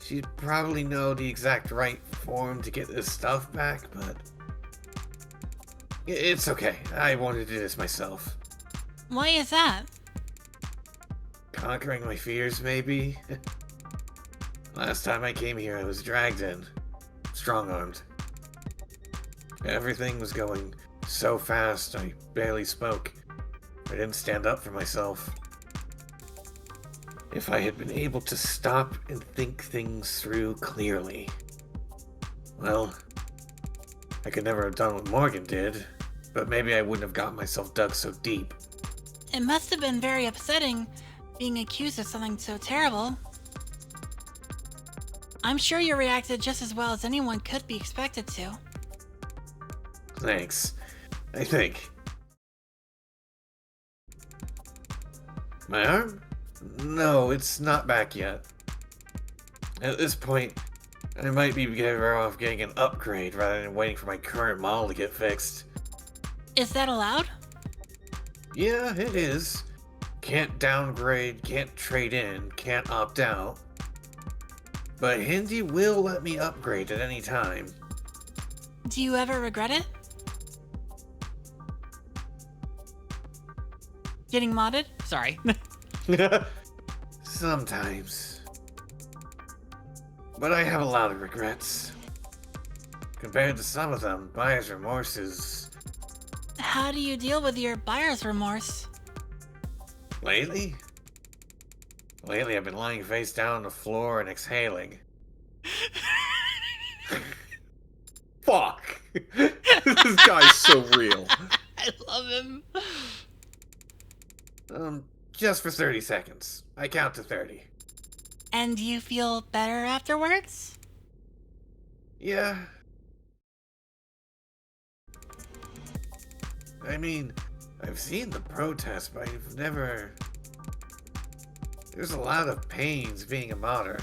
she'd probably know the exact right form to get this stuff back, but it's okay. I wanted to do this myself. Why is that? Conquering my fears, maybe? Last time I came here, I was dragged in, strong-armed. Everything was going so fast, I barely spoke. I didn't stand up for myself. If I had been able to stop and think things through clearly, well, I could never have done what Morgan did, but maybe I wouldn't have got myself dug so deep. It must have been very upsetting being accused of something so terrible. I'm sure you reacted just as well as anyone could be expected to. Thanks. I think. My arm? No, it's not back yet. At this point, I might be better off getting an upgrade rather than waiting for my current model to get fixed. Is that allowed? Yeah, it is. Can't downgrade, can't trade in, can't opt out. But Hindi will let me upgrade at any time. Do you ever regret it? Getting modded? Sorry. Sometimes. But I have a lot of regrets. Compared to some of them, buyer's remorse is... How do you deal with your buyer's remorse? Lately? Lately I've been lying face down on the floor and exhaling. Fuck! This guy's so real. I love him. Just for 30 seconds. I count to 30. And do you feel better afterwards? Yeah. I mean, I've seen the protests, but I've never... There's a lot of pains being a modder.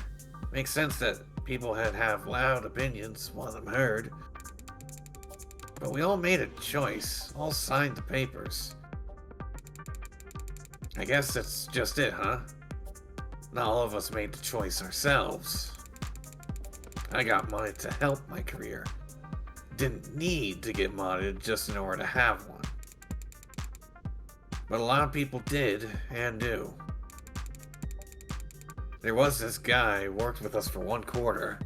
Makes sense that people have loud opinions, want them heard. But we all made a choice, all signed the papers. I guess that's just it, huh? Not all of us made the choice ourselves. I got modded to help my career. Didn't need to get modded just in order to have one. But a lot of people did, and do. There was this guy who worked with us for 1 quarter.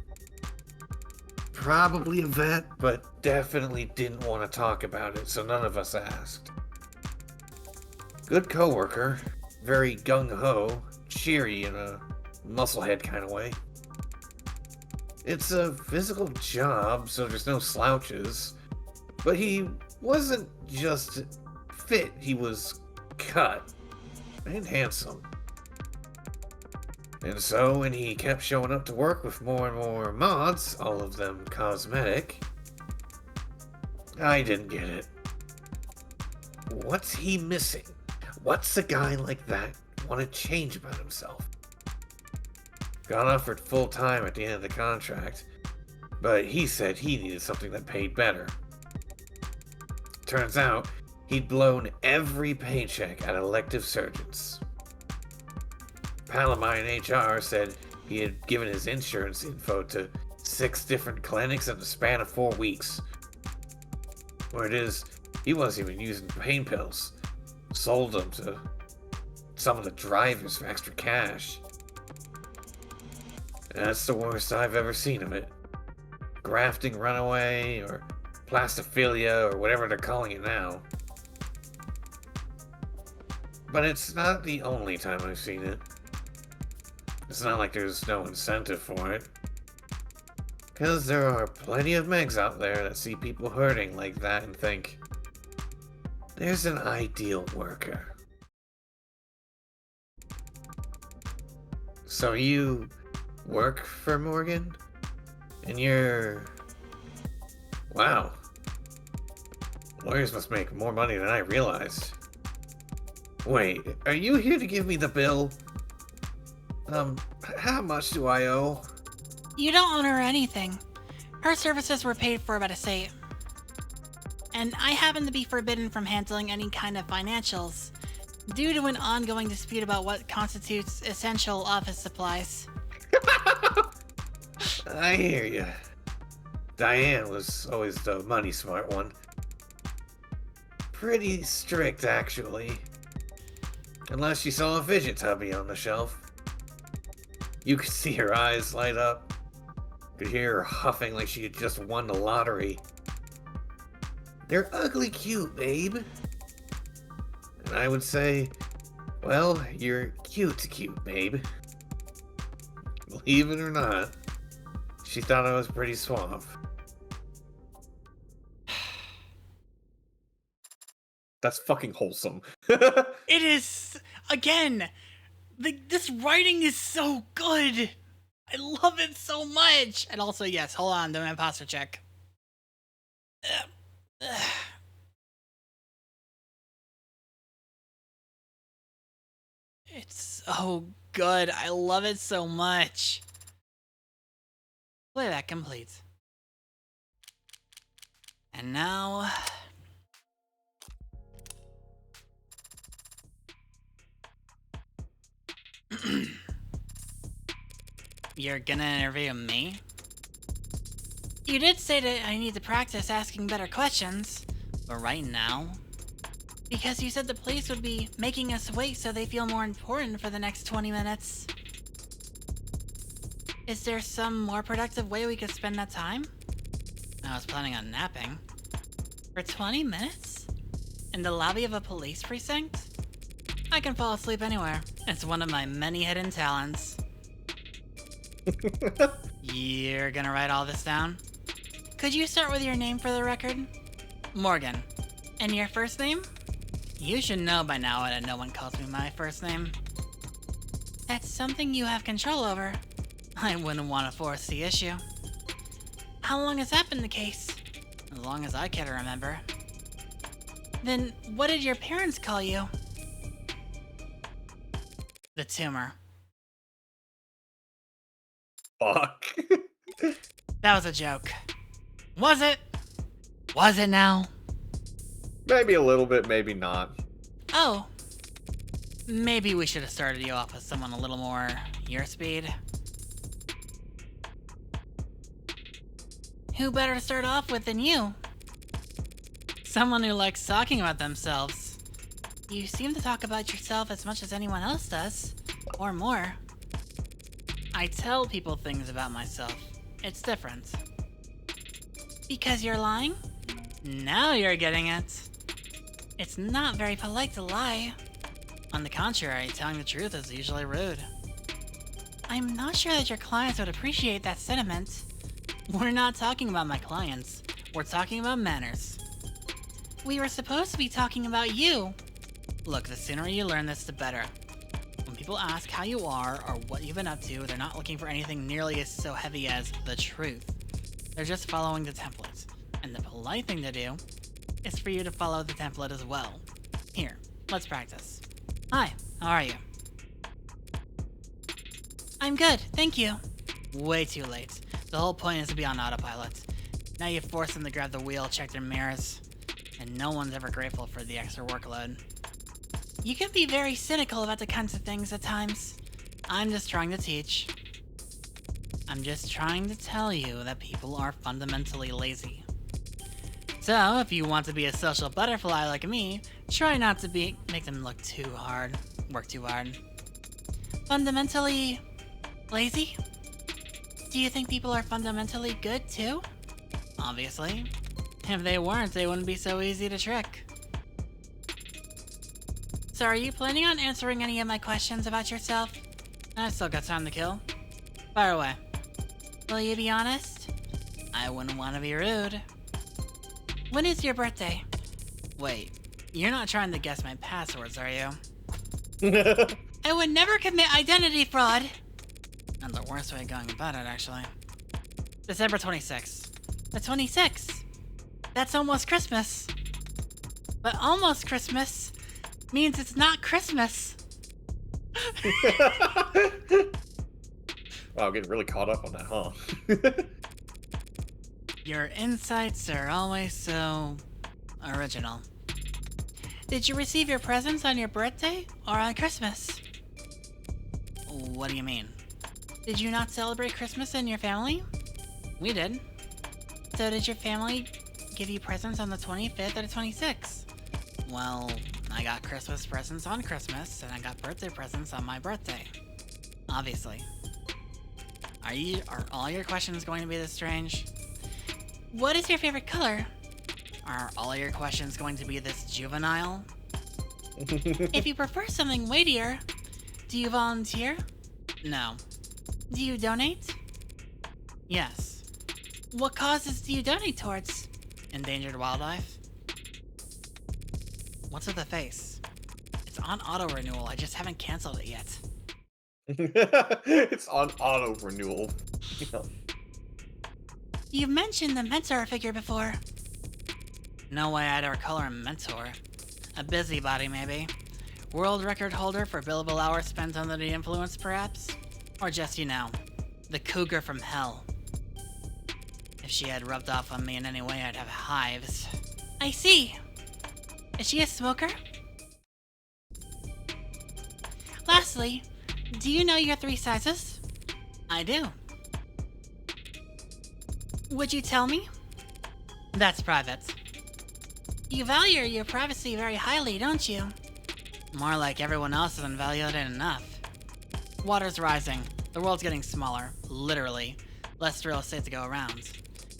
Probably a vet, but definitely didn't want to talk about it, so none of us asked. Good coworker, very gung-ho, cheery in a musclehead kind of way. It's a physical job, so there's no slouches. But he wasn't just fit, he was cut and handsome. And so when he kept showing up to work with more and more mods, all of them cosmetic, I didn't get it. What's he missing? What's a guy like that want to change about himself? Got offered full time at the end of the contract, but he said he needed something that paid better. Turns out, he'd blown every paycheck at elective surgeons. Pal of mine in HR said he had given his insurance info to 6 different clinics in the span of 4 weeks. Word is, he wasn't even using pain pills. Sold them to some of the drivers for extra cash. That's the worst I've ever seen of it. Grafting runaway, or plastophilia, or whatever they're calling it now. But it's not the only time I've seen it. It's not like there's no incentive for it. Because there are plenty of megs out there that see people hurting like that and think, there's an ideal worker. So you work for Morgan? And you're... Wow. Lawyers must make more money than I realized. Wait, are you here to give me the bill? How much do I owe? You don't owe her anything. Her services were paid for by the state. And I happen to be forbidden from handling any kind of financials. due to an ongoing dispute about what constitutes essential office supplies. I hear ya. Diane was always the money smart one. Pretty strict, actually. Unless you saw a fidget tubby on the shelf. You could see her eyes light up. Could hear her huffing like she had just won the lottery. They're ugly cute, babe. And I would say, well, you're cute, babe. Believe it or not, she thought I was pretty suave. That's fucking wholesome. It is, again, this writing is so good. I love it so much. And also, yes, hold on, doing an imposter check. It's so good. I love it so much. Playback complete. And now... You're gonna interview me? You did say that I need to practice asking better questions, but right now... Because you said the police would be making us wait so they feel more important for the next 20 minutes. Is there some more productive way we could spend that time? I was planning on napping. For 20 minutes? In the lobby of a police precinct? I can fall asleep anywhere. It's one of my many hidden talents. You're gonna write all this down? Could you start with your name for the record? Morgan. And your first name? You should know by now that no one calls me my first name. That's something you have control over. I wouldn't want to force the issue. How long has that been the case? As long as I care to remember. Then, what did your parents call you? The tumor. Fuck. That was a joke. Was it? Was it now? Maybe a little bit, maybe not. Oh. Maybe we should have started you off with someone a little more your speed. Who better to start off with than you? Someone who likes talking about themselves. You seem to talk about yourself as much as anyone else does. Or more. I tell people things about myself. It's different. Because you're lying? Now you're getting it. It's not very polite to lie. On the contrary, telling the truth is usually rude. I'm not sure that your clients would appreciate that sentiment. We're not talking about my clients. We're talking about manners. We were supposed to be talking about you. Look, the sooner you learn this, the better. When people ask how you are or what you've been up to, they're not looking for anything nearly as so heavy as the truth. They're just following the template. And the polite thing to do is for you to follow the template as well. Here, let's practice. Hi, how are you? I'm good, thank you. Way too late. The whole point is to be on autopilot. Now you force them to grab the wheel, check their mirrors, and no one's ever grateful for the extra workload. You can be very cynical about the kinds of things at times. I'm just trying to teach. I'm just trying to tell you that people are fundamentally lazy. So, if you want to be a social butterfly like me, try not to make them work too hard. Fundamentally lazy? Do you think people are fundamentally good too? Obviously. If they weren't, they wouldn't be so easy to trick. So are you planning on answering any of my questions about yourself? I've still got time to kill. Fire away. Will you be honest? I wouldn't want to be rude. When is your birthday? Wait, you're not trying to guess my passwords, are you? I would never commit identity fraud! Not the worst way of going about it, actually. December 26th. The 26th? That's almost Christmas. But almost Christmas means it's not Christmas. Wow, getting really caught up on that, huh? Your insights are always so original. Did you receive your presents on your birthday or on Christmas? What do you mean? Did you not celebrate Christmas in your family? We did. So did your family give you presents on the 25th or the 26th? Well, I got Christmas presents on Christmas, and I got birthday presents on my birthday. Obviously. Are all your questions going to be this strange? What is your favorite color? Are all your questions going to be this juvenile? If you prefer something weightier, do you volunteer? No. Do you donate? Yes. What causes do you donate towards? Endangered wildlife? What's with the face? It's on auto renewal, I just haven't canceled it yet. It's on auto renewal. You've mentioned the mentor figure before. No way I'd ever call her a mentor. A busybody, maybe. World record holder for billable hours spent under the influence, perhaps? Or just, you know, the cougar from hell. If she had rubbed off on me in any way, I'd have hives. I see. Is she a smoker? Lastly, do you know your 3 sizes? I do. Would you tell me? That's private. You value your privacy very highly, don't you? More like everyone else isn't valued it enough. Water's rising. The world's getting smaller, literally. Less real estate to go around.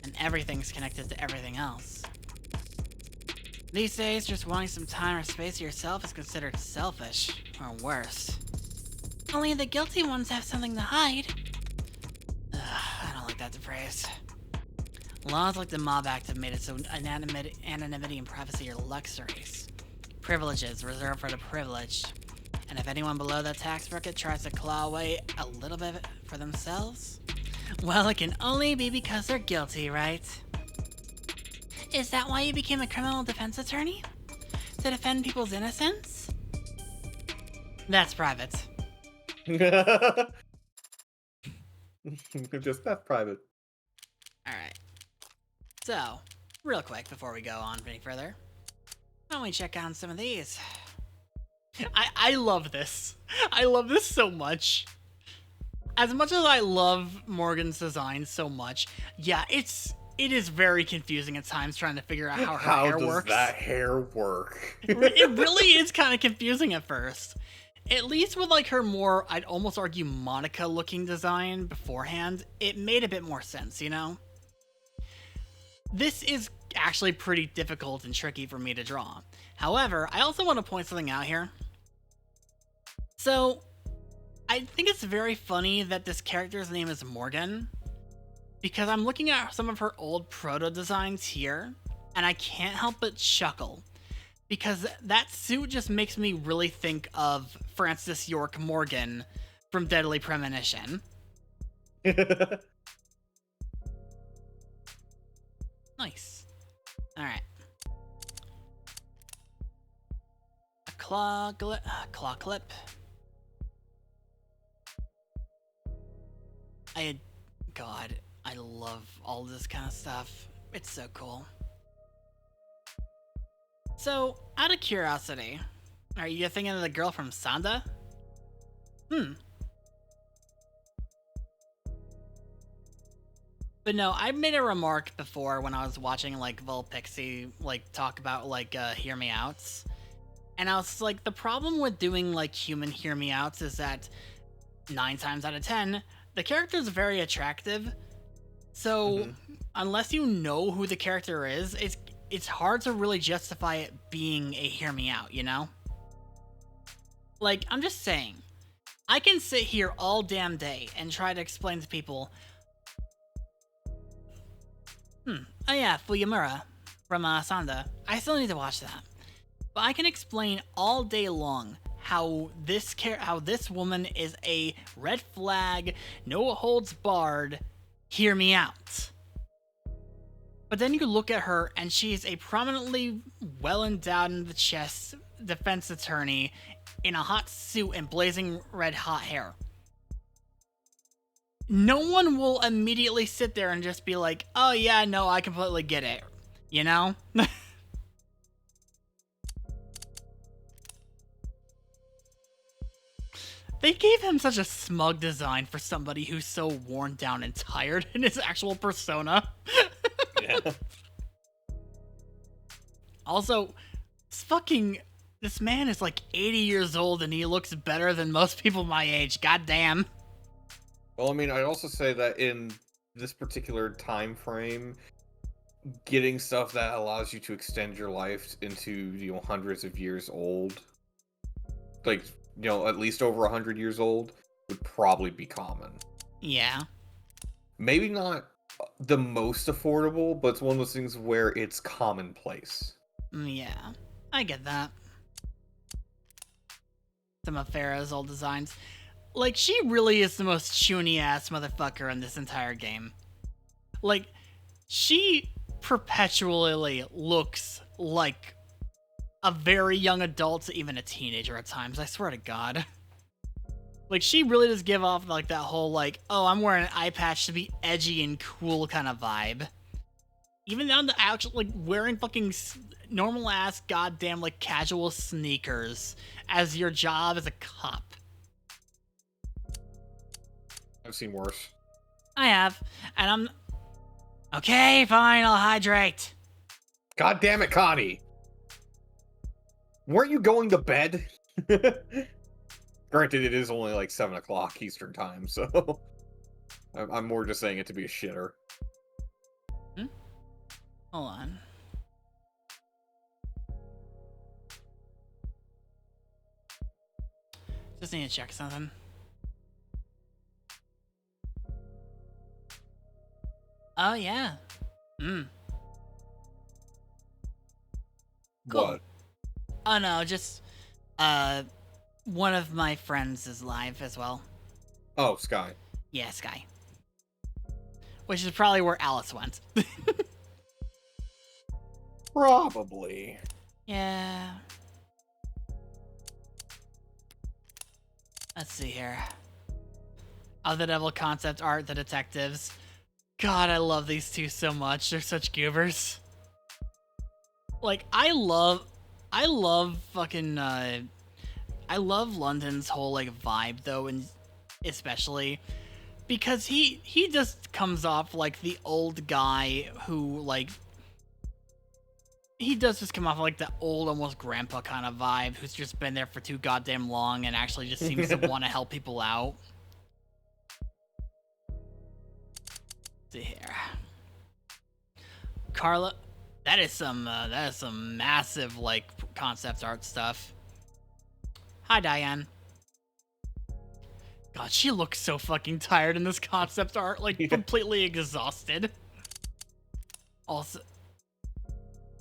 And everything's connected to everything else. These days, just wanting some time or space to yourself is considered selfish, or worse. Only the guilty ones have something to hide. I don't like that phrase. Laws like the Mob Act have made it so anonymity and privacy are luxuries. Privileges reserved for the privileged. And if anyone below that tax bracket tries to claw away a little bit for themselves, well, it can only be because they're guilty, right? Is that why you became a criminal defense attorney? To defend people's innocence? That's private. Just that private. Alright. So, real quick before we go on any further, why don't we check on some of these? I love this. I love this so much. As much as I love Morgan's design so much, yeah, it is very confusing at times trying to figure out how her hair works. How does that hair work? It really is kind of confusing at first. At least with like her more, I'd almost argue Monica looking design beforehand, it made a bit more sense, you know? This is actually pretty difficult and tricky for me to draw. However, I also want to point something out here. So, I think it's very funny that this character's name is Morgan, because I'm looking at some of her old proto designs here, and I can't help but chuckle, because that suit just makes me really think of Francis York Morgan from Deadly Premonition. Nice. Alright. A claw clip. God, I love all this kind of stuff. It's so cool. So, out of curiosity, are you thinking of the girl from Sanda? But no, I made a remark before when I was watching like Volpixie like talk about like hear me outs. And I was like, the problem with doing like human hear me outs is that 9 times out of 10, the character is very attractive. So unless you know who the character is, it's hard to really justify it being a hear me out, you know? Like, I'm just saying, I can sit here all damn day and try to explain to people, oh yeah, Fuyamura from Sanda. I still need to watch that. But I can explain all day long how this woman is a red flag, no holds barred, hear me out. But then you look at her and she's a prominently well endowed in the chest defense attorney in a hot suit and blazing red hot hair. No one will immediately sit there and just be like, oh yeah, no, I completely get it. You know? They gave him such a smug design for somebody who's so worn down and tired in his actual persona. Yeah. Also, this man is like 80 years old and he looks better than most people my age. God damn. Well, I mean, I'd also say that in this particular time frame, getting stuff that allows you to extend your life into, you know, hundreds of years old, like, you know, at least over 100 years old, would probably be common. Yeah. Maybe not the most affordable, but it's one of those things where it's commonplace. Yeah. I get that. Some of Farrah's old designs. Like, she really is the most chuny-ass motherfucker in this entire game. Like, she perpetually looks like a very young adult to even a teenager at times, I swear to God. Like, she really does give off, like, that whole, like, oh, I'm wearing an eye patch to be edgy and cool kind of vibe. Even down to actually, like, wearing fucking normal-ass, goddamn, like, casual sneakers as your job as a cop. I've seen worse. I have, and I'm... Okay, fine, I'll hydrate. God damn it, Connie! Weren't you going to bed? Granted, it is only like 7 o'clock Eastern time, so... I'm more just saying it to be a shitter. Hold on. Just need to check something. Oh, yeah. Cool. What? Oh, no, just, one of my friends is live as well. Oh, Sky. Yeah, Sky. Which is probably where Alice went. Probably. Yeah. Let's see here. Oh, the Devil concept art, the detectives. God, I love these two so much. They're such goobers. Like, I love fucking, I love London's whole, like, vibe, though, and especially because he just comes off like the old guy who, like, he does just come off like the old, almost grandpa kind of vibe who's just been there for too goddamn long and actually just seems to want to help people out. Let's see here. Carla, that is some massive, like, concept art stuff. Hi, Diane. God, she looks so fucking tired in this concept art, like, completely exhausted. Also,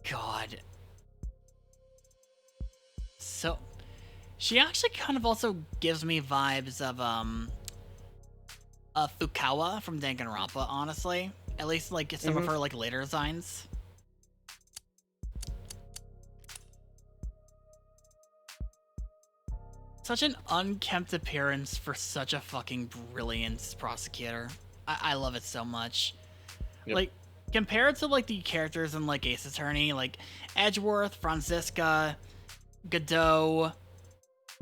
God. So, she actually kind of also gives me vibes of, Fukawa from Danganronpa, honestly. At least, like, some of her, like, later designs. Such an unkempt appearance for such a fucking brilliant prosecutor. I love it so much. Yep. Like, compared to, like, the characters in, like, Ace Attorney, like, Edgeworth, Franziska, Godot,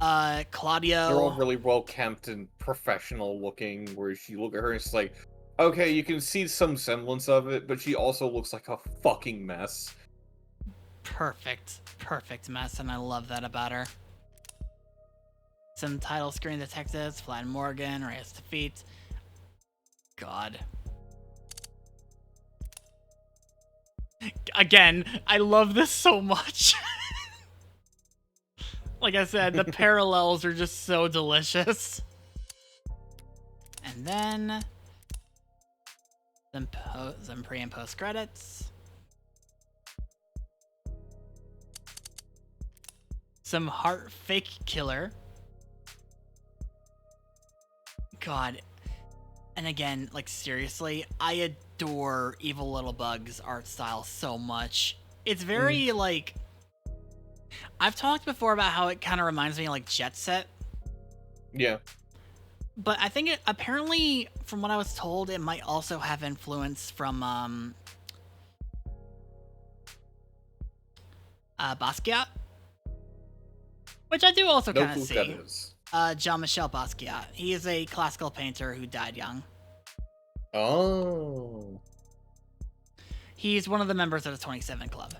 Claudio. They're all really well kept and professional looking, whereas you look at her and it's like, okay, you can see some semblance of it, but she also looks like a fucking mess. Perfect mess, and I love that about her. Some title screen detectives, Flat Morgan, Reyes Defeat. God. Again, I love this so much. Like I said, the parallels are just so delicious. And then some pre and post credits. Some heart fake killer. God. And again, like, seriously, I adore Evil Little Bug's art style so much. It's very, like... I've talked before about how it kind of reminds me of, like, Jet Set. Yeah. But I think it, apparently, from what I was told, it might also have influence from, Basquiat. Which I do also No kind clue of what that see. is. Jean-Michel Basquiat. He is a classical painter who died young. Oh. He's one of the members of the 27 Club.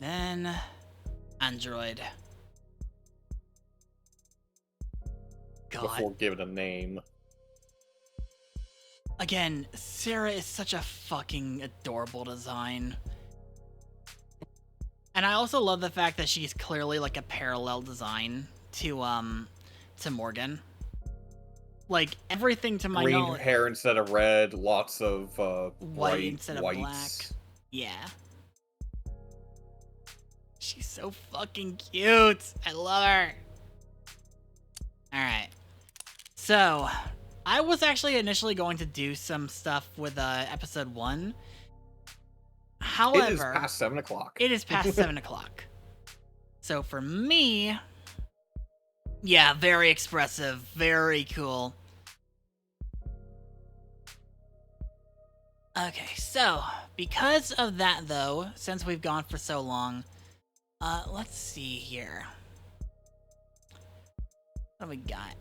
Then, Android. God. Before giving a name. Again, Sarah is such a fucking adorable design. And I also love the fact that she's clearly like a parallel design to Morgan. Like everything to my Green knowledge. hair instead of red, lots of White bright instead of whites. black. Yeah. She's so fucking cute. I love her. Alright. So, I was actually initially going to do some stuff with episode 1. However, It is past 7 o'clock. It is past 7 o'clock. So for me, yeah, very expressive, very cool. Okay, so because of that though, since we've gone for so long, let's see here. What do we got?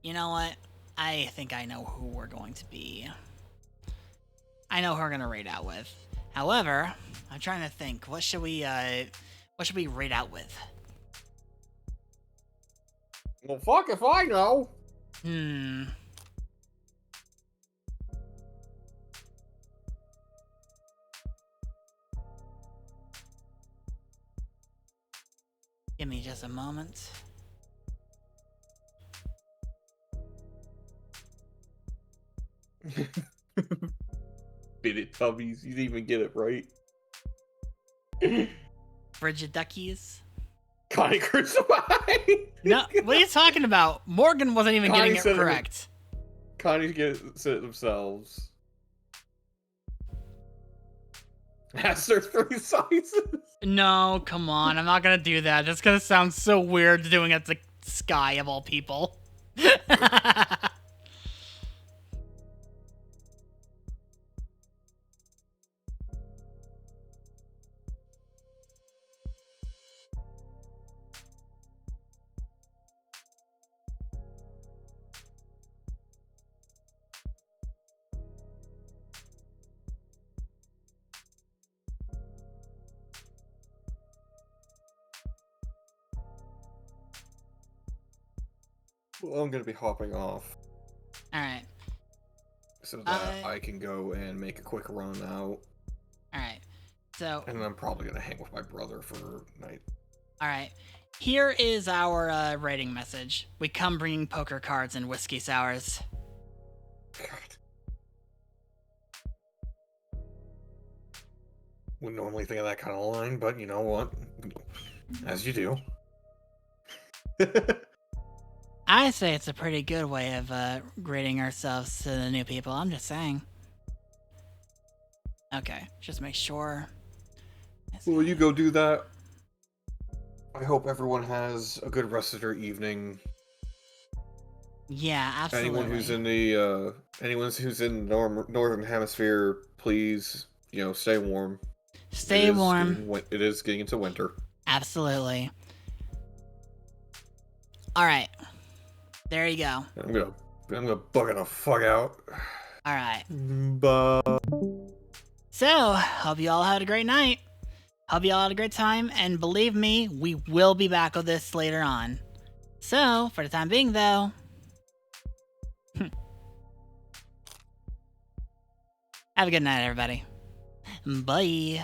You know what? I think I know who we're going to be. I know who we're gonna raid out with. However, I'm trying to think. What should we raid out with? Well, fuck if I know. Give me just a moment. Bit it, Tubbies. You didn't even get it right. Frigid Duckies? Connie Crucify! No, what are you talking about? Morgan wasn't even Connie getting it said it was- correct. Connie said it themselves. Has their 3 sizes. No, come on. I'm not gonna do that. That's gonna sound so weird doing it to Sky of all people. Well, I'm gonna be hopping off Alright, so that I can go and make a quick run out. alright. So, And I'm probably gonna hang with my brother for night. alright. Here is our rating message. We come bringing poker cards and whiskey sours. God. Wouldn't normally think of that kind of line, but you know what? As you do. I say it's a pretty good way of grading ourselves to the new people. I'm just saying. Okay, just make sure. Well, you go do that. I hope everyone has a good rest of their evening. Yeah, absolutely. Anyone who's in the northern hemisphere, please, stay warm. Stay warm. It is getting into winter. Absolutely. All right. There you go. I'm gonna bug the fuck out. All right. Bye. So, hope you all had a great night. Hope you all had a great time, and believe me, we will be back with this later on. So, for the time being, though, have a good night, everybody. Bye.